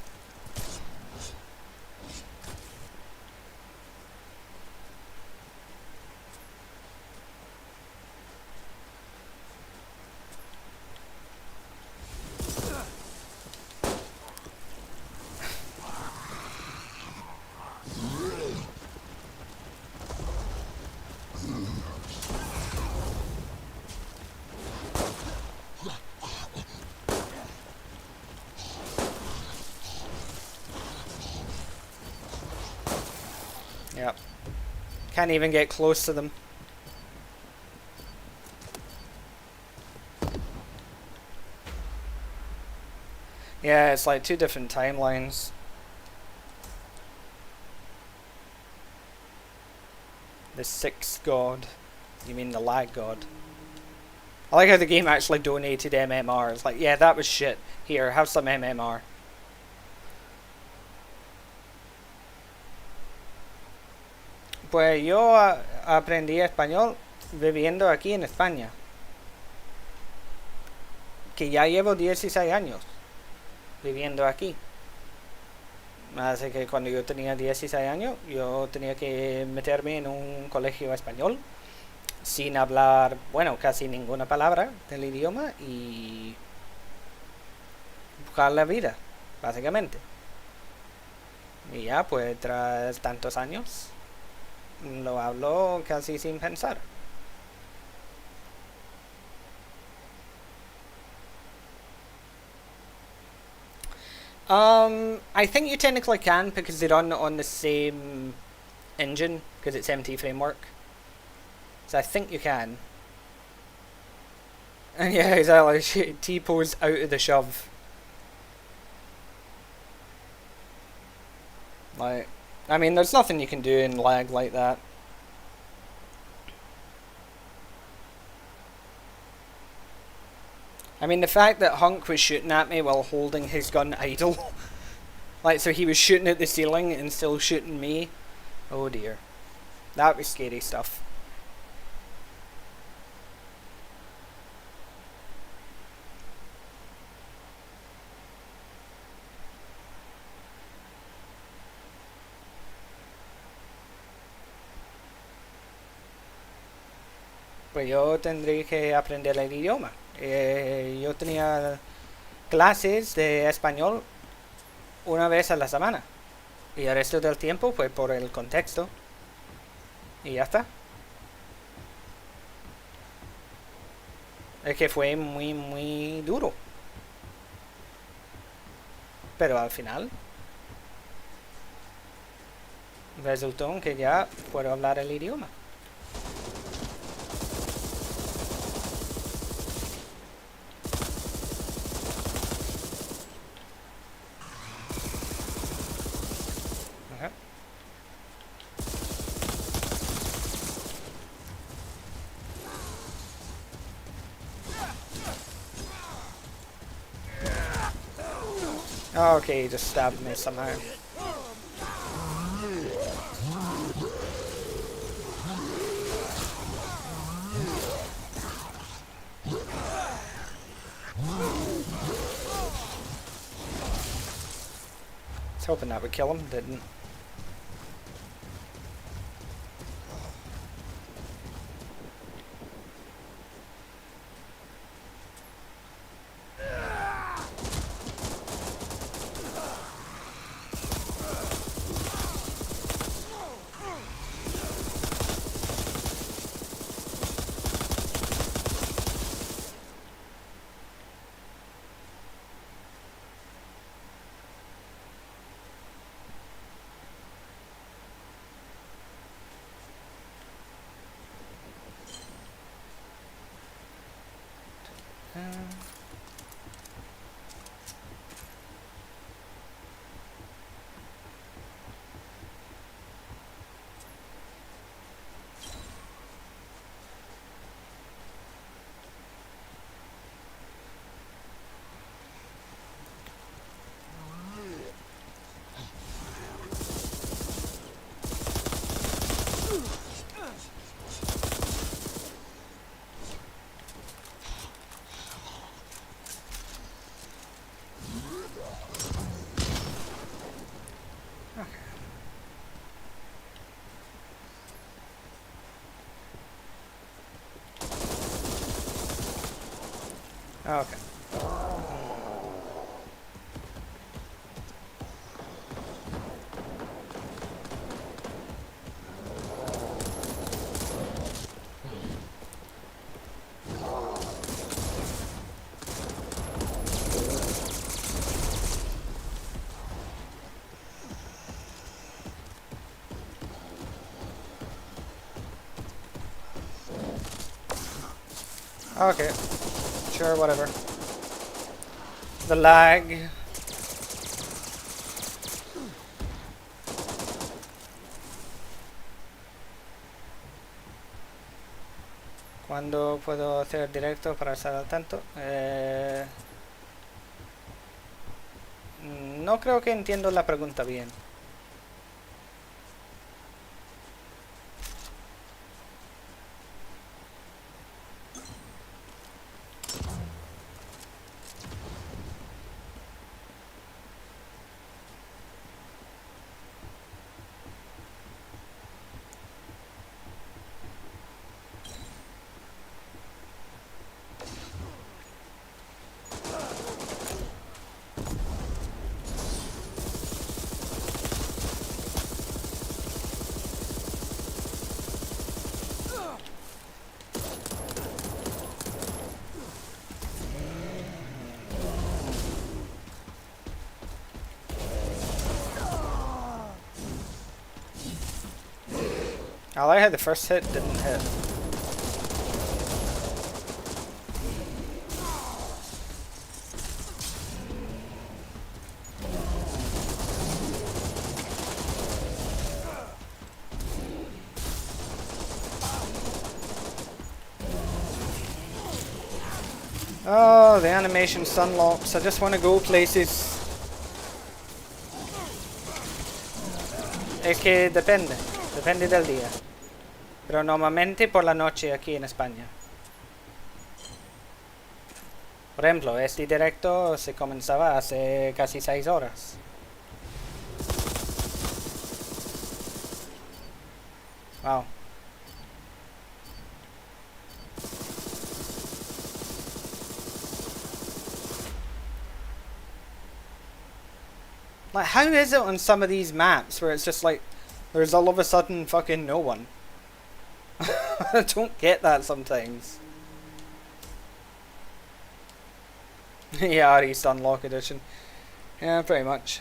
[SPEAKER 3] Yep. Can't even get close to them. Yeah, it's like two different timelines. The sixth god. You mean the lag god? I like how the game actually donated MMR. It's like, yeah, that was shit. Here, have some MMR. Pues yo aprendí español viviendo aquí en España. Que ya llevo 16 años viviendo aquí. Así que cuando yo tenía 16 años, yo tenía que meterme en un colegio español sin hablar, bueno, casi ninguna palabra del idioma y buscar la vida, básicamente. Y ya, pues tras tantos años, lo hablo casi sin pensar. I think you technically can because they run on the same engine because it's MT framework. So I think you can. And yeah, exactly. T-pose out of the shove. Like, I mean, there's nothing you can do in lag like that. I mean, the fact that Hunk was shooting at me while holding his gun idle. Like, so he was shooting at the ceiling and still shooting me. Oh dear. That was scary stuff. Pues yo tendré que aprender el idioma. Yo tenía clases de español una vez a la semana. Y el resto del tiempo, pues por el contexto. Y ya está. Es que fue muy, muy duro. Pero al final resultó en que ya puedo hablar el idioma. Ajá. Oh, okay, he just stabbed me somehow. I was hoping that would kill him, didn't. Oh, okay. Okay. Sure, whatever. The lag. ¿Cuándo puedo hacer directo para estar al tanto? No creo que entiendo la pregunta bien. I like how the first hit didn't hit. Oh, the animation stun locks. I just want to go places. Es que depende. Depende del día. Pero normalmente por la noche aquí en España. Por ejemplo, este directo se comenzaba hace casi 6 horas. Wow. Like, how is it on some of these maps where it's just like, there's all of a sudden fucking no one? I don't get that sometimes. Yeah, East Unlock Edition. Yeah, pretty much.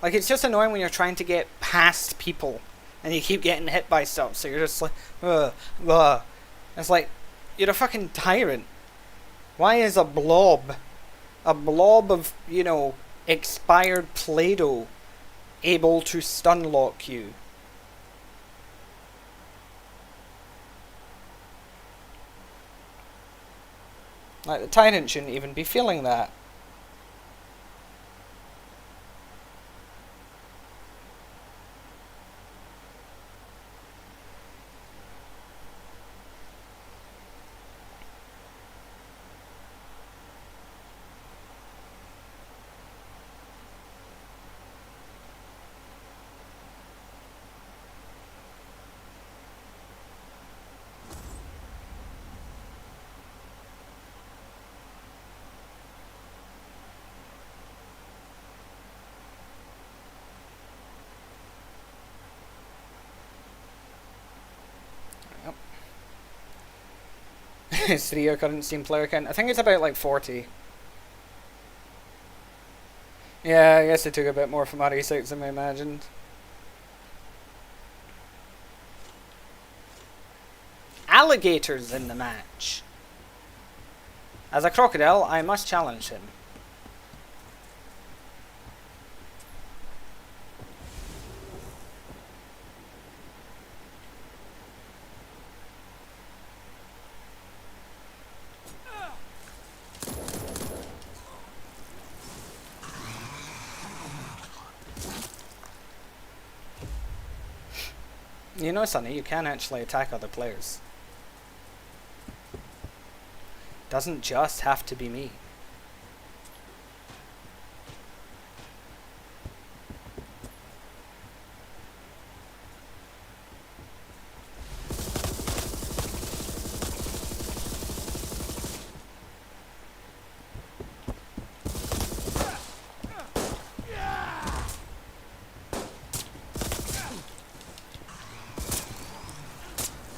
[SPEAKER 3] Like, it's just annoying when you're trying to get past people and you keep getting hit by stuff, so you're just like, ugh, ugh. It's like, you're a fucking tyrant. Why is a blob of, you know, expired Play-Doh able to stun lock you? Like, the tyrant shouldn't even be feeling that. It's 3-year current Steam player count. I think it's about like 40. Yeah, I guess it took a bit more from RE6 than we imagined. Alligators in the match. As a crocodile, I must challenge him. You know, Sonny, you can actually attack other players. Doesn't just have to be me.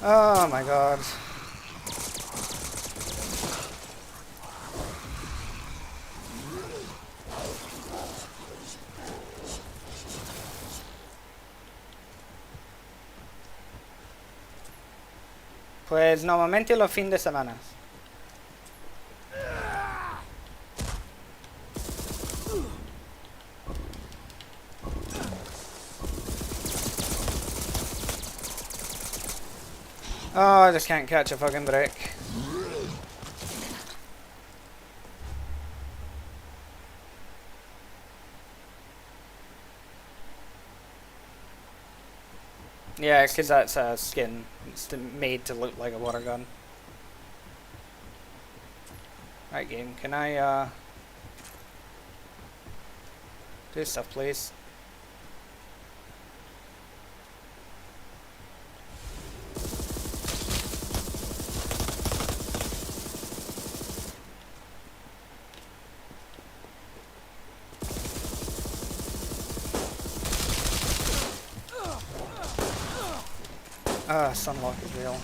[SPEAKER 3] Oh my god. Pues normalmente los fines de semana. Oh, I just can't catch a fucking break. Yeah, because that's a skin. It's made to look like a water gun. Right, game. Can I, do stuff, please? Sunlock is real.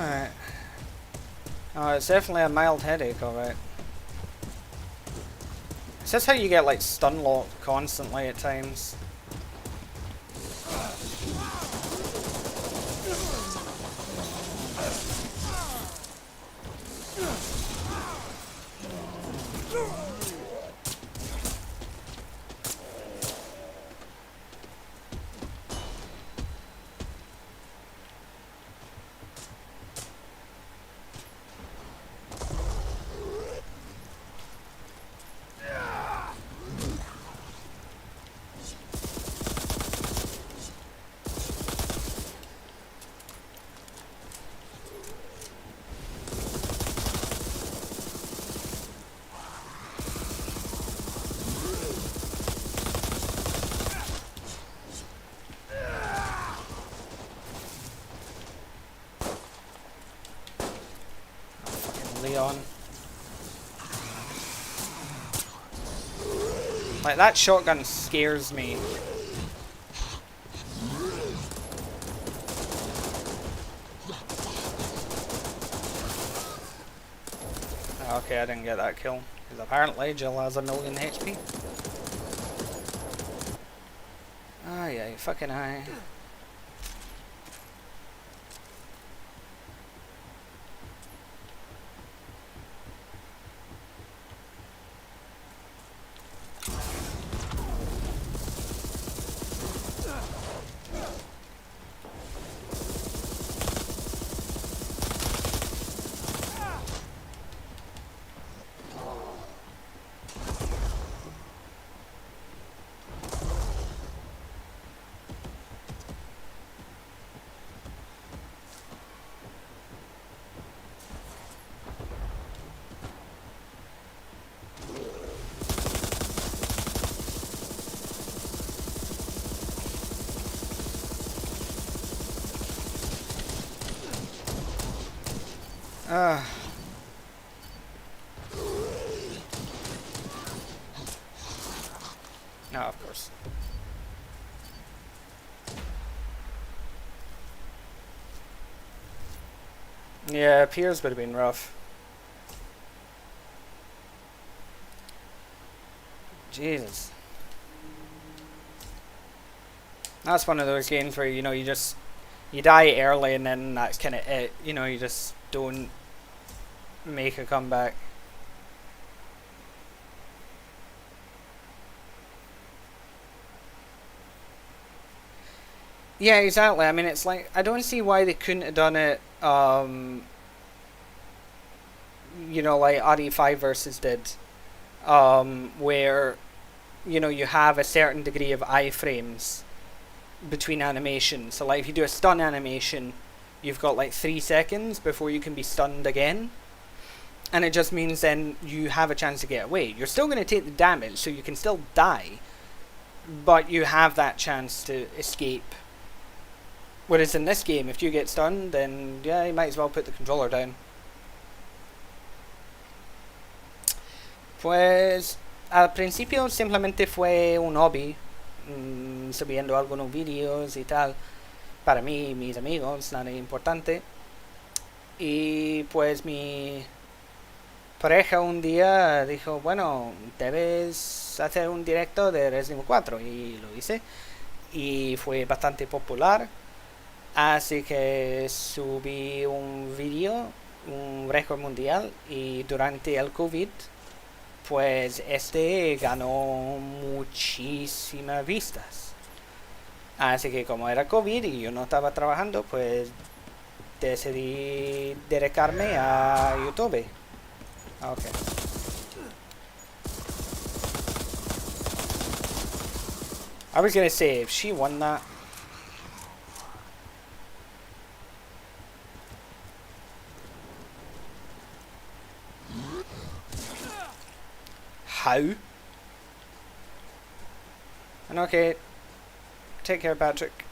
[SPEAKER 3] Alright. Oh, it's definitely a mild headache, alright. Is this how you get like stun locked constantly at times? Leon. Like, that shotgun scares me. Okay, I didn't get that kill. Because apparently Jill has 1,000,000 HP. Aye, aye, fucking aye. No, of course. Yeah, Piers would have been rough. Jesus. That's one of those games where, you know, you die early and then that's kind of it. You know, you just don't make a comeback. Yeah, exactly. I mean, it's like, I don't see why they couldn't have done it, you know, like RE5 versus did, where, you know, you have a certain degree of iframes between animations. So, like, if you do a stun animation, you've got like 3 seconds before you can be stunned again. And it just means then you have a chance to get away. You're still going to take the damage, so you can still die, but you have that chance to escape. Whereas in this game, if you get stunned, then yeah, you might as well put the controller down. Pues al principio simplemente fue un hobby, subiendo algunos vídeos y tal, para mí y mis amigos, nada importante. Y pues mi pareja un día dijo, bueno, debes hacer un directo de Resident Evil 4, y lo hice, y fue bastante popular. Así que subí un vídeo, un récord mundial, y durante el COVID, pues este ganó muchísimas vistas. Así que como era COVID y yo no estaba trabajando, pues decidí dedicarme a YouTube. Okay. I was gonna say, if she won that... How? And okay, take care, Patrick.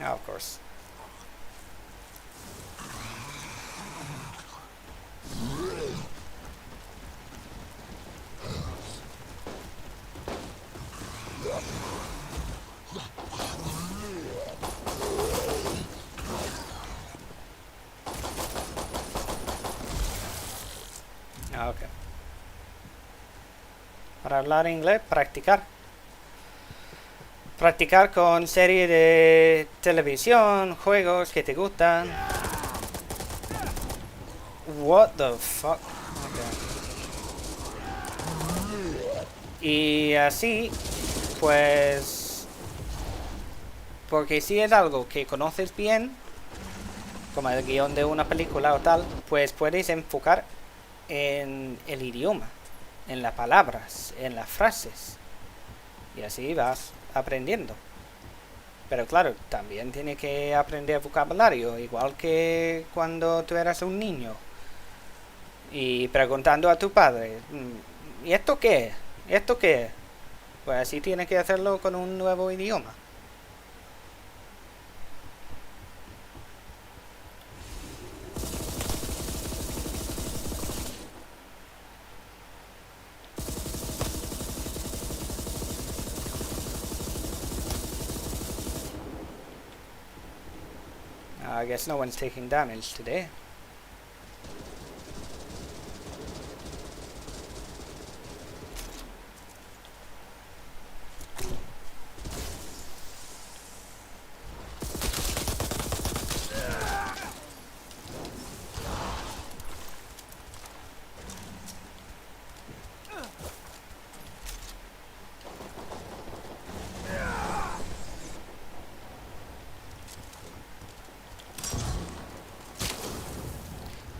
[SPEAKER 3] Oh, of course. Ah, ok. Para hablar inglés, practicar. Practicar con series de televisión, juegos que te gustan. What the fuck? Okay. Y así, pues... Porque si es algo que conoces bien, como el guión de una película o tal, pues puedes enfocar en el idioma, en las palabras, en las frases. Y así vas aprendiendo. Pero claro, también tienes que aprender vocabulario, igual que cuando tú eras un niño. Y preguntando a tu padre, ¿y esto qué? ¿Y esto qué? Pues así tienes que hacerlo con un nuevo idioma. I guess no one's taking damage today.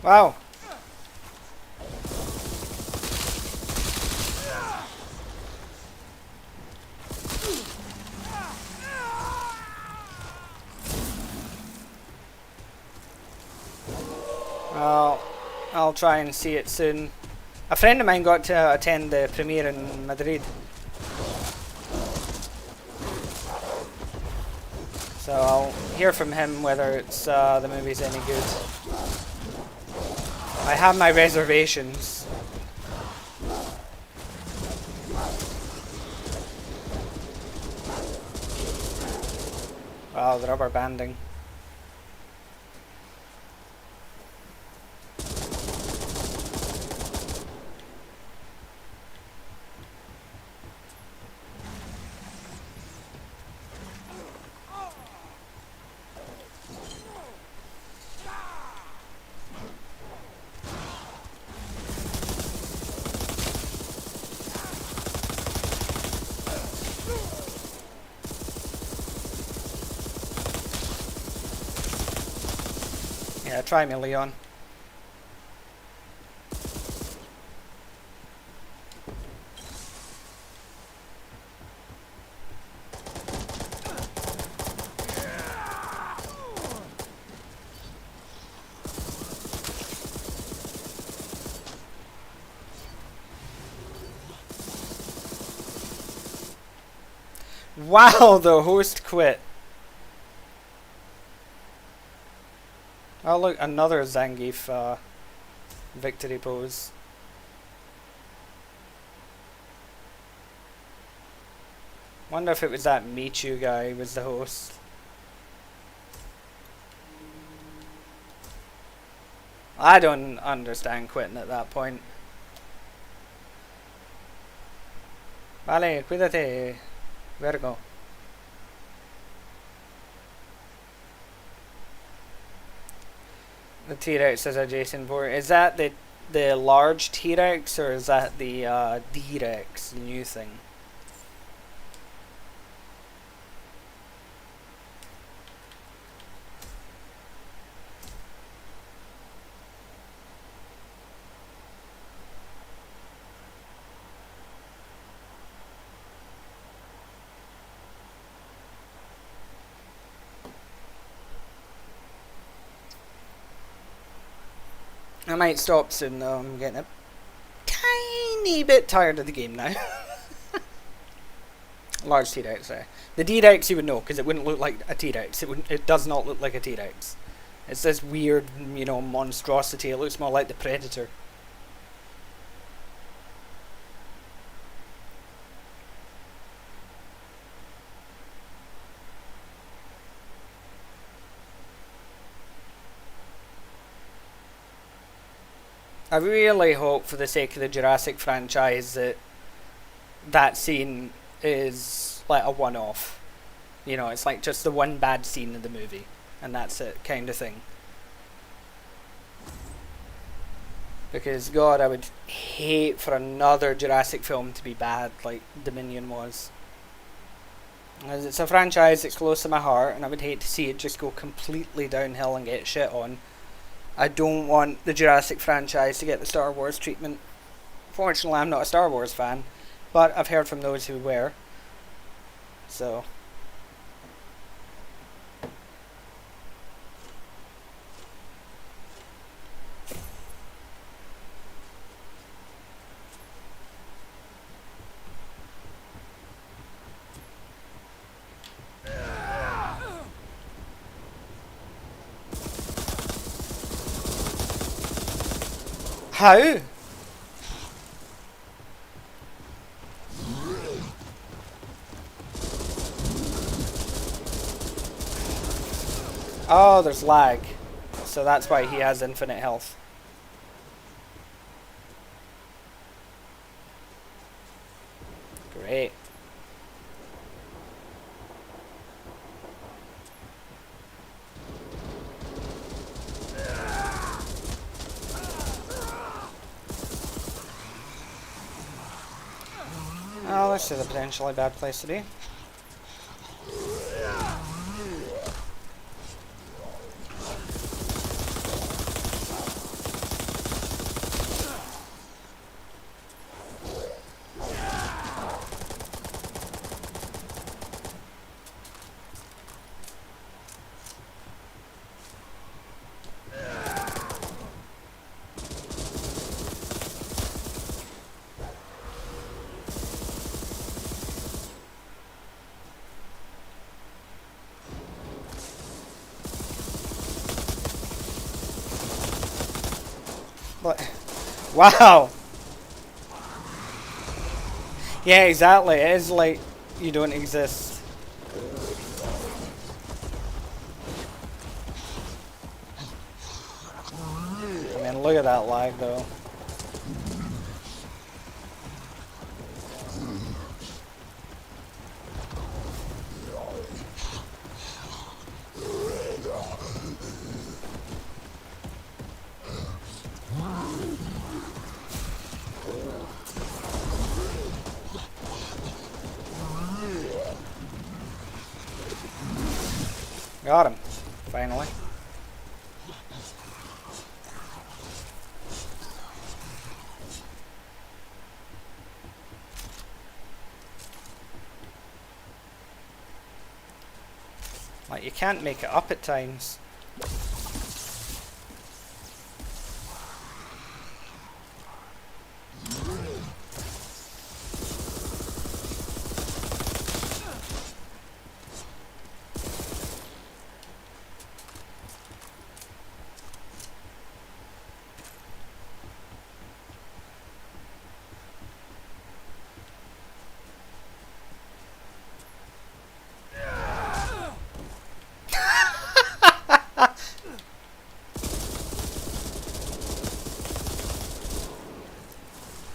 [SPEAKER 3] Wow. I'll try and see it soon. A friend of mine got to attend the premiere in Madrid. So I'll hear from him whether it's the movie's any good. I have my reservations. Wow, the rubber banding. Yeah, try me, Leon. Wow, the host quit. Oh look, another Zangief victory pose. Wonder if it was that Michu guy who was the host. I don't understand quitting at that point. Vale, cuídate, Virgo. The T-Rex says adjacent port. Is that the large T-Rex or is that the D-Rex, the new thing? I might stop soon though, I'm getting a tiny bit tired of the game now. Large T-Rex, The D-Rex you would know, because it wouldn't look like a T-Rex. It does not look like a T-Rex. It's this weird, you know, monstrosity. It looks more like the Predator. I really hope, for the sake of the Jurassic franchise, that that scene is like a one-off. You know, it's like just the one bad scene in the movie, and that's it, kind of thing. Because, God, I would hate for another Jurassic film to be bad like Dominion was. As it's a franchise that's close to my heart, and I would hate to see it just go completely downhill and get shit on. I don't want the Jurassic franchise to get the Star Wars treatment. Fortunately, I'm not a Star Wars fan, but I've heard from those who were. So... How? Oh, there's lag. So that's why he has infinite health. Great. Oh, this is a potentially bad place to be. What? Wow! Yeah, exactly. It is like you don't exist. I mean, look at that lag though. Got him, finally. Like, you can't make it up at times.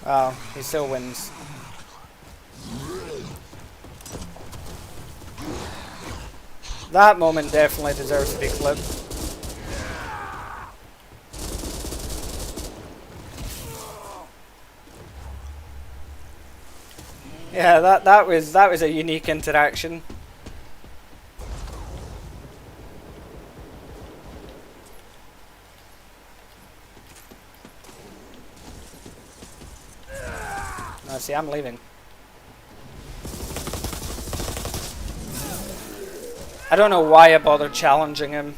[SPEAKER 3] Oh, he still wins. That moment definitely deserves to be clipped. Yeah, that was a unique interaction. No, see, I'm leaving. I don't know why I bothered challenging him.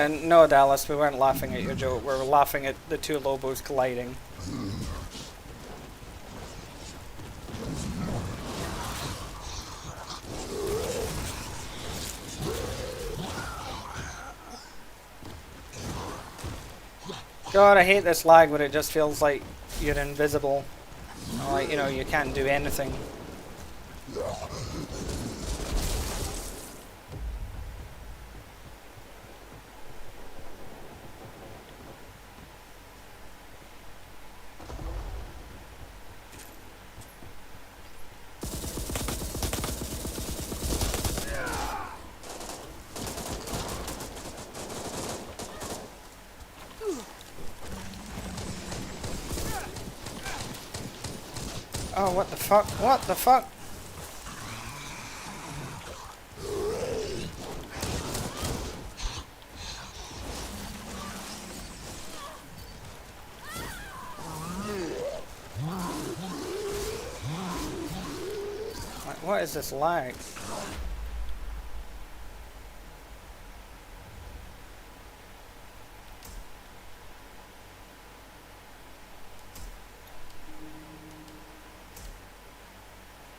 [SPEAKER 3] No, Dallas, we weren't laughing at your joke. We were laughing at the two Lobos colliding. God, I hate this lag where it just feels like you're invisible. Like, you know, you can't do anything. Oh, what the fuck? What the fuck? Like, what is this lag?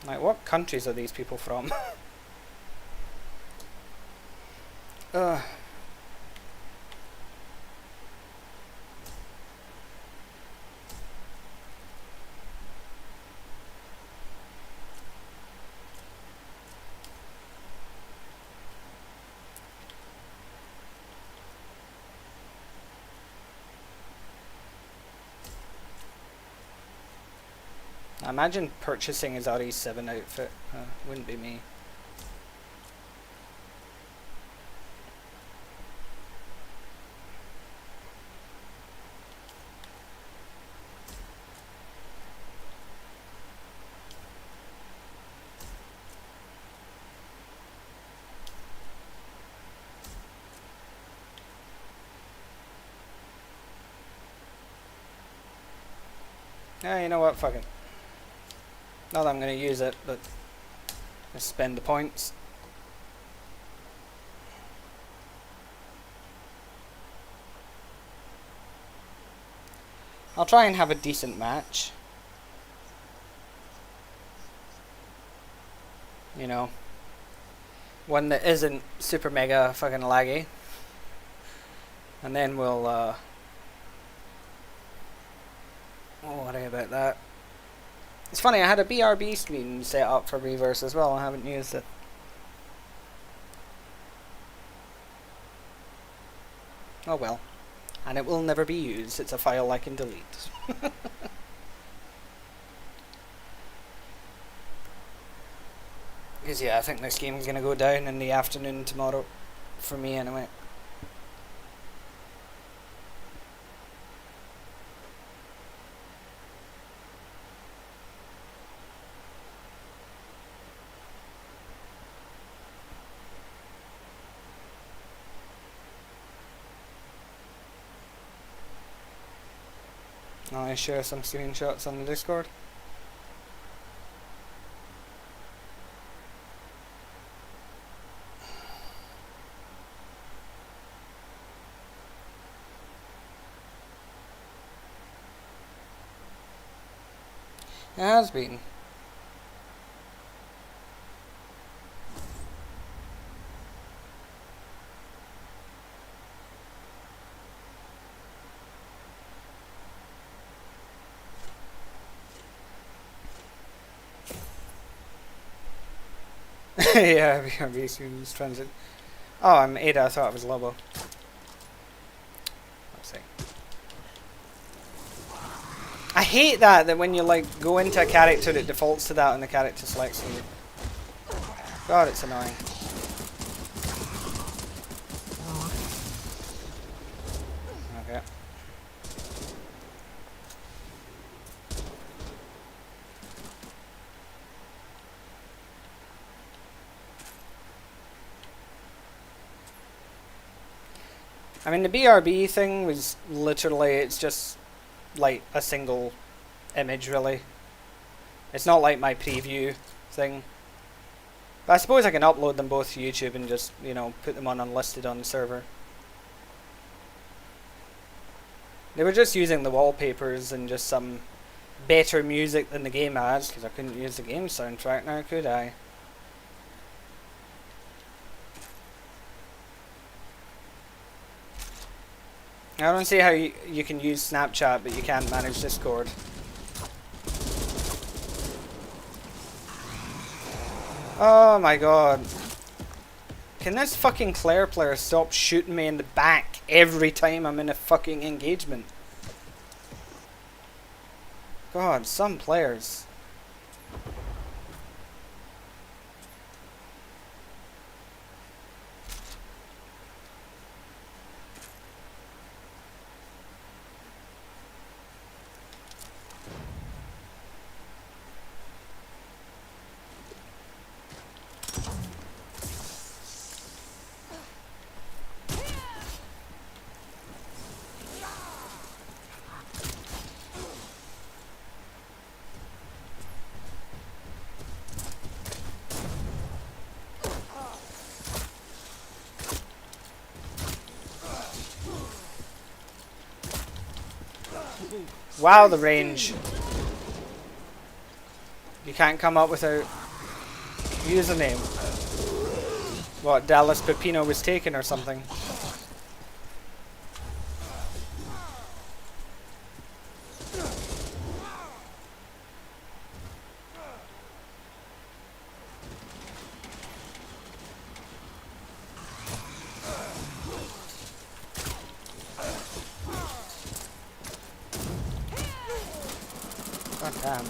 [SPEAKER 3] Like, what countries are these people from? Ugh. I imagine purchasing his RE7 outfit. Wouldn't be me. Yeah, you know what? Fuck it. Not that I'm going to use it, but just spend the points. I'll try and have a decent match. You know, one that isn't super mega fucking laggy. And then we'll, oh, worry about that. It's funny, I had a BRB screen set up for Reverse as well, I haven't used it. Oh well. And it will never be used, it's a file I can delete. Because yeah, I think this game is going to go down in the afternoon tomorrow, for me anyway. I'll share some screenshots on the Discord. It has been. Yeah, BRB students transit. Oh, I'm Ada, I thought it was Lobo. Let's see. I hate that when you like go into a character it defaults to that and the character selects you. God, it's annoying. Okay. I mean, the BRB thing was literally, it's just like a single image, really. It's not like my preview thing. But I suppose I can upload them both to YouTube and just, you know, put them on unlisted on the server. They were just using the wallpapers and just some better music than the game has, because I couldn't use the game soundtrack now, could I? I don't see how you can use Snapchat but you can't manage Discord. Oh my god. Can this fucking Claire player stop shooting me in the back every time I'm in a fucking engagement? God, some players. Wow, the range. You can't come up without username. What, Dallas Pepino was taken or something? God damn.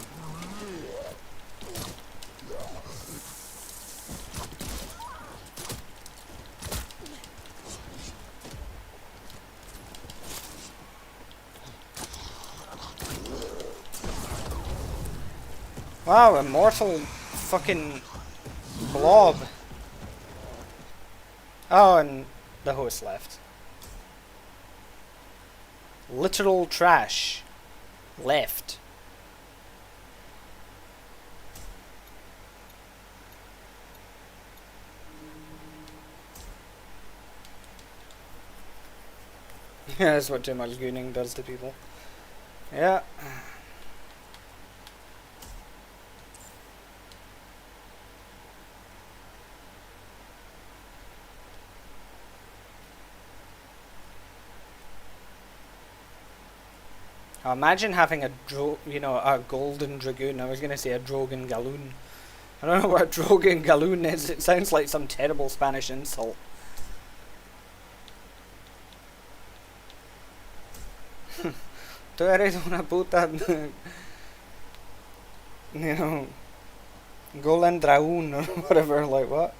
[SPEAKER 3] Wow, immortal fucking blob. Oh, and the host left. Literal trash. Left. Yeah, that's what too much gooning does to people. Yeah. Imagine having a a golden dragoon. I was gonna say a Drogon Galoon. I don't know what a Drogon Galoon is. It sounds like some terrible Spanish insult. Tú eres una puta, Golden Dragoon or whatever. Like what?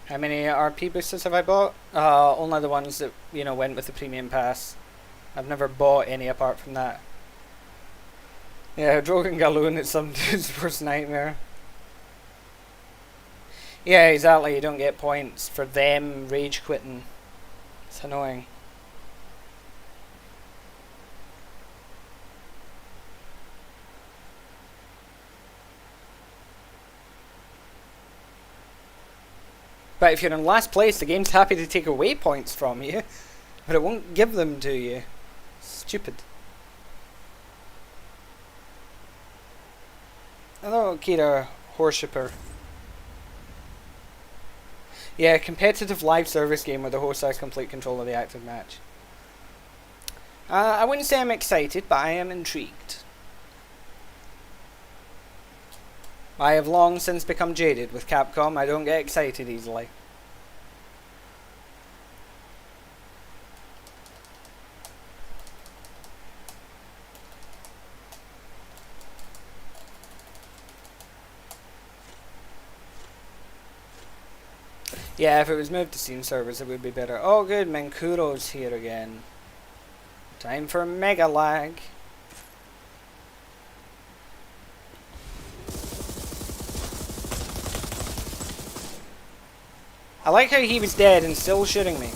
[SPEAKER 3] How many RP boosters have I bought? Only the ones that, went with the premium pass. I've never bought any apart from that. Yeah, Drogon Galoon is some dude's worst nightmare. Yeah, exactly, you don't get points for them rage quitting. It's annoying. But if you're in last place, the game's happy to take away points from you, but it won't give them to you. Stupid. Hello, Kira Horshipper. Yeah, competitive live service game where the host has complete control of the active match. I wouldn't say I'm excited, but I am intrigued. I have long since become jaded with Capcom. I don't get excited easily. Yeah, if it was moved to Steam servers, it would be better. Oh, good, Menkuro's here again. Time for Mega Lag. I like how he was dead and still shooting me.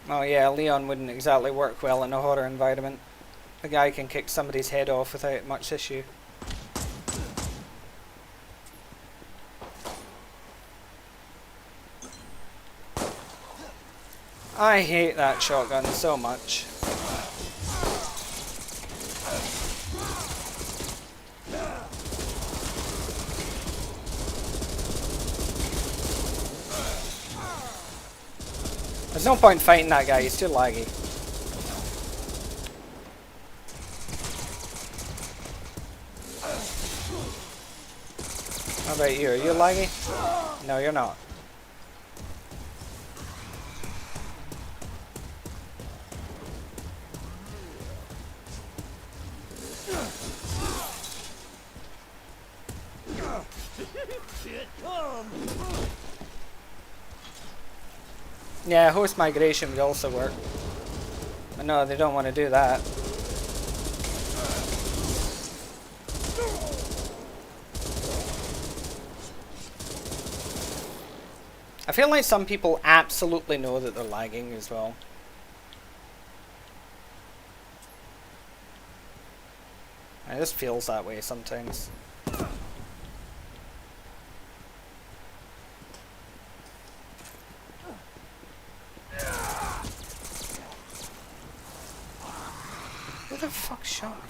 [SPEAKER 3] Oh yeah, Leon wouldn't exactly work well in a horror environment. The guy can kick somebody's head off without much issue. I hate that shotgun so much. There's no point fighting that guy, he's too laggy. How about you? Are you laggy? No, you're not. Yeah, host migration would also work. But no, they don't want to do that. I feel like some people absolutely know that they're lagging as well. It just feels that way sometimes. Who the fuck shot me?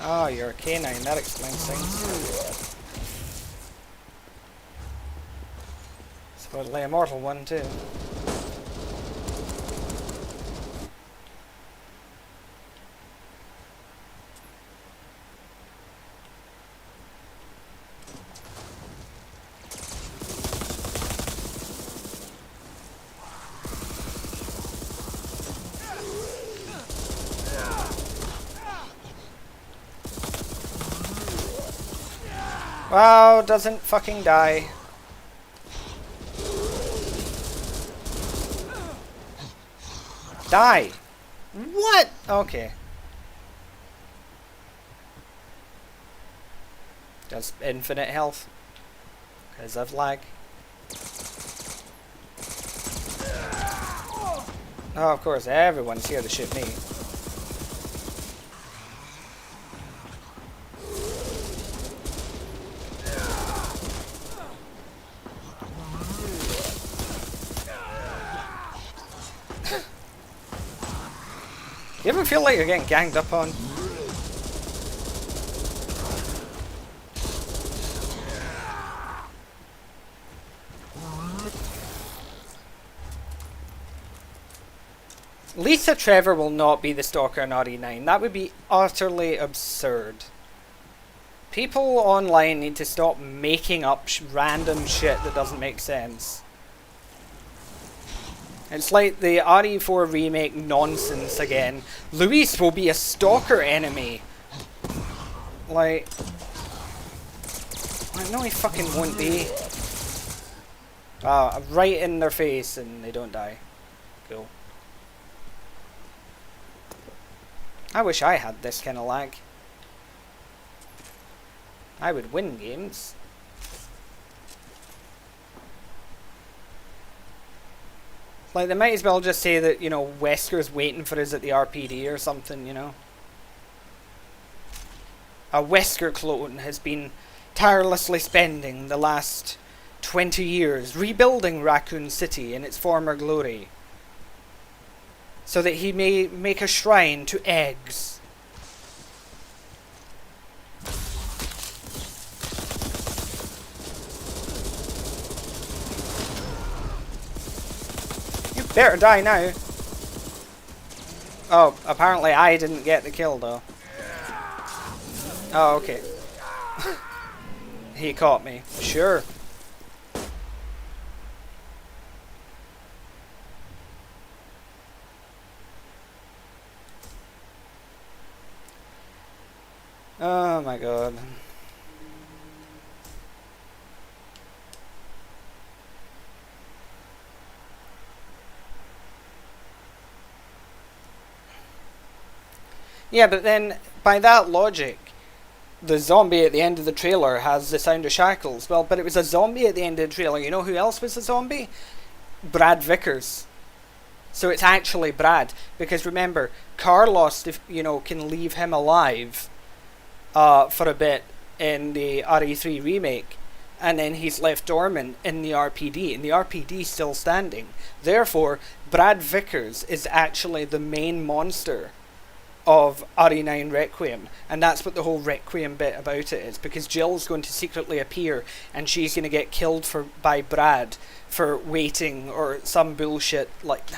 [SPEAKER 3] Oh, you're a canine, that explains things. Supposedly a mortal one too. Wow, doesn't fucking die. Die! What? Okay. Just infinite health. Because of lag. Oh, of course, everyone's here to shoot me. You ever feel like you're getting ganged up on? Lisa Trevor will not be the stalker in RE9. That would be utterly absurd. People online need to stop making up random shit that doesn't make sense. It's like the RE4 remake nonsense again. Luis will be a stalker enemy. Like... no, he fucking won't be. Right in their face and they don't die. Cool. I wish I had this kind of lag. I would win games. Like, they might as well just say that, you know, Wesker's waiting for us at the RPD or something, you know? A Wesker clone has been tirelessly spending the last 20 years rebuilding Raccoon City in its former glory, so that he may make a shrine to eggs. You better die now. Oh, apparently I didn't get the kill though. Oh, okay. He caught me. Sure. Oh my god. Yeah, but then, by that logic, the zombie at the end of the trailer has the sound of shackles. Well, but it was a zombie at the end of the trailer. You know who else was a zombie? Brad Vickers. So it's actually Brad. Because remember, Carlos, can leave him alive for a bit in the RE3 remake. And then he's left dormant in the RPD. And the RPD's still standing. Therefore, Brad Vickers is actually the main monster of RE9 Requiem, and that's what the whole Requiem bit about it is, because Jill's going to secretly appear and she's going to get killed by Brad for waiting or some bullshit like,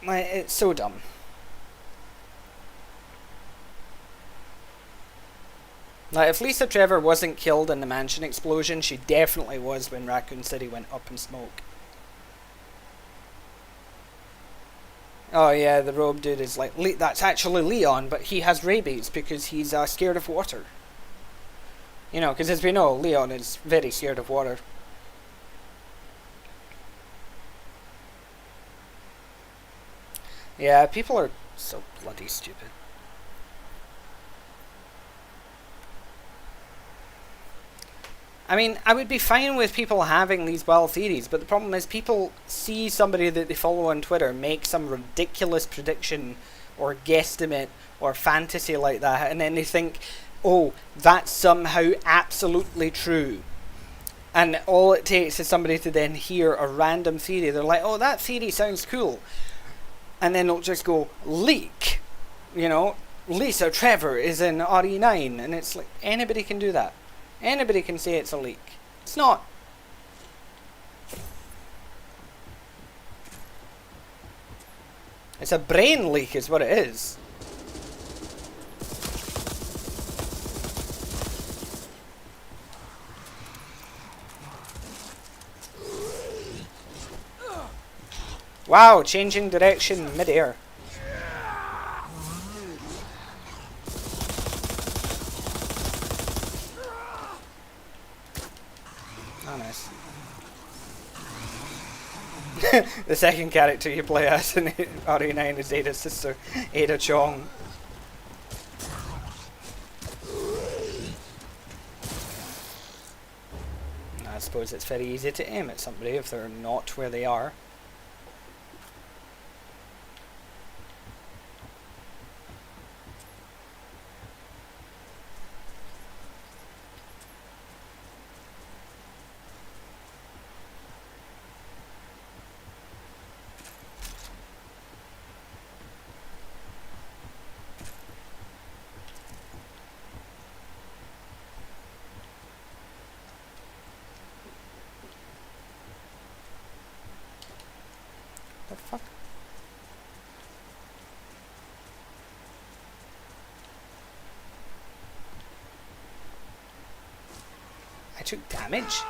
[SPEAKER 3] it's so dumb. Like, if Lisa Trevor wasn't killed in the mansion explosion, she definitely was when Raccoon City went up in smoke. Oh yeah, the robe dude is like, that's actually Leon, but he has rabies because he's scared of water. Because as we know, Leon is very scared of water. Yeah, people are so bloody stupid. I mean, I would be fine with people having these wild theories, but the problem is people see somebody that they follow on Twitter make some ridiculous prediction or guesstimate or fantasy like that, and then they think, oh, that's somehow absolutely true. And all it takes is somebody to then hear a random theory. They're like, oh, that theory sounds cool. And then they'll just go, leak. Lisa Trevor is in RE9. And it's like, anybody can do that. Anybody can say it's a leak. It's not. It's a brain leak is what it is. Wow, changing direction mid-air. Oh, nice. The second character you play as in RE9 is Ada's sister, Ada Chong. I suppose it's very easy to aim at somebody if they're not where they are. The fuck? I took damage?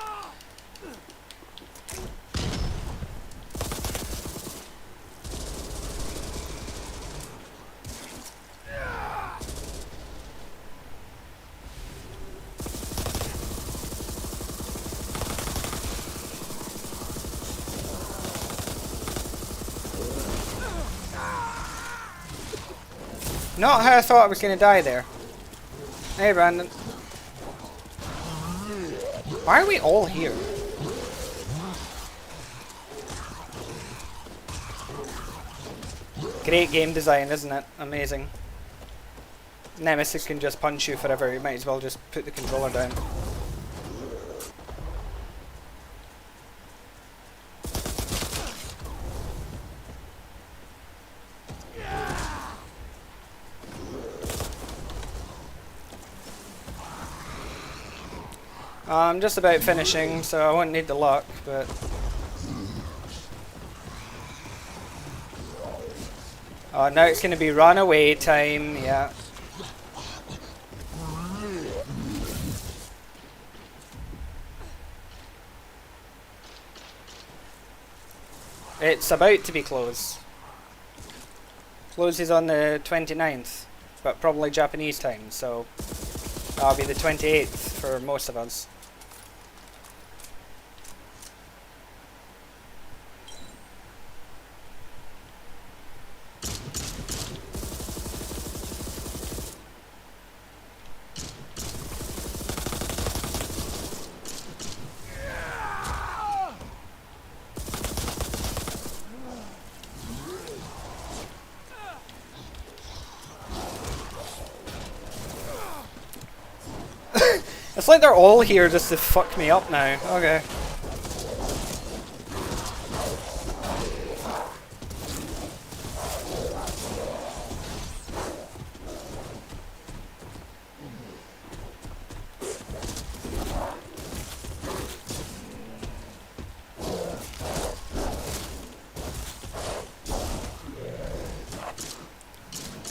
[SPEAKER 3] Not how I thought I was going to die there. Hey, Brandon. Why are we all here? Great game design, isn't it? Amazing. Nemesis can just punch you forever. You might as well just put the controller down. I'm just about finishing, so I won't need the luck, but... Oh, now it's going to be runaway time, yeah. It's about to be closed. Closes on the 29th, but probably Japanese time, so... That'll be the 28th for most of us. It's like they're all here just to fuck me up now. Okay.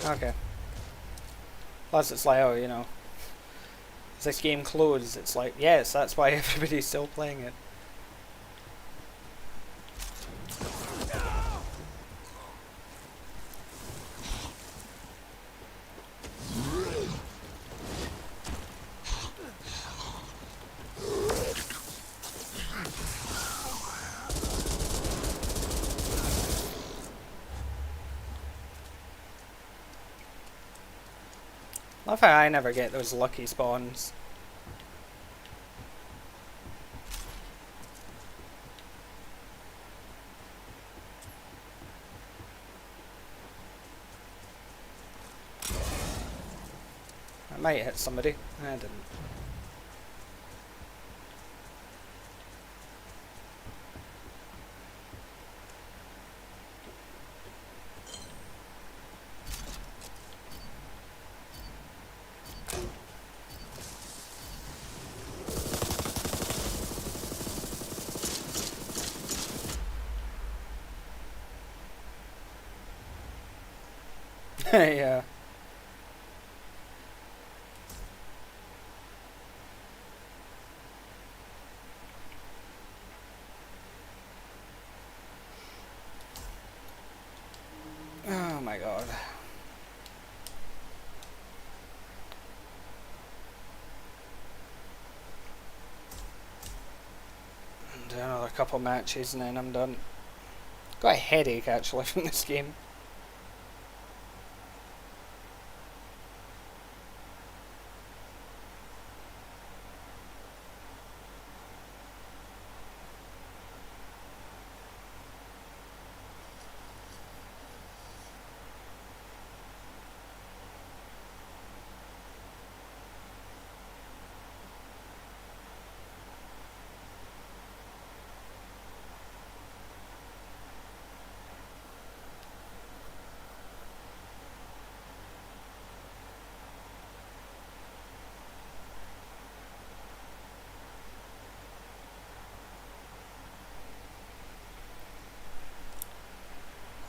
[SPEAKER 3] Okay. Plus it's like, oh, you know, is this game closed? It's like, yes, that's why everybody's still playing it. Love how I never get those lucky spawns. I might hit somebody. I didn't. Yeah. Oh my god. Do another couple matches and then I'm done. Got a headache actually from this game.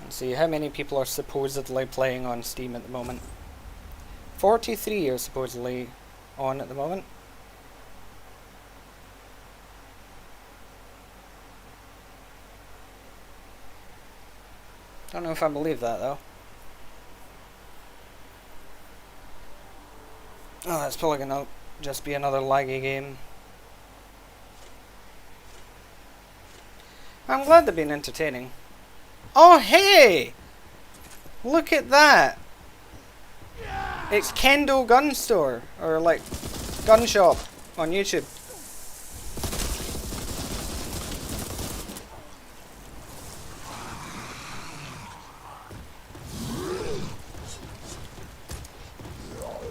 [SPEAKER 3] Let's see how many people are supposedly playing on Steam at the moment. 43 are supposedly on at the moment. Don't know if I believe that though. Oh, that's probably gonna just be another laggy game. I'm glad they've been entertaining. Oh hey! Look at that! It's Kendo Gun Store, or like, gun shop on YouTube.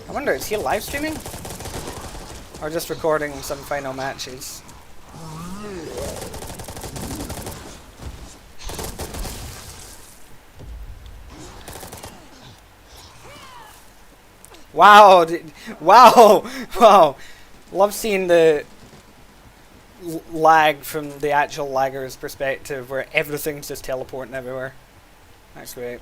[SPEAKER 3] I wonder, is he live streaming? Or just recording some final matches? Wow! Wow! Wow! Love seeing the lag from the actual lagger's perspective, where everything's just teleporting everywhere. That's great.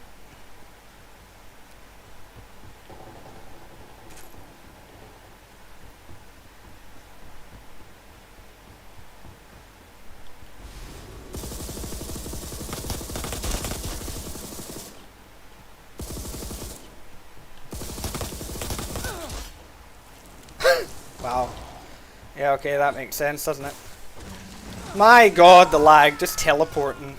[SPEAKER 3] Wow. Yeah, okay, that makes sense, doesn't it? My god, the lag, just teleporting.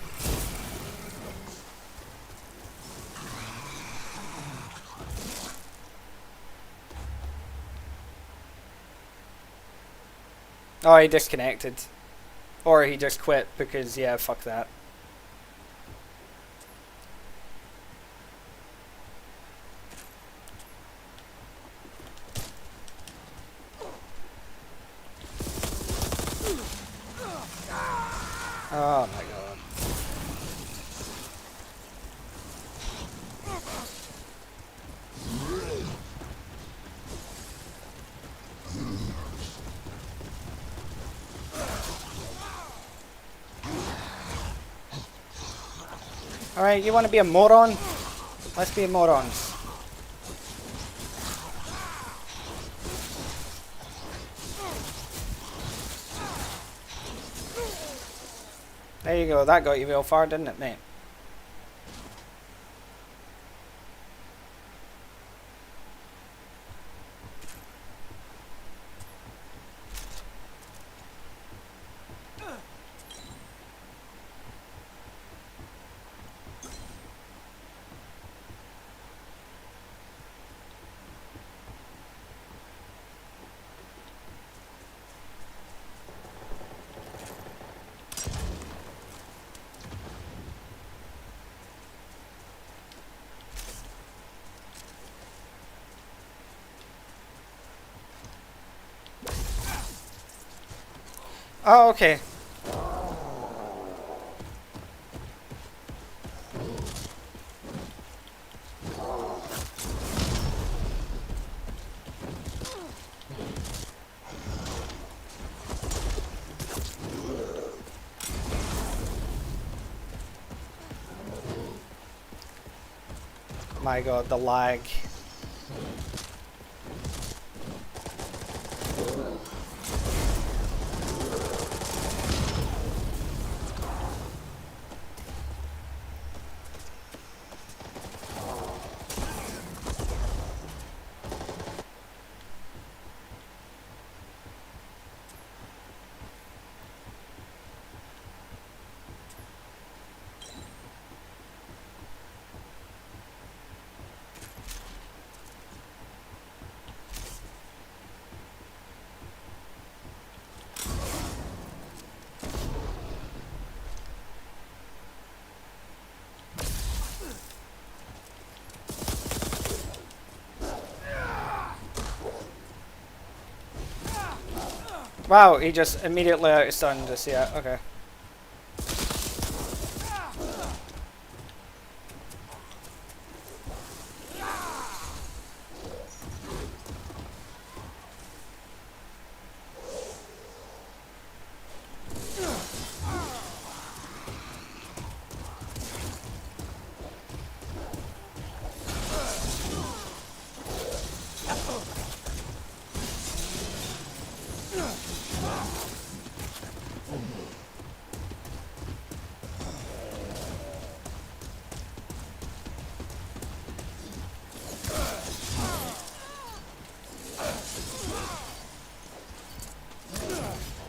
[SPEAKER 3] Oh, he disconnected. Or he just quit because, yeah, fuck that. Alright, you want to be a moron? Let's be morons. There you go, that got you real far, didn't it, mate? Oh, okay. My god, the lag. Wow, he just immediately outstunned us, yeah, okay.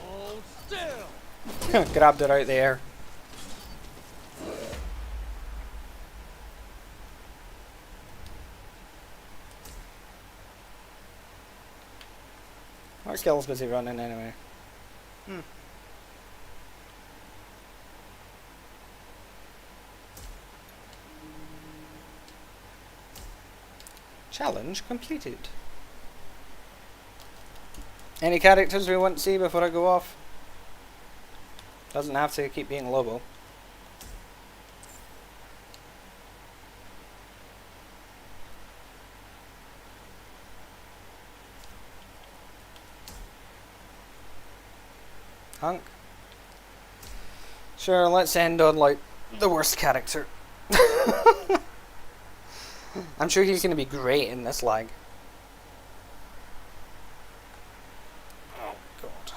[SPEAKER 2] Hold still.
[SPEAKER 3] Grabbed it out there. Our skill's busy running anyway. Challenge completed. Any characters we want to see before I go off? Doesn't have to keep being Lobo. Hunk? Sure, let's end on like the worst character. I'm sure he's gonna be great in this lag. Oh god.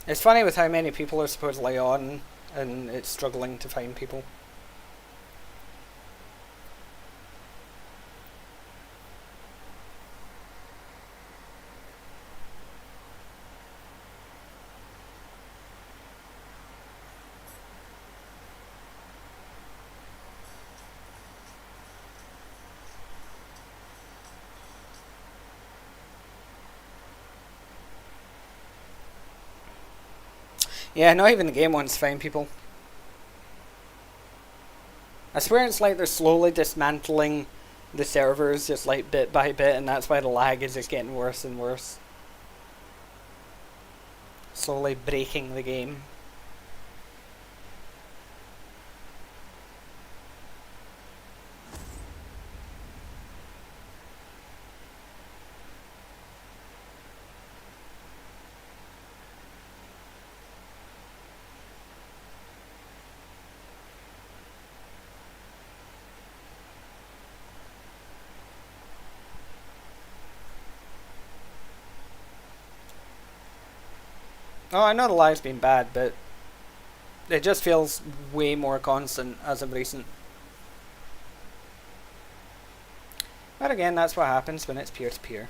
[SPEAKER 3] It's funny with how many people are supposedly on, and it's struggling to find people. Yeah, not even the game wants to find people. I swear it's like they're slowly dismantling the servers just like bit by bit, and that's why the lag is just getting worse and worse. Slowly breaking the game. Oh, I know the lag's been bad, but it just feels way more constant as of recent. But again, that's what happens when it's peer-to-peer.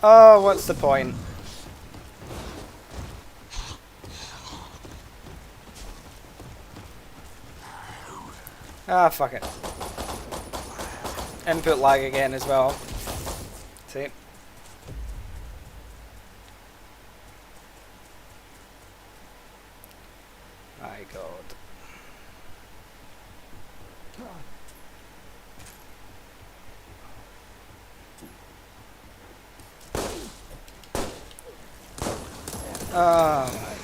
[SPEAKER 3] Oh, what's the point? Ah, fuck it. Input lag again as well. See? My god. Oh my god.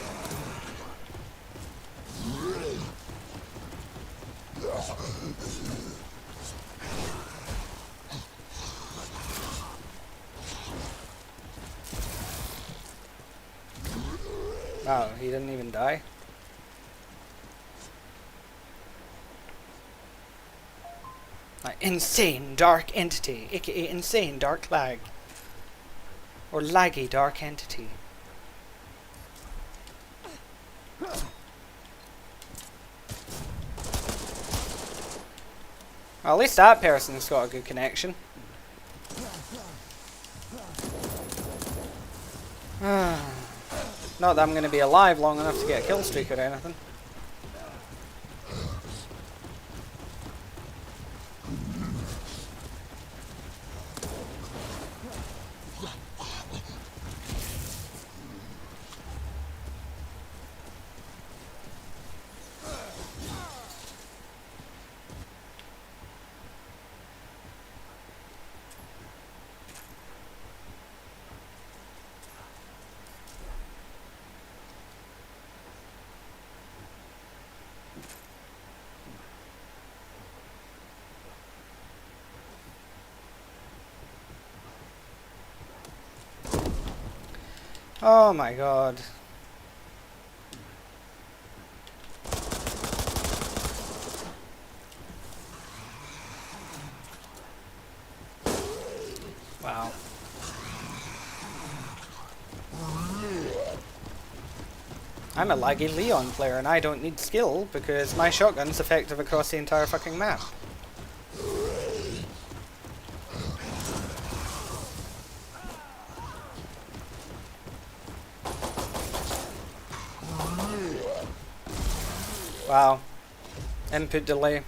[SPEAKER 3] Wow, he didn't even die. Like, insane dark entity, aka insane dark lag. Or laggy dark entity. Well, at least that person's got a good connection. Not that I'm going to be alive long enough to get a kill streak or anything. Oh my god. Wow. I'm a laggy Leon player and I don't need skill because my shotgun's effective across the entire fucking map. Wow. Input delay.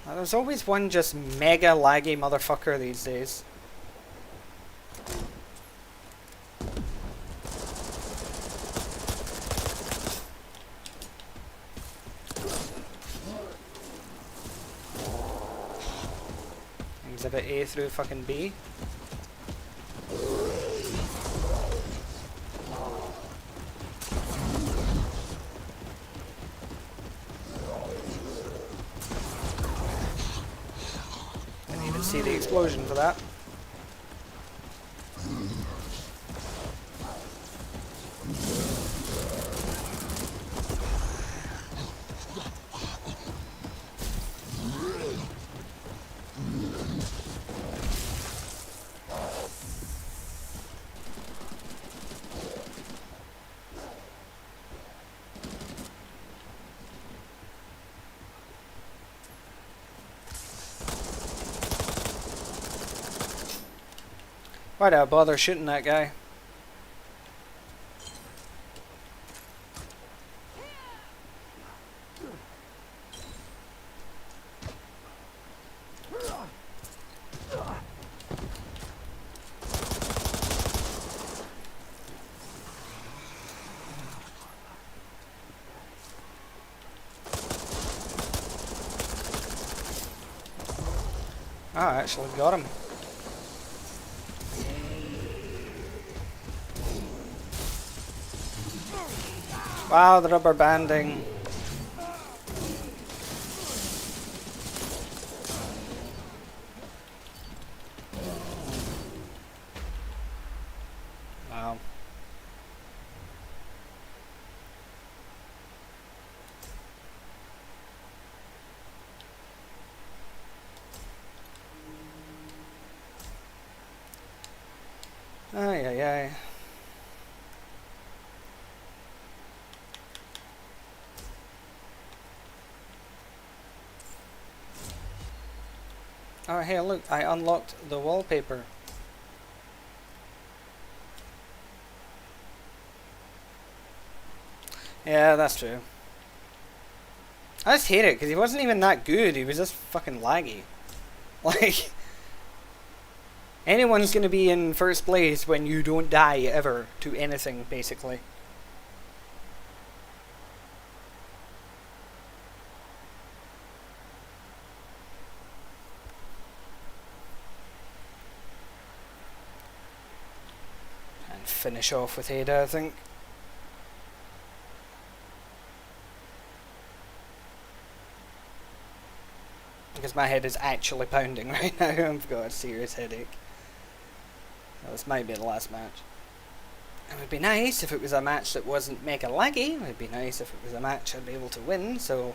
[SPEAKER 3] There's always one just mega laggy motherfucker these days. Exhibit A through fucking B. Didn't even see the explosion for that. Why did I bother shooting that guy? Ah, I actually got him. Wow, the rubber banding. Wow. Ay, ay, ay. Oh, hey, look, I unlocked the wallpaper. Yeah, that's true. I just hate it, because he wasn't even that good, he was just fucking laggy. Like, anyone's gonna be in first place when you don't die ever to anything, basically. And finish off with Ada, I think. Because my head is actually pounding right now. I've got a serious headache. Well, this might be the last match. It would be nice if it was a match that wasn't mega laggy. It would be nice if it was a match I'd be able to win, so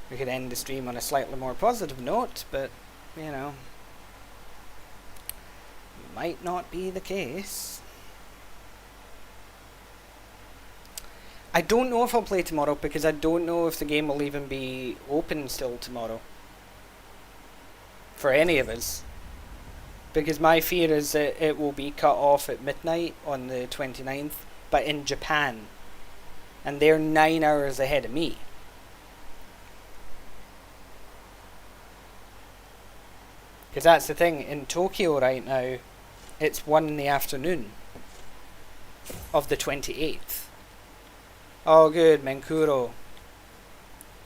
[SPEAKER 3] we could end the stream on a slightly more positive note, but, you know, might not be the case. I don't know if I'll play tomorrow, because I don't know if the game will even be open still tomorrow. For any of us. Because my fear is that it will be cut off at midnight on the 29th, but in Japan. And they're 9 hours ahead of me. Because that's the thing, in Tokyo right now, it's 1 in the afternoon of the 28th. Oh good, Menkuro.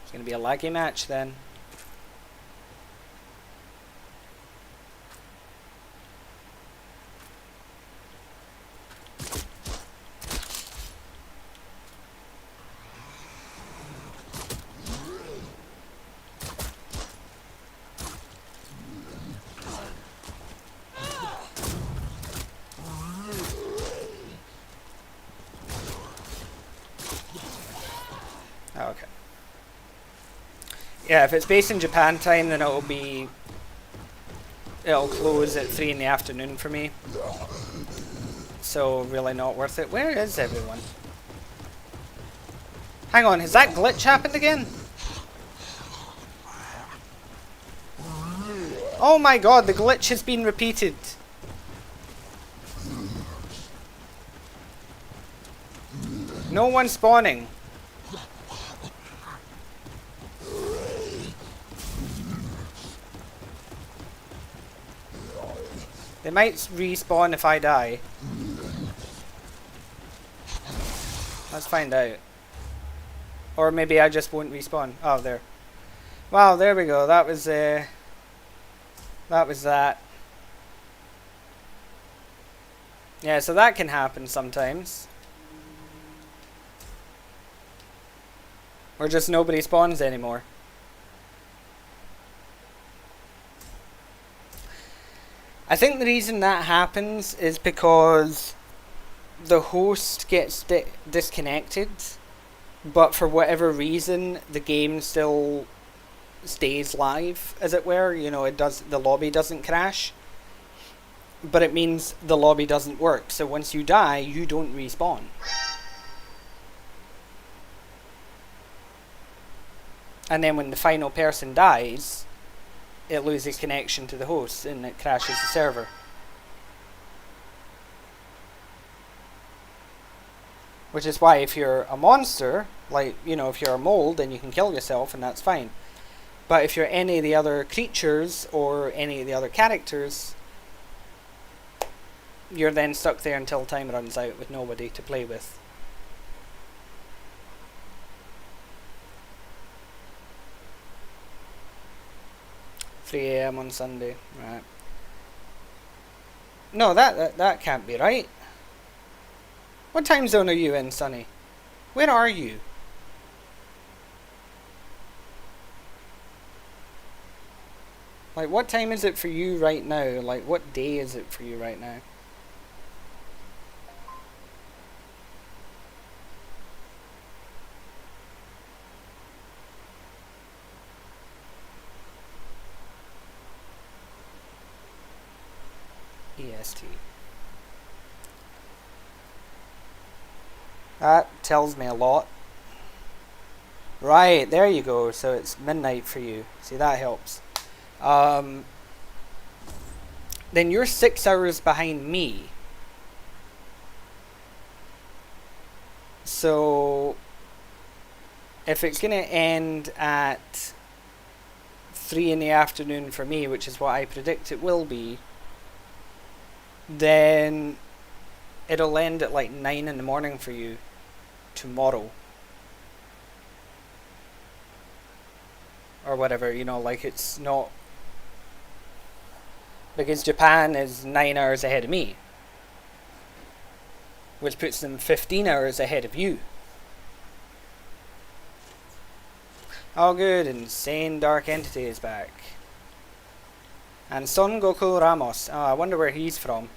[SPEAKER 3] It's going to be a laggy match then. Okay. Yeah, if it's based in Japan time, then it'll close at 3 in the afternoon for me. So really not worth it. Where is everyone? Hang on, has that glitch happened again? Oh my god, the glitch has been repeated. No one spawning. They might respawn if I die. Let's find out. Or maybe I just won't respawn. Oh, there. Wow, there we go. That was that. Yeah, so that can happen sometimes. Or just nobody spawns anymore. I think the reason that happens is because the host gets disconnected, but for whatever reason the game still stays live, as it were. You know, the lobby doesn't crash, but it means the lobby doesn't work. So once you die, you don't respawn. And then when the final person dies, it loses connection to the host and it crashes the server. Which is why if you're a monster, like, you know, if you're a mole, then you can kill yourself and that's fine. But if you're any of the other creatures or any of the other characters, you're then stuck there until time runs out with nobody to play with. "3 AM on Sunday," right? No, that can't be right. What time zone are you in, Sonny? Where are you? Like, what time is it for you right now? Like, what day is it for you right now? EST. That tells me a lot. Right, there you go. So it's midnight for you. See, that helps. Then you're 6 hours behind me. So if it's gonna end at 3 in the afternoon for me, which is what I predict it will be, then it'll end at like 9 in the morning for you tomorrow. Or whatever, you know, like it's not... Because Japan is 9 hours ahead of me, which puts them 15 hours ahead of you. Oh good, Insane Dark Entity is back. And Son Goku Ramos. Oh, I wonder where he's from.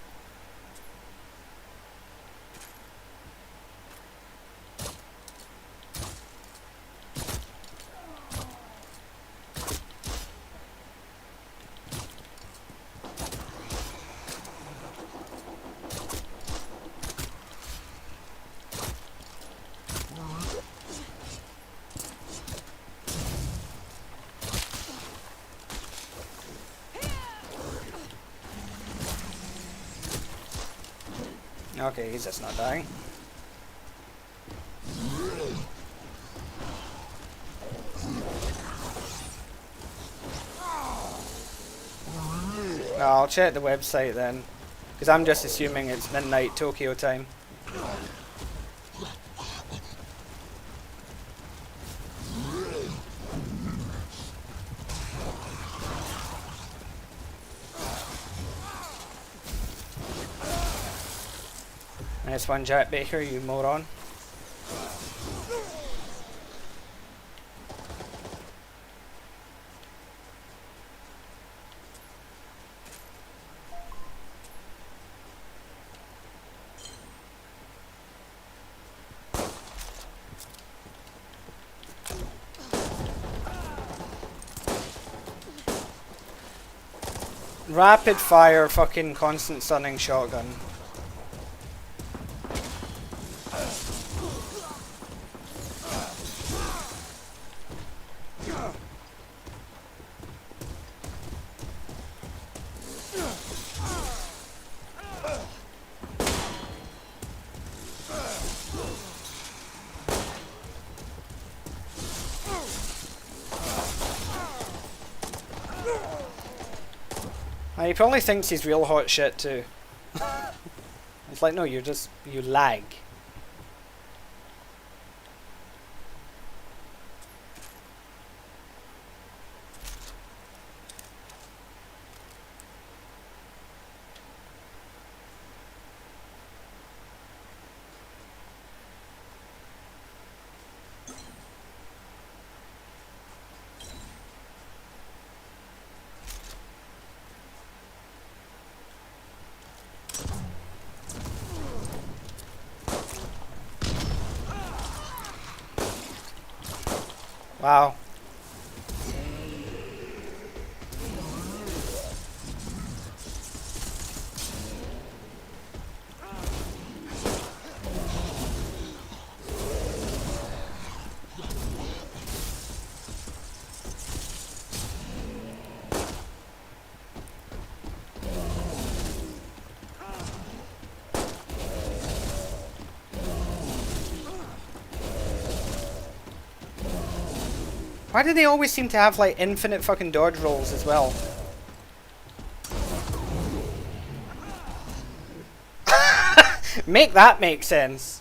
[SPEAKER 3] Okay, he's just not dying. No, I'll check the website then, because I'm just assuming it's midnight Tokyo time. Nice one, Jack Baker, you moron. Rapid fire fucking constant stunning shotgun. He probably thinks he's real hot shit too. It's like, no, you lag. Wow. Why do they always seem to have like infinite fucking dodge rolls as well? Make that make sense.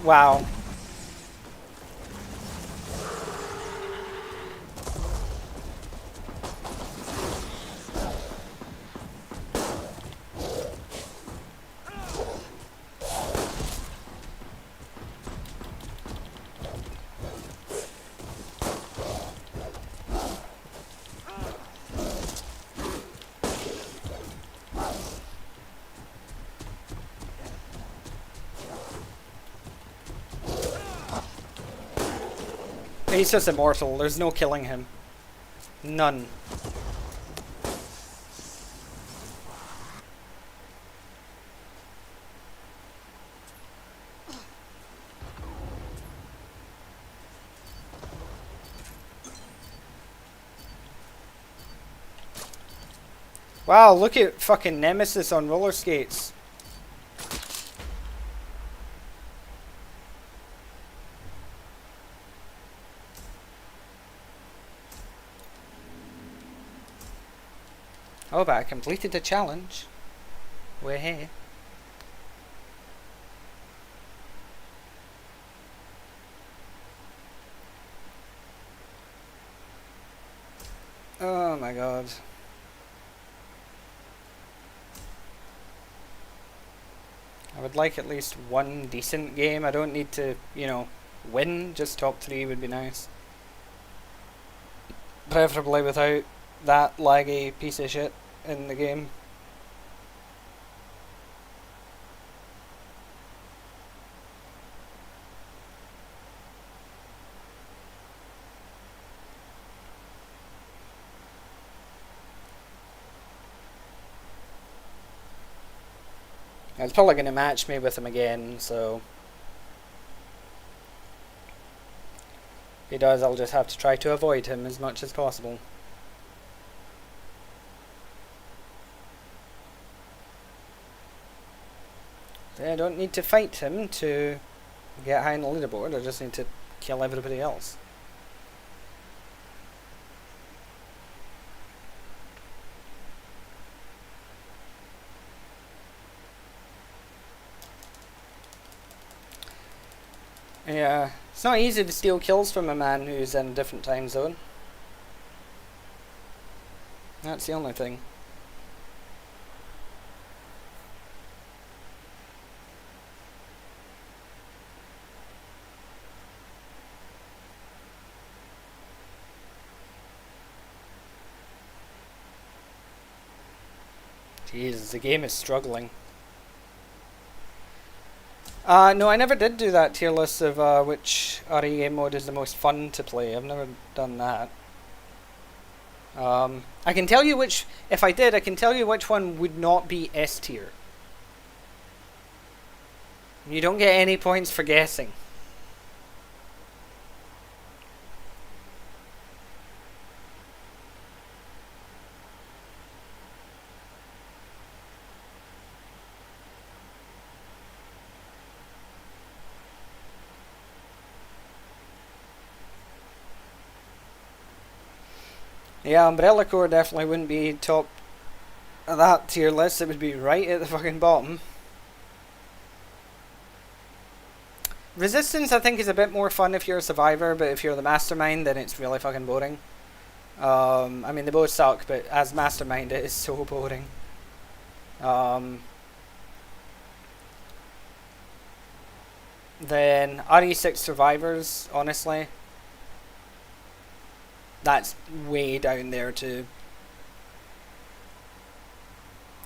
[SPEAKER 3] Wow. He's just immortal. There's no killing him. None. Wow, look at fucking Nemesis on roller skates. Oh, but I completed the challenge. We're here. Oh my god. I would like at least one decent game. I don't need to, you know, win. Just top 3 would be nice. Preferably without that laggy piece of shit in the game. It's probably going to match me with him again, so if he does, I'll just have to try to avoid him as much as possible. I don't need to fight him to get high on the leaderboard, I just need to kill everybody else. Yeah, it's not easy to steal kills from a man who's in a different time zone. That's the only thing. Jesus, the game is struggling. No, I never did do that tier list of which RE game mode is the most fun to play. I've never done that. I can tell you which, if I did, I can tell you which one would not be S tier. You don't get any points for guessing. Yeah, Umbrella Corps definitely wouldn't be top of that tier list. It would be right at the fucking bottom. Resistance, I think, is a bit more fun if you're a survivor, but if you're the mastermind, then it's really fucking boring. I mean, they both suck, but as mastermind, it is so boring. Then RE6 survivors, honestly. That's way down there too.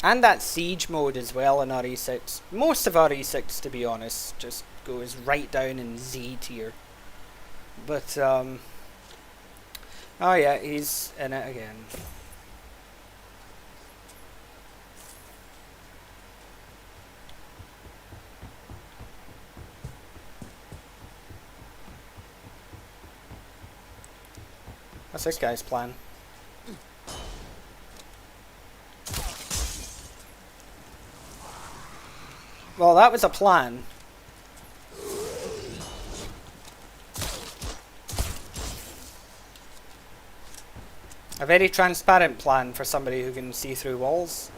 [SPEAKER 3] And that siege mode as well in RE6. Most of RE6, to be honest, just goes right down in Z tier. But, oh yeah, he's in it again. What's this guy's plan? Well, that was a plan. A very transparent plan for somebody who can see through walls.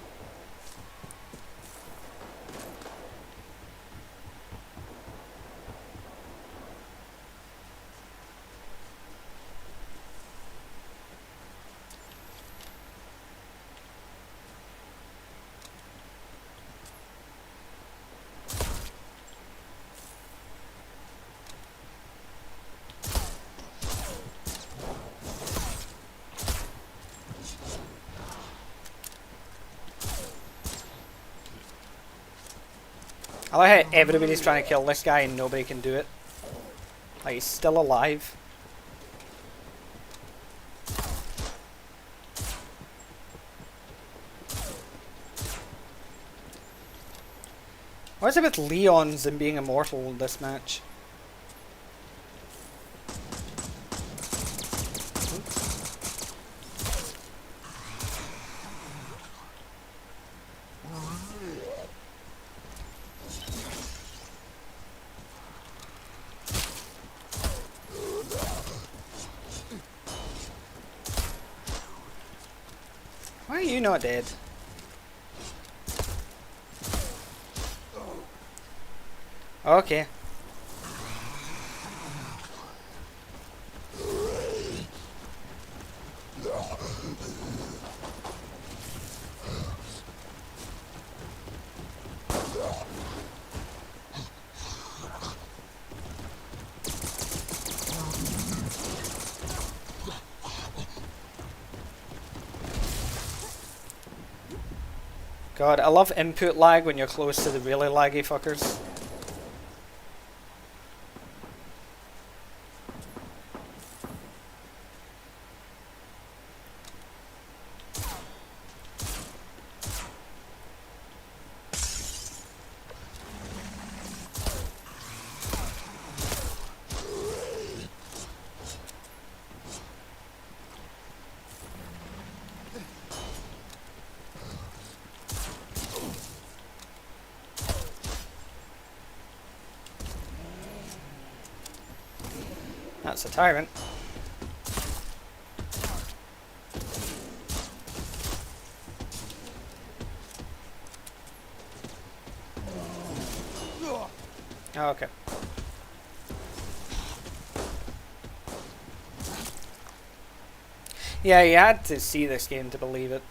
[SPEAKER 3] I like how everybody's trying to kill this guy and nobody can do it. Like, he's still alive. What is it with Leons and being immortal in this match? Why are you not dead? Okay. God, I love input lag when you're close to the really laggy fuckers. That's a tyrant. Oh, okay. Yeah, you had to see this game to believe it.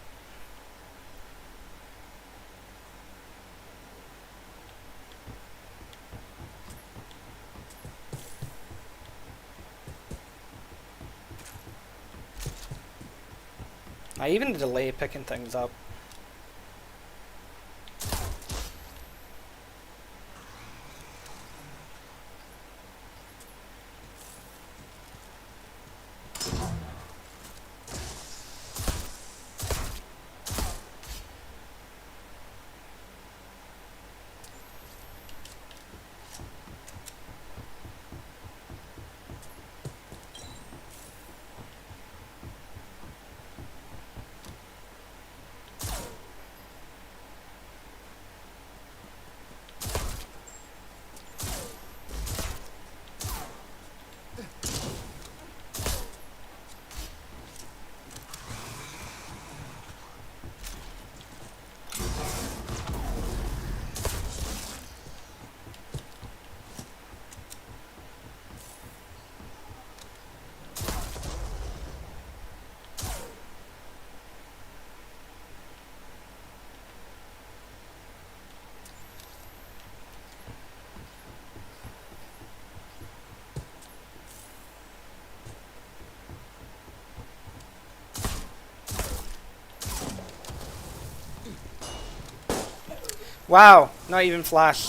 [SPEAKER 3] Even the delay picking things up. Wow, not even flash.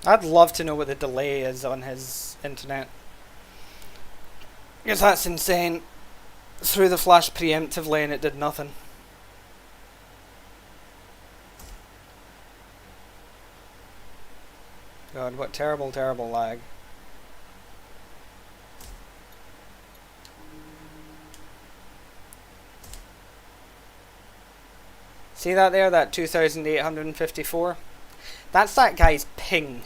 [SPEAKER 3] I'd love to know what the delay is on his internet. Because that's insane. Threw the flash preemptively and it did nothing. God, what terrible, terrible lag. See that there, that 2,854? That's that guy's ping,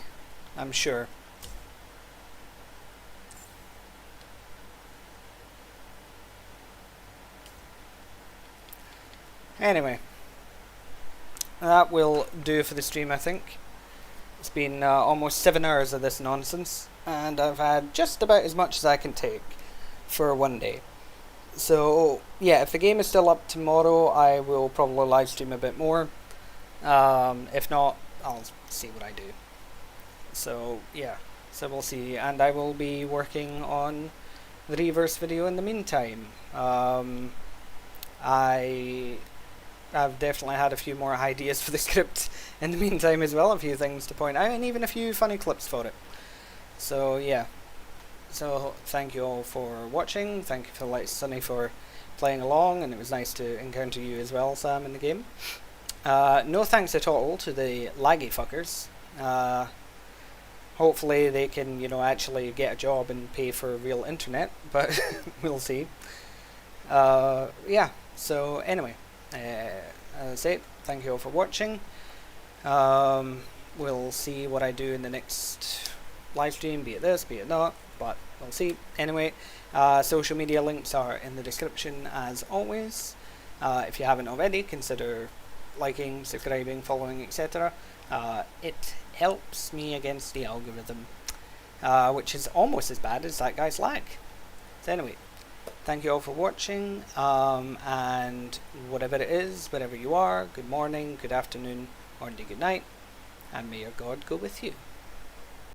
[SPEAKER 3] I'm sure. Anyway, that will do for the stream, I think. It's been almost 7 hours of this nonsense, and I've had just about as much as I can take for one day. So, yeah, if the game is still up tomorrow, I will probably live stream a bit more. If not, I'll see what I do. So, yeah, so we'll see. And I will be working on the reverse video in the meantime. I've definitely had a few more ideas for the script in the meantime as well, a few things to point out, and even a few funny clips for it. So yeah, so thank you all for watching, thank you for Sunny for playing along, and it was nice to encounter you as well, Sam, in the game. No thanks at all to the laggy fuckers. Hopefully they can, you know, actually get a job and pay for real internet, but we'll see. Yeah, so anyway. As I said, thank you all for watching. We'll see what I do in the next live stream, be it this, be it not, but we'll see. Anyway, social media links are in the description as always. If you haven't already, consider liking, subscribing, following, etc. It helps me against the algorithm, which is almost as bad as that guy's lag. So anyway, thank you all for watching, and whatever it is, wherever you are, good morning, good afternoon, or indeed good night, and may your God go with you.